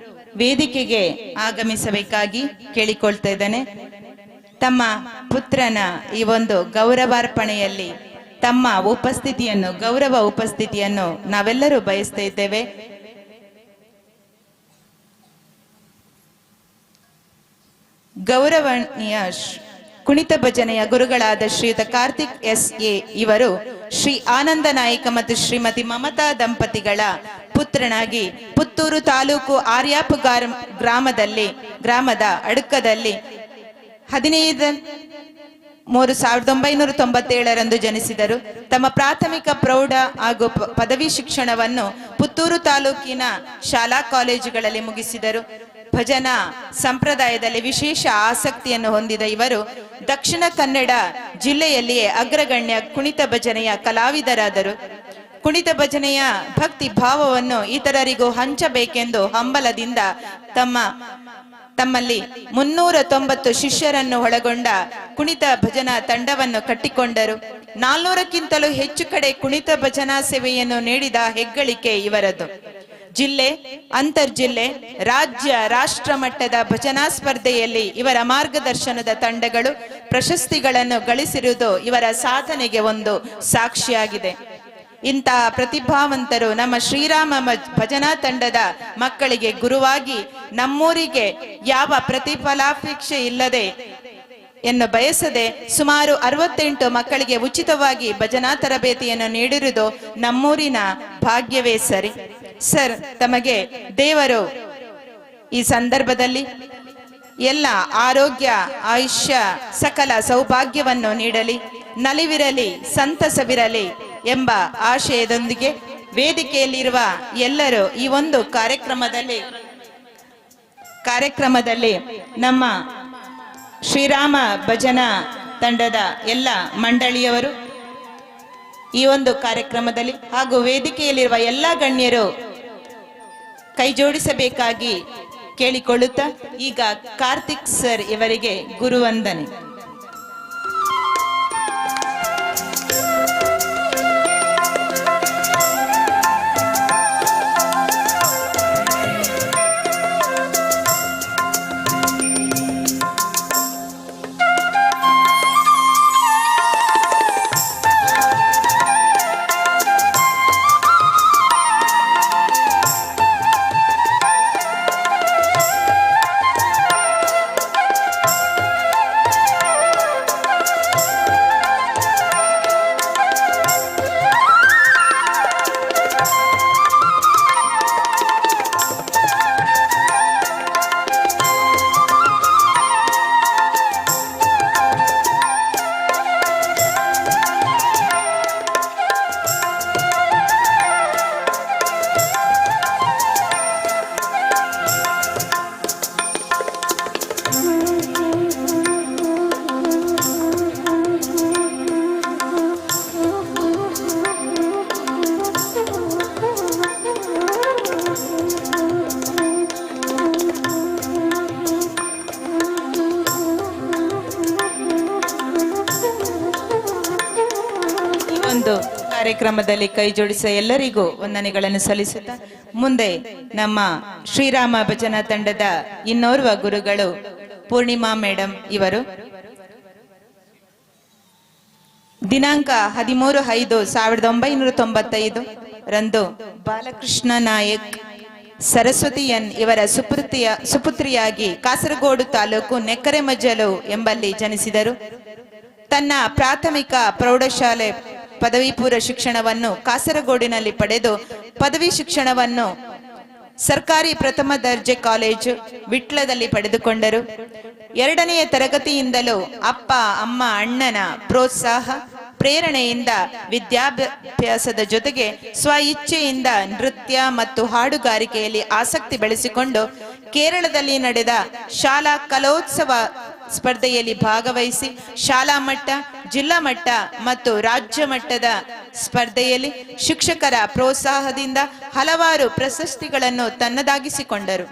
ವೇದಿಕೆಗೆ ಆಗಮಿಸಬೇಕಾಗಿ ಕೇಳಿಕೊಳ್ತಾ ಇದ್ದೇನೆ. ತಮ್ಮ ಪುತ್ರನ ಈ ಒಂದು ಗೌರವಾರ್ಪಣೆಯಲ್ಲಿ ತಮ್ಮ ಗೌರವ ಉಪಸ್ಥಿತಿಯನ್ನು ನಾವೆಲ್ಲರೂ ಬಯಸ್ತಾ ಇದ್ದೇವೆ. ಗೌರವಣೀಯ ಕುಣಿತ ಭಜನೆಯ ಗುರುಗಳಾದ ಶ್ರೀಯುತ ಕಾರ್ತಿಕ್ ಎಸ್.ಎ. ಇವರು ಶ್ರೀ ಆನಂದ ನಾಯಕ ಮತ್ತು ಶ್ರೀಮತಿ ಮಮತಾ ದಂಪತಿಗಳ ಪುತ್ರನಾಗಿ ಪುತ್ತೂರು ತಾಲೂಕು ಆರ್ಯಾಪು ಗ್ರಾಮದ ಅಡುಕದಲ್ಲಿ 15/3/1997 ಜನಿಸಿದರು. ತಮ್ಮ ಪ್ರಾಥಮಿಕ ಪ್ರೌಢ ಹಾಗೂ ಪದವಿ ಶಿಕ್ಷಣವನ್ನು ಪುತ್ತೂರು ತಾಲೂಕಿನ ಶಾಲಾ ಕಾಲೇಜುಗಳಲ್ಲಿ ಮುಗಿಸಿದರು. ಭಜನಾ ಸಂಪ್ರದಾಯದಲ್ಲಿ ವಿಶೇಷ ಆಸಕ್ತಿಯನ್ನು ಹೊಂದಿದ ಇವರು ದಕ್ಷಿಣ ಕನ್ನಡ ಜಿಲ್ಲೆಯಲ್ಲಿಯೇ ಅಗ್ರಗಣ್ಯ ಕುಣಿತ ಭಜನೆಯ ಕಲಾವಿದರಾದರು. ಕುಣಿತ ಭಜನೆಯ ಭಕ್ತಿ ಭಾವವನ್ನು ಇತರರಿಗೂ ಹಂಚಬೇಕೆಂದು ಹಂಬಲದಿಂದ ತಮ್ಮಲ್ಲಿ 390 ಶಿಷ್ಯರನ್ನು ಒಳಗೊಂಡ ಕುಣಿತ ಭಜನಾ ತಂಡವನ್ನು ಕಟ್ಟಿಕೊಂಡರು. 400ಕ್ಕಿಂತಲೂ ಹೆಚ್ಚು ಕಡೆ ಕುಣಿತ ಭಜನಾ ಸೇವೆಯನ್ನು ನೀಡಿದ ಹೆಗ್ಗಳಿಕೆ ಇವರದು. ಜಿಲ್ಲೆ, ಅಂತರ್ಜಿಲ್ಲೆ, ರಾಜ್ಯ, ರಾಷ್ಟ್ರ ಮಟ್ಟದ ಭಜನಾ ಸ್ಪರ್ಧೆಯಲ್ಲಿ ಇವರ ಮಾರ್ಗದರ್ಶನದ ತಂಡಗಳು ಪ್ರಶಸ್ತಿಗಳನ್ನು ಗಳಿಸಿರುವುದು ಇವರ ಸಾಧನೆಗೆ ಒಂದು ಸಾಕ್ಷಿಯಾಗಿದೆ. ಇಂತಹ ಪ್ರತಿಭಾವಂತರು ನಮ್ಮ ಶ್ರೀರಾಮ ಭಜನಾ ತಂಡದ ಮಕ್ಕಳಿಗೆ ಗುರುವಾಗಿ ನಮ್ಮೂರಿಗೆ ಯಾವ ಪ್ರತಿಫಲಾಪೇಕ್ಷೆ ಇಲ್ಲದೆ ಎಂದು ಬಯಸದೆ ಸುಮಾರು 68 ಮಕ್ಕಳಿಗೆ ಉಚಿತವಾಗಿ ಭಜನಾ ತರಬೇತಿಯನ್ನು ನೀಡಿರುವುದು ನಮ್ಮೂರಿನ ಭಾಗ್ಯವೇ ಸರಿ. ಸರ್, ತಮಗೆ ದೇವರು ಈ ಸಂದರ್ಭದಲ್ಲಿ ಎಲ್ಲ ಆರೋಗ್ಯ, ಆಯುಷ್ಯ, ಸಕಲ ಸೌಭಾಗ್ಯವನ್ನು ನೀಡಲಿ, ನಲಿವಿರಲಿ, ಸಂತಸವಿರಲಿ ಎಂಬ ಆಶಯದೊಂದಿಗೆ ವೇದಿಕೆಯಲ್ಲಿರುವ ಎಲ್ಲರೂ ಈ ಒಂದು ಕಾರ್ಯಕ್ರಮದಲ್ಲಿ ನಮ್ಮ ಶ್ರೀರಾಮ ಭಜನಾ ತಂಡದ ಎಲ್ಲ ಮಂಡಳಿಯವರು ಈ ಒಂದು ಕಾರ್ಯಕ್ರಮದಲ್ಲಿ ಹಾಗೂ ವೇದಿಕೆಯಲ್ಲಿರುವ ಎಲ್ಲ ಗಣ್ಯರು ಕೈ ಜೋಡಿಸಬೇಕಾಗಿ ಕೇಳಿಕೊಳ್ಳುತ್ತಾ ಈಗ ಕಾರ್ತಿಕ್ ಸರ್ ಇವರಿಗೆ ಗುರುವಂದನೆ. ಕಾರ್ಯಕ್ರಮದಲ್ಲಿ ಕೈ ಜೋಡಿಸ ಎಲ್ಲರಿಗೂ ವಂದನೆಗಳನ್ನು ಸಲ್ಲಿಸುತ್ತಾ ಮುಂದೆ ನಮ್ಮ ಶ್ರೀರಾಮ ಭಜನಾ ತಂಡದ ಇನ್ನೋರ್ವ ಗುರುಗಳು ಪೂರ್ಣಿಮಾ ಮೇಡಮ್ ಇವರು ದಿನಾಂಕ 13/5/1995 ರಂದು ಬಾಲಕೃಷ್ಣ ನಾಯಕ್ ಸರಸ್ವತಿ ಎನ್ ಇವರ ಸುಪುತ್ರಿಯಾಗಿ ಕಾಸರಗೋಡು ತಾಲೂಕು ನೆಕ್ಕರೆಮಜ್ಜಲು ಎಂಬಲ್ಲಿ ಜನಿಸಿದರು. ತನ್ನ ಪ್ರಾಥಮಿಕ ಪ್ರೌಢಶಾಲೆ ಪದವಿ ಪೂರ್ವ ಶಿಕ್ಷಣವನ್ನು ಕಾಸರಗೋಡಿನಲ್ಲಿ ಪಡೆದು ಪದವಿ ಶಿಕ್ಷಣವನ್ನು ಸರ್ಕಾರಿ ಪ್ರಥಮ ದರ್ಜೆ ಕಾಲೇಜು ವಿಟ್ಲದಲ್ಲಿ ಪಡೆದುಕೊಂಡರು. 2ನೇ ತರಗತಿಯಿಂದಲೂ ಅಪ್ಪ ಅಮ್ಮ ಅಣ್ಣನ ಪ್ರೋತ್ಸಾಹ ಪ್ರೇರಣೆಯಿಂದ ವಿದ್ಯಾಭ್ಯಾಸದ ಜೊತೆಗೆ ಸ್ವ ಇಚ್ಛೆಯಿಂದ ನೃತ್ಯ ಮತ್ತು ಹಾಡುಗಾರಿಕೆಯಲ್ಲಿ ಆಸಕ್ತಿ ಬೆಳೆಸಿಕೊಂಡು ಕೇರಳದಲ್ಲಿ ನಡೆದ ಶಾಲಾ ಕಲೋತ್ಸವ ಸ್ಪರ್ಧೆಯಲ್ಲಿ ಭಾಗವಹಿಸಿ ಶಾಲಾ ಮಟ್ಟ, ಜಿಲ್ಲಾ ಮಟ್ಟ ಮತ್ತು ರಾಜ್ಯ ಮಟ್ಟದ ಸ್ಪರ್ಧೆಯಲ್ಲಿ ಶಿಕ್ಷಕರ ಪ್ರೋತ್ಸಾಹದಿಂದ ಹಲವಾರು ಪ್ರಶಸ್ತಿಗಳನ್ನು ತನ್ನದಾಗಿಸಿಕೊಂಡರು.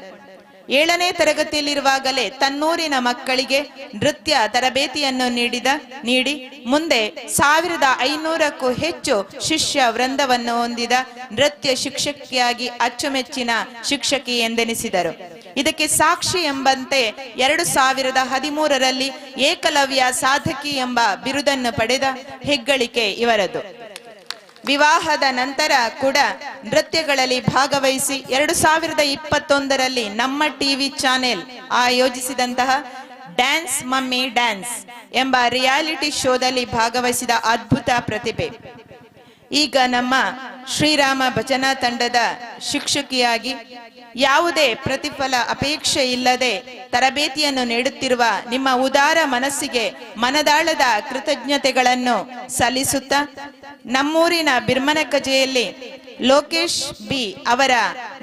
7ನೇ ತರಗತಿಯಲ್ಲಿರುವಾಗಲೇ ತನ್ನೂರಿನ ಮಕ್ಕಳಿಗೆ ನೃತ್ಯ ತರಬೇತಿಯನ್ನು ನೀಡಿ ಮುಂದೆ 1500ಕ್ಕೂ ಹೆಚ್ಚು ಶಿಷ್ಯ ವೃಂದವನ್ನು ಹೊಂದಿದ ನೃತ್ಯ ಶಿಕ್ಷಕಿಯಾಗಿ ಅಚ್ಚುಮೆಚ್ಚಿನ ಶಿಕ್ಷಕಿ ಎಂದೆನಿಸಿದರು. ಇದಕ್ಕೆ ಸಾಕ್ಷಿ ಎಂಬಂತೆ 2013ರಲ್ಲಿ ಏಕಲವ್ಯ ಸಾಧಕಿ ಎಂಬ ಬಿರುದನ್ನು ಪಡೆದ ಹೆಗ್ಗಳಿಕೆ ಇವರದು. ವಿವಾಹದ ನಂತರ ಕೂಡ ನೃತ್ಯಗಳಲ್ಲಿ ಭಾಗವಹಿಸಿ 2021ರಲ್ಲಿ ನಮ್ಮ ಟಿವಿ ಚಾನೆಲ್ ಆಯೋಜಿಸಿದಂತಹ ಡ್ಯಾನ್ಸ್ ಮಮ್ಮಿ ಡ್ಯಾನ್ಸ್ ಎಂಬ ರಿಯಾಲಿಟಿ ಶೋದಲ್ಲಿ ಭಾಗವಹಿಸಿದ ಅದ್ಭುತ ಪ್ರತಿಭೆ. ಈಗ ನಮ್ಮ ಶ್ರೀರಾಮ ಭಜನಾ ತಂಡದ ಶಿಕ್ಷಕಿಯಾಗಿ ಯಾವುದೇ ಪ್ರತಿಫಲ ಅಪೇಕ್ಷೆ ಇಲ್ಲದೆ ತರಬೇತಿಯನ್ನು ನೀಡುತ್ತಿರುವ ನಿಮ್ಮ ಉದಾರ ಮನಸ್ಸಿಗೆ ಮನದಾಳದ ಕೃತಜ್ಞತೆಗಳನ್ನು ಸಲ್ಲಿಸುತ್ತಾ ನಮ್ಮೂರಿನ ಬಿರ್ಮನಕಜೆಯಲ್ಲಿ ಲೋಕೇಶ್ ಬಿ ಅವರ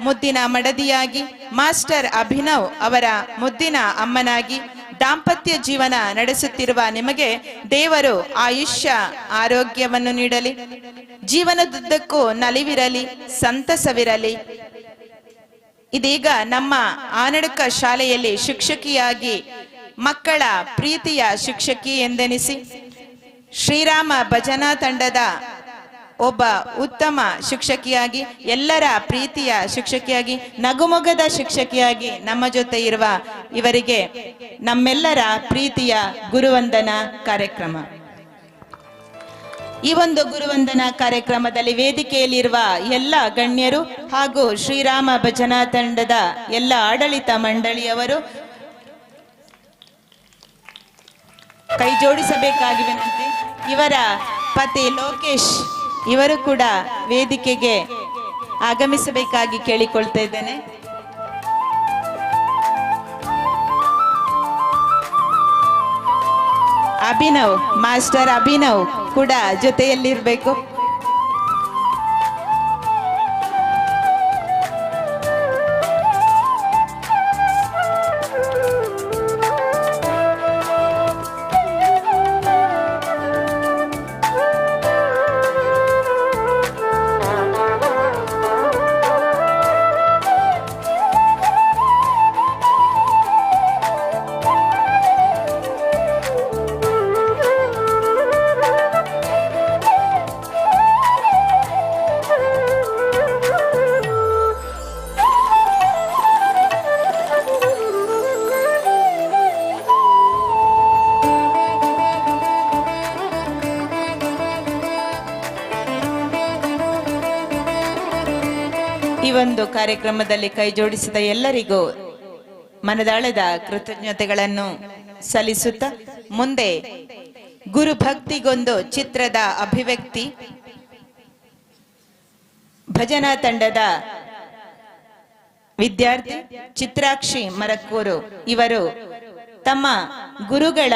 ಮುದ್ದಿನ ಮಡದಿಯಾಗಿ ಮಾಸ್ಟರ್ ಅಭಿನವ್ ಅವರ ಮುದ್ದಿನ ಅಮ್ಮನಾಗಿ ದಾಂಪತ್ಯ ಜೀವನ ನಡೆಸುತ್ತಿರುವ ನಿಮಗೆ ದೇವರು ಆಯುಷ್ಯ ಆರೋಗ್ಯವನ್ನು ನೀಡಲಿ, ಜೀವನದುದ್ದಕ್ಕೂ ನಲಿವಿರಲಿ, ಸಂತಸವಿರಲಿ. ಇದೀಗ ನಮ್ಮ ಆನಡಕ ಶಾಲೆಯಲ್ಲಿ ಶಿಕ್ಷಕಿಯಾಗಿ ಮಕ್ಕಳ ಪ್ರೀತಿಯ ಶಿಕ್ಷಕಿ ಎಂದೆನಿಸಿ ಶ್ರೀರಾಮ ಭಜನಾ ತಂಡದ ಒಬ್ಬ ಉತ್ತಮ ಶಿಕ್ಷಕಿಯಾಗಿ, ಎಲ್ಲರ ಪ್ರೀತಿಯ ಶಿಕ್ಷಕಿಯಾಗಿ, ನಗುಮೊಗದ ಶಿಕ್ಷಕಿಯಾಗಿ ನಮ್ಮ ಜೊತೆ ಇರುವ ಇವರಿಗೆ ನಮ್ಮೆಲ್ಲರ ಪ್ರೀತಿಯ ಗುರುವಂದನಾ ಕಾರ್ಯಕ್ರಮ. ಈ ಒಂದು ಗುರುವಂದನಾ ಕಾರ್ಯಕ್ರಮದಲ್ಲಿ ವೇದಿಕೆಯಲ್ಲಿರುವ ಎಲ್ಲ ಗಣ್ಯರು ಹಾಗೂ ಶ್ರೀರಾಮ ಭಜನಾ ತಂಡದ ಎಲ್ಲ ಆಡಳಿತ ಮಂಡಳಿಯವರು ಕೈ ಜೋಡಿಸಬೇಕಾಗಿ ವಿನಂತಿ. ಇವರ ಪತಿ ಲೋಕೇಶ್ ಇವರು ಕೂಡ ವೇದಿಕೆಗೆ ಆಗಮಿಸಬೇಕಾಗಿ ಕೇಳಿಕೊಳ್ತಾ ಇದ್ದೇನೆ. ಅಭಿನವ್, ಮಾಸ್ಟರ್ ಅಭಿನವ್ ಕೂಡ ಜೊತೆಯಲ್ಲಿರ್ಬೇಕು. ಈ ಒಂದು ಕಾರ್ಯಕ್ರಮದಲ್ಲಿ ಕೈ ಜೋಡಿಸಿದ ಎಲ್ಲರಿಗೂ ಮನದಾಳದ ಕೃತಜ್ಞತೆಗಳನ್ನು ಸಲ್ಲಿಸುತ್ತಾ ಮುಂದೆ ಗುರು ಭಕ್ತಿಗೊಂದು ಚಿತ್ರದ ಅಭಿವ್ಯಕ್ತಿ ಭಜನಾ ತಂಡದ ವಿದ್ಯಾರ್ಥಿ ಚಿತ್ರಾಕ್ಷಿ ಮರಕ್ಕೂರು ಇವರು ತಮ್ಮ ಗುರುಗಳ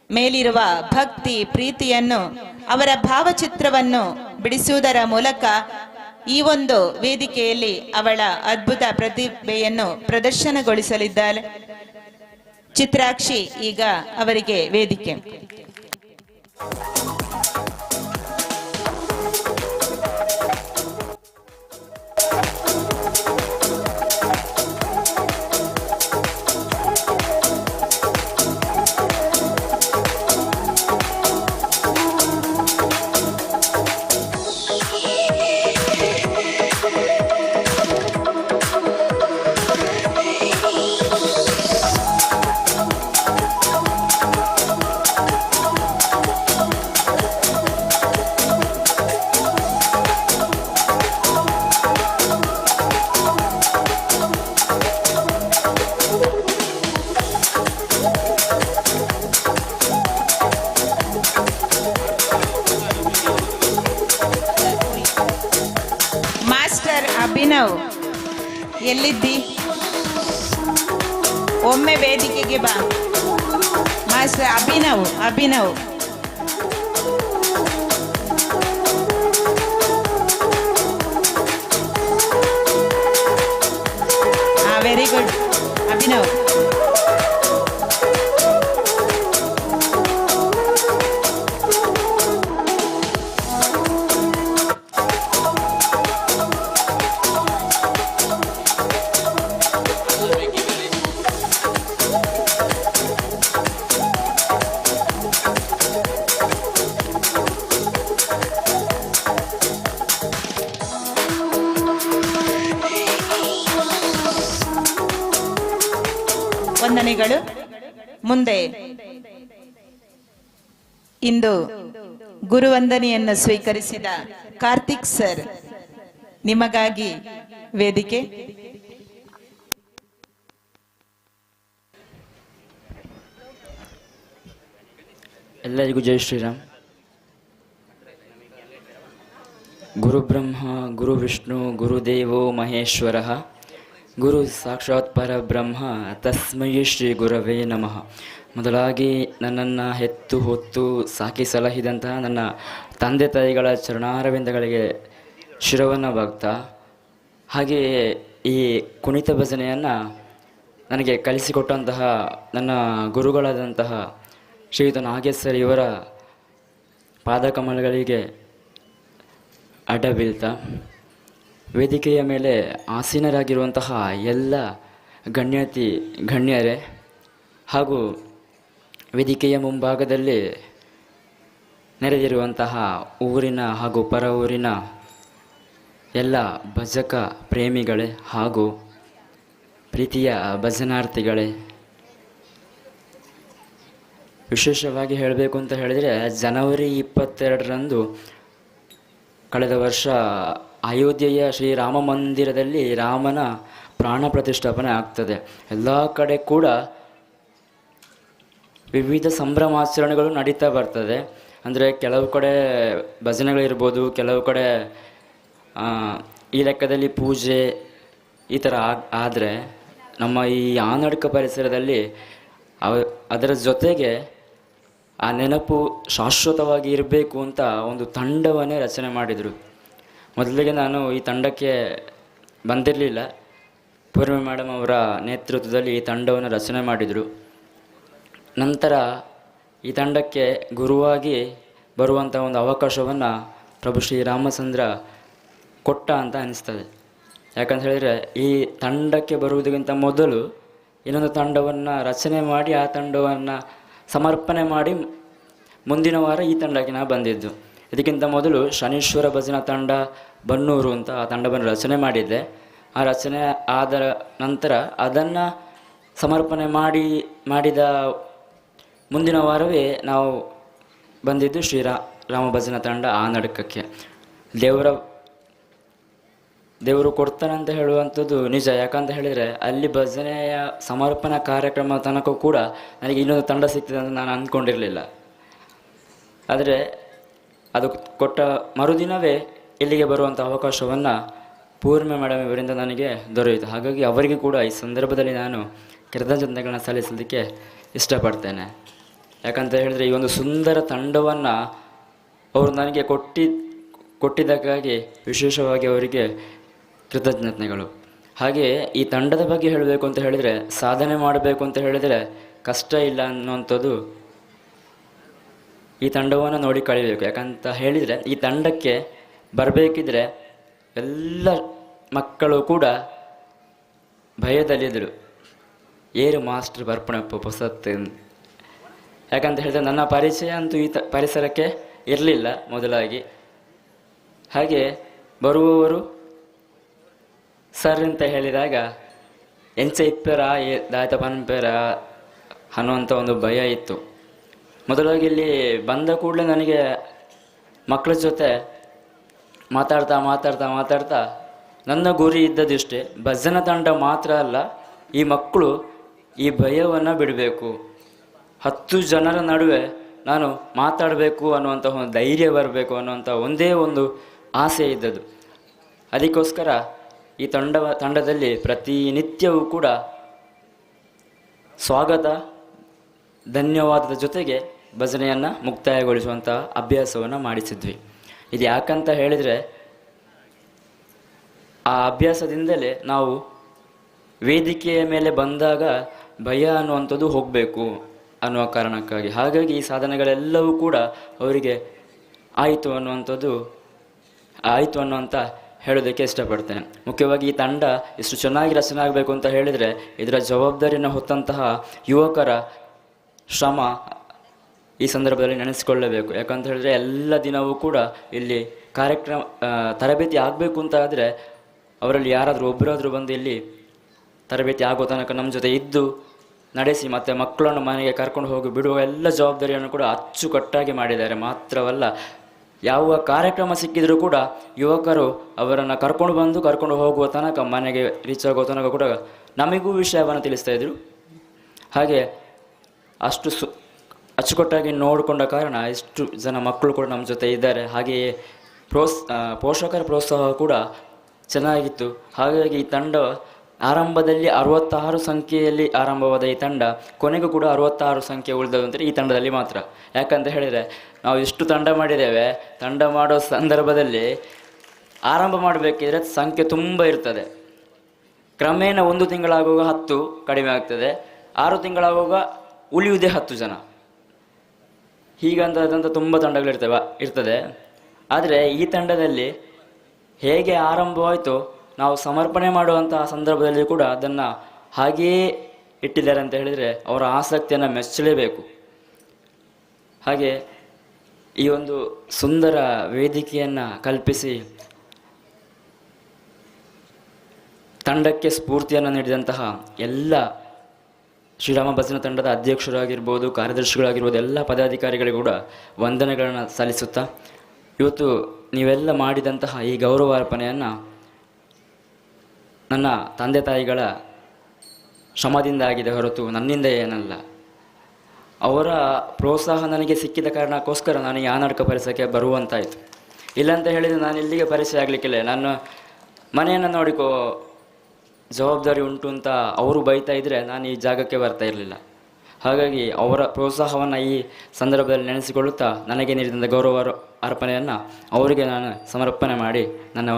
ಮೇಲಿರುವ ಭಕ್ತಿ ಪ್ರೀತಿಯನ್ನು ಅವರ ಭಾವಚಿತ್ರವನ್ನು ಬಿಡಿಸುವುದರ ಮೂಲಕ ಈ ಒಂದು ವೇದಿಕೆಯಲ್ಲಿ ಅವಳ ಅದ್ಭುತ ಪ್ರತಿಭೆಯನ್ನು ಪ್ರದರ್ಶನಗೊಳಿಸಲಿದ್ದಾಳೆ. ಚಿತ್ರಾಕ್ಷಿ ಈಗ ಅವರಿಗೆ ವೇದಿಕೆ. ಅಭಿನವ್ ಎಲ್ಲಿದ್ದಿ? ಒಮ್ಮೆ ವೇದಿಕೆಗೆ ಬಾ. Master Abhinav very good Abhinav. ವಂದನೆಗಳು. ಮುಂದೆ ಇಂದು ಗುರುವಂದನೆಯನ್ನು ಸ್ವೀಕರಿಸಿದ ಕಾರ್ತಿಕ್ ಸರ್ ನಿಮಗಾಗಿ ವೇದಿಕೆ. ಎಲ್ಲರಿಗೂ ಜೈ ಶ್ರೀರಾಮ್. ಗುರು ಗುರುಬ್ರಹ್ಮ ಗುರುವಿಷ್ಣು ಗುರುದೇವೋ ಮಹೇಶ್ವರ ಗುರು ಸಾಕ್ಷಾತ್ ಪರಬ್ರಹ್ಮ ತಸ್ಮೈ ಶ್ರೀ ಗುರವೇ ನಮಃ. ಮೊದಲಾಗಿ ನನ್ನನ್ನು ಹೆತ್ತು ಹೊತ್ತು ಸಾಕಿ ಸಲಹಿದಂತಹ ನನ್ನ ತಂದೆ ತಾಯಿಗಳ ಚರಣಾರವಿಂದಗಳಿಗೆ ಶಿರವನ್ನು ಬಾಗ್ತಾ, ಹಾಗೆಯೇ ಈ ಕುಣಿತ ಭಜನೆಯನ್ನು ನನಗೆ ಕಲಿಸಿಕೊಟ್ಟಂತಹ ನನ್ನ ಗುರುಗಳಾದಂತಹ ಶ್ರೀಯುತ ನಾಗೇಶ್ವರ ಇವರ ಪಾದಕಮಲಗಳಿಗೆ ಅಡ್ಡ ಬೀಳ್ತಾ, ವೇದಿಕೆಯ ಮೇಲೆ ಆಸೀನರಾಗಿರುವಂತಹ ಎಲ್ಲ ಗಣ್ಯರೇ ಹಾಗೂ ವೇದಿಕೆಯ ಮುಂಭಾಗದಲ್ಲಿ ನೆರೆದಿರುವಂತಹ ಊರಿನ ಹಾಗೂ ಪರ ಊರಿನ ಎಲ್ಲ ಭಜಕ ಪ್ರೇಮಿಗಳೇ ಹಾಗೂ ಪ್ರೀತಿಯ ಭಜನಾರ್ಥಿಗಳೇ, ವಿಶೇಷವಾಗಿ ಹೇಳಬೇಕು ಅಂತ ಹೇಳಿದರೆ ಜನವರಿ 22ರಂದು ಕಳೆದ ವರ್ಷ ಅಯೋಧ್ಯೆಯ ಶ್ರೀರಾಮ ಮಂದಿರದಲ್ಲಿ ರಾಮನ ಪ್ರಾಣ ಪ್ರತಿಷ್ಠಾಪನೆ ಆಗ್ತದೆ. ಎಲ್ಲ ಕಡೆ ಕೂಡ ವಿವಿಧ ಸಂಭ್ರಮಾಚರಣೆಗಳು ನಡೀತಾ ಬರ್ತದೆ. ಅಂದರೆ ಕೆಲವು ಕಡೆ ಭಜನೆಗಳಿರ್ಬೋದು, ಕೆಲವು ಕಡೆ ಈ ಲೆಕ್ಕದಲ್ಲಿ ಪೂಜೆ ಈ ಥರ ಆದರೆ ನಮ್ಮ ಈ ಆನಡ್ಕ ಪರಿಸರದಲ್ಲಿ ಅದರ ಜೊತೆಗೆ ಆ ನೆನಪು ಶಾಶ್ವತವಾಗಿ ಇರಬೇಕು ಅಂತ ಒಂದು ತಂಡವನ್ನೇ ರಚನೆ ಮಾಡಿದರು. ಮೊದಲಿಗೆ ನಾನು ಈ ತಂಡಕ್ಕೆ ಬಂದಿರಲಿಲ್ಲ. ಪೂರ್ಣಿಮೆ ಮೇಡಮ್ ಅವರ ನೇತೃತ್ವದಲ್ಲಿ ಈ ತಂಡವನ್ನು ರಚನೆ ಮಾಡಿದರು. ನಂತರ ಈ ತಂಡಕ್ಕೆ ಗುರುವಾಗಿ ಬರುವಂಥ ಒಂದು ಅವಕಾಶವನ್ನು ಪ್ರಭು ಶ್ರೀರಾಮಚಂದ್ರ ಕೊಟ್ಟ ಅಂತ ಅನಿಸ್ತದೆ. ಯಾಕಂತ ಹೇಳಿದರೆ ಈ ತಂಡಕ್ಕೆ ಬರುವುದಕ್ಕಿಂತ ಮೊದಲು ಇನ್ನೊಂದು ತಂಡವನ್ನು ರಚನೆ ಮಾಡಿ ಆ ತಂಡವನ್ನು ಸಮರ್ಪಣೆ ಮಾಡಿ ಮುಂದಿನ ವಾರ ಈ ತಂಡಕ್ಕೆ ನಾನು ಬಂದಿದ್ದು. ಇದಕ್ಕಿಂತ ಮೊದಲು ಶನೀಶ್ವರ ಭಜನಾ ತಂಡ ಬನ್ನೂರು ಅಂತ ಆ ತಂಡವನ್ನು ರಚನೆ ಮಾಡಿದ್ದೆ. ಆ ರಚನೆ ಆದ ನಂತರ ಅದನ್ನು ಸಮರ್ಪಣೆ ಮಾಡಿದ ಮುಂದಿನ ವಾರವೇ ನಾವು ಬಂದಿದ್ದು ಶ್ರೀರಾಮ ಭಜನಾ ತಂಡ ಆನಡ್ಕಕ್ಕೆ. ದೇವರು ಕೊಡ್ತಾನೆ ಅಂತ ಹೇಳುವಂಥದ್ದು ನಿಜ. ಯಾಕಂತ ಹೇಳಿದರೆ ಅಲ್ಲಿ ಭಜನೆಯ ಸಮರ್ಪಣಾ ಕಾರ್ಯಕ್ರಮ ತನಕ ಕೂಡ ನನಗೆ ಇನ್ನೊಂದು ತಂಡ ಸಿಗ್ತದೆ ಅಂತ ನಾನು ಅಂದ್ಕೊಂಡಿರಲಿಲ್ಲ. ಆದರೆ ಅದು ಕೊಟ್ಟ ಮರುದಿನವೇ ಇಲ್ಲಿಗೆ ಬರುವಂಥ ಅವಕಾಶವನ್ನು ಪೂರ್ಣಿಮೆ ಮೇಡಮ್ ಇವರಿಂದ ನನಗೆ ದೊರೆಯಿತು. ಹಾಗಾಗಿ ಅವರಿಗೆ ಕೂಡ ಈ ಸಂದರ್ಭದಲ್ಲಿ ನಾನು ಕೃತಜ್ಞತೆಗಳನ್ನ ಸಲ್ಲಿಸಲಿಕ್ಕೆ ಇಷ್ಟಪಡ್ತೇನೆ. ಯಾಕಂತ ಹೇಳಿದರೆ ಈ ಒಂದು ಸುಂದರ ತಂಡವನ್ನು ಅವರು ನನಗೆ ಕೊಟ್ಟಿದ್ದಕ್ಕಾಗಿ ವಿಶೇಷವಾಗಿ ಅವರಿಗೆ ಕೃತಜ್ಞತೆಗಳು. ಹಾಗೆಯೇ ಈ ತಂಡದ ಬಗ್ಗೆ ಹೇಳಬೇಕು ಅಂತ ಹೇಳಿದರೆ, ಸಾಧನೆ ಮಾಡಬೇಕು ಅಂತ ಹೇಳಿದರೆ ಕಷ್ಟ ಇಲ್ಲ ಅನ್ನುವಂಥದ್ದು ಈ ತಂಡವನ್ನು ನೋಡಿ ಕಳಿಬೇಕು. ಯಾಕಂತ ಹೇಳಿದರೆ ಈ ತಂಡಕ್ಕೆ ಬರಬೇಕಿದ್ರೆ ಎಲ್ಲ ಮಕ್ಕಳು ಕೂಡ ಭಯದಲ್ಲಿದ್ದರು, ಏರು ಮಾಸ್ಟರ್ ಬರ್ಪಣಪ್ಪ ಹೊಸತ್ತು. ಯಾಕಂತ ಹೇಳಿದರೆ ನನ್ನ ಪರಿಚಯ ಅಂತೂ ಈ ಪರಿಸರಕ್ಕೆ ಇರಲಿಲ್ಲ ಮೊದಲಾಗಿ. ಹಾಗೆ ಬರುವವರು ಸರ್ ಅಂತ ಹೇಳಿದಾಗ ಎಂಚ ಇಪ್ಪರ ದಾಯ್ತ ಪನ್ಪೇರ ಅನ್ನುವಂಥ ಒಂದು ಭಯ ಇತ್ತು. ಮೊದಲಾಗಿ ಇಲ್ಲಿ ಬಂದ ಕೂಡಲೇ ನನಗೆ ಮಕ್ಕಳ ಜೊತೆ ಮಾತಾಡ್ತಾ ನನ್ನ ಗುರಿ ಇದ್ದದಿಷ್ಟೇ, ಭಜನಾ ತಂಡ ಮಾತ್ರ ಅಲ್ಲ, ಈ ಮಕ್ಕಳು ಈ ಭಯವನ್ನು ಬಿಡಬೇಕು, 10 ಜನರ ನಡುವೆ ನಾನು ಮಾತಾಡಬೇಕು ಅನ್ನುವಂಥ ಒಂದು ಧೈರ್ಯ ಬರಬೇಕು ಅನ್ನುವಂಥ ಒಂದೇ ಒಂದು ಆಸೆ ಇದ್ದದ್ದು. ಅದಕ್ಕೋಸ್ಕರ ಈ ತಂಡದಲ್ಲಿ ಪ್ರತಿನಿತ್ಯವೂ ಕೂಡ ಸ್ವಾಗತ ಧನ್ಯವಾದದ ಜೊತೆಗೆ ಭಜನೆಯನ್ನು ಮುಕ್ತಾಯಗೊಳಿಸುವಂಥ ಅಭ್ಯಾಸವನ್ನು ಮಾಡಿಸಿದ್ವಿ. ಇದು ಯಾಕಂತ ಹೇಳಿದರೆ ಆ ಅಭ್ಯಾಸದಿಂದಲೇ ನಾವು ವೇದಿಕೆಯ ಮೇಲೆ ಬಂದಾಗ ಭಯ ಅನ್ನುವಂಥದ್ದು ಹೋಗಬೇಕು ಅನ್ನುವ ಕಾರಣಕ್ಕಾಗಿ. ಹಾಗಾಗಿ ಈ ಸಾಧನೆಗಳೆಲ್ಲವೂ ಕೂಡ ಅವರಿಗೆ ಆಯಿತು ಅನ್ನುವಂಥ ಹೇಳೋದಕ್ಕೆ ಇಷ್ಟಪಡ್ತೇನೆ. ಮುಖ್ಯವಾಗಿ ಈ ತಂಡ ಇಷ್ಟು ಚೆನ್ನಾಗಿ ರಚನೆ ಆಗಬೇಕು ಅಂತ ಹೇಳಿದರೆ ಇದರ ಜವಾಬ್ದಾರಿಯನ್ನು ಹೊತ್ತಂತಹ ಯುವಕರ ಶ್ರಮ ಈ ಸಂದರ್ಭದಲ್ಲಿ ನೆನೆಸಿಕೊಳ್ಳಬೇಕು. ಯಾಕಂತ ಹೇಳಿದರೆ ಎಲ್ಲ ದಿನವೂ ಕೂಡ ಇಲ್ಲಿ ತರಬೇತಿ ಆಗಬೇಕು ಅಂತ ಆದರೆ ಅವರಲ್ಲಿ ಯಾರಾದರೂ ಒಬ್ಬರಾದರೂ ಬಂದು ಇಲ್ಲಿ ತರಬೇತಿ ಆಗೋ ತನಕ ನಮ್ಮ ಜೊತೆ ಇದ್ದು ನಡೆಸಿ ಮತ್ತು ಮಕ್ಕಳನ್ನು ಮನೆಗೆ ಕರ್ಕೊಂಡು ಹೋಗಿ ಬಿಡುವ ಎಲ್ಲ ಜವಾಬ್ದಾರಿಯನ್ನು ಕೂಡ ಅಚ್ಚುಕಟ್ಟಾಗಿ ಮಾಡಿದ್ದಾರೆ. ಮಾತ್ರವಲ್ಲ, ಯಾವ ಕಾರ್ಯಕ್ರಮ ಸಿಕ್ಕಿದರೂ ಕೂಡ ಯುವಕರು ಅವರನ್ನು ಕರ್ಕೊಂಡು ಹೋಗುವ ತನಕ, ಮನೆಗೆ ರೀಚ್ ಆಗೋ ತನಕ ಕೂಡ ನಮಗೂ ವಿಷಯವನ್ನು ತಿಳಿಸ್ತಾಯಿದ್ರು. ಹಾಗೆ ಅಷ್ಟು ಅಚ್ಚುಕಟ್ಟಾಗಿ ನೋಡಿಕೊಂಡ ಕಾರಣ ಇಷ್ಟು ಜನ ಮಕ್ಕಳು ಕೂಡ ನಮ್ಮ ಜೊತೆ ಇದ್ದಾರೆ. ಹಾಗೆಯೇ ಪೋಷಕರ ಪ್ರೋತ್ಸಾಹ ಕೂಡ ಚೆನ್ನಾಗಿತ್ತು. ಹಾಗಾಗಿ ಈ ತಂಡ ಆರಂಭದಲ್ಲಿ 66 ಸಂಖ್ಯೆಯಲ್ಲಿ ಆರಂಭವಾದ ಈ ತಂಡ ಕೊನೆಗೂ ಕೂಡ 66 ಸಂಖ್ಯೆ ಉಳಿದಂದರೆ ಈ ತಂಡದಲ್ಲಿ ಮಾತ್ರ. ಯಾಕಂತ ಹೇಳಿದರೆ ನಾವು ಇಷ್ಟು ತಂಡ ಮಾಡಿದ್ದೇವೆ, ತಂಡ ಮಾಡೋ ಸಂದರ್ಭದಲ್ಲಿ ಆರಂಭ ಮಾಡಬೇಕಿದ್ರೆ ಸಂಖ್ಯೆ ತುಂಬ ಇರ್ತದೆ. ಕ್ರಮೇಣ 1 ತಿಂಗಳಾಗುವಾಗ 10 ಕಡಿಮೆ ಆಗ್ತದೆ, 6 ತಿಂಗಳಾಗುವಾಗ ಉಳಿಯುವುದೇ 10 ಜನ. ಹೀಗಂತ ತುಂಬ ಇರ್ತದೆ. ಆದರೆ ಈ ತಂಡದಲ್ಲಿ ಹೇಗೆ ಆರಂಭವಾಯಿತು, ನಾವು ಸಮರ್ಪಣೆ ಮಾಡುವಂತಹ ಸಂದರ್ಭದಲ್ಲಿ ಕೂಡ ಅದನ್ನು ಹಾಗೆಯೇ ಇಟ್ಟಿದ್ದಾರೆ ಅಂತ ಹೇಳಿದರೆ ಅವರ ಆಸಕ್ತಿಯನ್ನು ಮೆಚ್ಚಲೇಬೇಕು. ಹಾಗೆ ಈ ಒಂದು ಸುಂದರ ವೇದಿಕೆಯನ್ನು ಕಲ್ಪಿಸಿ ತಂಡಕ್ಕೆ ಸ್ಫೂರ್ತಿಯನ್ನು ನೀಡಿದಂತಹ ಎಲ್ಲ ಶ್ರೀರಾಮ ಭಜನಾ ತಂಡದ ಅಧ್ಯಕ್ಷರಾಗಿರ್ಬೋದು, ಕಾರ್ಯದರ್ಶಿಗಳಾಗಿರ್ಬೋದು, ಎಲ್ಲ ಪದಾಧಿಕಾರಿಗಳಿಗೂ ಕೂಡ ವಂದನೆಗಳನ್ನು ಸಲ್ಲಿಸುತ್ತಾ, ಇವತ್ತು ನೀವೆಲ್ಲ ಮಾಡಿದಂತಹ ಈ ಗೌರವಾರ್ಪಣೆಯನ್ನು ನನ್ನ ತಂದೆ ತಾಯಿಗಳ ಶ್ರಮದಿಂದ ಆಗಿದೆ ಹೊರತು ನನ್ನಿಂದ ಏನಲ್ಲ. ಅವರ ಪ್ರೋತ್ಸಾಹ ನನಗೆ ಸಿಕ್ಕಿದ ಕಾರಣಕ್ಕೋಸ್ಕರ ನಾನು ಈ ಆನಾಡ್ಕ ಪರಿಸರಕ್ಕೆ ಬರುವಂತಾಯಿತು. ಇಲ್ಲಂತ ಹೇಳಿದರೆ ನಾನು ಇಲ್ಲಿಗೆ ಪರಿಚಯ ಆಗಲಿಕ್ಕಿಲ್ಲ. ನಾನು ಮನೆಯನ್ನು ನೋಡಿಕೋ ಜವಾಬ್ದಾರಿ ಉಂಟು ಅಂತ ಅವರು ಬೈತಾ ಇದ್ದರೆ ನಾನು ಈ ಜಾಗಕ್ಕೆ ಬರ್ತಾ ಇರಲಿಲ್ಲ. ಹಾಗಾಗಿ ಅವರ ಪ್ರೋತ್ಸಾಹವನ್ನು ಈ ಸಂದರ್ಭದಲ್ಲಿ ನೆನೆಸಿಕೊಳ್ಳುತ್ತಾ ನನಗೆ ನೀಡಿದ ಗೌರವ ಅರ್ಪಣೆಯನ್ನು ಅವರಿಗೆ ನಾನು ಸಮರ್ಪಣೆ ಮಾಡಿ ನನ್ನ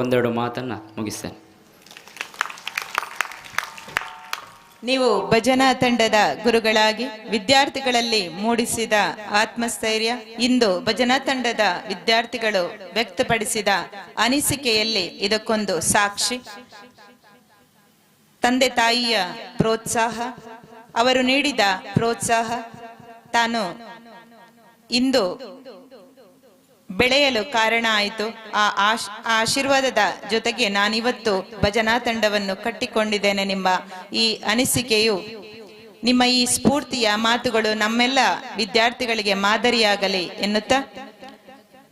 ಒಂದೆರಡು ಮಾತನ್ನು ಮುಗಿಸ್ತೇನೆ. ನೀವು ಭಜನಾ ತಂಡದ ಗುರುಗಳಾಗಿ ವಿದ್ಯಾರ್ಥಿಗಳಲ್ಲಿ ಮೂಡಿಸಿದ ಆತ್ಮಸ್ಥೈರ್ಯ, ಇಂದು ಭಜನಾ ತಂಡದ ವಿದ್ಯಾರ್ಥಿಗಳು ವ್ಯಕ್ತಪಡಿಸಿದ ಅನಿಸಿಕೆಯಲ್ಲಿ ಇದಕ್ಕೊಂದು ಸಾಕ್ಷಿ. ತಂದೆ ತಾಯಿಯ ಪ್ರೋತ್ಸಾಹ, ಅವರು ನೀಡಿದ ಪ್ರೋತ್ಸಾಹ, ತಾನು ಇಂದು ಬೆಳೆಯಲು ಕಾರಣ ಆಯಿತು. ಆ ಆಶೀರ್ವಾದದ ಜೊತೆಗೆ ನಾನಿವತ್ತು ಭಜನಾ ತಂಡವನ್ನು ಕಟ್ಟಿಕೊಂಡಿದ್ದೇನೆ. ನಿಮ್ಮ ಈ ಅನಿಸಿಕೆಯು, ನಿಮ್ಮ ಈ ಸ್ಫೂರ್ತಿಯ ಮಾತುಗಳು ನಮ್ಮೆಲ್ಲ ವಿದ್ಯಾರ್ಥಿಗಳಿಗೆ ಮಾದರಿಯಾಗಲಿ ಎನ್ನುತ್ತಾ,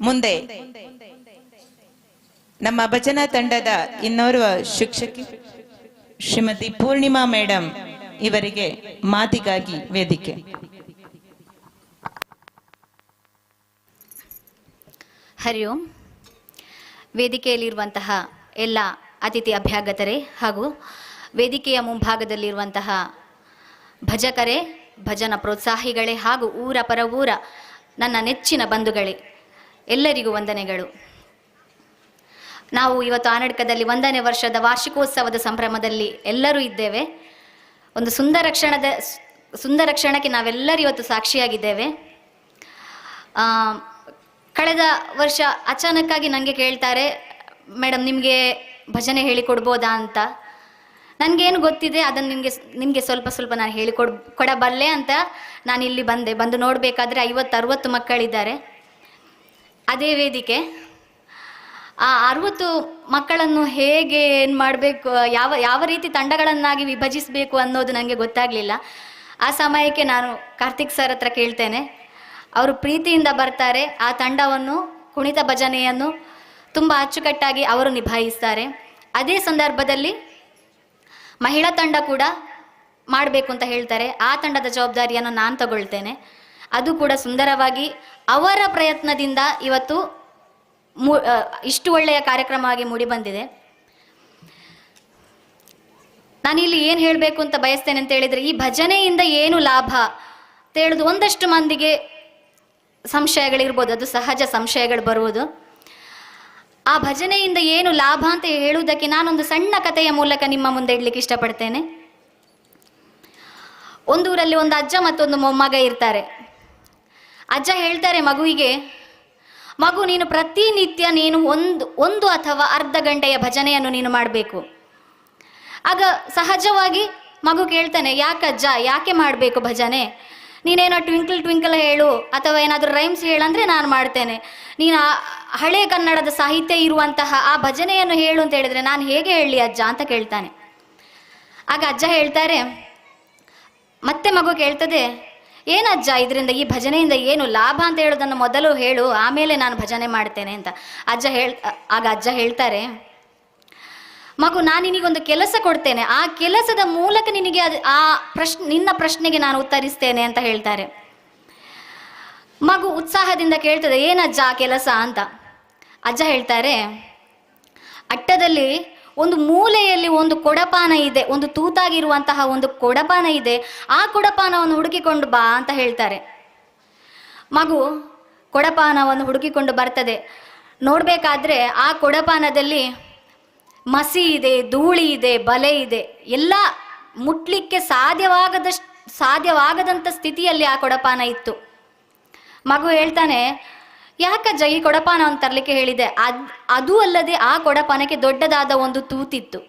ಮುಂದೆ ನಮ್ಮ ಭಜನಾ ತಂಡದ ಇನ್ನೋರ್ವ ಶಿಕ್ಷಕಿ ಶ್ರೀಮತಿ ಪೂರ್ಣಿಮಾ ಮೇಡಮ್ ಇವರಿಗೆ ಮಾತಿಗಾಗಿ ವೇದಿಕೆ. ಹರಿ ಓಂ. ವೇದಿಕೆಯಲ್ಲಿರುವಂತಹ ಎಲ್ಲ ಅತಿಥಿ ಅಭ್ಯಾಗತರೇ ಹಾಗೂ ವೇದಿಕೆಯ ಮುಂಭಾಗದಲ್ಲಿರುವಂತಹ ಭಜಕರೇ, ಭಜನ ಪ್ರೋತ್ಸಾಹಿಗಳೇ ಹಾಗೂ ಊರ ಪರ ಊರ ನನ್ನ ನೆಚ್ಚಿನ ಬಂಧುಗಳೇ, ಎಲ್ಲರಿಗೂ ವಂದನೆಗಳು. ನಾವು ಇವತ್ತು ಆನಡ್ಕದಲ್ಲಿ 1ನೇ ವರ್ಷದ ವಾರ್ಷಿಕೋತ್ಸವದ ಸಂಭ್ರಮದಲ್ಲಿ ಎಲ್ಲರೂ ಇದ್ದೇವೆ. ಒಂದು ಸುಂದರ ಕ್ಷಣಕ್ಕೆ ನಾವೆಲ್ಲರೂ ಇವತ್ತು ಸಾಕ್ಷಿಯಾಗಿದ್ದೇವೆ. ಕಳೆದ ವರ್ಷ ಅಚಾನಕ್ಕಾಗಿ ನನಗೆ ಕೇಳ್ತಾರೆ, ಮೇಡಮ್ ನಿಮಗೆ ಭಜನೆ ಹೇಳಿಕೊಡ್ಬೋದಾ ಅಂತ. ನನಗೇನು ಗೊತ್ತಿದೆ ಅದನ್ನು ನಿಮಗೆ ಸ್ವಲ್ಪ ನಾನು ಕೊಡಬಲ್ಲೆ ಅಂತ ನಾನು ಇಲ್ಲಿ ಬಂದು ನೋಡಬೇಕಾದ್ರೆ 50-60 ಮಕ್ಕಳಿದ್ದಾರೆ. ಅದೇ ವೇದಿಕೆ. ಆ 60 ಮಕ್ಕಳನ್ನು ಹೇಗೆ ಏನು ಮಾಡಬೇಕು, ಯಾವ ರೀತಿ ತಂಡಗಳನ್ನಾಗಿ ವಿಭಜಿಸಬೇಕು ಅನ್ನೋದು ನನಗೆ ಗೊತ್ತಾಗಲಿಲ್ಲ. ಆ ಸಮಯಕ್ಕೆ ನಾನು ಕಾರ್ತಿಕ್ ಸರ್ ಹತ್ರ ಕೇಳ್ತೇನೆ. ಅವರು ಪ್ರೀತಿಯಿಂದ ಬರ್ತಾರೆ. ಆ ತಂಡವನ್ನು, ಕುಣಿತ ಭಜನೆಯನ್ನು ತುಂಬ ಅಚ್ಚುಕಟ್ಟಾಗಿ ಅವರು ನಿಭಾಯಿಸ್ತಾರೆ. ಅದೇ ಸಂದರ್ಭದಲ್ಲಿ ಮಹಿಳಾ ತಂಡ ಕೂಡ ಮಾಡಬೇಕು ಅಂತ ಹೇಳ್ತಾರೆ. ಆ ತಂಡದ ಜವಾಬ್ದಾರಿಯನ್ನು ನಾನು ತಗೊಳ್ತೇನೆ. ಅದು ಕೂಡ ಸುಂದರವಾಗಿ ಅವರ ಪ್ರಯತ್ನದಿಂದ ಇವತ್ತು ಇಷ್ಟು ಒಳ್ಳೆಯ ಕಾರ್ಯಕ್ರಮವಾಗಿ ಮೂಡಿಬಂದಿದೆ. ನಾನಿಲ್ಲಿ ಏನು ಹೇಳಬೇಕು ಅಂತ ಬಯಸ್ತೇನೆ ಅಂತ ಹೇಳಿದರೆ, ಈ ಭಜನೆಯಿಂದ ಏನು ಲಾಭ ಅಂತ ಹೇಳೋದು ಒಂದಷ್ಟು ಮಂದಿಗೆ ಸಂಶಯಗಳಿರ್ಬೋದು, ಅದು ಸಹಜ ಸಂಶಯಗಳು ಬರುವುದು. ಆ ಭಜನೆಯಿಂದ ಏನು ಲಾಭ ಅಂತ ಹೇಳುವುದಕ್ಕೆ ನಾನೊಂದು ಸಣ್ಣ ಕಥೆಯ ಮೂಲಕ ನಿಮ್ಮ ಮುಂದೆ ಇಡ್ಲಿಕ್ಕೆ ಇಷ್ಟಪಡ್ತೇನೆ. ಒಂದೂರಲ್ಲಿ ಒಂದು ಅಜ್ಜ ಮತ್ತೊಂದು ಮೊಮ್ಮಗ ಇರ್ತಾರೆ. ಅಜ್ಜ ಹೇಳ್ತಾರೆ ಮಗುವಿಗೆ, ಮಗು ನೀನು ಪ್ರತಿನಿತ್ಯ ನೀನು ಒಂದು ಅಥವಾ ಅರ್ಧ ಗಂಟೆಯ ಭಜನೆಯನ್ನು ನೀನು ಮಾಡಬೇಕು. ಆಗ ಸಹಜವಾಗಿ ಮಗು ಕೇಳ್ತಾನೆ, ಯಾಕಜ್ಜ, ಯಾಕೆ ಮಾಡಬೇಕು ಭಜನೆ? ನೀನೇನೋ ಟ್ವಿಂಕಲ್ ಟ್ವಿಂಕಲ್ ಹೇಳು ಅಥವಾ ಏನಾದರೂ ರೈಮ್ಸ್ ಹೇಳಂದರೆ ನಾನು ಮಾಡ್ತೇನೆ. ನೀನು ಹಳೆ ಕನ್ನಡದ ಸಾಹಿತ್ಯ ಇರುವಂತಹ ಆ ಭಜನೆಯನ್ನು ಹೇಳು ಅಂತ ಹೇಳಿದರೆ ನಾನು ಹೇಗೆ ಹೇಳಲಿ ಅಜ್ಜ ಅಂತ ಕೇಳ್ತಾನೆ. ಆಗ ಅಜ್ಜ ಹೇಳ್ತಾರೆ, ಮತ್ತೆ ಮಗು ಕೇಳ್ತದೆ, ಏನಜ್ಜ ಇದರಿಂದ, ಈ ಭಜನೆಯಿಂದ ಏನು ಲಾಭ ಅಂತ ಹೇಳೋದನ್ನು ಮೊದಲು ಹೇಳು, ಆಮೇಲೆ ನಾನು ಭಜನೆ ಮಾಡ್ತೇನೆ ಅಂತ ಆಗ ಅಜ್ಜ ಹೇಳ್ತಾರೆ, ಮಗು ನಾನು ನಿನಗೊಂದು ಕೆಲಸ ಕೊಡ್ತೇನೆ, ಆ ಕೆಲಸದ ಮೂಲಕ ನಿನಗೆ ನಿನ್ನ ಪ್ರಶ್ನೆಗೆ ನಾನು ಉತ್ತರಿಸ್ತೇನೆ ಅಂತ ಹೇಳ್ತಾರೆ. ಮಗು ಉತ್ಸಾಹದಿಂದ ಕೇಳ್ತದೆ, ಏನಜ್ಜ ಆ ಕೆಲಸ ಅಂತ. ಅಜ್ಜ ಹೇಳ್ತಾರೆ, ಅಟ್ಟದಲ್ಲಿ ಒಂದು ಮೂಲೆಯಲ್ಲಿ ಒಂದು ಕೊಡಪಾನ ಇದೆ, ಒಂದು ತೂತಾಗಿರುವಂತಹ ಒಂದು ಕೊಡಪಾನ ಇದೆ, ಆ ಕೊಡಪಾನವನ್ನು ಹುಡುಕಿಕೊಂಡು ಬಾ ಅಂತ ಹೇಳ್ತಾರೆ. ಮಗು ಕೊಡಪಾನವನ್ನು ಹುಡುಕಿಕೊಂಡು ಬರ್ತದೆ. ನೋಡಬೇಕಾದ್ರೆ ಆ ಕೊಡಪಾನದಲ್ಲಿ ಮಸಿ ಇದೆ, ಧೂಳಿ ಇದೆ, ಬಲೆ ಇದೆ, ಎಲ್ಲ ಮುಟ್ಲಿಕ್ಕೆ ಸಾಧ್ಯವಾಗದಂಥ ಸ್ಥಿತಿಯಲ್ಲಿ ಆ ಕೊಡಪಾನ ಇತ್ತು. ಮಗು ಹೇಳ್ತಾನೆ, ಯಾಕಜ್ಜ ಈ ಕೊಡಪಾನವನ್ನು ತರಲಿಕ್ಕೆ ಹೇಳಿದೆ? ಅದು ಅಲ್ಲದೆ ಆ ಕೊಡಪಾನಕ್ಕೆ ದೊಡ್ಡದಾದ ಒಂದು ತೂತಿತ್ತು.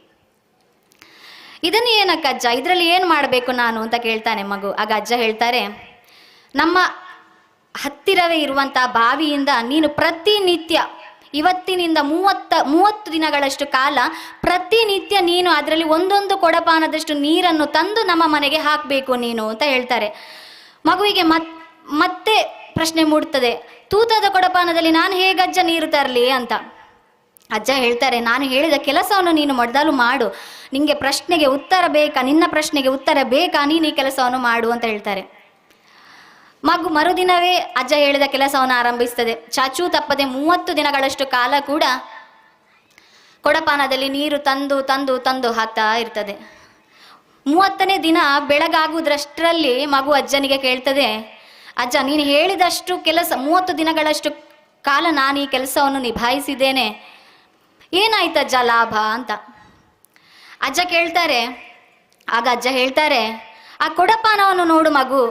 ಇದನ್ನು ಏನಕ್ಕಜ್ಜ, ಇದರಲ್ಲಿ ಏನು ಮಾಡಬೇಕು ನಾನು ಅಂತ ಕೇಳ್ತಾನೆ ಮಗು. ಆಗ ಅಜ್ಜ ಹೇಳ್ತಾರೆ, ನಮ್ಮ ಹತ್ತಿರವೇ ಇರುವಂತಹ ಬಾವಿಯಿಂದ ನೀನು ಪ್ರತಿನಿತ್ಯ ಇವತ್ತಿನಿಂದ 30 ದಿನಗಳಷ್ಟು ಕಾಲ ಪ್ರತಿನಿತ್ಯ ನೀನು ಅದರಲ್ಲಿ ಒಂದೊಂದು ಕೊಡಪಾನದಷ್ಟು ನೀರನ್ನು ತಂದು ನಮ್ಮ ಮನೆಗೆ ಹಾಕಬೇಕು ನೀನು ಅಂತ ಹೇಳ್ತಾರೆ. ಮಗುವಿಗೆ ಮತ್ತೆ ಪ್ರಶ್ನೆ ಮೂಡ್ತದೆ, ತೂತದ ಕೊಡಪಾನದಲ್ಲಿ ನಾನು ಹೇಗಜ್ಜ ನೀರು ತರಲಿ ಅಂತ. ಅಜ್ಜ ಹೇಳ್ತಾರೆ, ನಾನು ಹೇಳಿದ ಕೆಲಸವನ್ನು ನೀನು ಮೊದಲು ಮಾಡು, ನಿಂಗೆ ಪ್ರಶ್ನೆಗೆ ಉತ್ತರ ಬೇಕಾ, ನಿನ್ನ ಪ್ರಶ್ನೆಗೆ ಉತ್ತರ ಬೇಕಾ, ನೀನು ಈ ಕೆಲಸವನ್ನು ಮಾಡು ಅಂತ ಹೇಳ್ತಾರೆ. ಮಗು ಮರುದಿನವೇ ಅಜ್ಜ ಹೇಳಿದ ಕೆಲಸವನ್ನು ಆರಂಭಿಸ್ತದೆ. ಚಾಚೂ ತಪ್ಪದೆ 30 ದಿನಗಳಷ್ಟು ಕಾಲ ಕೂಡ ಕೊಡಪಾನದಲ್ಲಿ ನೀರು ತಂದು ತಂದು ತಂದು ಹಾಕ್ತಾ ಇರ್ತದೆ. 30ನೇ ದಿನ ಬೆಳಗಾಗುವುದರಷ್ಟರಲ್ಲಿ ಮಗು ಅಜ್ಜನಿಗೆ ಕೇಳ್ತದೆ, ಅಜ್ಜ ನೀನು ಹೇಳಿದಷ್ಟು ಕೆಲಸ 30 ದಿನಗಳಷ್ಟು ಕಾಲ ನಾನು ಈ ಕೆಲಸವನ್ನು ನಿಭಾಯಿಸಿದ್ದೇನೆ, ಏನಾಯ್ತಜ್ಜ ಲಾಭ ಅಂತ. ಅಜ್ಜ ಕೇಳ್ತಾರೆ, ಆಗ ಅಜ್ಜ ಹೇಳ್ತಾರೆ, ಆ ಕೊಡಪಾನವನ್ನು ನೋಡು ಮಗು,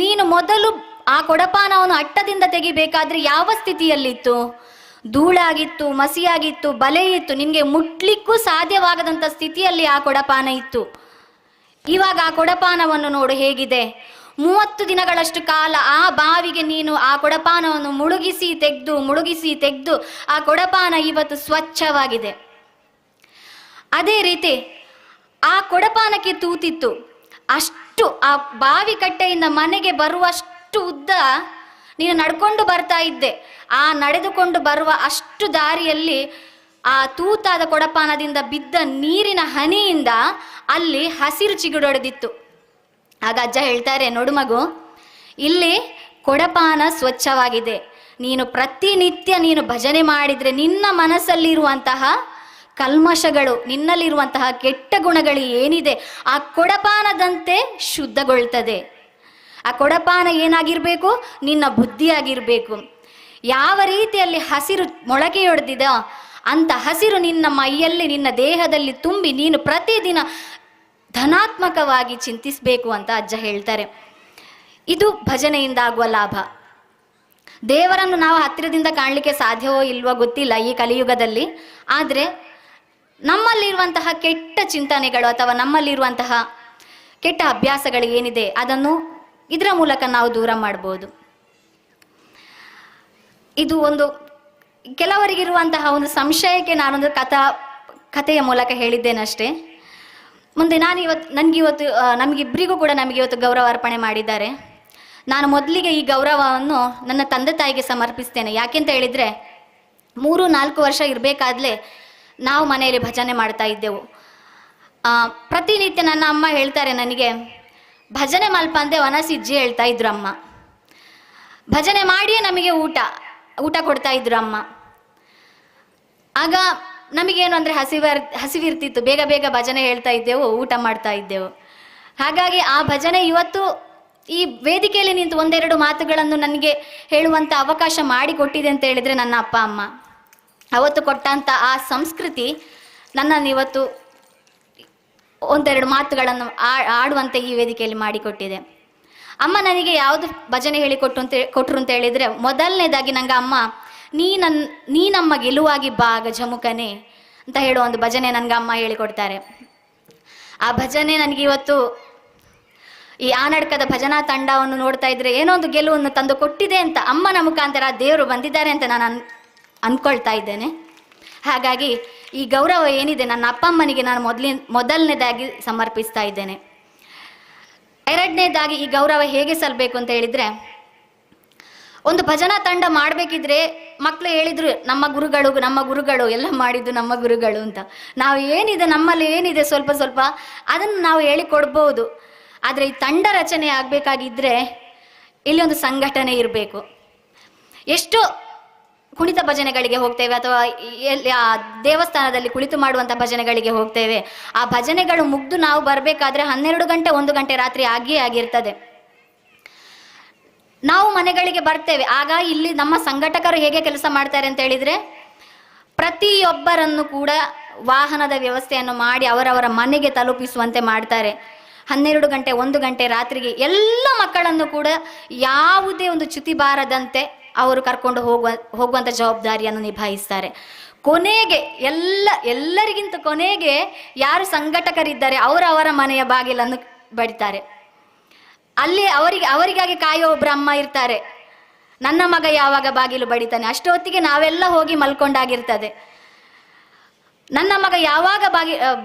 ನೀನು ಮೊದಲು ಆ ಕೊಡಪಾನವನ್ನು ಅಟ್ಟದಿಂದ ತೆಗಿಬೇಕಾದ್ರೆ ಯಾವ ಸ್ಥಿತಿಯಲ್ಲಿತ್ತು? ಧೂಳಾಗಿತ್ತು, ಮಸಿಯಾಗಿತ್ತು, ಬಲೆ ಇತ್ತು, ನಿನಗೆ ಮುಟ್ಲಿಕ್ಕೂ ಸಾಧ್ಯವಾಗದಂಥ ಸ್ಥಿತಿಯಲ್ಲಿ ಆ ಕೊಡಪಾನ ಇತ್ತು. ಇವಾಗ ಆ ಕೊಡಪಾನವನ್ನು ನೋಡು ಹೇಗಿದೆ. 30 ದಿನಗಳಷ್ಟು ಕಾಲ ಆ ಬಾವಿಗೆ ನೀನು ಆ ಕೊಡಪಾನವನ್ನು ಮುಳುಗಿಸಿ ತೆಗೆದು ಆ ಕೊಡಪಾನ ಇವತ್ತು ಸ್ವಚ್ಛವಾಗಿದೆ. ಅದೇ ರೀತಿ ಆ ಕೊಡಪಾನಕ್ಕೆ ತೂತಿತ್ತು. ಅಷ್ಟು ಆ ಬಾವಿ ಕಟ್ಟೆಯಿಂದ ಮನೆಗೆ ಬರುವಷ್ಟು ಉದ್ದ ನೀನು ನಡ್ಕೊಂಡು ಬರ್ತಾ ಇದ್ದೆ. ಆ ನಡೆದುಕೊಂಡು ಬರುವ ಅಷ್ಟು ದಾರಿಯಲ್ಲಿ ಆ ತೂತಾದ ಕೊಡಪಾನದಿಂದ ಬಿದ್ದ ನೀರಿನ ಹನಿಯಿಂದ ಅಲ್ಲಿ ಹಸಿರು ಚಿಗುರೊಡೆದಿತ್ತು. ಆಗ ಅಜ್ಜ ಹೇಳ್ತಾರೆ, ನೋಡು ಮಗು, ಇಲ್ಲಿ ಕೊಡಪಾನ ಸ್ವಚ್ಛವಾಗಿದೆ. ನೀನು ಪ್ರತಿನಿತ್ಯ ನೀನು ಭಜನೆ ಮಾಡಿದರೆ ನಿನ್ನ ಮನಸ್ಸಲ್ಲಿರುವಂತಹ ಕಲ್ಮಶಗಳು, ನಿನ್ನಲ್ಲಿರುವಂತಹ ಕೆಟ್ಟ ಗುಣಗಳು ಏನಿದೆ ಆ ಕೊಡಪಾನದಂತೆ ಶುದ್ಧಗೊಳ್ತದೆ. ಆ ಕೊಡಪಾನ ಏನಾಗಿರಬೇಕು? ನಿನ್ನ ಬುದ್ಧಿಯಾಗಿರಬೇಕು. ಯಾವ ರೀತಿಯಲ್ಲಿ ಹಸಿರು ಮೊಳಕೆಯೊಡೆದಿದೋ ಅಂತ ಹಸಿರು ನಿನ್ನ ಮೈಯಲ್ಲಿ, ನಿನ್ನ ದೇಹದಲ್ಲಿ ತುಂಬಿ ನೀನು ಪ್ರತಿದಿನ ಧನಾತ್ಮಕವಾಗಿ ಚಿಂತಿಸಬೇಕು ಅಂತ ಅಜ್ಜ ಹೇಳ್ತಾರೆ. ಇದು ಭಜನೆಯಿಂದ ಆಗುವ ಲಾಭ. ದೇವರನ್ನು ನಾವು ಹತ್ತಿರದಿಂದ ಕಾಣಲಿಕ್ಕೆ ಸಾಧ್ಯವೋ ಇಲ್ವೋ ಗೊತ್ತಿಲ್ಲ ಈ ಕಲಿಯುಗದಲ್ಲಿ. ಆದರೆ ನಮ್ಮಲ್ಲಿರುವಂತಹ ಕೆಟ್ಟ ಚಿಂತನೆಗಳು ಅಥವಾ ನಮ್ಮಲ್ಲಿರುವಂತಹ ಕೆಟ್ಟ ಅಭ್ಯಾಸಗಳು ಏನಿದೆ ಅದನ್ನು ಇದರ ಮೂಲಕ ನಾವು ದೂರ ಮಾಡ್ಬೋದು. ಇದು ಒಂದು ಕೆಲವರಿಗಿರುವಂತಹ ಒಂದು ಸಂಶಯಕ್ಕೆ ನಾನೊಂದು ಕಥೆಯ ಮೂಲಕ ಹೇಳಿದ್ದೇನಷ್ಟೇ. ಮುಂದೆ ನಮಗಿಬ್ಬರಿಗೂ ಕೂಡ ಇವತ್ತು ಗೌರವ ಅರ್ಪಣೆ ಮಾಡಿದ್ದಾರೆ. ನಾನು ಮೊದಲಿಗೆ ಈ ಗೌರವವನ್ನು ನನ್ನ ತಂದೆ ತಾಯಿಗೆ ಸಮರ್ಪಿಸ್ತೇನೆ. ಯಾಕೆಂತ ಹೇಳಿದರೆ 3-4 ವರ್ಷ ಇರಬೇಕಾದ್ಲೇ ನಾವು ಮನೆಯಲ್ಲಿ ಭಜನೆ ಮಾಡ್ತಾ ಇದ್ದೆವು. ಪ್ರತಿನಿತ್ಯ ನನ್ನ ಅಮ್ಮ ಹೇಳ್ತಾರೆ ನನಗೆ, ಭಜನೆ ಮಲ್ಪ ಅಂದೆ ವನಸಿಜ್ಜಿ ಹೇಳ್ತಾ ಇದ್ರು ಅಮ್ಮ. ಭಜನೆ ಮಾಡಿಯೇ ನಮಗೆ ಊಟ ಕೊಡ್ತಾ ಇದ್ರು ಅಮ್ಮ. ಆಗ ನಮಗೇನು ಅಂದರೆ ಹಸಿವಿರ್ತಿತ್ತು, ಬೇಗ ಬೇಗ ಭಜನೆ ಹೇಳ್ತಾ ಇದ್ದೆವು, ಊಟ ಮಾಡ್ತಾ ಇದ್ದೆವು. ಹಾಗಾಗಿ ಆ ಭಜನೆ ಇವತ್ತು ಈ ವೇದಿಕೆಯಲ್ಲಿ ನಿಂತು 1-2 ಮಾತುಗಳನ್ನು ನನಗೆ ಹೇಳುವಂಥ ಅವಕಾಶ ಮಾಡಿಕೊಟ್ಟಿದೆ ಅಂತ ಹೇಳಿದರೆ ನನ್ನ ಅಪ್ಪ ಅಮ್ಮ. ಅವತ್ತು ಕೊಟ್ಟಂಥ ಆ ಸಂಸ್ಕೃತಿ ನನ್ನನ್ನು ಇವತ್ತು 1-2 ಮಾತುಗಳನ್ನು ಆಡುವಂತೆ ಈ ವೇದಿಕೆಯಲ್ಲಿ ಮಾಡಿಕೊಟ್ಟಿದೆ. ಅಮ್ಮ ನನಗೆ ಯಾವುದು ಭಜನೆ ಕೊಟ್ಟರು ಅಂತ ಹೇಳಿದರೆ, ಮೊದಲನೇದಾಗಿ ನಂಗೆ ಅಮ್ಮ ನೀ ನಮ್ಮ ಗೆಲುವಾಗಿ ಬಾ ಗಜಮುಖನೇ ಅಂತ ಹೇಳುವ ಒಂದು ಭಜನೆ ನನಗೆ ಅಮ್ಮ ಹೇಳಿಕೊಡ್ತಾರೆ. ಆ ಭಜನೆ ನನಗೆ ಇವತ್ತು ಈ ಆನಡ್ಕದ ಭಜನಾ ತಂಡವನ್ನು ನೋಡ್ತಾ ಇದ್ರೆ ಏನೋ ಒಂದು ಗೆಲುವನ್ನು ತಂದು ಕೊಟ್ಟಿದೆ ಅಂತ ಅಮ್ಮನ ಮುಖಾಂತರ ದೇವರು ಬಂದಿದ್ದಾರೆ ಅಂತ ನಾನು ಅಂದ್ಕೊಳ್ತಾ ಇದ್ದೇನೆ. ಹಾಗಾಗಿ ಈ ಗೌರವ ಏನಿದೆ ನನ್ನ ಅಪ್ಪ ಅಮ್ಮನಿಗೆ ನಾನು ಮೊದಲನೇದಾಗಿ ಸಮರ್ಪಿಸ್ತಾ ಇದ್ದೇನೆ. ಎರಡನೇದಾಗಿ ಈ ಗೌರವ ಹೇಗೆ ಸಲ್ಲಬೇಕು ಅಂತ ಹೇಳಿದರೆ, ಒಂದು ಭಜನಾ ತಂಡ ಮಾಡಬೇಕಿದ್ರೆ ಮಕ್ಕಳು ಹೇಳಿದ್ರು ನಮ್ಮ ಗುರುಗಳು ಎಲ್ಲ ಮಾಡಿದ್ದು ನಮ್ಮ ಗುರುಗಳು ಅಂತ. ನಾವು ಏನಿದೆ ನಮ್ಮಲ್ಲಿ ಏನಿದೆ ಸ್ವಲ್ಪ ಸ್ವಲ್ಪ ಅದನ್ನು ನಾವು ಹೇಳಿಕೊಡ್ಬೋದು. ಆದರೆ ಈ ತಂಡ ರಚನೆ ಆಗಬೇಕಾಗಿದ್ದರೆ ಇಲ್ಲಿ ಒಂದು ಸಂಘಟನೆ ಇರಬೇಕು. ಎಷ್ಟೋ ಕುಣಿತ ಭಜನೆಗಳಿಗೆ ಹೋಗ್ತೇವೆ ಅಥವಾ ಎಲ್ಲಿ ಆ ದೇವಸ್ಥಾನದಲ್ಲಿ ಕುಳಿತು ಮಾಡುವಂಥ ಭಜನೆಗಳಿಗೆ ಹೋಗ್ತೇವೆ. ಆ ಭಜನೆಗಳು ಮುಗ್ದು ನಾವು ಬರಬೇಕಾದ್ರೆ 12 ಗಂಟೆ 1 ಗಂಟೆ ರಾತ್ರಿ ಆಗಿಯೇ ಆಗಿರ್ತದೆ. ನಾವು ಮನೆಗಳಿಗೆ ಬರ್ತೇವೆ. ಆಗ ಇಲ್ಲಿ ನಮ್ಮ ಸಂಘಟಕರು ಹೇಗೆ ಕೆಲಸ ಮಾಡ್ತಾರೆ ಅಂತ ಹೇಳಿದರೆ, ಪ್ರತಿಯೊಬ್ಬರನ್ನು ಕೂಡ ವಾಹನದ ವ್ಯವಸ್ಥೆಯನ್ನು ಮಾಡಿ ಅವರವರ ಮನೆಗೆ ತಲುಪಿಸುವಂತೆ ಮಾಡ್ತಾರೆ. 12 ಗಂಟೆ 1 ಗಂಟೆ ರಾತ್ರಿಗೆ ಎಲ್ಲ ಮಕ್ಕಳನ್ನು ಕೂಡ ಯಾವುದೇ ಒಂದು ಚ್ಯುತಿ ಬಾರದಂತೆ ಅವರು ಕರ್ಕೊಂಡು ಹೋಗುವಂಥ ಜವಾಬ್ದಾರಿಯನ್ನು ನಿಭಾಯಿಸ್ತಾರೆ. ಕೊನೆಗೆ ಎಲ್ಲರಿಗಿಂತ ಕೊನೆಗೆ ಯಾರು ಸಂಘಟಕರಿದ್ದಾರೆ ಅವರ ಮನೆಯ ಬಾಗಿಲನ್ನು ಬಡಿತಾರೆ. ಅಲ್ಲಿ ಅವರಿಗಾಗಿ ಕಾಯೋ ಒಬ್ಬರು ಅಮ್ಮ ಇರ್ತಾರೆ. ನನ್ನ ಮಗ ಯಾವಾಗ ಬಾಗಿಲು ಬಡಿತಾನೆ, ಅಷ್ಟೊತ್ತಿಗೆ ನಾವೆಲ್ಲ ಹೋಗಿ ಮಲ್ಕೊಂಡಾಗಿರ್ತದೆ. ನನ್ನ ಮಗ ಯಾವಾಗ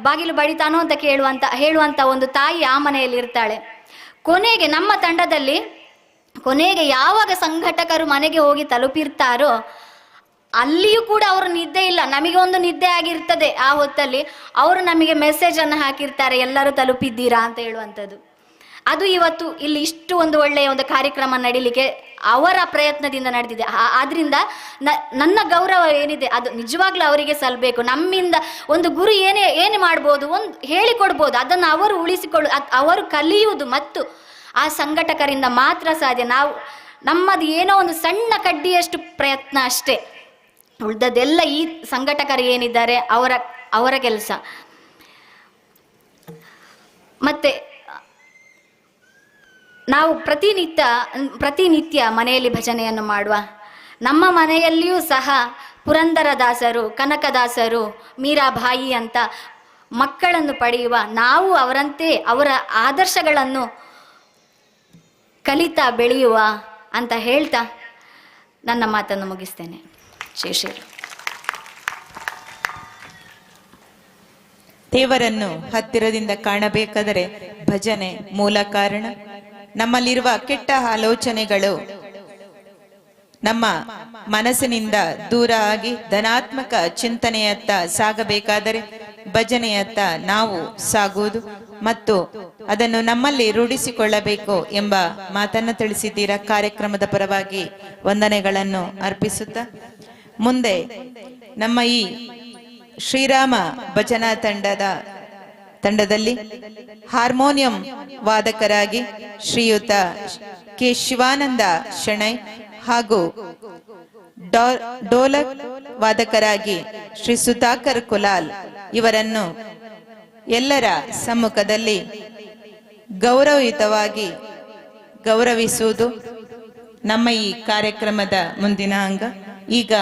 ಬಾಗಿಲು ಬಡಿತಾನೋ ಅಂತ ಹೇಳುವಂತ ಒಂದು ತಾಯಿ ಆ ಮನೆಯಲ್ಲಿ ಇರ್ತಾಳೆ. ಕೊನೆಗೆ ನಮ್ಮ ತಂಡದಲ್ಲಿ ಯಾವಾಗ ಸಂಘಟಕರು ಮನೆಗೆ ಹೋಗಿ ತಲುಪಿರ್ತಾರೋ ಅಲ್ಲಿಯೂ ಕೂಡ ಅವರು ನಿದ್ದೆ ಇಲ್ಲ. ನಮಗೆ ಒಂದು ನಿದ್ದೆ ಆಗಿರ್ತದೆ. ಆ ಹೊತ್ತಲ್ಲಿ ಅವರು ನಮಗೆ ಮೆಸೇಜನ್ನು ಹಾಕಿರ್ತಾರೆ, ಎಲ್ಲರೂ ತಲುಪಿದ್ದೀರಾ ಅಂತ ಹೇಳುವಂಥದ್ದು. ಅದು ಇವತ್ತು ಇಲ್ಲಿ ಇಷ್ಟು ಒಂದು ಒಳ್ಳೆಯ ಒಂದು ಕಾರ್ಯಕ್ರಮ ನಡೀಲಿಕ್ಕೆ ಅವರ ಪ್ರಯತ್ನದಿಂದ ನಡೆದಿದೆ. ಆದ್ರಿಂದ ನನ್ನ ಗೌರವ ಏನಿದೆ ಅದು ನಿಜವಾಗ್ಲೂ ಅವರಿಗೆ ಸಲ್ಲಬೇಕು. ನಮ್ಮಿಂದ ಒಂದು ಗುರು ಏನೇ ಮಾಡ್ಬೋದು, ಒಂದು ಹೇಳಿಕೊಡ್ಬೋದು, ಅದನ್ನು ಅವರು ಅವರು ಕಲಿಯುವುದು ಮತ್ತು ಆ ಸಂಘಟಕರಿಂದ ಮಾತ್ರ ಸಾಧ್ಯ. ನಮ್ಮದು ಏನೋ ಒಂದು ಸಣ್ಣ ಕಡ್ಡಿಯಷ್ಟು ಪ್ರಯತ್ನ ಅಷ್ಟೇ, ಉಳಿದದೆಲ್ಲ ಈ ಸಂಘಟಕರು ಏನಿದ್ದಾರೆ ಅವರ ಕೆಲಸ. ಮತ್ತೆ ನಾವು ಪ್ರತಿನಿತ್ಯ ಮನೆಯಲ್ಲಿ ಭಜನೆಯನ್ನು ಮಾಡುವ. ನಮ್ಮ ಮನೆಯಲ್ಲಿಯೂ ಸಹ ಪುರಂದರದಾಸರು, ಕನಕದಾಸರು, ಮೀರಾಬಾಯಿ ಅಂತ ಮಕ್ಕಳನ್ನು ಪಡೆಯುವ ನಾವು ಅವರಂತೆ ಅವರ ಆದರ್ಶಗಳನ್ನು ಕಲಿತಾ ಬೆಳೆಯುವ ಅಂತ ಹೇಳ್ತಾ ನನ್ನ ಮಾತನ್ನು ಮುಗಿಸ್ತೇನೆ. ಶೇಷರು ದೇವರನ್ನು ಹತ್ತಿರದಿಂದ ಕಾಣಬೇಕಾದರೆ ಭಜನೆ ಮೂಲ ಕಾರಣ. ನಮ್ಮಲ್ಲಿರುವ ಕೆಟ್ಟ ಆಲೋಚನೆಗಳು ನಮ್ಮ ಮನಸ್ಸಿನಿಂದ ದೂರ ಆಗಿ ಧನಾತ್ಮಕ ಚಿಂತನೆಯತ್ತ ಸಾಗಬೇಕಾದರೆ ಭಜನೆಯತ್ತ ನಾವು ಸಾಗುವುದು ಮತ್ತು ಅದನ್ನು ನಮ್ಮಲ್ಲಿ ರೂಢಿಸಿಕೊಳ್ಳಬೇಕು ಎಂಬ ಮಾತನ್ನು ತಿಳಿಸಿದ್ದೀರಾ. ಕಾರ್ಯಕ್ರಮದ ಪರವಾಗಿ ವಂದನೆಗಳನ್ನು ಅರ್ಪಿಸುತ್ತಾ ಮುಂದೆ ನಮ್ಮ ಈ ಶ್ರೀರಾಮ ಭಜನಾ ತಂಡದಲ್ಲಿ ಹಾರ್ಮೋನಿಯಂ ವಾದಕರಾಗಿ ಶ್ರೀಯುತ ಕೆ ಶಿವಾನಂದ ಶೆಣೈ ಹಾಗೂ ಡೋಲಕ್ ವಾದಕರಾಗಿ ಶ್ರೀ ಸುಧಾಕರ್ ಕುಲಾಲ್ ಇವರನ್ನು ಎಲ್ಲರ ಸಮ್ಮುಖದಲ್ಲಿ ಗೌರವಯುತವಾಗಿ ಗೌರವಿಸುವುದು ನಮ್ಮ ಈ ಕಾರ್ಯಕ್ರಮದ ಮುಂದಿನ ಅಂಗ. ಈಗ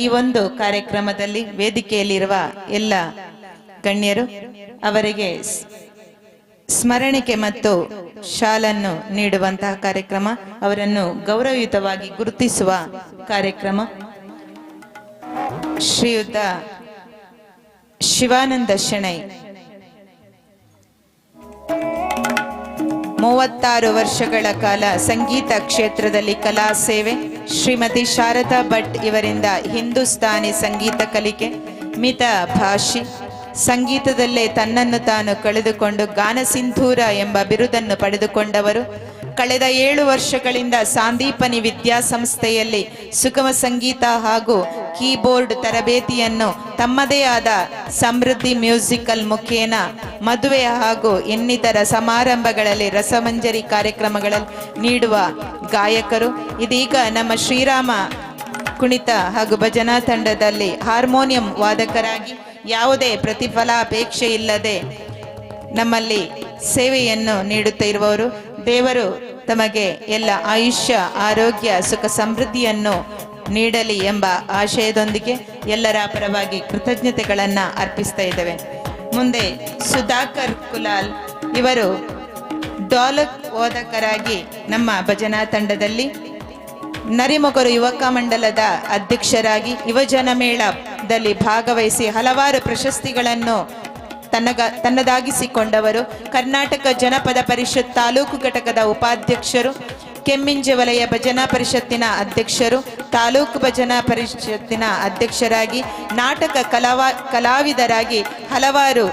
ಈ ಒಂದು ಕಾರ್ಯಕ್ರಮದಲ್ಲಿ ವೇದಿಕೆಯಲ್ಲಿರುವ ಎಲ್ಲ ಗಣ್ಯರು ಅವರಿಗೆ ಸ್ಮರಣಿಕೆ ಮತ್ತು ಶಾಲನ್ನು ನೀಡುವಂತಹ ಕಾರ್ಯಕ್ರಮ, ಅವರನ್ನು ಗೌರವಯುತವಾಗಿ ಗುರುತಿಸುವ ಕಾರ್ಯಕ್ರಮ. ಶ್ರೀಯುತ ಶಿವಾನಂದ ಶೆಣೈ 36 ವರ್ಷಗಳ ಕಾಲ ಸಂಗೀತ ಕ್ಷೇತ್ರದಲ್ಲಿ ಕಲಾ ಸೇವೆ. ಶ್ರೀಮತಿ ಶಾರದಾ ಭಟ್ ಇವರಿಂದ ಹಿಂದೂಸ್ತಾನಿ ಸಂಗೀತ ಕಲಿಕೆ, ಮಿತ ಭಾಷಿ, ಸಂಗೀತದಲ್ಲೇ ತನ್ನನ್ನು ತಾನು ಕಳೆದುಕೊಂಡು ಗಾನ ಸಿಂಧೂರ ಎಂಬ ಬಿರುದನ್ನು ಪಡೆದುಕೊಂಡವರು. ಕಳೆದ 7 ವರ್ಷಗಳಿಂದ ಸಾಂದೀಪನಿ ವಿದ್ಯಾಸಂಸ್ಥೆಯಲ್ಲಿ ಸುಗಮ ಸಂಗೀತ ಹಾಗೂ ಕೀಬೋರ್ಡ್ ತರಬೇತಿಯನ್ನು ತಮ್ಮದೇ ಆದ ಸಮೃದ್ಧಿ ಮ್ಯೂಸಿಕಲ್ ಮುಖೇನ ಮದುವೆ ಹಾಗೂ ಇನ್ನಿತರ ಸಮಾರಂಭಗಳಲ್ಲಿ ರಸಮಂಜರಿ ಕಾರ್ಯಕ್ರಮಗಳಲ್ಲಿ ನೀಡುವ ಗಾಯಕರು. ಇದೀಗ ನಮ್ಮ ಶ್ರೀರಾಮ ಕುಣಿತ ಹಾಗೂ ಭಜನಾ ತಂಡದಲ್ಲಿ ಹಾರ್ಮೋನಿಯಂ ವಾದಕರಾಗಿ ಯಾವುದೇ ಪ್ರತಿಫಲಾಪೇಕ್ಷೆ ಇಲ್ಲದೆ ನಮ್ಮಲ್ಲಿ ಸೇವೆಯನ್ನು ನೀಡುತ್ತಾ ಇರುವವರು. ದೇವರು ತಮಗೆ ಎಲ್ಲ ಆಯುಷ್ಯ, ಆರೋಗ್ಯ, ಸುಖ ಸಮೃದ್ಧಿಯನ್ನು ನೀಡಲಿ ಎಂಬ ಆಶಯದೊಂದಿಗೆ ಎಲ್ಲರ ಪರವಾಗಿ ಕೃತಜ್ಞತೆಗಳನ್ನು ಅರ್ಪಿಸ್ತಾ ಇದ್ದೇವೆ. ಮುಂದೆ ಸುಧಾಕರ್ ಕುಲಾಲ್ ಇವರು ಡೋಲಕ್ ವಾದಕರಾಗಿ ನಮ್ಮ ಭಜನಾ ತಂಡದಲ್ಲಿ ನರಿಮೊಗರು ಯುವಕ ಮಂಡಲದ ಅಧ್ಯಕ್ಷರಾಗಿ ಯುವಜನ ಮೇಳದಲ್ಲಿ ಭಾಗವಹಿಸಿ ಹಲವಾರು ಪ್ರಶಸ್ತಿಗಳನ್ನು ತನ್ನದಾಗಿಸಿಕೊಂಡವರು. ಕರ್ನಾಟಕ ಜನಪದ ಪರಿಷತ್ ತಾಲೂಕು ಘಟಕದ ಉಪಾಧ್ಯಕ್ಷರು, ಕೆಮ್ಮಿಂಜೆ ವಲಯ ಭಜನಾ ಪರಿಷತ್ತಿನ ಅಧ್ಯಕ್ಷರು, ತಾಲೂಕು ಭಜನಾ ಪರಿಷತ್ತಿನ ಅಧ್ಯಕ್ಷರಾಗಿ, ನಾಟಕ ಕಲಾವಿದರಾಗಿ ಹಲವಾರು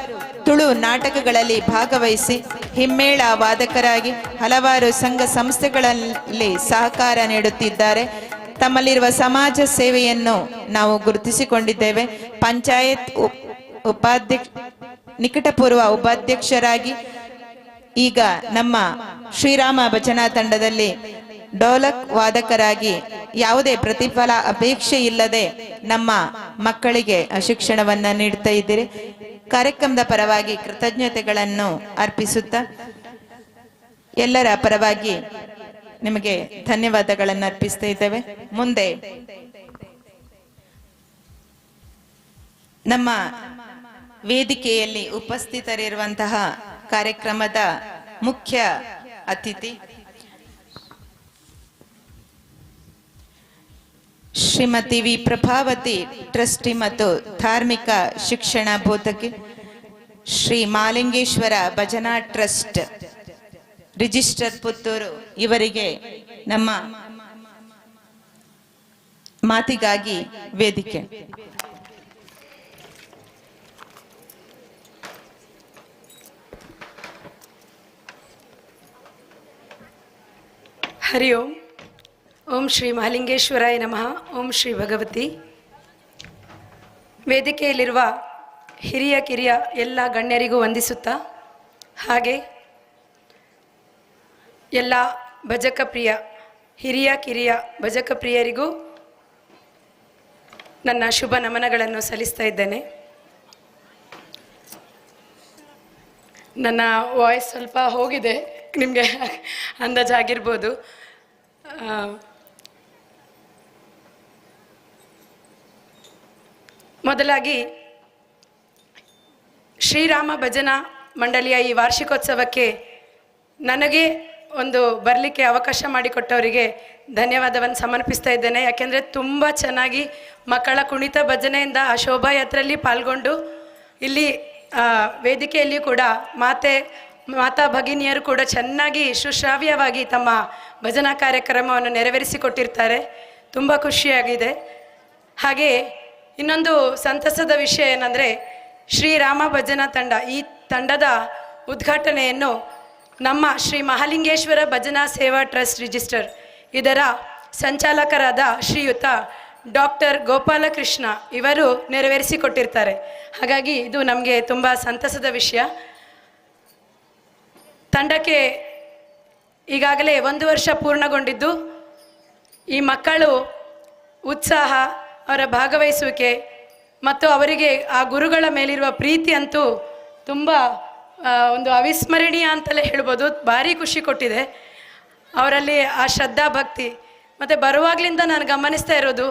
ತುಳು ನಾಟಕಗಳಲ್ಲಿ ಭಾಗವಹಿಸಿ ಹಿಮ್ಮೇಳ ವಾದಕರಾಗಿ ಹಲವಾರು ಸಂಘ ಸಂಸ್ಥೆಗಳಲ್ಲಿ ಸಹಕಾರ ನೀಡುತ್ತಿದ್ದಾರೆ. ತಮ್ಮಲ್ಲಿರುವ ಸಮಾಜ ಸೇವೆಯನ್ನು ನಾವು ಗುರುತಿಸಿಕೊಂಡಿದ್ದೇವೆ. ಪಂಚಾಯತ್ ನಿಕಟಪೂರ್ವ ಉಪಾಧ್ಯಕ್ಷರಾಗಿ ಈಗ ನಮ್ಮ ಶ್ರೀರಾಮ ಭಜನಾ ತಂಡದಲ್ಲಿ ಡೋಲಕ್ ವಾದಕರಾಗಿ ಯಾವುದೇ ಪ್ರತಿಫಲ ಅಪೇಕ್ಷೆ ಇಲ್ಲದೆ ನಮ್ಮ ಮಕ್ಕಳಿಗೆ ಶಿಕ್ಷಣವನ್ನ ನೀಡ್ತಾ ಇದ್ದೀರಿ. ಕಾರ್ಯಕ್ರಮದ ಪರವಾಗಿ ಕೃತಜ್ಞತೆಗಳನ್ನು ಅರ್ಪಿಸುತ್ತಾ ಎಲ್ಲರ ಪರವಾಗಿ ನಿಮಗೆ ಧನ್ಯವಾದಗಳನ್ನು ಅರ್ಪಿಸ್ತಾ ಇದ್ದೇವೆ. ಮುಂದೆ ನಮ್ಮ ವೇದಿಕೆಯಲ್ಲಿ ಉಪಸ್ಥಿತರಿರುವಂತಹ ಕಾರ್ಯಕ್ರಮದ ಮುಖ್ಯ ಅತಿಥಿ ಶ್ರೀಮತಿ ವಿ ಪ್ರಭಾವತಿ, ಟ್ರಸ್ಟಿ ಮತ್ತು ಧಾರ್ಮಿಕ ಶಿಕ್ಷಣ ಬೋಧಕಿ, ಶ್ರೀ ಮಹಾಲಿಂಗೇಶ್ವರ ಭಜನಾ ಟ್ರಸ್ಟ್ ರಿಜಿಸ್ಟರ್ ಪುತ್ತೂರು ಇವರಿಗೆ ನಮ್ಮ ಮಾತಿಗಾಗಿ ವೇದಿಕೆ. ಹರಿ ಓಂ. ಓಂ ಶ್ರೀ ಮಹಾಲಿಂಗೇಶ್ವರಾಯ ನಮಃ. ಓಂ ಶ್ರೀ ಭಗವತಿ. ವೇದಿಕೆಯಲ್ಲಿರುವ ಹಿರಿಯ ಕಿರಿಯ ಎಲ್ಲ ಗಣ್ಯರಿಗೂ ವಂದಿಸುತ್ತಾ, ಹಾಗೆ ಎಲ್ಲ ಭಜಕ ಪ್ರಿಯ ಹಿರಿಯ ಕಿರಿಯ ಭಜಕ ಪ್ರಿಯರಿಗೂ ನನ್ನ ಶುಭ ನಮನಗಳನ್ನು ಸಲ್ಲಿಸ್ತಾ ಇದ್ದೇನೆ. ನನ್ನ ವಾಯ್ಸ್ ಸ್ವಲ್ಪ ಹೋಗಿದೆ, ನಿಮಗೆ ಅಂದಾಜಾಗಿರ್ಬೋದು. ಮೊದಲಾಗಿ ಶ್ರೀರಾಮ ಭಜನಾ ಮಂಡಳಿಯ ಈ ವಾರ್ಷಿಕೋತ್ಸವಕ್ಕೆ ನನಗೆ ಒಂದು ಬರಲಿಕ್ಕೆ ಅವಕಾಶ ಮಾಡಿಕೊಟ್ಟವರಿಗೆ ಧನ್ಯವಾದವನ್ನು ಸಮರ್ಪಿಸ್ತಾ ಇದ್ದೇನೆ. ಯಾಕೆಂದರೆ ತುಂಬ ಚೆನ್ನಾಗಿ ಮಕ್ಕಳ ಕುಣಿತ ಭಜನೆಯಿಂದ ಆ ಶೋಭಾಯಾತ್ರೆಯಲ್ಲಿ ಪಾಲ್ಗೊಂಡು ಇಲ್ಲಿ ವೇದಿಕೆಯಲ್ಲಿ ಕೂಡ ಮಾತಾ ಭಗಿನಿಯರು ಕೂಡ ಚೆನ್ನಾಗಿ ಸುಶ್ರಾವ್ಯವಾಗಿ ತಮ್ಮ ಭಜನಾ ಕಾರ್ಯಕ್ರಮವನ್ನು ನೆರವೇರಿಸಿಕೊಟ್ಟಿರ್ತಾರೆ. ತುಂಬ ಖುಷಿಯಾಗಿದೆ. ಹಾಗೆ ಇನ್ನೊಂದು ಸಂತಸದ ವಿಷಯ ಏನಂದರೆ, ಶ್ರೀರಾಮ ಭಜನಾ ತಂಡ, ಈ ತಂಡದ ಉದ್ಘಾಟನೆಯನ್ನು ನಮ್ಮ ಶ್ರೀ ಮಹಾಲಿಂಗೇಶ್ವರ ಭಜನಾ ಸೇವಾ ಟ್ರಸ್ಟ್ ರಿಜಿಸ್ಟರ್ ಇದರ ಸಂಚಾಲಕರಾದ ಶ್ರೀಯುತ ಡಾಕ್ಟರ್ ಗೋಪಾಲಕೃಷ್ಣ ಇವರು ನೆರವೇರಿಸಿಕೊಟ್ಟಿರ್ತಾರೆ. ಹಾಗಾಗಿ ಇದು ನಮಗೆ ತುಂಬ ಸಂತಸದ ವಿಷಯ. ತಂಡಕ್ಕೆ ಈಗಾಗಲೇ 1 ವರ್ಷ ಪೂರ್ಣಗೊಂಡಿದ್ದು, ಈ ಮಕ್ಕಳು ಉತ್ಸಾಹ, ಅವರ ಭಾಗವಹಿಸುವಿಕೆ ಮತ್ತು ಅವರಿಗೆ ಆ ಗುರುಗಳ ಮೇಲಿರುವ ಪ್ರೀತಿ ಅಂತೂ ತುಂಬ ಒಂದು ಅವಿಸ್ಮರಣೀಯ ಅಂತಲೇ ಹೇಳ್ಬೋದು. ಭಾರಿ ಖುಷಿ ಕೊಟ್ಟಿದೆ ಅವರಲ್ಲಿ ಆ ಶ್ರದ್ಧಾ ಭಕ್ತಿ. ಮತ್ತು ಬರುವಾಗಲಿಂದ ನಾನು ಗಮನಿಸ್ತಾ ಇರೋದು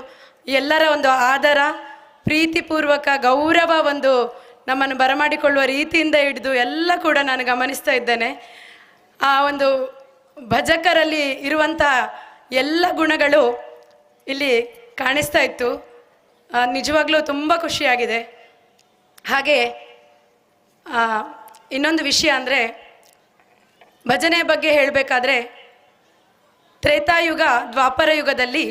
ಎಲ್ಲರ ಒಂದು ಆದರ, ಪ್ರೀತಿಪೂರ್ವಕ ಗೌರವ, ಒಂದು ನಮ್ಮನ್ನು ಬರಮಾಡಿಕೊಳ್ಳುವ ರೀತಿಯಿಂದ ಹಿಡಿದು ಎಲ್ಲ ಕೂಡ ನಾನು ಗಮನಿಸ್ತಾ ಇದ್ದೇನೆ. ಆ ಒಂದು ಭಜಕರಲ್ಲಿ ಇರುವಂಥ ಎಲ್ಲ ಗುಣಗಳು ಇಲ್ಲಿ ಕಾಣಿಸ್ತಾ ಇತ್ತು. ನಿಜವಾಗ್ಲೂ ತುಂಬ ಖುಷಿಯಾಗಿದೆ. ಹಾಗೆ ಇನ್ನೊಂದು ವಿಷಯ ಅಂದರೆ, ಭಜನೆ ಬಗ್ಗೆ ಹೇಳಬೇಕಾದ್ರೆ, ತ್ರೇತಾಯುಗ ದ್ವಾಪರ ಯುಗದಲ್ಲಿ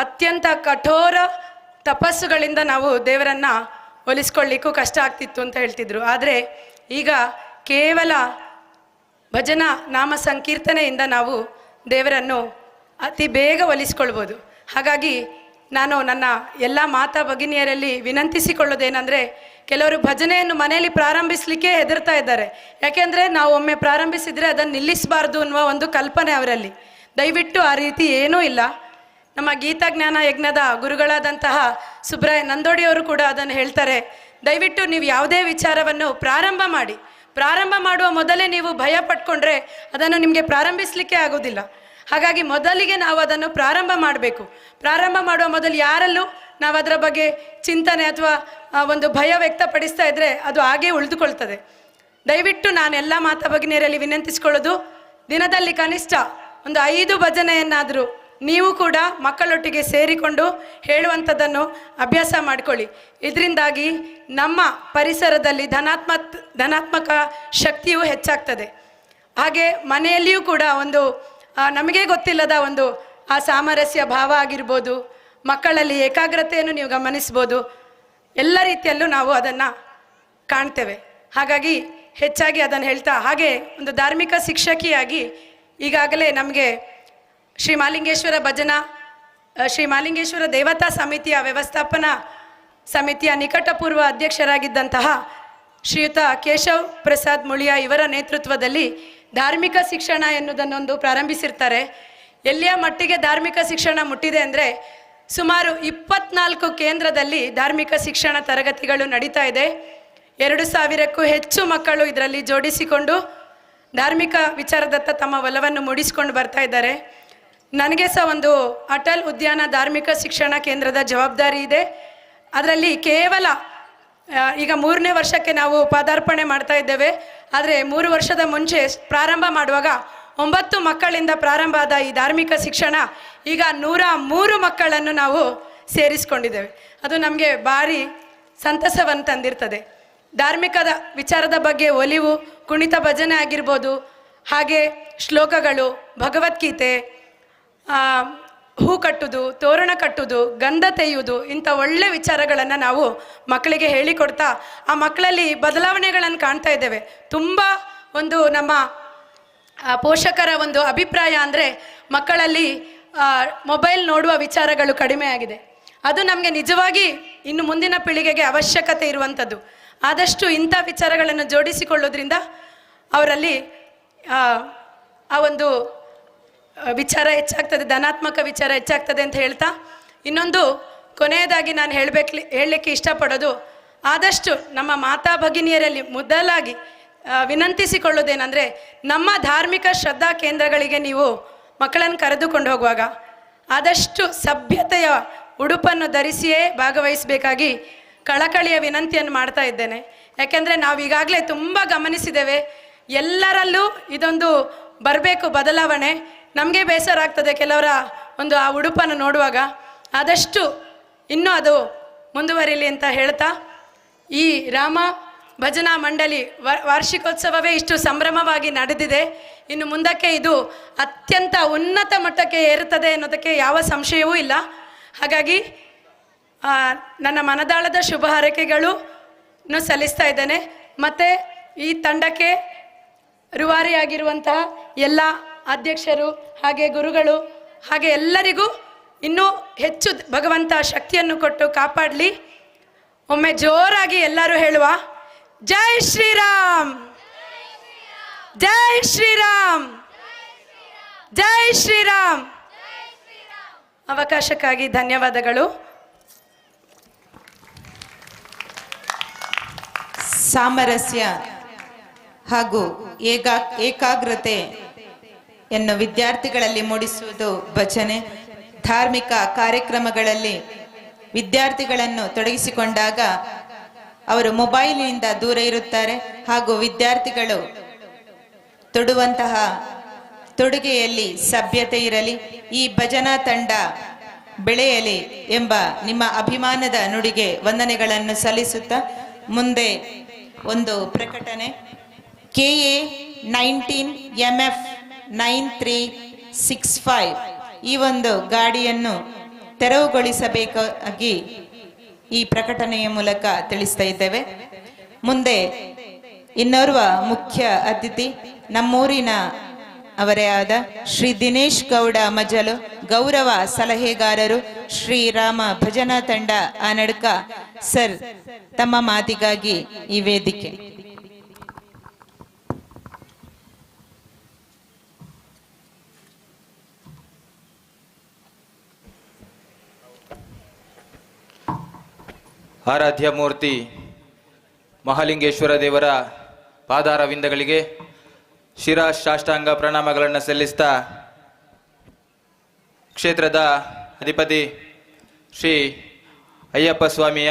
ಅತ್ಯಂತ ಕಠೋರ ತಪಸ್ಸುಗಳಿಂದ ನಾವು ದೇವರನ್ನು ಒಲಿಸ್ಕೊಳ್ಳಿಕ್ಕೂ ಕಷ್ಟ ಆಗ್ತಿತ್ತು ಅಂತ ಹೇಳ್ತಿದ್ರು. ಆದರೆ ಈಗ ಕೇವಲ ಭಜನಾ ನಾಮ ಸಂಕೀರ್ತನೆಯಿಂದ ನಾವು ದೇವರನ್ನು ಅತಿ ಬೇಗ ಒಲಿಸ್ಕೊಳ್ಬೋದು. ಹಾಗಾಗಿ ನಾನು ನನ್ನ ಎಲ್ಲ ಮಾತಾ ಭಗಿನಿಯರಲ್ಲಿ ವಿನಂತಿಸಿಕೊಳ್ಳೋದೇನೆಂದರೆ, ಕೆಲವರು ಭಜನೆಯನ್ನು ಮನೆಯಲ್ಲಿ ಪ್ರಾರಂಭಿಸಲಿಕ್ಕೆ ಹೆದರ್ತಾ ಇದ್ದಾರೆ. ಯಾಕೆಂದರೆ ನಾವು ಒಮ್ಮೆ ಪ್ರಾರಂಭಿಸಿದರೆ ಅದನ್ನು ನಿಲ್ಲಿಸಬಾರ್ದು ಅನ್ನುವ ಒಂದು ಕಲ್ಪನೆ ಅವರಲ್ಲಿ. ದಯವಿಟ್ಟು ಆ ರೀತಿ ಏನೂ ಇಲ್ಲ. ನಮ್ಮ ಗೀತಾಜ್ಞಾನ ಯಜ್ಞದ ಗುರುಗಳಾದಂತಹ ಸುಬ್ರಾಯ ನಂದೋಡಿಯವರು ಕೂಡ ಅದನ್ನು ಹೇಳ್ತಾರೆ. ದಯವಿಟ್ಟು ನೀವು ಯಾವುದೇ ವಿಚಾರವನ್ನು ಪ್ರಾರಂಭ ಮಾಡುವ ಮೊದಲೇ ನೀವು ಭಯ ಪಟ್ಕೊಂಡ್ರೆ ಅದನ್ನು ನಿಮಗೆ ಪ್ರಾರಂಭಿಸಲಿಕ್ಕೆ ಆಗೋದಿಲ್ಲ. ಹಾಗಾಗಿ ಮೊದಲಿಗೆ ನಾವು ಅದನ್ನು ಪ್ರಾರಂಭ ಮಾಡಬೇಕು. ಪ್ರಾರಂಭ ಮಾಡುವ ಮೊದಲು ಯಾರಲ್ಲೂ ನಾವು ಅದರ ಬಗ್ಗೆ ಚಿಂತನೆ ಅಥವಾ ಒಂದು ಭಯ ವ್ಯಕ್ತಪಡಿಸ್ತಾ ಇದ್ದರೆ ಅದು ಹಾಗೇ ಉಳಿದುಕೊಳ್ತದೆ. ದಯವಿಟ್ಟು ನಾನೆಲ್ಲ ಮಾತಾ ಭಗಿನಿಯರಲ್ಲಿ ವಿನಂತಿಸ್ಕೊಳ್ಳೋದು, ದಿನದಲ್ಲಿ ಕನಿಷ್ಠ ಒಂದು 5 ಭಜನೆಯನ್ನಾದರೂ ನೀವು ಕೂಡ ಮಕ್ಕಳೊಟ್ಟಿಗೆ ಸೇರಿಕೊಂಡು ಹೇಳುವಂಥದ್ದನ್ನು ಅಭ್ಯಾಸ ಮಾಡಿಕೊಳ್ಳಿ. ಇದರಿಂದಾಗಿ ನಮ್ಮ ಪರಿಸರದಲ್ಲಿ ಧನಾತ್ಮಕ ಶಕ್ತಿಯು ಹೆಚ್ಚಾಗ್ತದೆ. ಹಾಗೆ ಮನೆಯಲ್ಲಿಯೂ ಕೂಡ ಒಂದು ನಮಗೆ ಗೊತ್ತಿಲ್ಲದ ಒಂದು ಆ ಸಾಮರಸ್ಯ ಭಾವ ಆಗಿರ್ಬೋದು, ಮಕ್ಕಳಲ್ಲಿ ಏಕಾಗ್ರತೆಯನ್ನು ನೀವು ಗಮನಿಸ್ಬೋದು. ಎಲ್ಲ ರೀತಿಯಲ್ಲೂ ನಾವು ಅದನ್ನು ಕಾಣ್ತೇವೆ. ಹಾಗಾಗಿ ಹೆಚ್ಚಾಗಿ ಅದನ್ನು ಹೇಳ್ತಾ, ಹಾಗೆ ಒಂದು ಧಾರ್ಮಿಕ ಶಿಕ್ಷಕಿಯಾಗಿ ಈಗಾಗಲೇ ನಮಗೆ ಶ್ರೀ ಮಾಲಿಂಗೇಶ್ವರ ದೇವತಾ ಸಮಿತಿಯ ವ್ಯವಸ್ಥಾಪನಾ ಸಮಿತಿಯ ನಿಕಟಪೂರ್ವ ಅಧ್ಯಕ್ಷರಾಗಿದ್ದಂತಹ ಶ್ರೀಯುತ ಕೇಶವ್ ಪ್ರಸಾದ್ ಮುಳಿಯಾ ಇವರ ನೇತೃತ್ವದಲ್ಲಿ ಧಾರ್ಮಿಕ ಶಿಕ್ಷಣ ಎನ್ನುವುದನ್ನೊಂದು ಪ್ರಾರಂಭಿಸಿರ್ತಾರೆ. ಎಲ್ಲಿಯ ಮಟ್ಟಿಗೆ ಧಾರ್ಮಿಕ ಶಿಕ್ಷಣ ಮುಟ್ಟಿದೆ ಅಂದರೆ ಸುಮಾರು 24 ಕೇಂದ್ರದಲ್ಲಿ ಧಾರ್ಮಿಕ ಶಿಕ್ಷಣ ತರಗತಿಗಳು ನಡೀತಾ ಇದೆ. 2,000ಕ್ಕೂ ಹೆಚ್ಚು ಮಕ್ಕಳು ಇದರಲ್ಲಿ ಜೋಡಿಸಿಕೊಂಡು ಧಾರ್ಮಿಕ ವಿಚಾರದತ್ತ ತಮ್ಮ ಒಲವನ್ನು ಮೂಡಿಸಿಕೊಂಡು ಬರ್ತಾ ಇದ್ದಾರೆ. ನನಗೆ ಸಹ ಒಂದು ಅಟಲ್ ಉದ್ಯಾನ ಧಾರ್ಮಿಕ ಶಿಕ್ಷಣ ಕೇಂದ್ರದ ಜವಾಬ್ದಾರಿ ಇದೆ. ಅದರಲ್ಲಿ ಕೇವಲ ಈಗ 3ನೇ ವರ್ಷಕ್ಕೆ ನಾವು ಪಾದಾರ್ಪಣೆ ಮಾಡ್ತಾ ಇದ್ದೇವೆ. ಆದರೆ 3 ವರ್ಷದ ಮುಂಚೆ ಪ್ರಾರಂಭ ಮಾಡುವಾಗ 9 ಮಕ್ಕಳಿಂದ ಪ್ರಾರಂಭ ಆದ ಈ ಧಾರ್ಮಿಕ ಶಿಕ್ಷಣ ಈಗ 103 ಮಕ್ಕಳನ್ನು ನಾವು ಸೇರಿಸಿಕೊಂಡಿದ್ದೇವೆ. ಅದು ನಮಗೆ ಭಾರಿ ಸಂತಸವನ್ನು ತಂದಿರ್ತದೆ. ಧಾರ್ಮಿಕದ ವಿಚಾರದ ಬಗ್ಗೆ ಒಲಿವು, ಕುಣಿತ ಭಜನೆ ಆಗಿರ್ಬೋದು, ಹಾಗೆ ಶ್ಲೋಕಗಳು, ಭಗವದ್ಗೀತೆ, ಹೂ ಕಟ್ಟುವುದು, ತೋರಣ ಕಟ್ಟುವುದು, ಗಂಧ ತೆಯ್ಯುವುದು, ಇಂಥ ಒಳ್ಳೆ ವಿಚಾರಗಳನ್ನು ನಾವು ಮಕ್ಕಳಿಗೆ ಹೇಳಿಕೊಡ್ತಾ ಆ ಮಕ್ಕಳಲ್ಲಿ ಬದಲಾವಣೆಗಳನ್ನು ಕಾಣ್ತಾ ಇದ್ದೇವೆ. ತುಂಬ ಒಂದು ನಮ್ಮ ಪೋಷಕರ ಒಂದು ಅಭಿಪ್ರಾಯ ಅಂದರೆ ಮಕ್ಕಳಲ್ಲಿ ಮೊಬೈಲ್ ನೋಡುವ ವಿಚಾರಗಳು ಕಡಿಮೆ ಆಗಿದೆ. ಅದು ನಮಗೆ ನಿಜವಾಗಿ ಇನ್ನು ಮುಂದಿನ ಪೀಳಿಗೆಗೆ ಅವಶ್ಯಕತೆ ಇರುವಂಥದ್ದು. ಆದಷ್ಟು ಇಂಥ ವಿಚಾರಗಳನ್ನು ಜೋಡಿಸಿಕೊಳ್ಳೋದ್ರಿಂದ ಅವರಲ್ಲಿ ಆ ಒಂದು ವಿಚಾರ ಹೆಚ್ಚಾಗ್ತದೆ, ಧನಾತ್ಮಕ ವಿಚಾರ ಹೆಚ್ಚಾಗ್ತದೆ ಅಂತ ಹೇಳ್ತಾ, ಇನ್ನೊಂದು ಕೊನೆಯದಾಗಿ ನಾನು ಹೇಳಲಿಕ್ಕೆ ಇಷ್ಟಪಡೋದು, ಆದಷ್ಟು ನಮ್ಮ ಮಾತಾ ಭಗಿನಿಯರಲ್ಲಿ ಮೊದಲಾಗಿ ವಿನಂತಿಸಿಕೊಳ್ಳೋದೇನೆಂದರೆ, ನಮ್ಮ ಧಾರ್ಮಿಕ ಶ್ರದ್ಧಾ ಕೇಂದ್ರಗಳಿಗೆ ನೀವು ಮಕ್ಕಳನ್ನು ಕರೆದುಕೊಂಡು ಹೋಗುವಾಗ ಆದಷ್ಟು ಸಭ್ಯತೆಯ ಉಡುಪನ್ನು ಧರಿಸಿಯೇ ಭಾಗವಹಿಸಬೇಕಾಗಿ ಕಳಕಳಿಯ ವಿನಂತಿಯನ್ನು ಮಾಡ್ತಾ ಇದ್ದೇನೆ. ಯಾಕೆಂದರೆ ನಾವು ಈಗಾಗಲೇ ತುಂಬ ಗಮನಿಸಿದ್ದೇವೆ, ಎಲ್ಲರಲ್ಲೂ ಇದೊಂದು ಬರಬೇಕು ಬದಲಾವಣೆ. ನಮಗೆ ಬೇಸರ ಆಗ್ತದೆ ಕೆಲವರ ಒಂದು ಆ ಉಡುಪನ್ನು ನೋಡುವಾಗ. ಆದಷ್ಟು ಇನ್ನೂ ಅದು ಮುಂದುವರಿಲಿ ಅಂತ ಹೇಳ್ತಾ, ಈ ರಾಮ ಭಜನಾ ಮಂಡಳಿ ವಾರ್ಷಿಕೋತ್ಸವವೇ ಇಷ್ಟು ಸಂಭ್ರಮವಾಗಿ ನಡೆದಿದೆ. ಇನ್ನು ಮುಂದಕ್ಕೆ ಇದು ಅತ್ಯಂತ ಉನ್ನತ ಮಟ್ಟಕ್ಕೆ ಏರುತ್ತದೆ ಅನ್ನೋದಕ್ಕೆ ಯಾವ ಸಂಶಯವೂ ಇಲ್ಲ. ಹಾಗಾಗಿ ನನ್ನ ಮನದಾಳದ ಶುಭ ಹಾರೈಕೆಗಳನ್ನು ಸಲ್ಲಿಸ್ತಾ ಇದ್ದೇನೆ. ಮತ್ತು ಈ ತಂಡಕ್ಕೆ ರೂವಾರಿಯಾಗಿರುವಂತಹ ಎಲ್ಲ ಅಧ್ಯಕ್ಷರು, ಹಾಗೆ ಗುರುಗಳು, ಹಾಗೆ ಎಲ್ಲರಿಗೂ ಇನ್ನೂ ಹೆಚ್ಚು ಭಗವಂತ ಶಕ್ತಿಯನ್ನು ಕೊಟ್ಟು ಕಾಪಾಡಲಿ. ಒಮ್ಮೆ ಜೋರಾಗಿ ಎಲ್ಲರೂ ಹೇಳುವ, ಜೈ ಶ್ರೀರಾಮ್, ಜೈ ಶ್ರೀರಾಮ್, ಜೈ ಶ್ರೀರಾಮ್. ಅವಕಾಶಕ್ಕಾಗಿ ಧನ್ಯವಾದಗಳು. ಸಾಮರಸ್ಯ ಹಾಗೂ ಏಕಾಗ್ರತೆಯನ್ನು ವಿದ್ಯಾರ್ಥಿಗಳಲ್ಲಿ ಮೂಡಿಸುವುದು ಭಜನೆ. ಧಾರ್ಮಿಕ ಕಾರ್ಯಕ್ರಮಗಳಲ್ಲಿ ವಿದ್ಯಾರ್ಥಿಗಳನ್ನು ತೊಡಗಿಸಿಕೊಂಡಾಗ ಅವರು ಮೊಬೈಲಿನಿಂದ ದೂರ ಇರುತ್ತಾರೆ ಹಾಗೂ ವಿದ್ಯಾರ್ಥಿಗಳು ತೊಡುವಂತಹ ತೊಡುಗೆಯಲ್ಲಿ ಸಭ್ಯತೆ ಇರಲಿ, ಈ ಭಜನಾ ತಂಡ ಬೆಳೆಯಲಿ ಎಂಬ ನಿಮ್ಮ ಅಭಿಮಾನದ ನುಡಿಗೆ ವಂದನೆಗಳನ್ನು ಸಲ್ಲಿಸುತ್ತಾ, ಮುಂದೆ ಒಂದು ಪ್ರಕಟಣೆ. KA 19 MF 9365 ಈ ಒಂದು ಗಾಡಿಯನ್ನು ತೆರವುಗೊಳಿಸಬೇಕಾಗಿ ಈ ಪ್ರಕಟಣೆಯ ಮೂಲಕ ತಿಳಿಸ್ತಾ ಇದ್ದೇವೆ. ಮುಂದೆ ಇನ್ನೋರ್ವ ಮುಖ್ಯ ಅತಿಥಿ ನಮ್ಮೂರಿನ ಅವರೇ ಆದ ಶ್ರೀ ದಿನೇಶ್ ಗೌಡ ಮಜಲು, ಗೌರವ ಸಲಹೆಗಾರರು, ಶ್ರೀರಾಮ ಭಜನಾ ತಂಡ ಆನಡ್ಕ ಸರ್, ತಮ್ಮ ಮಾತಿಗಾಗಿ ಈ ವೇದಿಕೆ. ಆರಾಧ್ಯ ಮೂರ್ತಿ ಮಹಾಲಿಂಗೇಶ್ವರ ದೇವರ ಪಾದಾರವಿಂದಗಳಿಗೆ ಶಿರಾಷ್ಟಾಂಗ ಪ್ರಣಾಮಗಳನ್ನು ಸಲ್ಲಿಸ್ತಾ, ಕ್ಷೇತ್ರದ ಅಧಿಪತಿ ಶ್ರೀ ಅಯ್ಯಪ್ಪ ಸ್ವಾಮಿಯ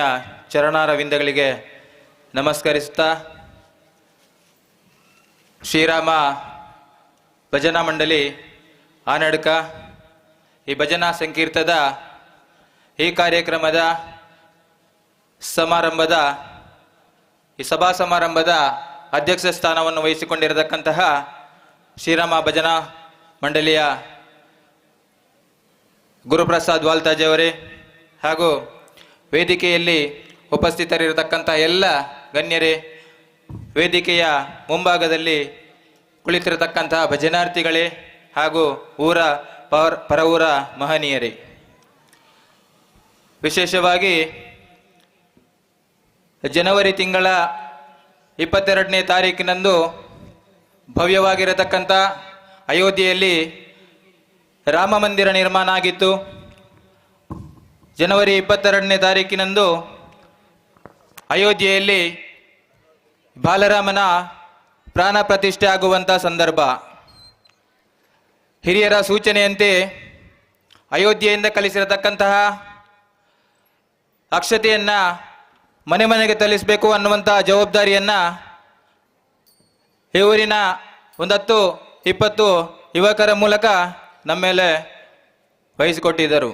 ಚರಣಾರವಿಂದಗಳಿಗೆ ನಮಸ್ಕರಿಸುತ್ತಾ, ಶ್ರೀರಾಮ ಭಜನಾ ಮಂಡಳಿ ಆನಡ್ಕ ಈ ಭಜನಾ ಸಂಕೀರ್ತದ ಈ ಕಾರ್ಯಕ್ರಮದ ಈ ಸಭಾ ಸಮಾರಂಭದ ಅಧ್ಯಕ್ಷ ಸ್ಥಾನವನ್ನು ವಹಿಸಿಕೊಂಡಿರತಕ್ಕಂತಹ ಶ್ರೀರಾಮ ಭಜನಾ ಮಂಡಳಿಯ ಗುರುಪ್ರಸಾದ್ ವಾಲ್ತಾಜಿ ಅವರೇ, ಹಾಗೂ ವೇದಿಕೆಯಲ್ಲಿ ಉಪಸ್ಥಿತರಿರತಕ್ಕಂಥ ಎಲ್ಲ ಗಣ್ಯರೇ, ವೇದಿಕೆಯ ಮುಂಭಾಗದಲ್ಲಿ ಕುಳಿತಿರತಕ್ಕಂತಹ ಭಜನಾರ್ಥಿಗಳೇ ಹಾಗೂ ಊರ ಪರವೂರ ಮಹನೀಯರೇ, ವಿಶೇಷವಾಗಿ ಜನವರಿ ತಿಂಗಳ 22ನೇ ತಾರೀಕಿನಂದು ಭವ್ಯವಾಗಿರತಕ್ಕಂಥ ಅಯೋಧ್ಯೆಯಲ್ಲಿ ರಾಮ ಮಂದಿರ ನಿರ್ಮಾಣ ಆಗಿತ್ತು. ಜನವರಿ 22ನೇ ತಾರೀಕಿನಂದು ಅಯೋಧ್ಯೆಯಲ್ಲಿ ಬಾಲರಾಮನ ಪ್ರಾಣ ಪ್ರತಿಷ್ಠೆ ಆಗುವಂಥ ಸಂದರ್ಭ. ಹಿರಿಯರ ಸೂಚನೆಯಂತೆ ಅಯೋಧ್ಯೆಯಿಂದ ಕಳಿಸಿರತಕ್ಕಂತಹ ಅಕ್ಷತೆಯನ್ನ ಮನೆ ಮನೆಗೆ ತಲುಪಿಸಬೇಕು ಅನ್ನುವಂಥ ಜವಾಬ್ದಾರಿಯನ್ನ ಈ ಊರಿನ 10-20 ಯುವಕರ ಮೂಲಕ ನಮ್ಮ ಮೇಲೆ ವಹಿಸಿಕೊಟ್ಟಿದ್ದರು.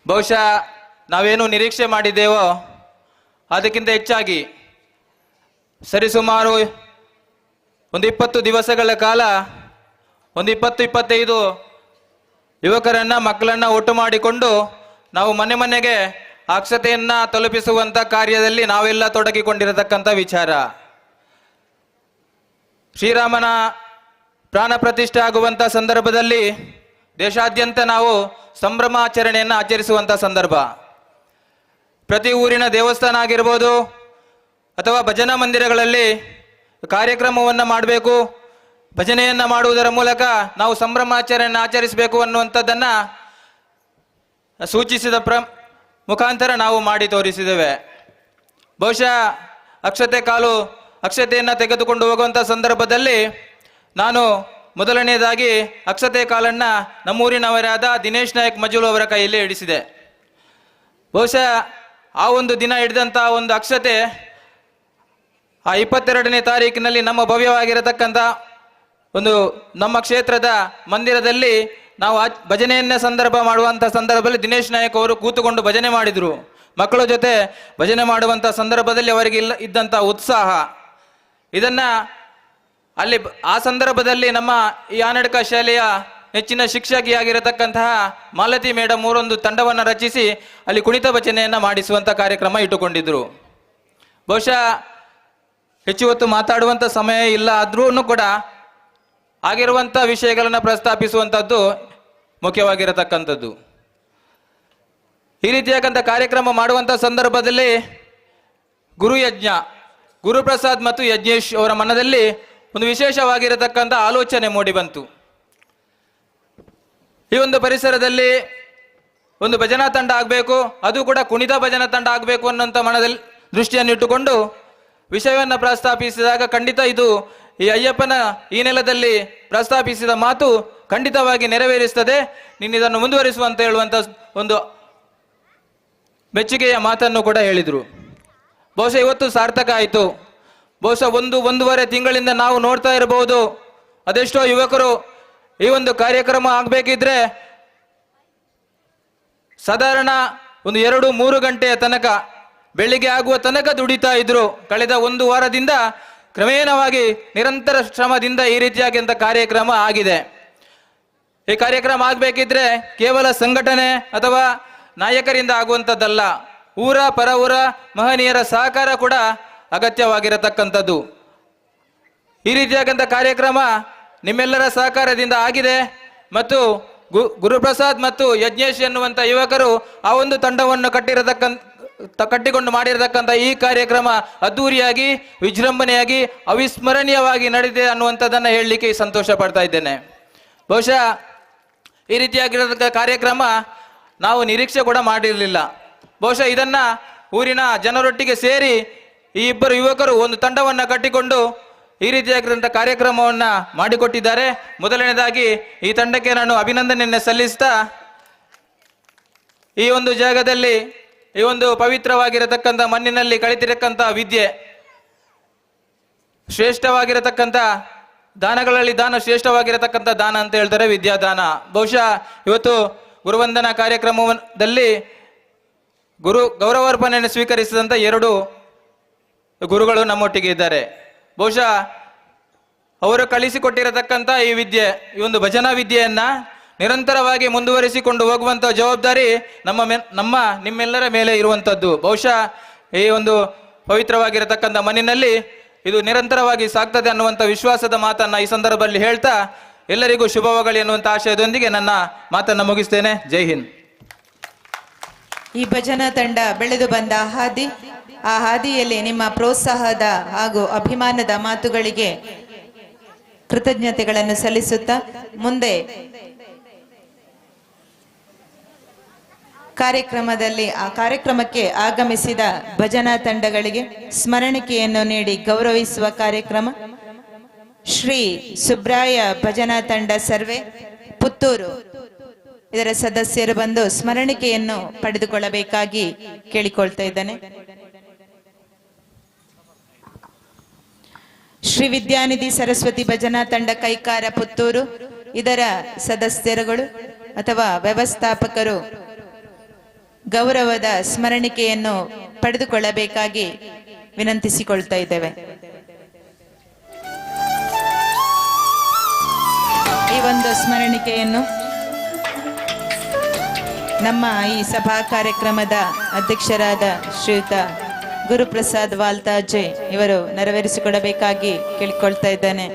ಬಹುಶಃ ನಾವೇನು ನಿರೀಕ್ಷೆ ಮಾಡಿದ್ದೇವೋ ಅದಕ್ಕಿಂತ ಹೆಚ್ಚಾಗಿ ಸರಿಸುಮಾರು 20 ದಿವಸಗಳ ಕಾಲ 20-25 ಯುವಕರನ್ನ ಮಕ್ಕಳನ್ನ ಒಟ್ಟು ಮಾಡಿಕೊಂಡು ನಾವು ಮನೆ ಮನೆಗೆ ಅಕ್ಷತೆಯನ್ನ ತಲುಪಿಸುವಂತ ಕಾರ್ಯದಲ್ಲಿ ನಾವೆಲ್ಲ ತೊಡಗಿಕೊಂಡಿರತಕ್ಕಂಥ ವಿಚಾರ. ಶ್ರೀರಾಮನ ಪ್ರಾಣ ಪ್ರತಿಷ್ಠೆ ಆಗುವಂತ ಸಂದರ್ಭದಲ್ಲಿ ದೇಶಾದ್ಯಂತ ನಾವು ಸಂಭ್ರಮಾಚರಣೆಯನ್ನು ಆಚರಿಸುವಂತ ಸಂದರ್ಭ. ಪ್ರತಿ ಊರಿನ ದೇವಸ್ಥಾನ ಆಗಿರ್ಬೋದು ಅಥವಾ ಭಜನಾ ಮಂದಿರಗಳಲ್ಲಿ ಕಾರ್ಯಕ್ರಮವನ್ನು ಮಾಡಬೇಕು, ಭಜನೆಯನ್ನ ಮಾಡುವುದರ ಮೂಲಕ ನಾವು ಸಂಭ್ರಮಾಚರಣೆಯನ್ನು ಆಚರಿಸಬೇಕು ಅನ್ನುವಂಥದ್ದನ್ನ ಸೂಚಿಸಿದ ಮುಖಾಂತರ ನಾವು ಮಾಡಿ ತೋರಿಸಿದ್ದೇವೆ. ಬಹುಶಃ ಅಕ್ಷತೆಯನ್ನು ತೆಗೆದುಕೊಂಡು ಹೋಗುವಂಥ ಸಂದರ್ಭದಲ್ಲಿ ನಾನು ಮೊದಲನೆಯದಾಗಿ ಅಕ್ಷತೆ ಕಾಲನ್ನು ನಮ್ಮೂರಿನವರಾದ ದಿನೇಶ್ ನಾಯಕ್ ಮಜೂಲ್ ಅವರ ಕೈಯಲ್ಲಿ ಹಿಡಿಸಿದೆ. ಬಹುಶಃ ಆ ಒಂದು ದಿನ ಹಿಡಿದಂಥ ಒಂದು ಅಕ್ಷತೆ ಆ 22ನೇ ತಾರೀಕಿನಲ್ಲಿ ನಮ್ಮ ಭವ್ಯವಾಗಿರತಕ್ಕಂಥ ಒಂದು ನಮ್ಮ ಕ್ಷೇತ್ರದ ಮಂದಿರದಲ್ಲಿ ನಾವು ಭಜನೆಯನ್ನೇ ಸಂದರ್ಭ ಮಾಡುವಂಥ ಸಂದರ್ಭದಲ್ಲಿ ದಿನೇಶ್ ನಾಯಕ್ ಅವರು ಕೂತುಕೊಂಡು ಭಜನೆ ಮಾಡಿದರು. ಮಕ್ಕಳ ಜೊತೆ ಭಜನೆ ಮಾಡುವಂಥ ಸಂದರ್ಭದಲ್ಲಿ ಅವರಿಗೆ ಇದ್ದಂಥ ಉತ್ಸಾಹ, ಇದನ್ನ ಅಲ್ಲಿ ಆ ಸಂದರ್ಭದಲ್ಲಿ ನಮ್ಮ ಈ ಆನಡ್ಕ ಶಾಲೆಯ ನೆಚ್ಚಿನ ಶಿಕ್ಷಕಿಯಾಗಿರತಕ್ಕಂತಹ ಮಾಲತಿ ಮೇಡಮ್ ಅವರೊಂದು ತಂಡವನ್ನು ರಚಿಸಿ ಅಲ್ಲಿ ಕುಣಿತ ಭಜನೆಯನ್ನು ಮಾಡಿಸುವಂಥ ಕಾರ್ಯಕ್ರಮ ಇಟ್ಟುಕೊಂಡಿದ್ರು. ಬಹುಶಃ ಹೆಚ್ಚು ಹೊತ್ತು ಮಾತಾಡುವಂಥ ಸಮಯ ಇಲ್ಲ ಆದ್ರೂ ಕೂಡ ಆಗಿರುವಂಥ ವಿಷಯಗಳನ್ನು ಪ್ರಸ್ತಾಪಿಸುವಂಥದ್ದು ಮುಖ್ಯವಾಗಿರತಕ್ಕಂಥದ್ದು. ಈ ರೀತಿಯಾದಂಥ ಕಾರ್ಯಕ್ರಮ ಮಾಡುವಂಥ ಸಂದರ್ಭದಲ್ಲಿ ಗುರುಯಜ್ಞ ಗುರುಪ್ರಸಾದ್ ಮತ್ತು ಯಜ್ಞೇಶ್ ಅವರ ಮನದಲ್ಲಿ ಒಂದು ವಿಶೇಷವಾಗಿರತಕ್ಕಂಥ ಆಲೋಚನೆ ಮೂಡಿಬಂತು. ಈ ಒಂದು ಪರಿಸರದಲ್ಲಿ ಒಂದು ಭಜನಾ ತಂಡ ಆಗಬೇಕು, ಅದು ಕೂಡ ಕುಣಿತ ಭಜನಾ ತಂಡ ಆಗಬೇಕು ಅನ್ನೋಂಥ ಮನದಲ್ಲಿ ದೃಷ್ಟಿಯನ್ನು ಇಟ್ಟುಕೊಂಡು ವಿಷಯವನ್ನು ಪ್ರಸ್ತಾಪಿಸಿದಾಗ ಖಂಡಿತ ಇದು ಈ ಅಯ್ಯಪ್ಪನ ಈ ನೆಲದಲ್ಲಿ ಪ್ರಸ್ತಾಪಿಸಿದ ಮಾತು ಖಂಡಿತವಾಗಿ ನೆರವೇರಿಸ್ತದೆ, ನೀನು ಇದನ್ನು ಮುಂದುವರಿಸುವಂತ ಹೇಳುವಂತ ಒಂದು ಮೆಚ್ಚುಗೆಯ ಮಾತನ್ನು ಕೂಡ ಹೇಳಿದರು. ಬಹುಶಃ ಇವತ್ತು ಸಾರ್ಥಕ ಆಯಿತು. ಬಹುಶಃ 1-1.5 ತಿಂಗಳಿಂದ ನಾವು ನೋಡ್ತಾ ಇರಬಹುದು, ಅದೆಷ್ಟೋ ಯುವಕರು ಈ ಒಂದು ಕಾರ್ಯಕ್ರಮ ಆಗಬೇಕಿದ್ರೆ ಸಾಧಾರಣ ಒಂದು 2-3 ಗಂಟೆಯ ತನಕ ಬೆಳಿಗ್ಗೆ ಆಗುವ ತನಕ ದುಡಿತಾ ಇದ್ರು. ಕಳೆದ 1 ವಾರದಿಂದ ಕ್ರಮೇಣವಾಗಿ ನಿರಂತರ ಶ್ರಮದಿಂದ ಈ ರೀತಿಯಾಗಿಂತ ಕಾರ್ಯಕ್ರಮ ಆಗಿದೆ. ಈ ಕಾರ್ಯಕ್ರಮ ಆಗಬೇಕಿದ್ರೆ ಕೇವಲ ಸಂಘಟನೆ ಅಥವಾ ನಾಯಕರಿಂದ ಆಗುವಂಥದ್ದಲ್ಲ, ಊರ ಪರವೂರ ಮಹನೀಯರ ಸಹಕಾರ ಕೂಡ ಅಗತ್ಯವಾಗಿರತಕ್ಕಂಥದ್ದು. ಈ ರೀತಿಯಾದಂಥ ಕಾರ್ಯಕ್ರಮ ನಿಮ್ಮೆಲ್ಲರ ಸಹಕಾರದಿಂದ ಆಗಿದೆ ಮತ್ತು ಗುರುಪ್ರಸಾದ್ ಮತ್ತು ಯಜ್ಞೇಶ್ ಎನ್ನುವಂಥ ಯುವಕರು ಆ ಒಂದು ತಂಡವನ್ನು ಕಟ್ಟಿಕೊಂಡು ಮಾಡಿರತಕ್ಕಂಥ ಈ ಕಾರ್ಯಕ್ರಮ ಅದ್ದೂರಿಯಾಗಿ ವಿಜೃಂಭಣೆಯಾಗಿ ಅವಿಸ್ಮರಣೀಯವಾಗಿ ನಡೆದಿದೆ ಅನ್ನುವಂಥದ್ದನ್ನು ಹೇಳಲಿಕ್ಕೆ ಸಂತೋಷ ಪಡ್ತಾ ಇದ್ದೇನೆ. ಬಹುಶಃ ಈ ರೀತಿಯಾಗಿರತಕ್ಕ ಕಾರ್ಯಕ್ರಮ ನಾವು ನಿರೀಕ್ಷೆ ಕೂಡ ಮಾಡಿರಲಿಲ್ಲ. ಬಹುಶಃ ಇದನ್ನ ಊರಿನ ಜನರೊಟ್ಟಿಗೆ ಸೇರಿ ಈ ಇಬ್ಬರು ಯುವಕರು ಒಂದು ತಂಡವನ್ನು ಕಟ್ಟಿಕೊಂಡು ಈ ರೀತಿಯಾಗಿರುವಂಥ ಕಾರ್ಯಕ್ರಮವನ್ನು ಮಾಡಿಕೊಟ್ಟಿದ್ದಾರೆ. ಮೊದಲನೇದಾಗಿ ಈ ತಂಡಕ್ಕೆ ನಾನು ಅಭಿನಂದನೆಯನ್ನು ಸಲ್ಲಿಸ್ತಾ, ಈ ಒಂದು ಜಾಗದಲ್ಲಿ ಈ ಒಂದು ಪವಿತ್ರವಾಗಿರತಕ್ಕಂಥ ಮಣ್ಣಿನಲ್ಲಿ ಕಳಿತಿರತಕ್ಕಂಥ ವಿದ್ಯೆ ಶ್ರೇಷ್ಠವಾಗಿರತಕ್ಕಂಥ ದಾನಗಳಲ್ಲಿ ದಾನ ಶ್ರೇಷ್ಠವಾಗಿರತಕ್ಕಂಥ ದಾನ ಅಂತ ಹೇಳ್ತಾರೆ, ವಿದ್ಯಾದಾನ. ಬಹುಶಃ ಇವತ್ತು ಗುರುವಂದನಾ ಕಾರ್ಯಕ್ರಮದಲ್ಲಿ ಗುರು ಗೌರವಾರ್ಪಣೆಯನ್ನು ಸ್ವೀಕರಿಸಿದಂಥ 2 ಗುರುಗಳು ನಮ್ಮೊಟ್ಟಿಗೆ ಇದ್ದಾರೆ. ಬಹುಶಃ ಅವರು ಕಳಿಸಿಕೊಟ್ಟಿರತಕ್ಕಂಥ ಈ ವಿದ್ಯೆ, ಈ ಒಂದು ಭಜನಾ ವಿದ್ಯೆಯನ್ನ ನಿರಂತರವಾಗಿ ಮುಂದುವರಿಸಿಕೊಂಡು ಹೋಗುವಂಥ ಜವಾಬ್ದಾರಿ ನಿಮ್ಮೆಲ್ಲರ ಮೇಲೆ ಇರುವಂಥದ್ದು. ಬಹುಶಃ ಈ ಒಂದು ಪವಿತ್ರವಾಗಿರತಕ್ಕಂಥ ಮಣ್ಣಿನಲ್ಲಿ ಇದು ನಿರಂತರವಾಗಿ ಸಾಗ್ತದೆ ಅನ್ನುವಂಥ ವಿಶ್ವಾಸದ ಮಾತನ್ನ ಈ ಸಂದರ್ಭದಲ್ಲಿ ಹೇಳ್ತಾ ಎಲ್ಲರಿಗೂ ಶುಭವಾಗಲಿ ಎನ್ನುವಂಥ ಆಶಯದೊಂದಿಗೆ ನನ್ನ ಮಾತನ್ನು ಮುಗಿಸ್ತೇನೆ. ಜೈ ಹಿಂದ್. ಈ ಭಜನಾ ತಂಡ ಬೆಳೆದು ಬಂದ ಹಾದಿ, ಆ ಹಾದಿಯಲ್ಲಿ ನಿಮ್ಮ ಪ್ರೋತ್ಸಾಹದ ಹಾಗೂ ಅಭಿಮಾನದ ಮಾತುಗಳಿಗೆ ಕೃತಜ್ಞತೆಗಳನ್ನು ಸಲ್ಲಿಸುತ್ತಾ ಮುಂದೆ ಆ ಕಾರ್ಯಕ್ರಮಕ್ಕೆ ಆಗಮಿಸಿದ ಭಜನಾ ತಂಡಗಳಿಗೆ ಸ್ಮರಣಿಕೆಯನ್ನು ನೀಡಿ ಗೌರವಿಸುವ ಕಾರ್ಯಕ್ರಮ. ಶ್ರೀ ಸುಬ್ರಾಯ ಭಜನಾ ತಂಡ ಸರ್ವೆ ಪುತ್ತೂರು ಇದರ ಸದಸ್ಯರು ಬಂದು ಸ್ಮರಣಿಕೆಯನ್ನು ಪಡೆದುಕೊಳ್ಳಬೇಕಾಗಿ ಕೇಳಿಕೊಳ್ತಾ ಇದ್ದಾನೆ. ಶ್ರೀ ವಿದ್ಯಾನಿಧಿ ಸರಸ್ವತಿ ಭಜನಾ ತಂಡ ಕೈಕಾರ ಪುತ್ತೂರು ಇದರ ಸದಸ್ಯರುಗಳು ಅಥವಾ ವ್ಯವಸ್ಥಾಪಕರು ಗೌರವದ ಸ್ಮರಣಿಕೆಯನ್ನು ಪಡೆದುಕೊಳ್ಳಬೇಕಾಗಿ ವಿನಂತಿಸಿಕೊಳ್ತಾ ಇದ್ದೇವೆ. ಈ ಒಂದು ಸ್ಮರಣಿಕೆಯನ್ನು ನಮ್ಮ ಈ ಸಭಾ ಕಾರ್ಯಕ್ರಮದ ಅಧ್ಯಕ್ಷರಾದ ಶ್ರೀಯುತ ಗುರುಪ್ರಸಾದ್ ವಾಲ್ತಾಜೆ ಇವರು ನೆರವೇರಿಸಿಕೊಡಬೇಕಾಗಿ ಕೇಳಿಕೊಳ್ತಾ ಇದ್ದಾನೆ.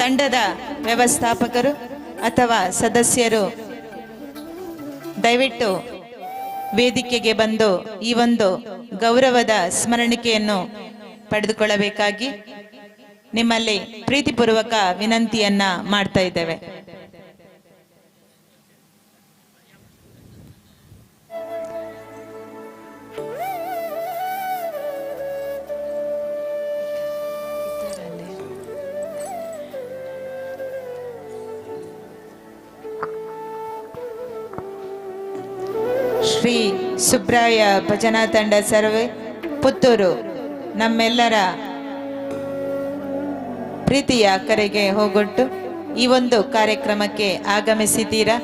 ತಂಡದ ವ್ಯವಸ್ಥಾಪಕರು ಅಥವಾ ಸದಸ್ಯರು ದಯವಿಟ್ಟು ವೇದಿಕೆಗೆ ಬಂದು ಈ ಒಂದು ಗೌರವದ ಸ್ಮರಣಿಕೆಯನ್ನು ಪಡೆದುಕೊಳ್ಳಬೇಕಾಗಿ ನಿಮ್ಮಲ್ಲಿ ಪ್ರೀತಿಪೂರ್ವಕ ವಿನಂತಿಯನ್ನ ಮಾಡ್ತಾ ಇದ್ದೇವೆ. ಶ್ರೀ ಸುಬ್ರಾಯ ಭಜನಾ ತಂಡ ಸರ್ವೆ ಪುತ್ತೂರು ನಮ್ಮೆಲ್ಲರ ಪ್ರೀತಿಯ ಕರೆಗೆ ಹೋಗೊಟ್ಟು ಈ ಒಂದು ಕಾರ್ಯಕ್ರಮಕ್ಕೆ ಆಗಮಿಸಿದ್ದೀರಾ.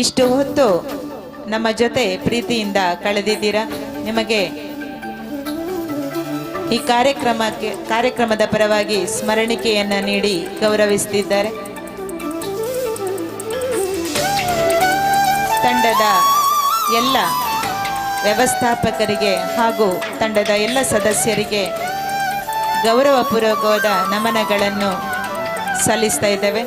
ಇಷ್ಟು ಹೊತ್ತು ನಮ್ಮ ಜೊತೆ ಪ್ರೀತಿಯಿಂದ ಕಳೆದಿದ್ದೀರಾ. ನಿಮಗೆ ಈ ಕಾರ್ಯಕ್ರಮದ ಪರವಾಗಿ ಸ್ಮರಣಿಕೆಯನ್ನು ನೀಡಿ ಗೌರವಿಸುತ್ತಿದ್ದಾರೆ. ತಂಡದ ಎಲ್ಲ ವ್ಯವಸ್ಥಾಪಕರಿಗೆ ಹಾಗೂ ತಂಡದ ಎಲ್ಲ ಸದಸ್ಯರಿಗೆ ಗೌರವಪೂರ್ವಕವಾದ ನಮನಗಳನ್ನು ಸಲ್ಲಿಸ್ತಾ ಇದ್ದೇವೆ.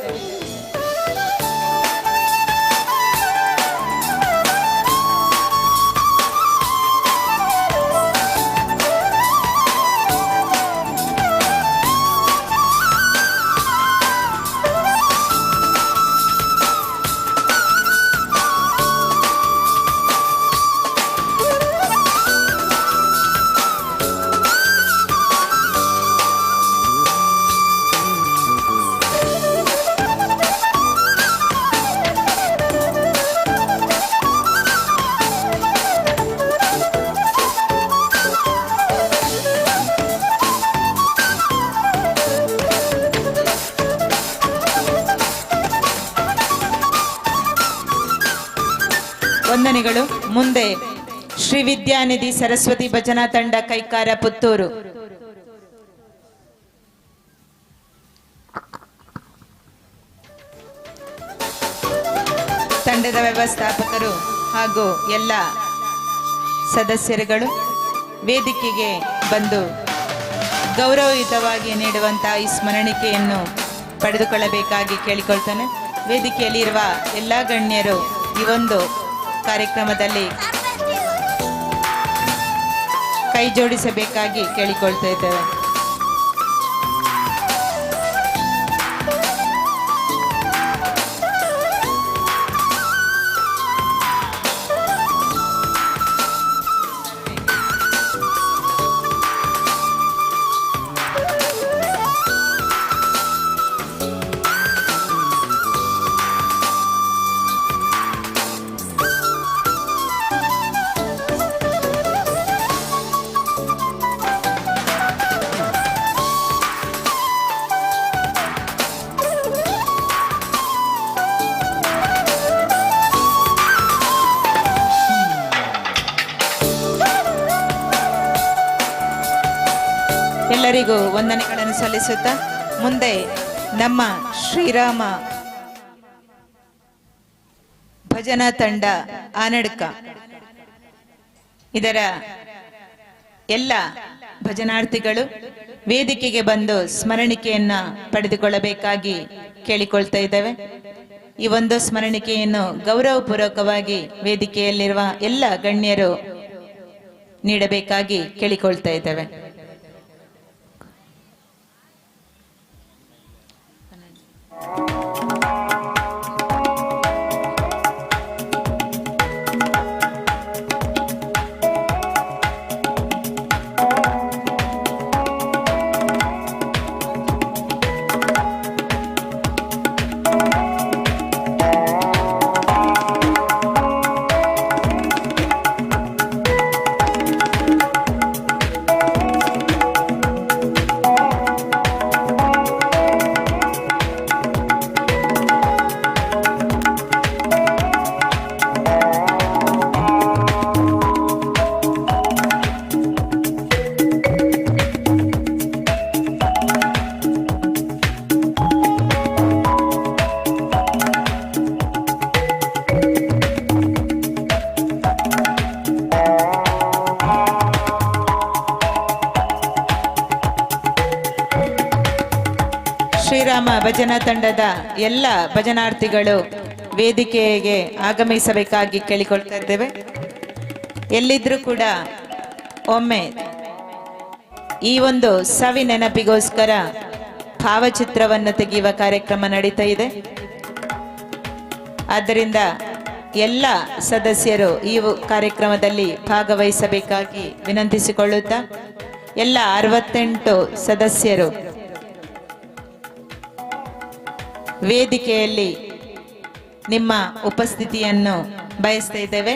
ವಂದನೆಗಳು. ಮುಂದೆ ಶ್ರೀ ವಿದ್ಯಾನಿಧಿ ಸರಸ್ವತಿ ಭಜನಾ ತಂಡ ಕೈಕಾರ ಪುತ್ತೂರು ತಂಡದ ವ್ಯವಸ್ಥಾಪಕರು ಹಾಗೂ ಎಲ್ಲ ಸದಸ್ಯರುಗಳು ವೇದಿಕೆಗೆ ಬಂದು ಗೌರವಯುತವಾಗಿ ನೀಡುವಂತಹ ಈ ಸ್ಮರಣಿಕೆಯನ್ನು ಪಡೆದುಕೊಳ್ಳಬೇಕಾಗಿ ಕೇಳಿಕೊಳ್ತಾನೆ. ವೇದಿಕೆಯಲ್ಲಿರುವ ಎಲ್ಲ ಗಣ್ಯರು ಈ ಒಂದು ಕಾರ್ಯಕ್ರಮದಲ್ಲಿ ಕೈ ಜೋಡಿಸಬೇಕಾಗಿ ಕೇಳಿಕೊಳ್ತಾ ಇದ್ದೇವೆ. ಎಲ್ಲರಿಗೂ ವಂದನೆಗಳನ್ನು ಸಲ್ಲಿಸುತ್ತಾ ಮುಂದೆ ನಮ್ಮ ಶ್ರೀರಾಮ ಭಜನಾ ತಂಡ ಆನಡ್ಕ ಇದರ ಎಲ್ಲ ಭಜನಾರ್ಥಿಗಳು ವೇದಿಕೆಗೆ ಬಂದು ಸ್ಮರಣಿಕೆಯನ್ನ ಪಡೆದುಕೊಳ್ಳಬೇಕಾಗಿ ಕೇಳಿಕೊಳ್ತಾ ಇದ್ದೇವೆ. ಈ ಒಂದು ಸ್ಮರಣಿಕೆಯನ್ನು ಗೌರವಪೂರ್ವಕವಾಗಿ ವೇದಿಕೆಯಲ್ಲಿರುವ ಎಲ್ಲ ಗಣ್ಯರು ನೀಡಬೇಕಾಗಿ ಕೇಳಿಕೊಳ್ತಾ ಇದ್ದೇವೆ. ಶ್ರೀರಾಮ ಭಜನಾ ತಂಡದ ಎಲ್ಲ ಭಜನಾರ್ಥಿಗಳು ವೇದಿಕೆಗೆ ಆಗಮಿಸಬೇಕಾಗಿ ಕೇಳಿಕೊಳ್ತಾ ಇದ್ದೇವೆ. ಎಲ್ಲಿದ್ರೂ ಕೂಡ ಒಮ್ಮೆ ಈ ಒಂದು ಸವಿ ನೆನಪಿಗೋಸ್ಕರ ಭಾವಚಿತ್ರವನ್ನು ತೆಗೆಯುವ ಕಾರ್ಯಕ್ರಮ ನಡೀತಾ ಇದೆ. ಆದ್ದರಿಂದ ಎಲ್ಲ ಸದಸ್ಯರು ಈ ಕಾರ್ಯಕ್ರಮದಲ್ಲಿ ಭಾಗವಹಿಸಬೇಕಾಗಿ ವಿನಂತಿಸಿಕೊಳ್ಳುತ್ತಾ ಎಲ್ಲ 68 ಸದಸ್ಯರು ವೇದಿಕೆಯಲ್ಲಿ ನಿಮ್ಮ ಉಪಸ್ಥಿತಿಯನ್ನು ಬಯಸ್ತಾ ಇದ್ದೇವೆ.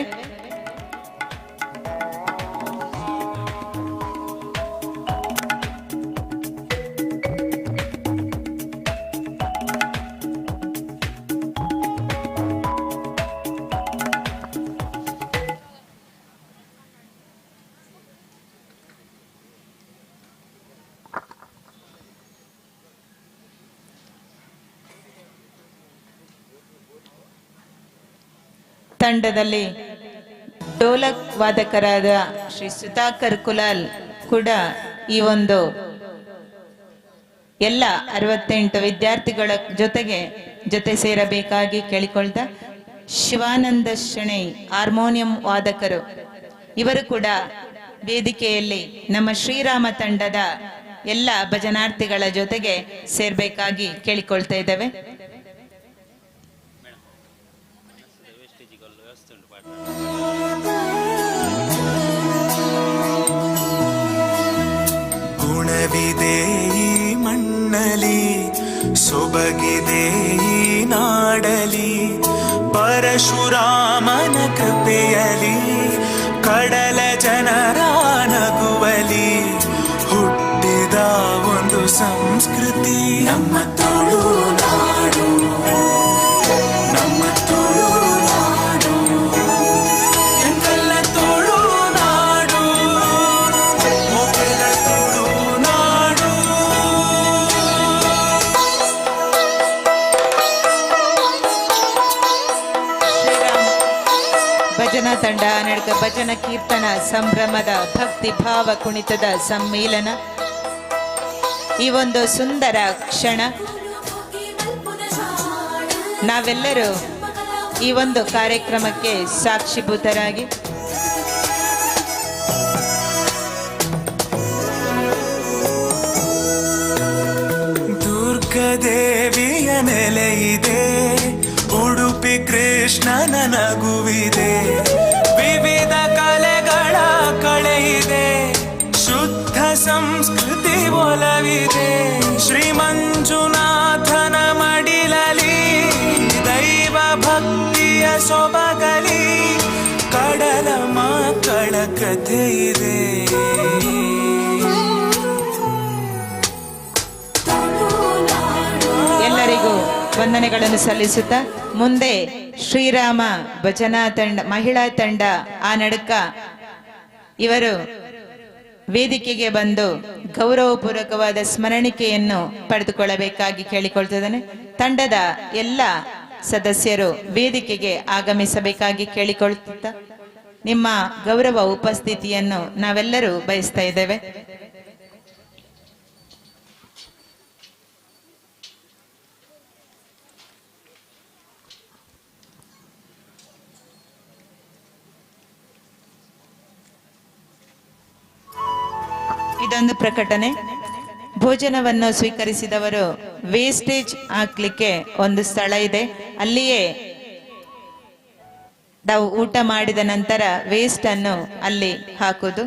ತಂಡದಲ್ಲಿ ಡೋಲಕ್ ವಾದಕರಾದ ಶ್ರೀ ಸುಧಾಕರ್ ಕುಲಾಲ್ ಕೂಡ ಈ ಒಂದು ಎಲ್ಲ 68 ವಿದ್ಯಾರ್ಥಿಗಳ ಜೊತೆ ಸೇರಬೇಕಾಗಿ ಕೇಳಿಕೊಳ್ತಾ ಶಿವಾನಂದ ಶೆಣೈ ಹಾರ್ಮೋನಿಯಂ ವಾದಕರು ಇವರು ಕೂಡ ವೇದಿಕೆಯಲ್ಲಿ ನಮ್ಮ ಶ್ರೀರಾಮ ತಂಡದ ಎಲ್ಲ ಭಜನಾರ್ಥಿಗಳ ಜೊತೆಗೆ ಸೇರ್ಬೇಕಾಗಿ ಕೇಳಿಕೊಳ್ತಾ ಇದ್ದೇವೆ. ಗುಣವಿದೆ ಈ ಮಣ್ಣಲಿ, ಸೊಬಗಿದೆ ಈ ನಾಡಲಿ, ಪರಶುರಾಮನ ಕೃಪೆಯಲಿ, ಕಡಲ ಜನರ ನಗುವಲಿ ಹುಟ್ಟಿದ ಒಂದು ಸಂಸ್ಕೃತಿ ನಮ್ಮ ತುಳುನಾಡು, ನಮ್ಮ ತುಳುನಾಡು, ಎಂತೆಲ್ಲ ತುಳುನಾಡು, ಮೊದಲ ತುಳುನಾಡು. ಭಜನಾ ತಂಡ ನಡ್ಕ ಭಜನ ಕೀರ್ತನ ಸಂಭ್ರಮದ ಭಕ್ತಿ ಭಾವ ಕುಣಿತದ ಸಮ್ಮಿಲನ. ಈ ಒಂದು ಸುಂದರ ಕ್ಷಣ ನಾವೆಲ್ಲರೂ ಈ ಒಂದು ಕಾರ್ಯಕ್ರಮಕ್ಕೆ ಸಾಕ್ಷಿಭೂತರಾಗಿ ದುರ್ಗದೇವಿಯ ನೆಲೆಯಿದೆ, ಉಡುಪಿ ಕೃಷ್ಣನ ನಗುವಿದೆ, ವಿವಿಧ ಕಲೆಗಳ ಕಳೆಯಿದೆ, ಶುದ್ಧ ಸಂಸ್ಕೃತಿ ಒಲವಿದೆ, ಶ್ರೀ ಮಂಜುನಾಥನ ಮಡಿಲಲಿ ದೈವ ಭಕ್ತಿಯ ಸೊಬಗಲಿ, ಕಡಲ ಮಕ್ಕಳ ಕಥೆ ಇದೆ. ಎಲ್ಲರಿಗೂ ವಂದನೆಗಳನ್ನು ಸಲ್ಲಿಸುತ್ತಾ ಮುಂದೆ ಶ್ರೀರಾಮ ಭಜನಾ ತಂಡ ಮಹಿಳಾ ತಂಡ ಆ ನಡುಕ ಇವರು ವೇದಿಕೆಗೆ ಬಂದು ಗೌರವಪೂರ್ವಕವಾದ ಸ್ಮರಣಿಕೆಯನ್ನು ಪಡೆದುಕೊಳ್ಳಬೇಕಾಗಿ ಕೇಳಿಕೊಳ್ತಿದ್ದೇನೆ. ತಂಡದ ಎಲ್ಲ ಸದಸ್ಯರು ವೇದಿಕೆಗೆ ಆಗಮಿಸಬೇಕಾಗಿ ಕೇಳಿಕೊಳ್ತಾ ನಿಮ್ಮ ಗೌರವ ಉಪಸ್ಥಿತಿಯನ್ನು ನಾವೆಲ್ಲರೂ ಬಯಸ್ತಾ ಇದ್ದೇವೆ. ಇದೊಂದು ಪ್ರಕಟಣೆ. ಭೋಜನವನ್ನು ಸ್ವೀಕರಿಸಿದವರು ವೇಸ್ಟೇಜ್ ಹಾಕ್ಲಿಕ್ಕೆ ಒಂದು ಸ್ಥಳ ಇದೆ, ಅಲ್ಲಿಯೇ ನಾವು ಊಟ ಮಾಡಿದ ನಂತರ ವೇಸ್ಟ್ ಅನ್ನು ಅಲ್ಲಿ ಹಾಕುದು.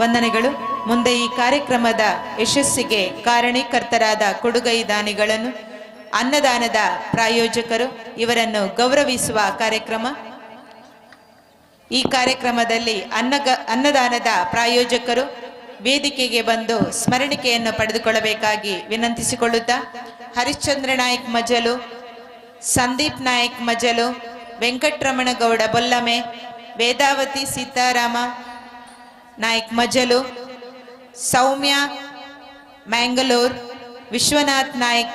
ವಂದನೆಗಳು. ಮುಂದೆ ಈ ಕಾರ್ಯಕ್ರಮದ ಯಶಸ್ಸಿಗೆ ಕಾರಣೀಕರ್ತರಾದ ಕೊಡುಗೈ ದಾನಿಗಳನ್ನು, ಅನ್ನದಾನದ ಪ್ರಾಯೋಜಕರು ಇವರನ್ನು ಗೌರವಿಸುವ ಕಾರ್ಯಕ್ರಮ. ಈ ಕಾರ್ಯಕ್ರಮದಲ್ಲಿ ಅನ್ನದಾನದ ಪ್ರಾಯೋಜಕರು ವೇದಿಕೆಗೆ ಬಂದು ಸ್ಮರಣಿಕೆಯನ್ನು ಪಡೆದುಕೊಳ್ಳಬೇಕಾಗಿ ವಿನಂತಿಸಿಕೊಳ್ಳುತ್ತಾ ಹರಿಶ್ಚಂದ್ರ ನಾಯ್ಕ್ ಮಜಲು, ಸಂದೀಪ್ ನಾಯ್ಕ್ ಮಜಲು, ವೆಂಕಟರಮಣಗೌಡ ಬೊಲ್ಲಮೆ, ವೇದಾವತಿ ಸೀತಾರಾಮ ನಾಯ್ಕ್ ಮಜಲು, ಸೌಮ್ಯ ಮ್ಯಾಂಗಲೂರ್, ವಿಶ್ವನಾಥ್ ನಾಯ್ಕ್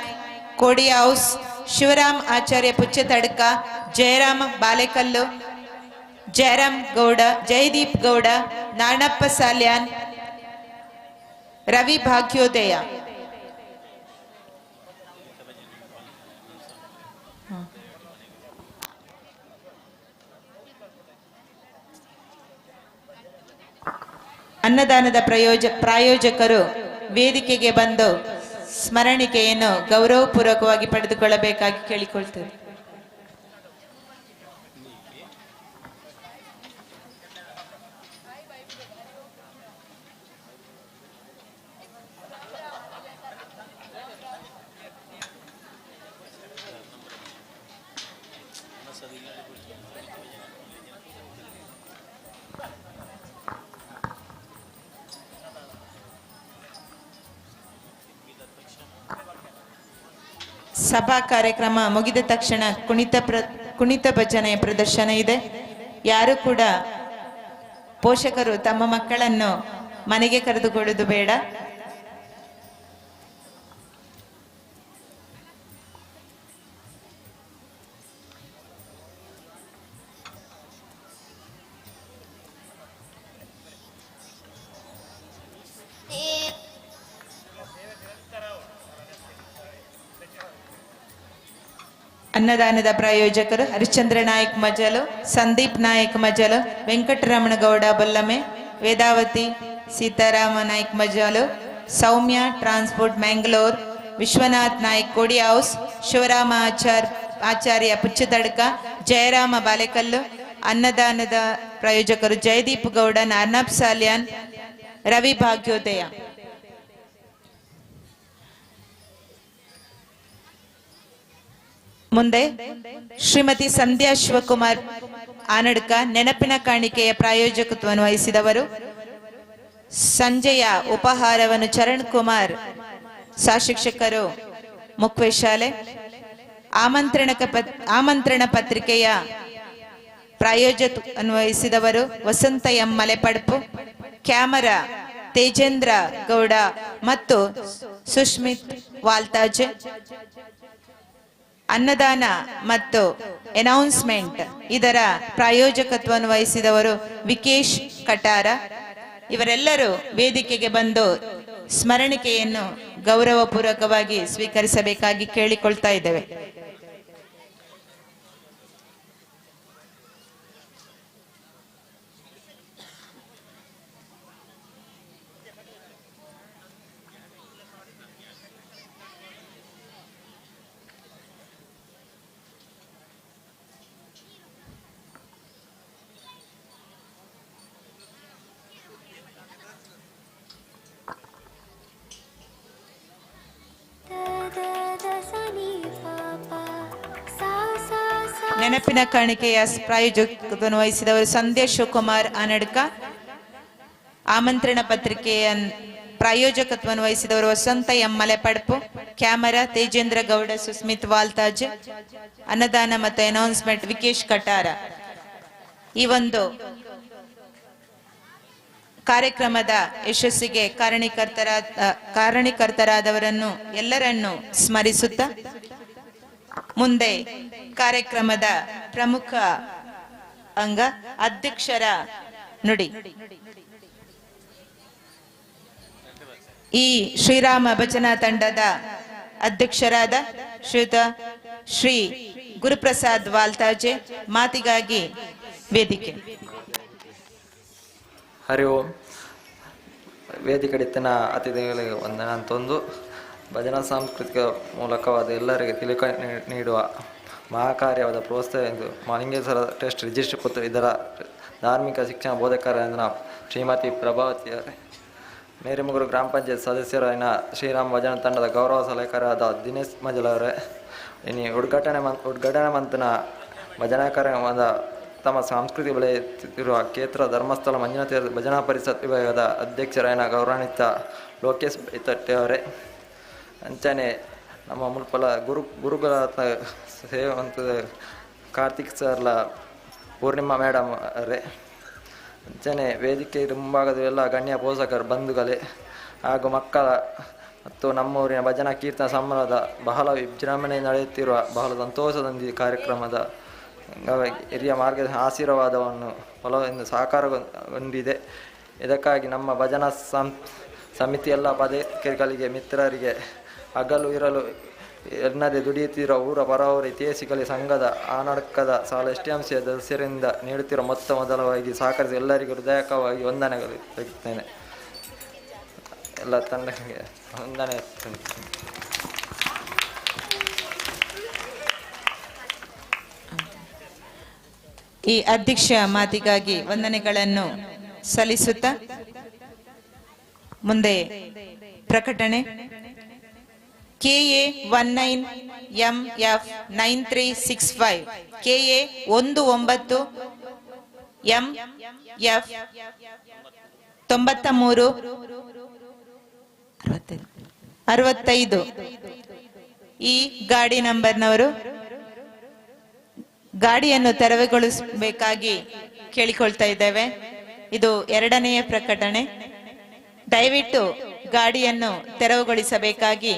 ಕೋಡಿ ಹೌಸ್, ಶಿವರಾಮ್ ಆಚಾರ್ಯ ಪುಚ್ಚತಡ್ಕ, ಜಯರಾಮ್ ಬಾಲೆಕಲ್ಲು, ಜಯರಾಮ್ ಗೌಡ, ಜಯದೀಪ್ ಗೌಡ, ನಾಣಪ್ಪ ಸಾಲ್ಯಾನ್, ರವಿ ಭಾಗ್ಯೋದಯ. ಅನ್ನದಾನದ ಪ್ರಾಯೋಜಕರು ವೇದಿಕೆಗೆ ಬಂದು ಸ್ಮರಣಿಕೆಯನ್ನು ಗೌರವಪೂರ್ವಕವಾಗಿ ಪಡೆದುಕೊಳ್ಳಬೇಕಾಗಿ ಕೇಳಿಕೊಳ್ತೇವೆ. ಸಭಾ ಕಾರ್ಯಕ್ರಮ ಮುಗಿದ ತಕ್ಷಣ ಕುಣಿತ ಭಜನೆ ಪ್ರದರ್ಶನ ಇದೆ. ಯಾರು ಕೂಡ ಪೋಷಕರು ತಮ್ಮ ಮಕ್ಕಳನ್ನು ಮನೆಗೆ ಕರೆದುಕೊಳ್ಳುವುದು ಬೇಡ. ಅನ್ನದಾನದ ಪ್ರಾಯೋಜಕರು ಹರಿಶ್ಚಂದ್ರ ನಾಯ್ಕ್ ಮಜಲು, ಸಂದೀಪ್ ನಾಯ್ಕ್ ಮಜಲು, ವೆಂಕಟರಮಣಗೌಡ ಬೊಲ್ಲಮೆ, ವೇದಾವತಿ ಸೀತಾರಾಮ ನಾಯ್ಕ್ ಮಜಲು, ಸೌಮ್ಯ ಟ್ರಾನ್ಸ್ಪೋರ್ಟ್ ಮ್ಯಾಂಗ್ಳೂರ್, ವಿಶ್ವನಾಥ್ ನಾಯ್ಕ್ ಕೋಡಿ ಹೌಸ್, ಶಿವರಾಮ ಆಚಾರ್ಯ ಪುಚ್ಚತಡ್ಕ, ಜಯರಾಮ ಬಾಲೆಕಲ್ಲು. ಅನ್ನದಾನದ ಪ್ರಾಯೋಜಕರು ಜಯದೀಪ್ ಗೌಡ, ನಾರ್ನಾಬ್ ಸಾಲ್ಯಾನ್, ರವಿ ಭಾಗ್ಯೋದಯ. ಮುಂದೆ ಶ್ರೀಮತಿ ಸಂಧ್ಯಾ ಶಿವಕುಮಾರ್ ಆನಡ್ಕ ನೆನಪಿನ ಕಾಣಿಕೆಯ ಪ್ರಾಯೋಜಕತ್ವವನ್ನು ವಹಿಸಿದವರು. ಸಂಜೆಯ ಉಪಹಾರವನ್ನು ಚರಣ್ ಕುಮಾರ್ ಸಹಶಿಕ್ಷಕರು ಮುಖ್ಯ ಶಾಲೆ. ಆಮಂತ್ರಣ ಪತ್ರಿಕೆಯ ಪ್ರಾಯೋಜಕತ್ವವನ್ನು ವಹಿಸಿದವರು ವಸಂತ ಎಂ ಮಲೆಪಡ್ಪು. ಕ್ಯಾಮರಾ ತೇಜೇಂದ್ರ ಗೌಡ ಮತ್ತು ಸುಷ್ಮಿತ್ ವಾಲ್ತಾಜೆ. ಅನ್ನದಾನ ಮತ್ತು ಅನೌನ್ಸ್ಮೆಂಟ್ ಇದರ ಪ್ರಾಯೋಜಕತ್ವವನ್ನು ವಹಿಸಿದವರು ವಿಕೇಶ್ ಕಟಾರ. ಇವರೆಲ್ಲರೂ ವೇದಿಕೆಗೆ ಬಂದು ಸ್ಮರಣಿಕೆಯನ್ನು ಗೌರವಪೂರ್ವಕವಾಗಿ ಸ್ವೀಕರಿಸಬೇಕಾಗಿ ಕೇಳಿಕೊಳ್ತಾ ಇದ್ದೇವೆ. ನೆನಪಿನ ಕಾಣಿಕೆಯ ಪ್ರಾಯೋಜಕತ್ವವನ್ನು ವಹಿಸಿದವರು ಸಂಧ್ಯಾ ಶಿವಕುಮಾರ್ ಆನಡ್ಕ. ಆಮಂತ್ರಣ ಪತ್ರಿಕೆಯ ಪ್ರಾಯೋಜಕತ್ವವನ್ನು ವಹಿಸಿದವರು ವಸಂತ ಎಂ ಮಲೆಪಡ್ಪು. ಕ್ಯಾಮರಾ ತೇಜೇಂದ್ರ ಗೌಡ ಸುಸ್ಮಿತ್ ವಾಲ್ತಾಜ್. ಅನ್ನದಾನ ಮತ್ತು ಅನೌನ್ಸ್ಮೆಂಟ್ ವಿಕೇಶ್ ಕಟಾರ. ಈ ಒಂದು ಕಾರ್ಯಕ್ರಮದ ಯಶಸ್ಸಿಗೆ ಕಾರಣೀಕರ್ತರಾದವರನ್ನು ಎಲ್ಲರನ್ನು ಸ್ಮರಿಸುತ್ತಾ ಮುಂದೆ ಕಾರ್ಯಕ್ರಮದ ಪ್ರಮುಖ ಅಂಗ ಅಧ್ಯಕ್ಷರ ನುಡಿ. ಈ ಶ್ರೀರಾಮ ಭಜನಾ ತಂಡದ ಅಧ್ಯಕ್ಷರಾದ ಶ್ರೀಯುತ ಶ್ರೀ ಗುರುಪ್ರಸಾದ್ ವಾಲ್ತಾಜೆ ಮಾತಿಗಾಗಿ ವೇದಿಕೆ. ಹರಿ ಓಂ. ವೇದಿಕೆಡಿತ್ತಿನ ಅತಿಥಿಗಳಿಗೆ ವಂದನೆ ಅಂತೊಂದು ಭಜನಾ ಸಾಂಸ್ಕೃತಿಕ ಮೂಲಕವಾದ ಎಲ್ಲರಿಗೆ ತಿಳುವಳಿಕೆ ನೀಡುವ ಮಹಾಕಾರ್ಯವಾದ ಪ್ರೋತ್ಸಾಹ ಎಂದು ಮಾಲಿಂಗೇಶ್ವರ ಟ್ರಸ್ಟ್ ರಿಜಿಸ್ಟರ್ ಕೊಟ್ಟು ಇದರ ಧಾರ್ಮಿಕ ಶಿಕ್ಷಣ ಬೋಧಕರಾದ ಶ್ರೀಮತಿ ಪ್ರಭಾವತಿಯವರೇ, ಮೇರೆಮುಗುರು ಗ್ರಾಮ ಪಂಚಾಯತ್ ಸದಸ್ಯರಾದ ಶ್ರೀರಾಮ ಭಜನಾ ತಂಡದ ಗೌರವ ಸಲಹೆಗಾರರಾದ ದಿನೇಶ್ ಮಜಲವರೇ, ಇನ್ನು ಉದ್ಘಾಟನೆ ಮಂತನ ಭಜನಾ ಕಾರ್ಯಕ್ರಮದ ತಮ್ಮ ಸಂಸ್ಕೃತಿ ಬೆಳೆಯುತ್ತಿರುವ ಕ್ಷೇತ್ರ ಧರ್ಮಸ್ಥಳ ಮಂಜುನಾಥ ಭಜನಾ ಪರಿಷತ್ ವಿಭಾಗದ ಅಧ್ಯಕ್ಷರಾದ ಗೌರವಾನ್ವಿತ ಲೋಕೇಶ್ ಬೈತಟ್ಟೆಯವರೇ, ಅಂಚನೆ ನಮ್ಮ ಮುಲ್ಪಲ ಗುರುಗಳ ಸೇವಂತ ಕಾರ್ತಿಕ್ ಸರ್ಲ ಪೂರ್ಣಿಮಾ ಮೇಡಮ್ ಅವರೇ, ಅಂಚನೆ ವೇದಿಕೆ ಮುಂಭಾಗದ ಎಲ್ಲ ಗಣ್ಯ ಪೋಷಕರು ಬಂಧುಗಳೇ ಹಾಗೂ ಮಕ್ಕಳ ಮತ್ತು ನಮ್ಮೂರಿನ ಭಜನಾ ಕೀರ್ತನ ಸಂಭ್ರಮದ ಬಹಳ ವಿಜೃಂಭಣೆ ನಡೆಯುತ್ತಿರುವ ಬಹಳ ಸಂತೋಷದೊಂದಿಗೆ ಕಾರ್ಯಕ್ರಮದ ಹಿರಿಯ ಮಾರ್ಗದರ್ಶನ ಆಶೀರ್ವಾದವನ್ನು ಫಲದಿಂದ ಸಾಕಾರಗೊಂಡಿದೆ. ಇದಕ್ಕಾಗಿ ನಮ್ಮ ಭಜನಾ ಸಮಿತಿ ಎಲ್ಲ ಪದಾಧಿಕಾರಿಗಳಿಗೆ ಮಿತ್ರರಿಗೆ ಹಗಲು ಇರಲು ಎನ್ನದೇ ದುಡಿಯುತ್ತಿರುವ ಊರ ಪರವೂರ ಇತಿಹಾಸಿಗಳಿಗೆ ಸಂಘದ ಆನಡ್ಕದ ಸಾಲ ಎಸ್ಟಿಎಂಸಿ ಸದಸ್ಯರಿಂದ ನೀಡುತ್ತಿರುವ ಮೊದಲವಾಗಿ ಸಹಕರಿಸಿ ಎಲ್ಲರಿಗೂ ಹೃದಯಕವಾಗಿ ವಂದನೆಗಳು ತೆಗೆಯುತ್ತೇನೆ. ಎಲ್ಲ ತಂಡಕ್ಕೆ ವಂದನೆ. ಈ ಅಧ್ಯಕ್ಷ ಮಾತಿಗಾಗಿ ವಂದನೆಗಳನ್ನು ಸಲ್ಲಿಸುತ್ತಾ ಮುಂದೆ ಪ್ರಕಟಣೆ. KA 19MF 9365 KA 19MF 9365 ಈ ಗಾಡಿ ನಂಬರ್ನವರು ಗಾಡಿಯನ್ನು ತೆರವುಗೊಳಿಸಬೇಕಾಗಿ ಕೇಳಿಕೊಳ್ತಾ ಇದ್ದೇವೆ. ಇದು ಎರಡನೆಯ ಪ್ರಕಟಣೆ. ದಯವಿಟ್ಟು ಗಾಡಿಯನ್ನು ತೆರವುಗೊಳಿಸಬೇಕಾಗಿ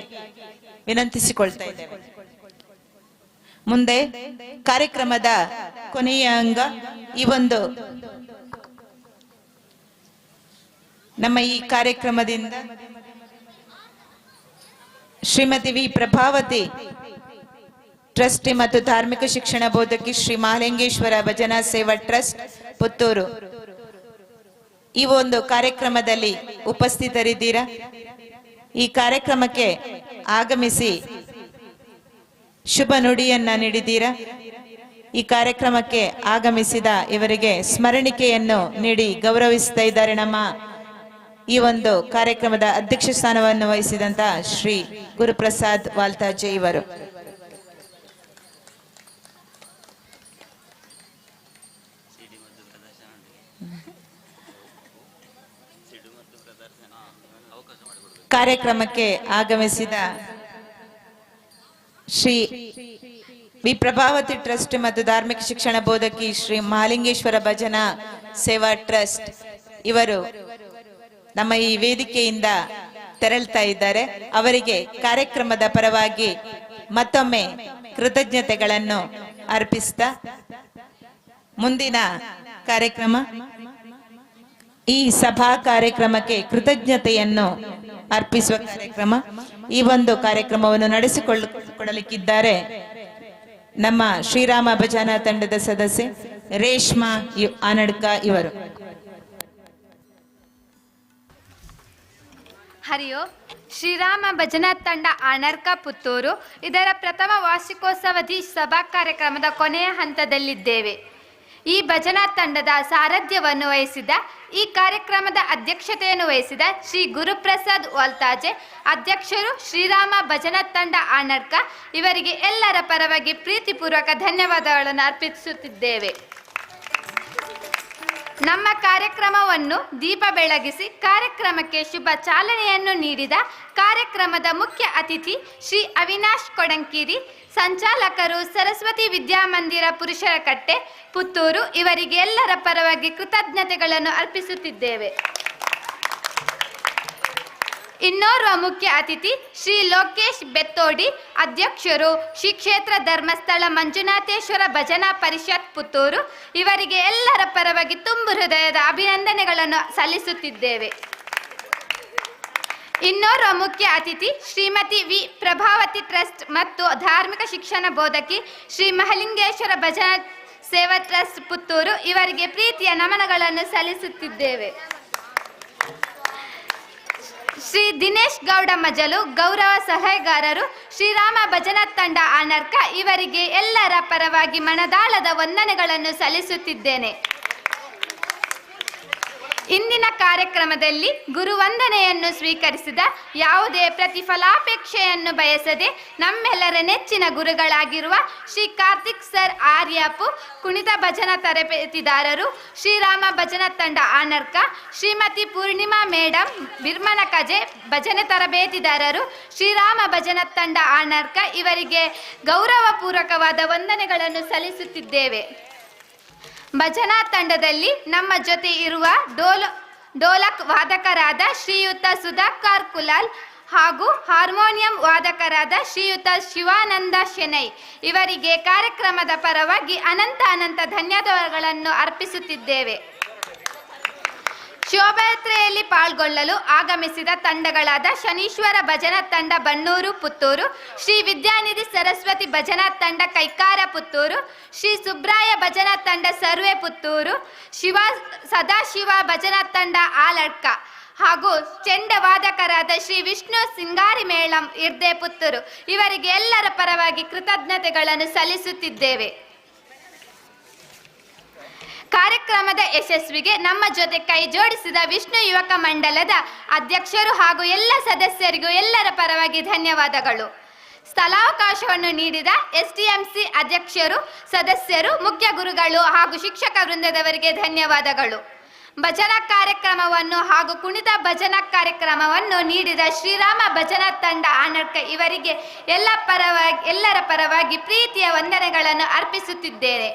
ವಿನಂತಿಸಿಕೊಳ್ತಾ ಇದ್ದೇವೆ. ಮುಂದೆ ಕಾರ್ಯಕ್ರಮದ ಕೊನೆಯ ಅಂಗ ಈ ಒಂದು ನಮ್ಮ ಈ ಕಾರ್ಯಕ್ರಮದಿಂದ ಶ್ರೀಮತಿ ವಿ ಪ್ರಭಾವತಿ ಟ್ರಸ್ಟಿ ಮತ್ತು ಧಾರ್ಮಿಕ ಶಿಕ್ಷಣ ಬೋಧಕಿ ಶ್ರೀ ಮಹಾಲಿಂಗೇಶ್ವರ ಭಜನಾ ಸೇವಾ ಟ್ರಸ್ಟ್ ಪುತ್ತೂರು ಈ ಒಂದು ಕಾರ್ಯಕ್ರಮದಲ್ಲಿ ಉಪಸ್ಥಿತರಿದ್ದೀರಾ. ಈ ಕಾರ್ಯಕ್ರಮಕ್ಕೆ ಆಗಮಿಸಿ ಶುಭ ನುಡಿಯನ್ನ ನೀಡಿದ್ದೀರಾ. ಈ ಕಾರ್ಯಕ್ರಮಕ್ಕೆ ಆಗಮಿಸಿದ ಇವರಿಗೆ ಸ್ಮರಣಿಕೆಯನ್ನು ನೀಡಿ ಗೌರವಿಸ್ತಾ ಇದ್ದಾರೆ ನಮ್ಮ ಈ ಒಂದು ಕಾರ್ಯಕ್ರಮದ ಅಧ್ಯಕ್ಷ ಸ್ಥಾನವನ್ನು ವಹಿಸಿದಂತ ಶ್ರೀ ಗುರುಪ್ರಸಾದ್ ವಾಲ್ತಾಜೆ ಇವರು. ಕಾರ್ಯಕ್ರಮಕ್ಕೆ ಆಗಮಿಸಿದ ಶ್ರೀ ವಿ ಪ್ರಭಾವತಿ ಟ್ರಸ್ಟ್ ಮತ್ತು ಧಾರ್ಮಿಕ ಶಿಕ್ಷಣ ಬೋಧಕಿ ಶ್ರೀ ಮಹಾಲಿಂಗೇಶ್ವರ ಭಜನಾ ಸೇವಾ ಟ್ರಸ್ಟ್ ಇವರು ನಮ್ಮ ಈ ವೇದಿಕೆಯಿಂದ ತೆರಳ್ತಾ ಇದ್ದಾರೆ. ಅವರಿಗೆ ಕಾರ್ಯಕ್ರಮದ ಪರವಾಗಿ ಮತ್ತೊಮ್ಮೆ ಕೃತಜ್ಞತೆಗಳನ್ನು ಅರ್ಪಿಸ್ತಾ ಮುಂದಿನ ಕಾರ್ಯಕ್ರಮ, ಈ ಸಭಾ ಕಾರ್ಯಕ್ರಮಕ್ಕೆ ಕೃತಜ್ಞತೆಯನ್ನು ಅರ್ಪಿಸುವ ಕಾರ್ಯಕ್ರಮ. ಈ ಒಂದು ಕಾರ್ಯಕ್ರಮವನ್ನು ನಡೆಸಿಕೊಳ್ಳಲಿಕ್ಕಿದ್ದಾರೆ ನಮ್ಮ ಶ್ರೀರಾಮ ಭಜನಾ ತಂಡದ ಸದಸ್ಯೆ ರೇಷ್ಮಾ ಆನಡ್ಕ ಇವರು. ಹರಿಯೋ ಶ್ರೀರಾಮ ಭಜನಾ ತಂಡ ಆನರ್ಕ ಪುತ್ತೂರು ಇದರ ಪ್ರಥಮ ವಾರ್ಷಿಕೋತ್ಸವದಿ ಸಭಾ ಕಾರ್ಯಕ್ರಮದ ಕೊನೆಯ ಹಂತದಲ್ಲಿದ್ದೇವೆ. ಈ ಭಜನಾ ತಂಡದ ಸಾರಥ್ಯವನ್ನು ವಹಿಸಿದ, ಈ ಕಾರ್ಯಕ್ರಮದ ಅಧ್ಯಕ್ಷತೆಯನ್ನು ವಹಿಸಿದ ಶ್ರೀ ಗುರುಪ್ರಸಾದ್ ವಾಲ್ತಾಜೆ ಅಧ್ಯಕ್ಷರು, ಶ್ರೀರಾಮ ಭಜನಾ ತಂಡ ಆನರ್ಕ ಇವರಿಗೆ ಎಲ್ಲರ ಪರವಾಗಿ ಪ್ರೀತಿಪೂರ್ವಕ ಧನ್ಯವಾದಗಳನ್ನು ಅರ್ಪಿಸುತ್ತಿದ್ದೇವೆ. ನಮ್ಮ ಕಾರ್ಯಕ್ರಮವನ್ನು ದೀಪ ಬೆಳಗಿಸಿ ಕಾರ್ಯಕ್ರಮಕ್ಕೆ ಶುಭ ಚಾಲನೆಯನ್ನು ನೀಡಿದ ಕಾರ್ಯಕ್ರಮದ ಮುಖ್ಯ ಅತಿಥಿ ಶ್ರೀ ಅವಿನಾಶ್ ಕೊಡಂಕಿರಿ, ಸಂಚಾಲಕರು ಸರಸ್ವತಿ ವಿದ್ಯಾಮಂದಿರ ಪುರುಷರ ಕಟ್ಟೆ ಪುತ್ತೂರು ಇವರಿಗೆ ಎಲ್ಲರ ಪರವಾಗಿ ಕೃತಜ್ಞತೆಗಳನ್ನು ಅರ್ಪಿಸುತ್ತಿದ್ದೇವೆ. ಇನ್ನೋರ್ವ ಮುಖ್ಯ ಅತಿಥಿ ಶ್ರೀ ಲೋಕೇಶ್ ಬೆತ್ತೋಡಿ ಅಧ್ಯಕ್ಷರು, ಶ್ರೀ ಕ್ಷೇತ್ರ ಧರ್ಮಸ್ಥಳ ಮಂಜುನಾಥೇಶ್ವರ ಭಜನಾ ಪರಿಷತ್ ಪುತ್ತೂರು ಇವರಿಗೆ ಎಲ್ಲರ ಪರವಾಗಿ ತುಂಬು ಹೃದಯದ ಅಭಿನಂದನೆಗಳನ್ನು ಸಲ್ಲಿಸುತ್ತಿದ್ದೇವೆ. ಇನ್ನೋರ್ವ ಮುಖ್ಯ ಅತಿಥಿ ಶ್ರೀಮತಿ ವಿ ಪ್ರಭಾವತಿ ಟ್ರಸ್ಟ್ ಮತ್ತು ಧಾರ್ಮಿಕ ಶಿಕ್ಷಣ ಬೋಧಕಿ ಶ್ರೀ ಮಹಾಲಿಂಗೇಶ್ವರ ಭಜನಾ ಸೇವಾ ಟ್ರಸ್ಟ್ ಪುತ್ತೂರು ಇವರಿಗೆ ಪ್ರೀತಿಯ ನಮನಗಳನ್ನು ಸಲ್ಲಿಸುತ್ತಿದ್ದೇವೆ. ಶ್ರೀ ದಿನೇಶ್ ಗೌಡ ಮಜಲು ಗೌರವ ಸಲಹೆಗಾರರು, ಶ್ರೀರಾಮ ಭಜನಾ ತಂಡ ಆನರ್ಕ ಇವರಿಗೆ ಎಲ್ಲರ ಪರವಾಗಿ ಮನದಾಳದ ವಂದನೆಗಳನ್ನು ಸಲ್ಲಿಸುತ್ತಿದ್ದೇನೆ. ಇಂದಿನ ಕಾರ್ಯಕ್ರಮದಲ್ಲಿ ಗುರುವಂದನೆಯನ್ನು ಸ್ವೀಕರಿಸಿದ, ಯಾವುದೇ ಪ್ರತಿಫಲಾಪೇಕ್ಷೆಯನ್ನು ಬಯಸದೆ ನಮ್ಮೆಲ್ಲರ ನೆಚ್ಚಿನ ಗುರುಗಳಾಗಿರುವ ಶ್ರೀ ಕಾರ್ತಿಕ್ ಸರ್ ಆರ್ಯಾಪು ಕುಣಿತ ಭಜನಾ ತರಬೇತಿದಾರರು, ಶ್ರೀರಾಮ ಭಜನಾ ತಂಡ ಆನರ್ಕ, ಶ್ರೀಮತಿ ಪೂರ್ಣಿಮಾ ಮೇಡಂ ಬಿರ್ಮನ ಕಜೆ ಭಜನೆ ತರಬೇತಿದಾರರು, ಶ್ರೀರಾಮ ಭಜನಾ ತಂಡ ಆನರ್ಕ ಇವರಿಗೆ ಗೌರವಪೂರ್ವಕವಾದ ವಂದನೆಗಳನ್ನು ಸಲ್ಲಿಸುತ್ತಿದ್ದೇವೆ. ಭಜನಾ ತಂಡದಲ್ಲಿ ನಮ್ಮ ಜೊತೆ ಇರುವ ಡೋಲಕ್ ವಾದಕರಾದ ಶ್ರೀಯುತ ಸುಧಾಕರ್ ಕುಲಾಲ್ ಹಾಗೂ ಹಾರ್ಮೋನಿಯಂ ವಾದಕರಾದ ಶ್ರೀಯುತ ಶಿವಾನಂದ ಶೆನೈ ಇವರಿಗೆ ಕಾರ್ಯಕ್ರಮದ ಪರವಾಗಿ ಅನಂತ ಧನ್ಯವಾದಗಳನ್ನು ಅರ್ಪಿಸುತ್ತಿದ್ದೇವೆ. ಶೋಭಾಯಾತ್ರೆಯಲ್ಲಿ ಪಾಲ್ಗೊಳ್ಳಲು ಆಗಮಿಸಿದ ತಂಡಗಳಾದ ಶನೀಶ್ವರ ಭಜನಾ ತಂಡ ಬನ್ನೂರು ಪುತ್ತೂರು, ಶ್ರೀ ವಿದ್ಯಾನಿಧಿ ಸರಸ್ವತಿ ಭಜನಾ ತಂಡ ಕೈಕಾರ ಪುತ್ತೂರು, ಶ್ರೀ ಸುಬ್ರಾಯ ಭಜನಾ ತಂಡ ಸರ್ವೆ ಪುತ್ತೂರು, ಸದಾಶಿವ ಭಜನಾ ತಂಡ ಆಲಡ್ಕ ಹಾಗೂ ಚೆಂಡ ವಾದಕರಾದ ಶ್ರೀ ವಿಷ್ಣು ಸಿಂಗಾರಿ ಮೇಳಂ ಇರ್ದೆ ಪುತ್ತೂರು ಇವರಿಗೆ ಎಲ್ಲರ ಪರವಾಗಿ ಕೃತಜ್ಞತೆಗಳನ್ನು ಸಲ್ಲಿಸುತ್ತಿದ್ದೇವೆ. ಕಾರ್ಯಕ್ರಮದ ಯಶಸ್ವಿಗೆ ನಮ್ಮ ಜೊತೆ ಕೈ ಜೋಡಿಸಿದ ವಿಷ್ಣು ಯುವಕ ಮಂಡಲದ ಅಧ್ಯಕ್ಷರು ಹಾಗೂ ಎಲ್ಲ ಸದಸ್ಯರಿಗೂ ಎಲ್ಲರ ಪರವಾಗಿ ಧನ್ಯವಾದಗಳು. ಸ್ಥಳಾವಕಾಶವನ್ನು ನೀಡಿದ ಎಸ್ಟಿಎಂಸಿ ಅಧ್ಯಕ್ಷರು, ಸದಸ್ಯರು, ಮುಖ್ಯ ಗುರುಗಳು ಹಾಗೂ ಶಿಕ್ಷಕ ವೃಂದದವರಿಗೆ ಧನ್ಯವಾದಗಳು. ಭಜನಾ ಕಾರ್ಯಕ್ರಮವನ್ನು ಹಾಗೂ ಕುಣಿತ ಭಜನಾ ಕಾರ್ಯಕ್ರಮವನ್ನು ನೀಡಿದ ಶ್ರೀರಾಮ ಭಜನಾ ತಂಡ ಆನರ್ಕ ಇವರಿಗೆ ಎಲ್ಲರ ಪರವಾಗಿ ಪ್ರೀತಿಯ ವಂದನೆಗಳನ್ನು ಅರ್ಪಿಸುತ್ತಿದ್ದೇನೆ.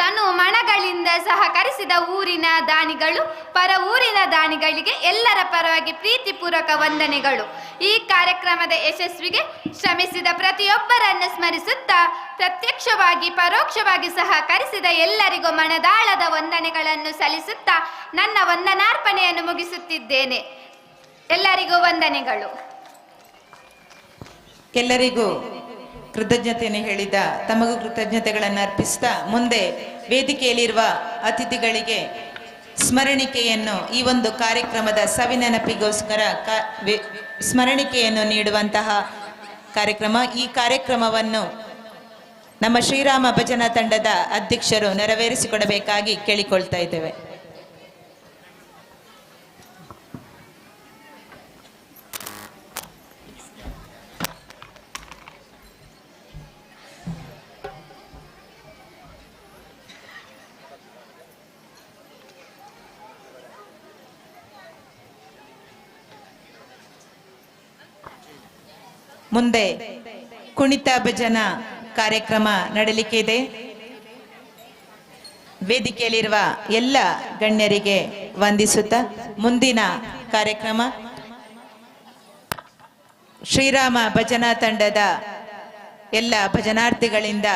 ತನು ಮಣಗಳಿಂದ ಸಹಕರಿಸಿದ ಊರಿನ ದಾನಿಗಳು, ಪರ ಊರಿನ ದಾನಿಗಳಿಗೆ ಎಲ್ಲರ ಪರವಾಗಿ ಪ್ರೀತಿಪೂರ್ವಕ ವಂದನೆಗಳು. ಈ ಕಾರ್ಯಕ್ರಮದ ಯಶಸ್ವಿಗೆ ಶ್ರಮಿಸಿದ ಪ್ರತಿಯೊಬ್ಬರನ್ನು ಸ್ಮರಿಸುತ್ತಾ ಪ್ರತ್ಯಕ್ಷವಾಗಿ ಪರೋಕ್ಷವಾಗಿ ಸಹಕರಿಸಿದ ಎಲ್ಲರಿಗೂ ಮನದಾಳದ ವಂದನೆಗಳನ್ನು ಸಲ್ಲಿಸುತ್ತಾ ನನ್ನ ವಂದನಾರ್ಪಣೆಯನ್ನು ಮುಗಿಸುತ್ತಿದ್ದೇನೆ. ಎಲ್ಲರಿಗೂ ವಂದನೆಗಳು. ಎಲ್ಲರಿಗೂ ಕೃತಜ್ಞತೆಯನ್ನು ಹೇಳಿದ ತಮಗೂ ಕೃತಜ್ಞತೆಗಳನ್ನು ಅರ್ಪಿಸ್ತಾ ಮುಂದೆ ವೇದಿಕೆಯಲ್ಲಿರುವ ಅತಿಥಿಗಳಿಗೆ ಸ್ಮರಣಿಕೆಯನ್ನು, ಈ ಒಂದು ಕಾರ್ಯಕ್ರಮದ ಸವಿನೆನಪಿಗೋಸ್ಕರ ಸ್ಮರಣಿಕೆಯನ್ನು ನೀಡುವಂತಹ ಕಾರ್ಯಕ್ರಮ. ಈ ಕಾರ್ಯಕ್ರಮವನ್ನು ನಮ್ಮ ಶ್ರೀರಾಮ ಭಜನಾ ತಂಡದ ಅಧ್ಯಕ್ಷರು ನೆರವೇರಿಸಿಕೊಡಬೇಕಾಗಿ ಕೇಳಿಕೊಳ್ತಾ ಇದ್ದೇವೆ. ಮುಂದೆ ಕುಣಿತ ಭಜನಾ ಕಾರ್ಯಕ್ರಮ ನಡೆಯಲಿಕ್ಕೆ ಇದೆ. ವೇದಿಕೆಯಲ್ಲಿರುವ ಎಲ್ಲ ಗಣ್ಯರಿಗೆ ವಂದಿಸುತ್ತಾ ಮುಂದಿನ ಕಾರ್ಯಕ್ರಮ ಶ್ರೀರಾಮ ಭಜನಾ ತಂಡದ ಎಲ್ಲ ಭಜನಾರ್ಥಿಗಳಿಂದ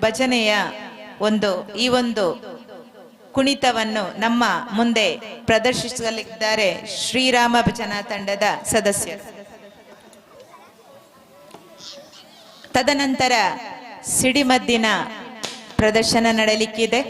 ಭಜನೆಯ ಈ ಒಂದು ಕುಣಿತವನ್ನು ನಮ್ಮ ಮುಂದೆ ಪ್ರದರ್ಶಿಸಲಿದ್ದಾರೆ ಶ್ರೀರಾಮ ಭಜನಾ ತಂಡದ ಸದಸ್ಯರು. ತದನಂತರ ಸಿಡಿಮದ್ದಿನ ಪ್ರದರ್ಶನ ನಡೆಯಲಿಕ್ಕಿದೆ.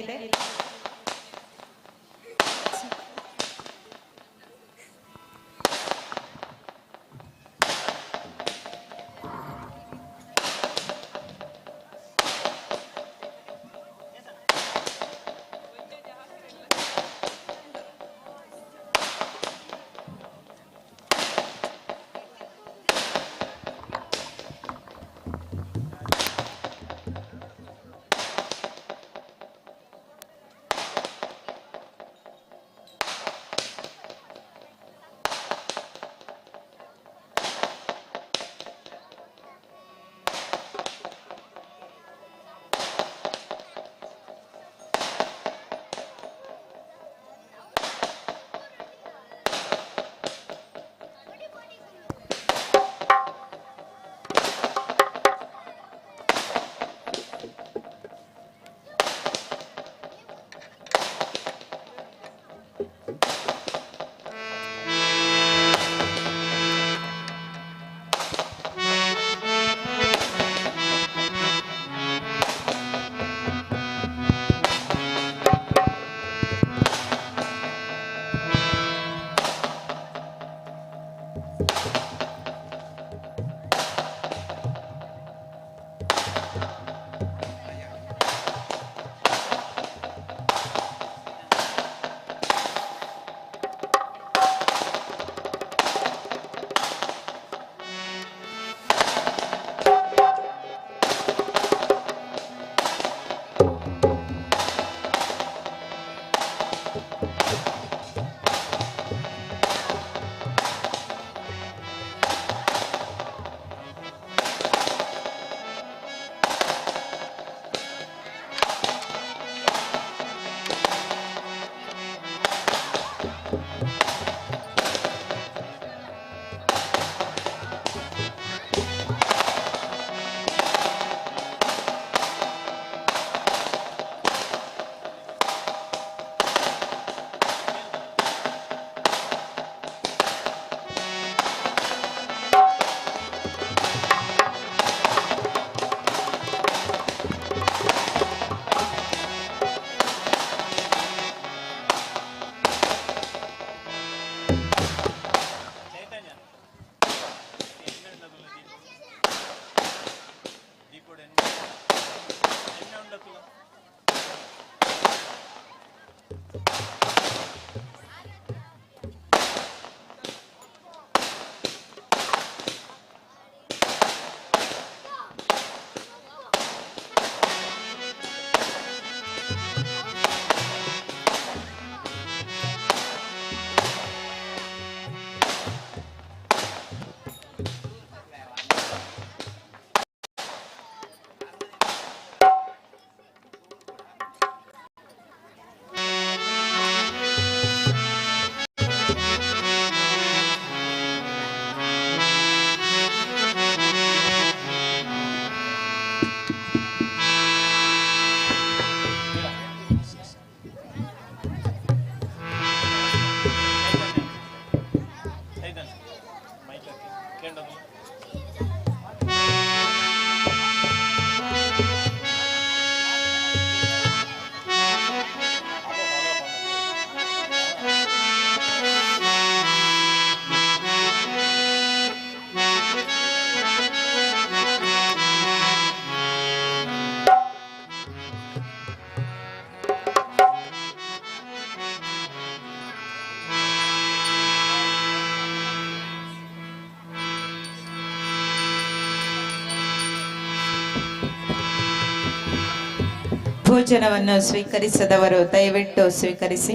ಭೋಜನವನ್ನು ಸ್ವೀಕರಿಸದವರು ದಯವಿಟ್ಟು ಸ್ವೀಕರಿಸಿ.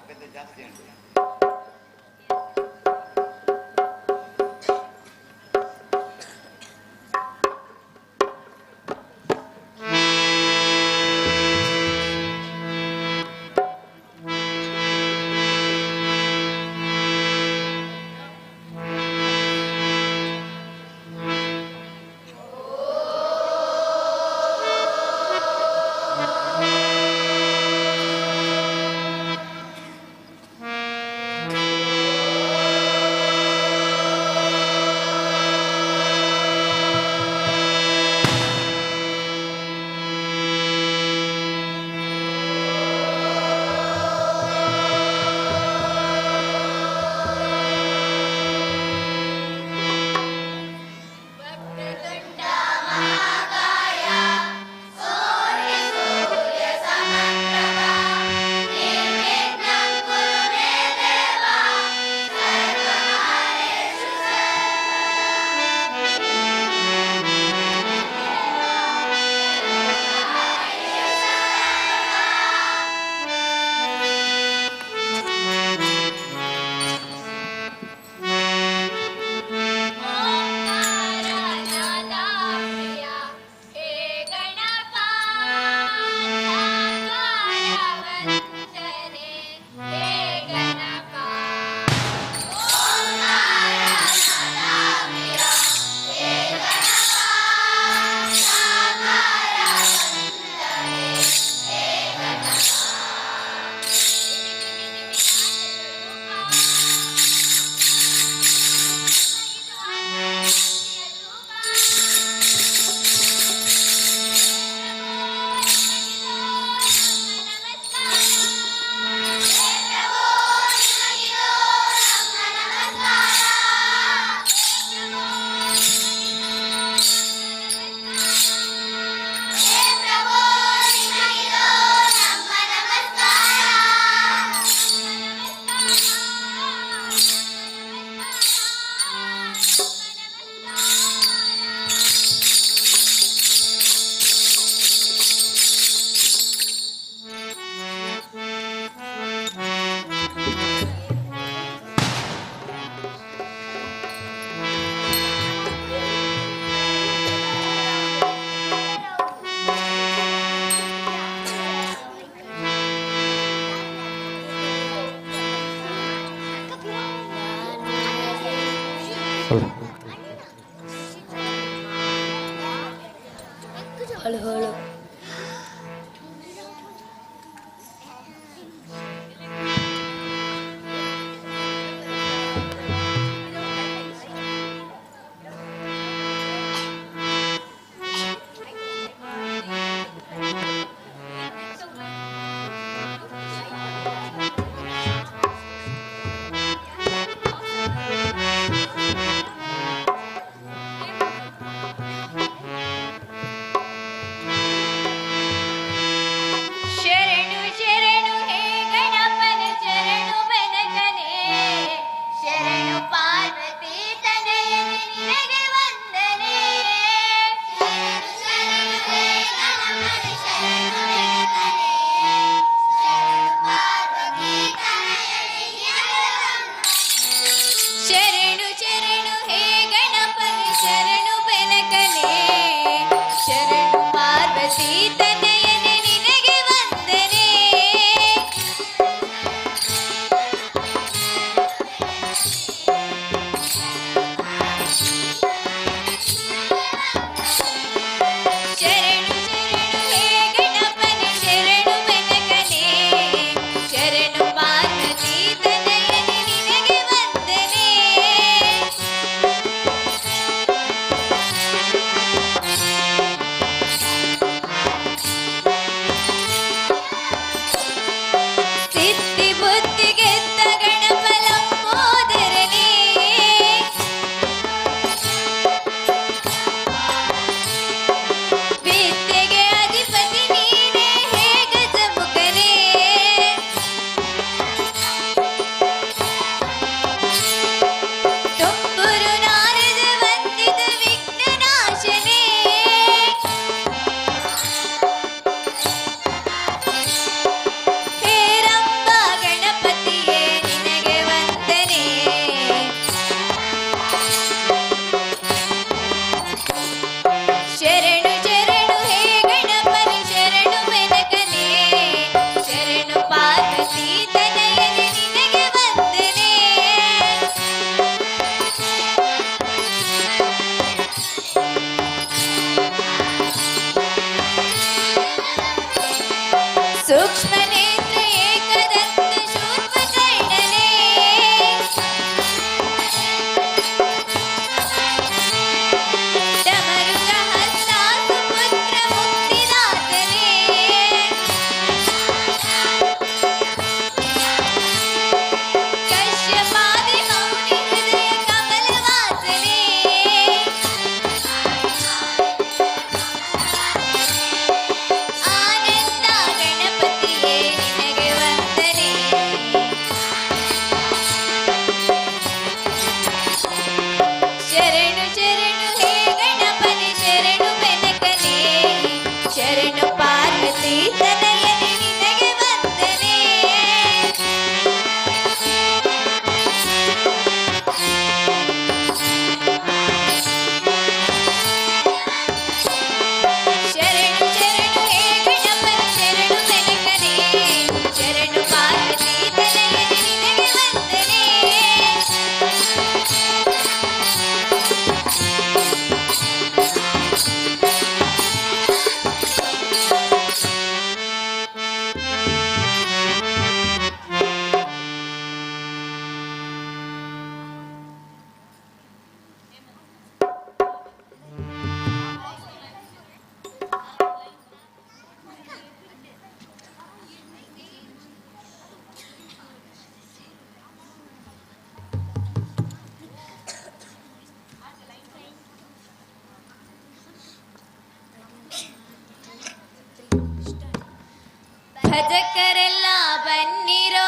ಭಜಕರೆಲ್ಲ ಬನ್ನಿರೋ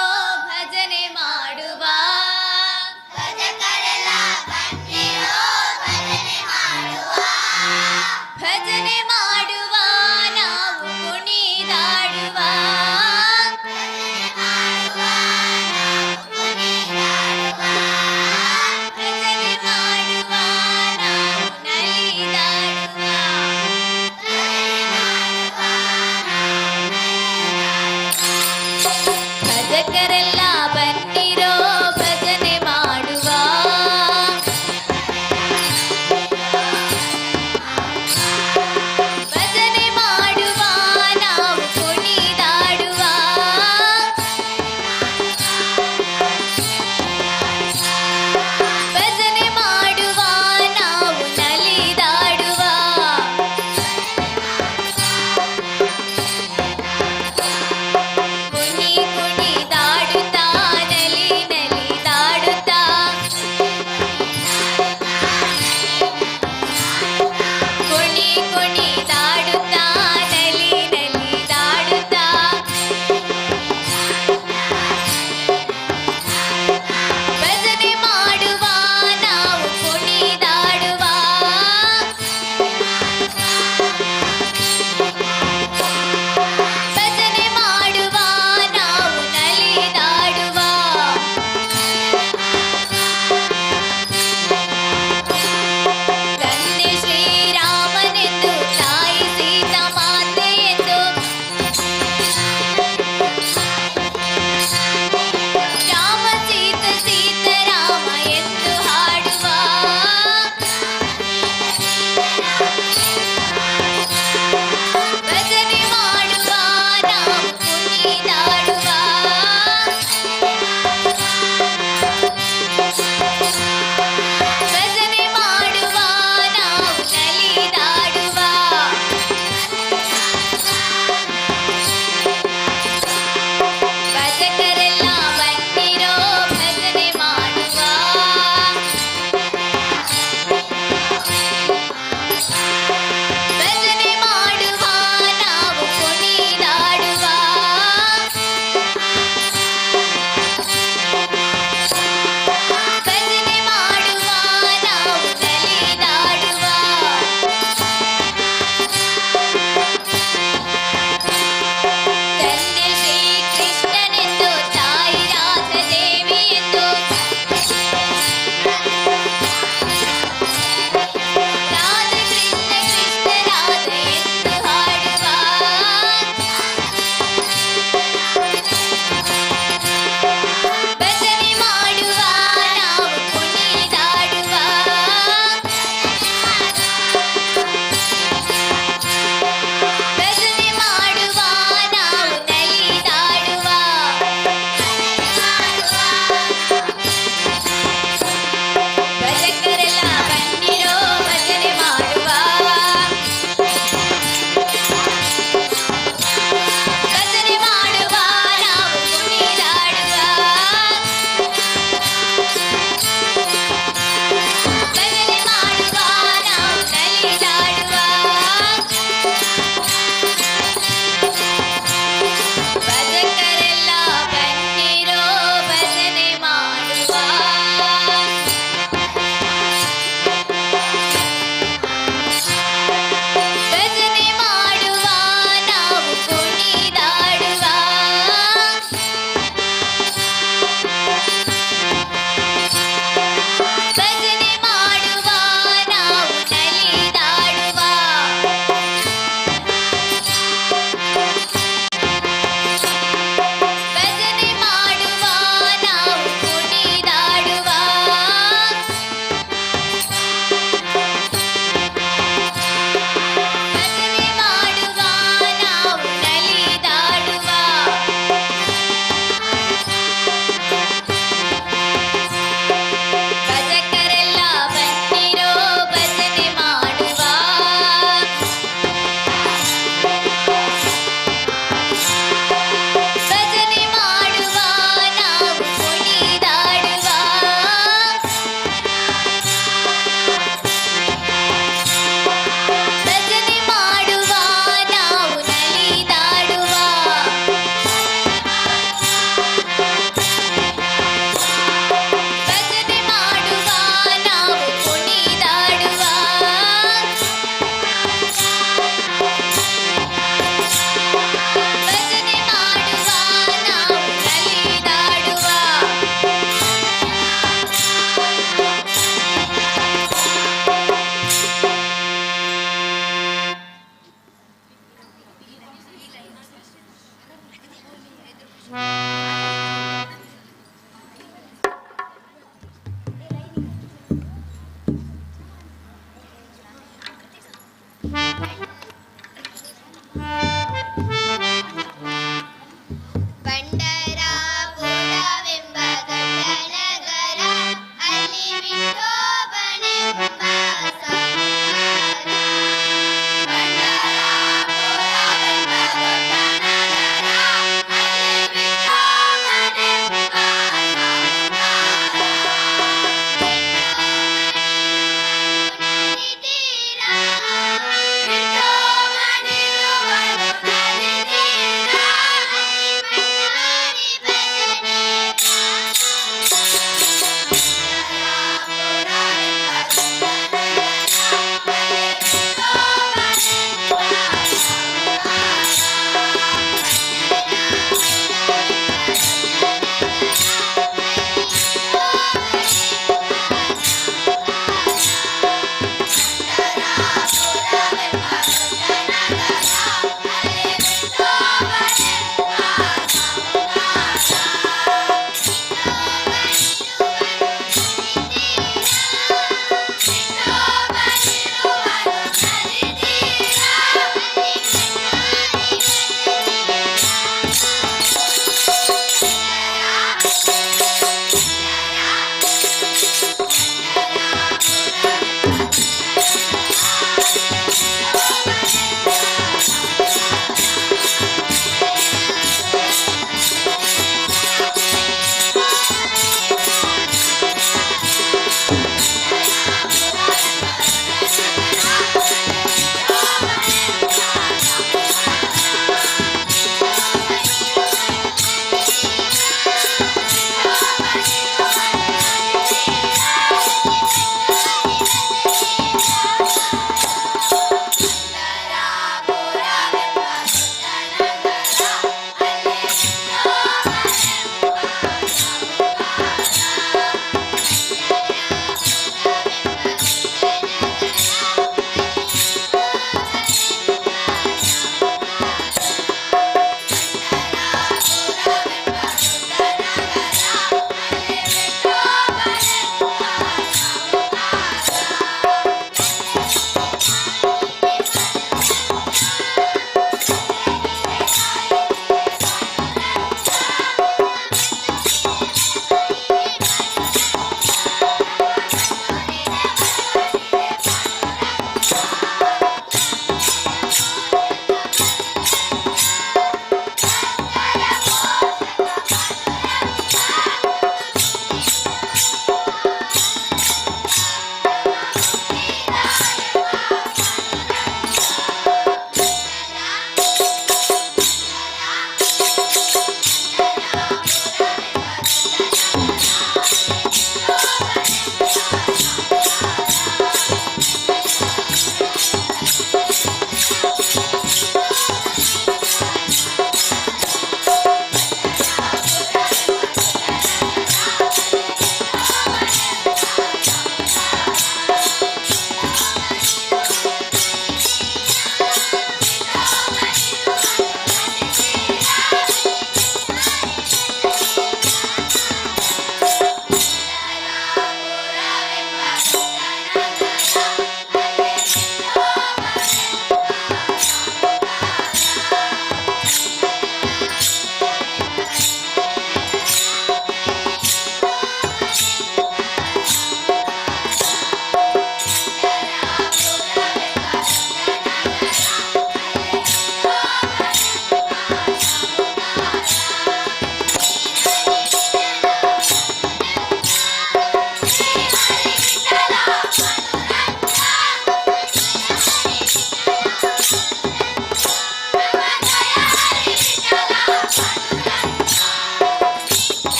ಭಜನೆ ಮಾಡುವ ಭಜಕರೆಲ್ಲ ಬನ್ನಿರೋ ಭಜನೆ ಮಾಡುವ ಭಜನೆ ಮಾಡುವ ನಾವು ಕುಣಿದಾಡುವ ಭಜನೆ ಮಾಡುವ ನಾವು ನಲಿದಾಡುವ ಭಜಕರೆಲ್ಲ ಬನ್ನಿರೋ ಭಜನೆ ಮಾಡುವ ಭಜನೆ ಮಾಡುವ ನಾವು ಕುಣಿದಾಡುವ ಭಜನೆ ಮಾಡುವ ನಾವು ನಲಿದಾಡುವ ಕುಣಿದಾಡುತ್ತಾ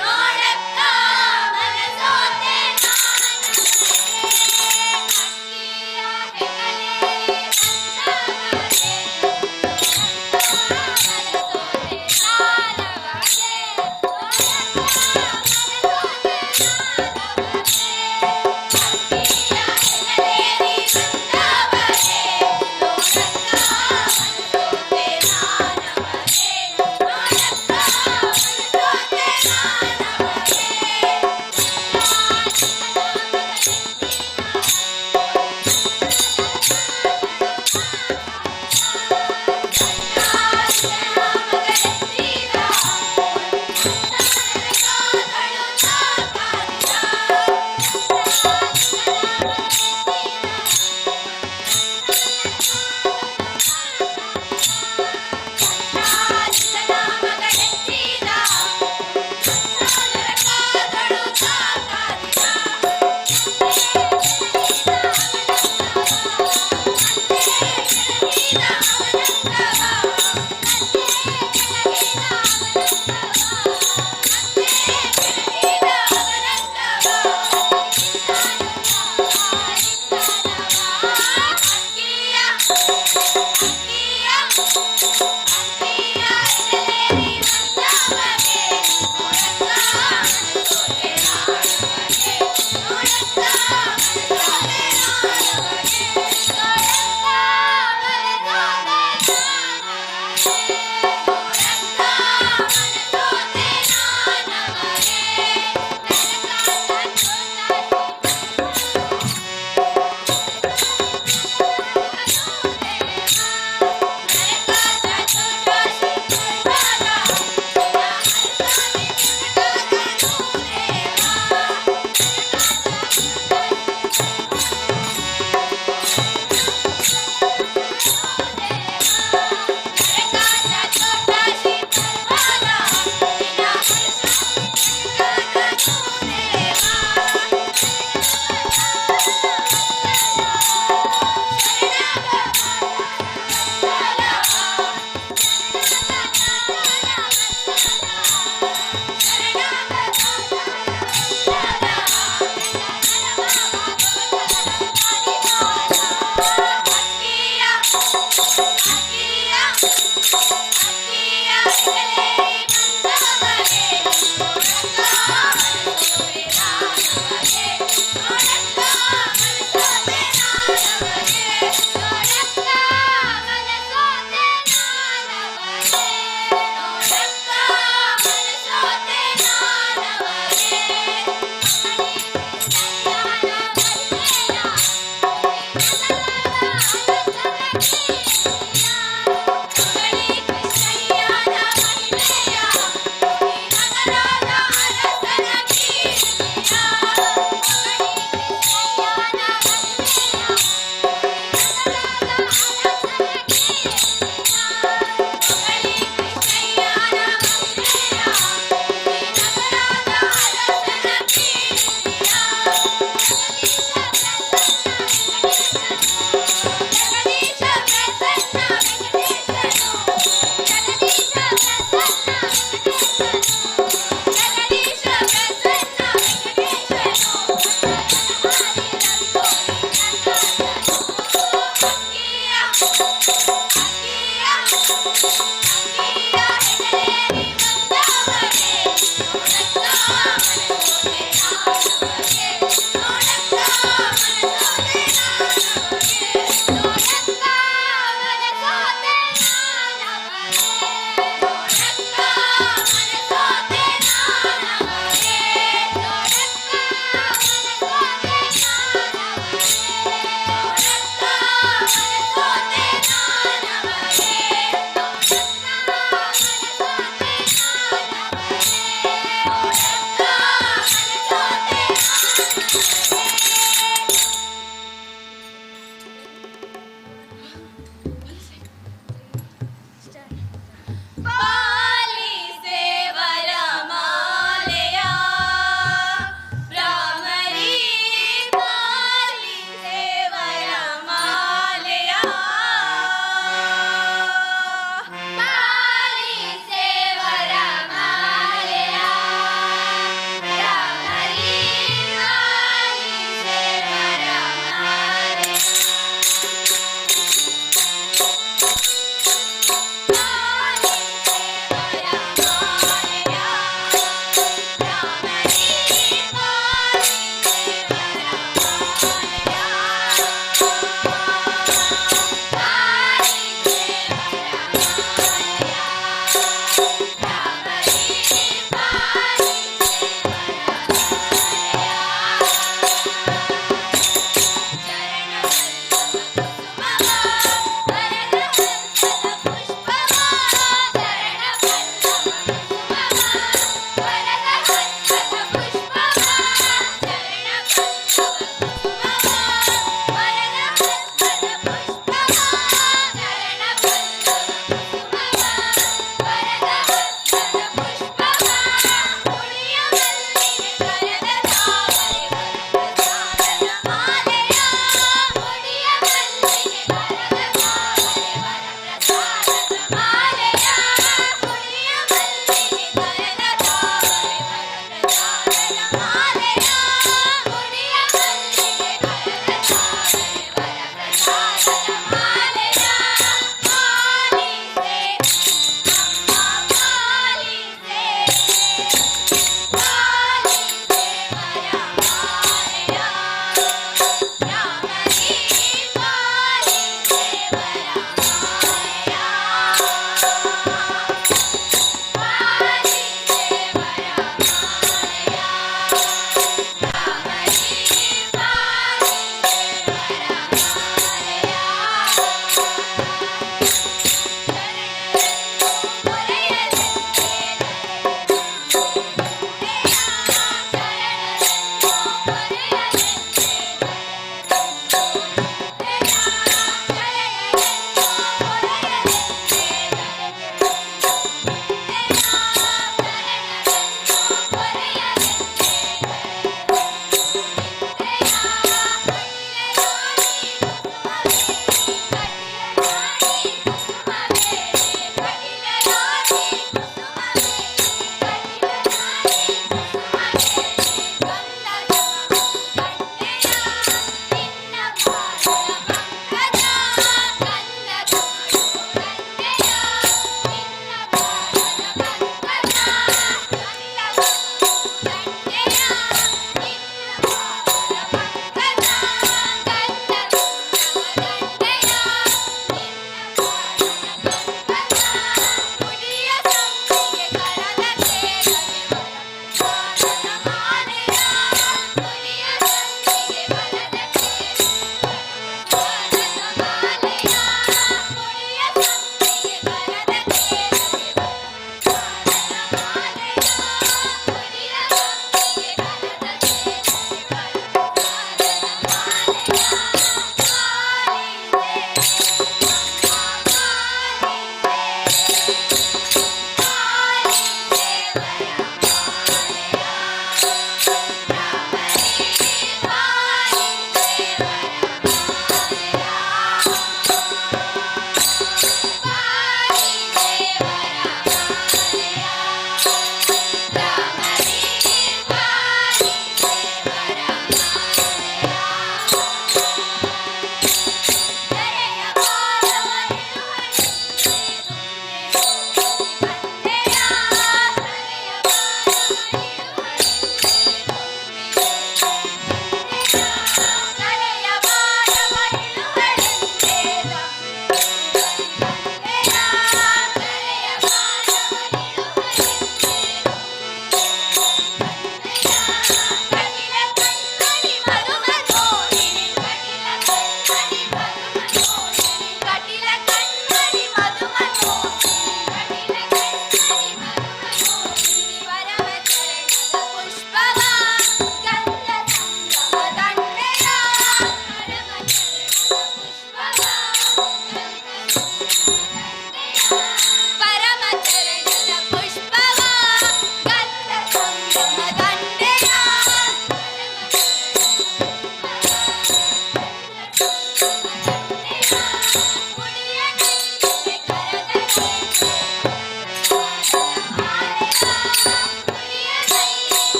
ನೋಡಕ್ಕ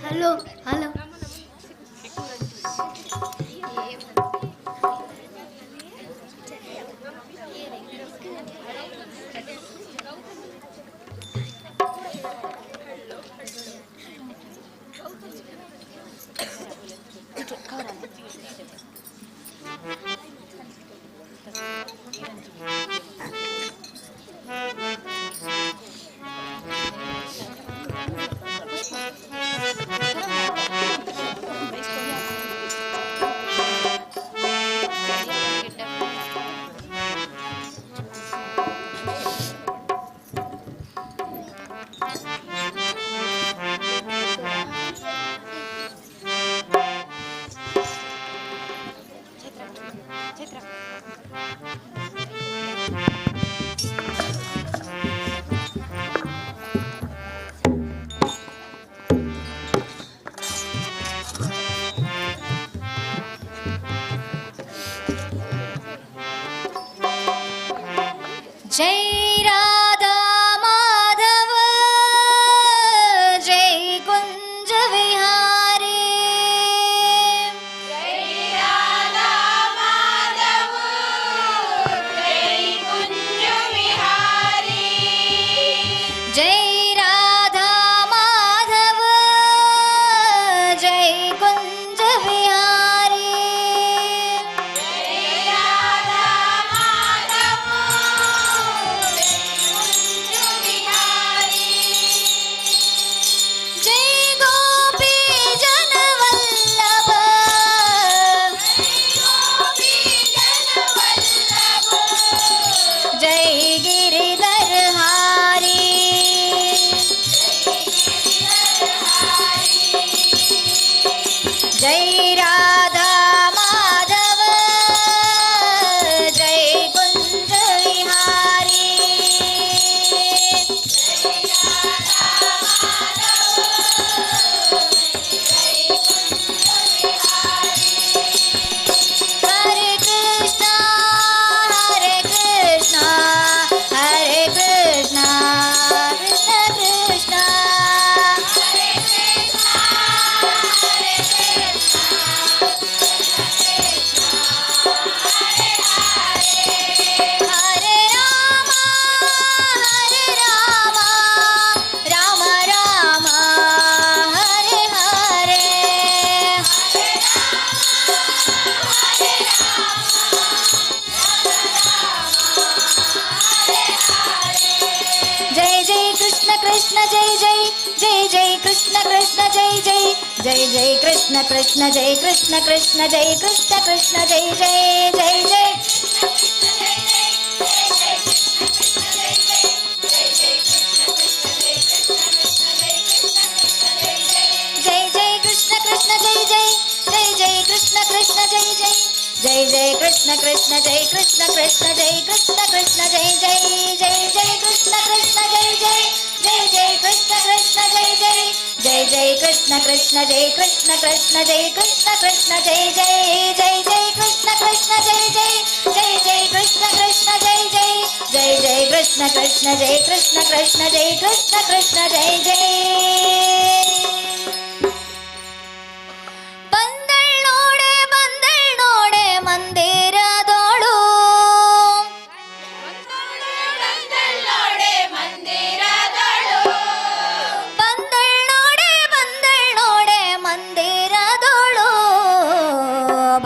ಹಲೋ ಹಲೋ जय राधा माधव जय कुंज विहारी जय राधा माधव जय कुंज विहारी जय राधा माधव जय कुंज विहारी जय राधा माधव जय गोपी जन वल्लभ जय गिरिधर हारी जय राधा माधव जय कुंज विहारी हरे कृष्णा हरे कृष्णा कृष्ण कृष्णा हरे कृष्णा हरे राम राम राम हरे हरे जय जय कृष्ण कृष्ण जय जय जय जय कृष्ण कृष्ण जय जय जय जय कृष्ण कृष्ण जय कृष्ण कृष्ण जय कृष्ण कृष्ण जय जय जय जय जय जय कृष्ण कृष्ण जय जय जय जय कृष्ण कृष्ण जय जय जय जय कृष्ण कृष्ण जय कृष्ण कृष्ण जय कृष्ण कृष्ण जय जय जय जय कृष्ण कृष्ण जय जय जय जय कृष्ण कृष्ण जय जय जय जय कृष्ण कृष्ण जय कृष्ण कृष्ण जय कृष्ण कृष्ण जय जय जय जय कृष्ण कृष्ण जय जय जय जय कृष्ण कृष्ण जय जय जय जय कृष्ण कृष्ण जय कृष्ण कृष्ण जय कृष्ण कृष्ण जय जय ಬಂದಳ್ ನೋಡೆ ಮಂದಿರದೋಳು ಬಂದಳ್ ನೋಡೆ ಮಂದಿರದೋಳು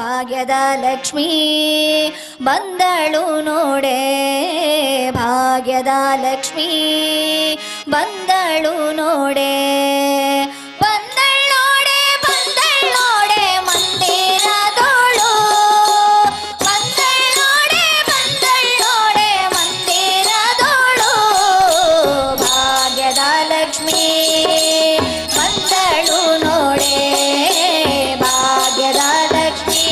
ಭಾಗ್ಯದ ಲಕ್ಷ್ಮೀ ಬಂದಳು ನೋಡೆ ಭಾಗ್ಯದ ಲಕ್ಷ್ಮೀ ಬಂದಳು ನೋಡೆ ಮಂದಿರದೋಳು ಮಂದಿರದೋಳು ಭಾಗ್ಯದ ಲಕ್ಷ್ಮೀ ಬಂದಳು ನೋಡೆ ಭಾಗ್ಯದ ಲಕ್ಷ್ಮೀ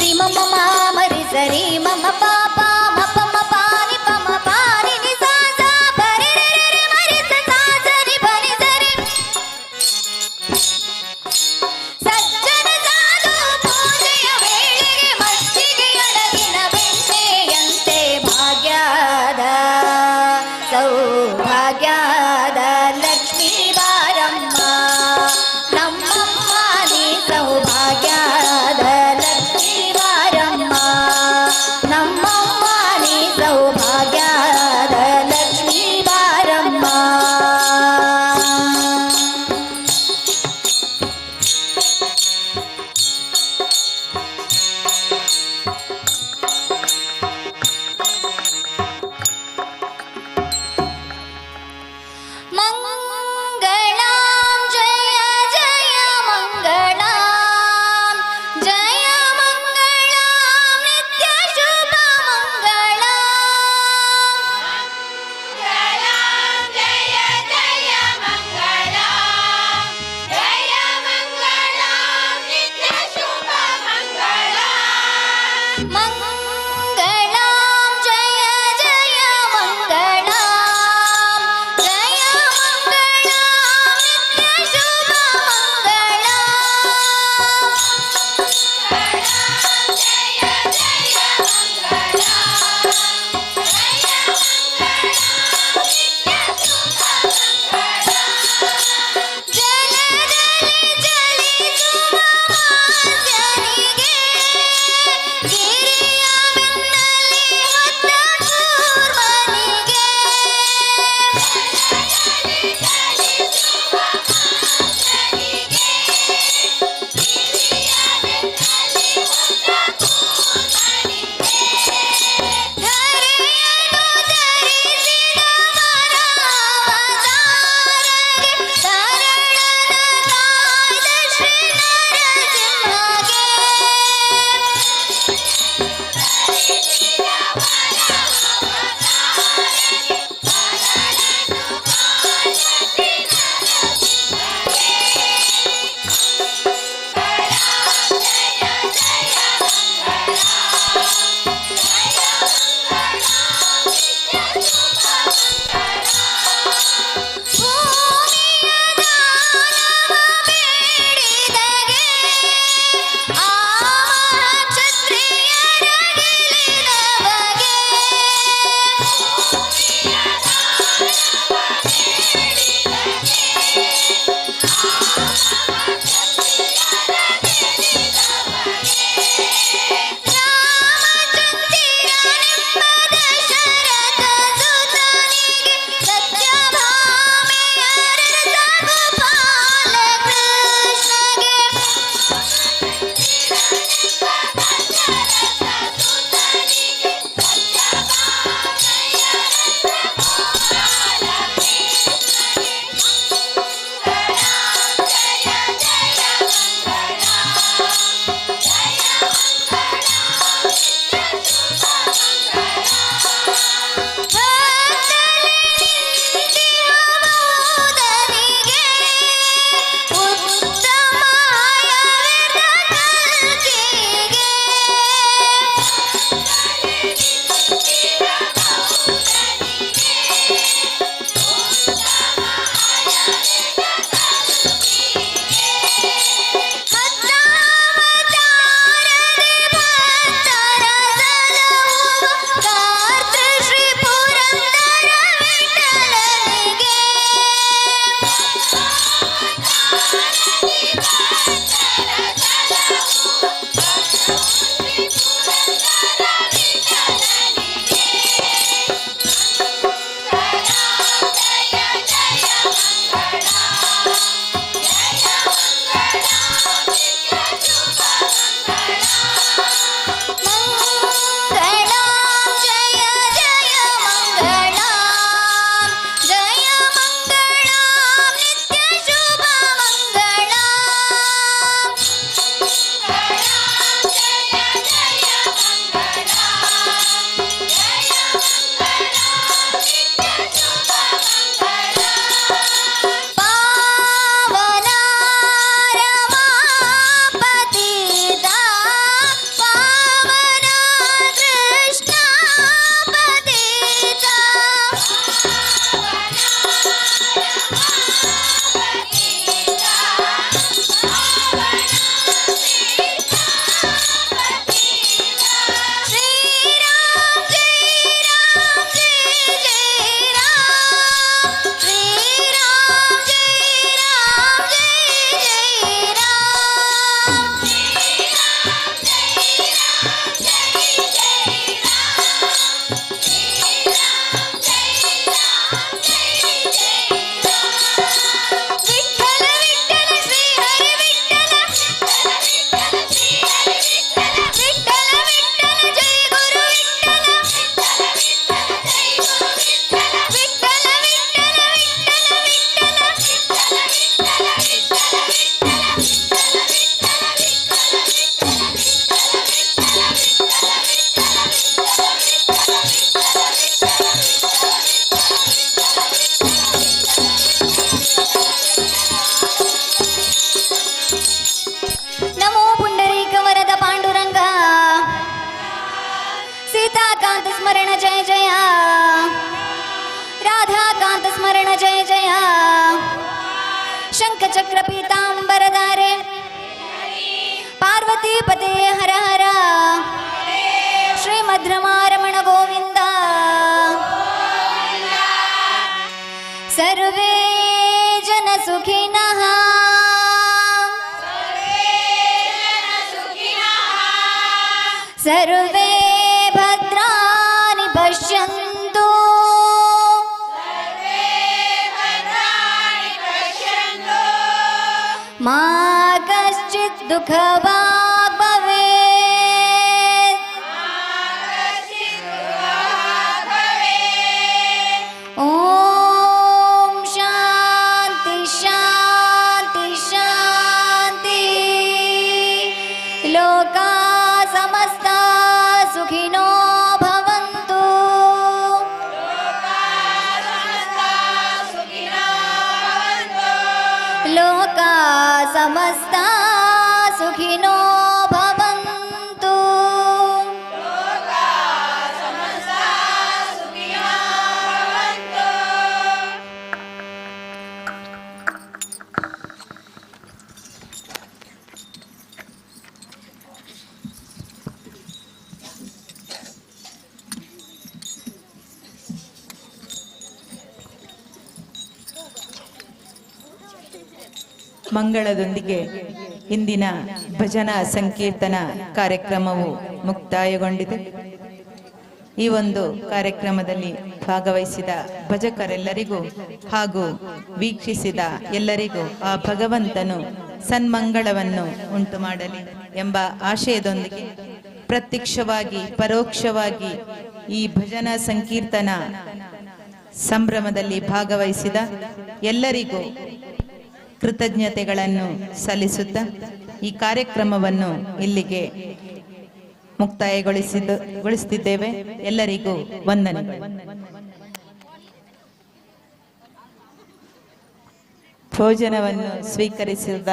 ರೀ ಮಮ ಮರಿ ಸರಿ ಮಮ ಪಾಪ ಮಪ ಪಾನಿ ಪಮ ಪಾನಿ ನಿ ಸಾ ಸಾ ಬರೆ ಸ್ಮರಣ ಜಯ ಜಯ, ರಾಧಾಕಾಂತ ಸ್ಮರಣ ಜಯ ಜಯ, ಶಂಖ ಚಕ್ರ ಪೀತಾಂಬರಧಾರೆ ಪಾರ್ವತಿ ಪತೆ ಹರ ಹರ, ಶ್ರೀಮದ್ರಮಾರಮಣ ಗೋವಿಂದ. ಸರ್ವೇ ಜನ ಸುಖಿನಃ ಸರ್ವೇ ಭದ್ರಾಣಿ ಪಶ್ಯಂತು ಮಾ ಕಶ್ಚಿತ್ ದುಃಖವಾಗ್ ಭವೇತ್. ಓಂ ಶಾಂತಿ ಶಾಂತಿ ಶಾಂತಿ. ಲೋಕಾ ಸಮಸ್ತ ಸುಖಿನೋ ಭವಂತು. ಲೋಕಾ ಸಮಸ್ತ ಸುಖಿನೋ ಭವಂತು. ಮಂಗಳದೊಂದಿಗೆ ಇಂದಿನ ಭಜನಾ ಸಂಕೀರ್ತನ ಕಾರ್ಯಕ್ರಮವು ಮುಕ್ತಾಯಗೊಂಡಿದೆ. ಈ ಒಂದು ಕಾರ್ಯಕ್ರಮದಲ್ಲಿ ಭಾಗವಹಿಸಿದ ಭಜಕರೆಲ್ಲರಿಗೂ ಹಾಗೂ ವೀಕ್ಷಿಸಿದ ಎಲ್ಲರಿಗೂ ಆ ಭಗವಂತನು ಸನ್ಮಂಗಳವನ್ನು ಉಂಟು ಮಾಡಲಿ ಎಂಬ ಆಶಯದೊಂದಿಗೆ ಪ್ರತ್ಯಕ್ಷವಾಗಿ ಪರೋಕ್ಷವಾಗಿ ಈ ಭಜನಾ ಸಂಕೀರ್ತನ ಸಂಭ್ರಮದಲ್ಲಿ ಭಾಗವಹಿಸಿದ ಎಲ್ಲರಿಗೂ ಕೃತಜ್ಞತೆಗಳನ್ನು ಸಲ್ಲಿಸುತ್ತಾ ಈ ಕಾರ್ಯಕ್ರಮವನ್ನು ಇಲ್ಲಿಗೆ ಮುಕ್ತಾಯಗೊಳಿಸುತ್ತಿದ್ದೇವೆ. ಎಲ್ಲರಿಗೂ ವಂದನೆಗಳು. ಭೋಜನವನ್ನು ಸ್ವೀಕರಿಸಿದ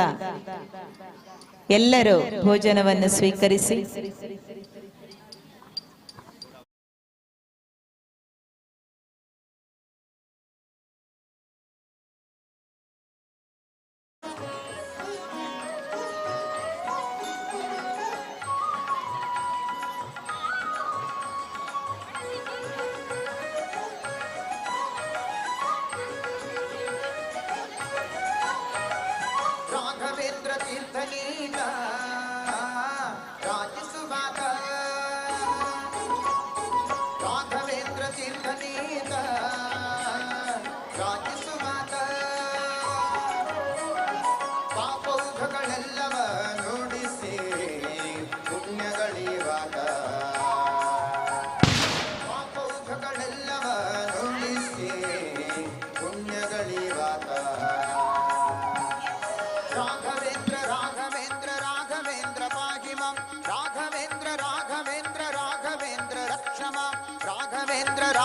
ಎಲ್ಲರೂ ಭೋಜನವನ್ನು ಸ್ವೀಕರಿಸಿ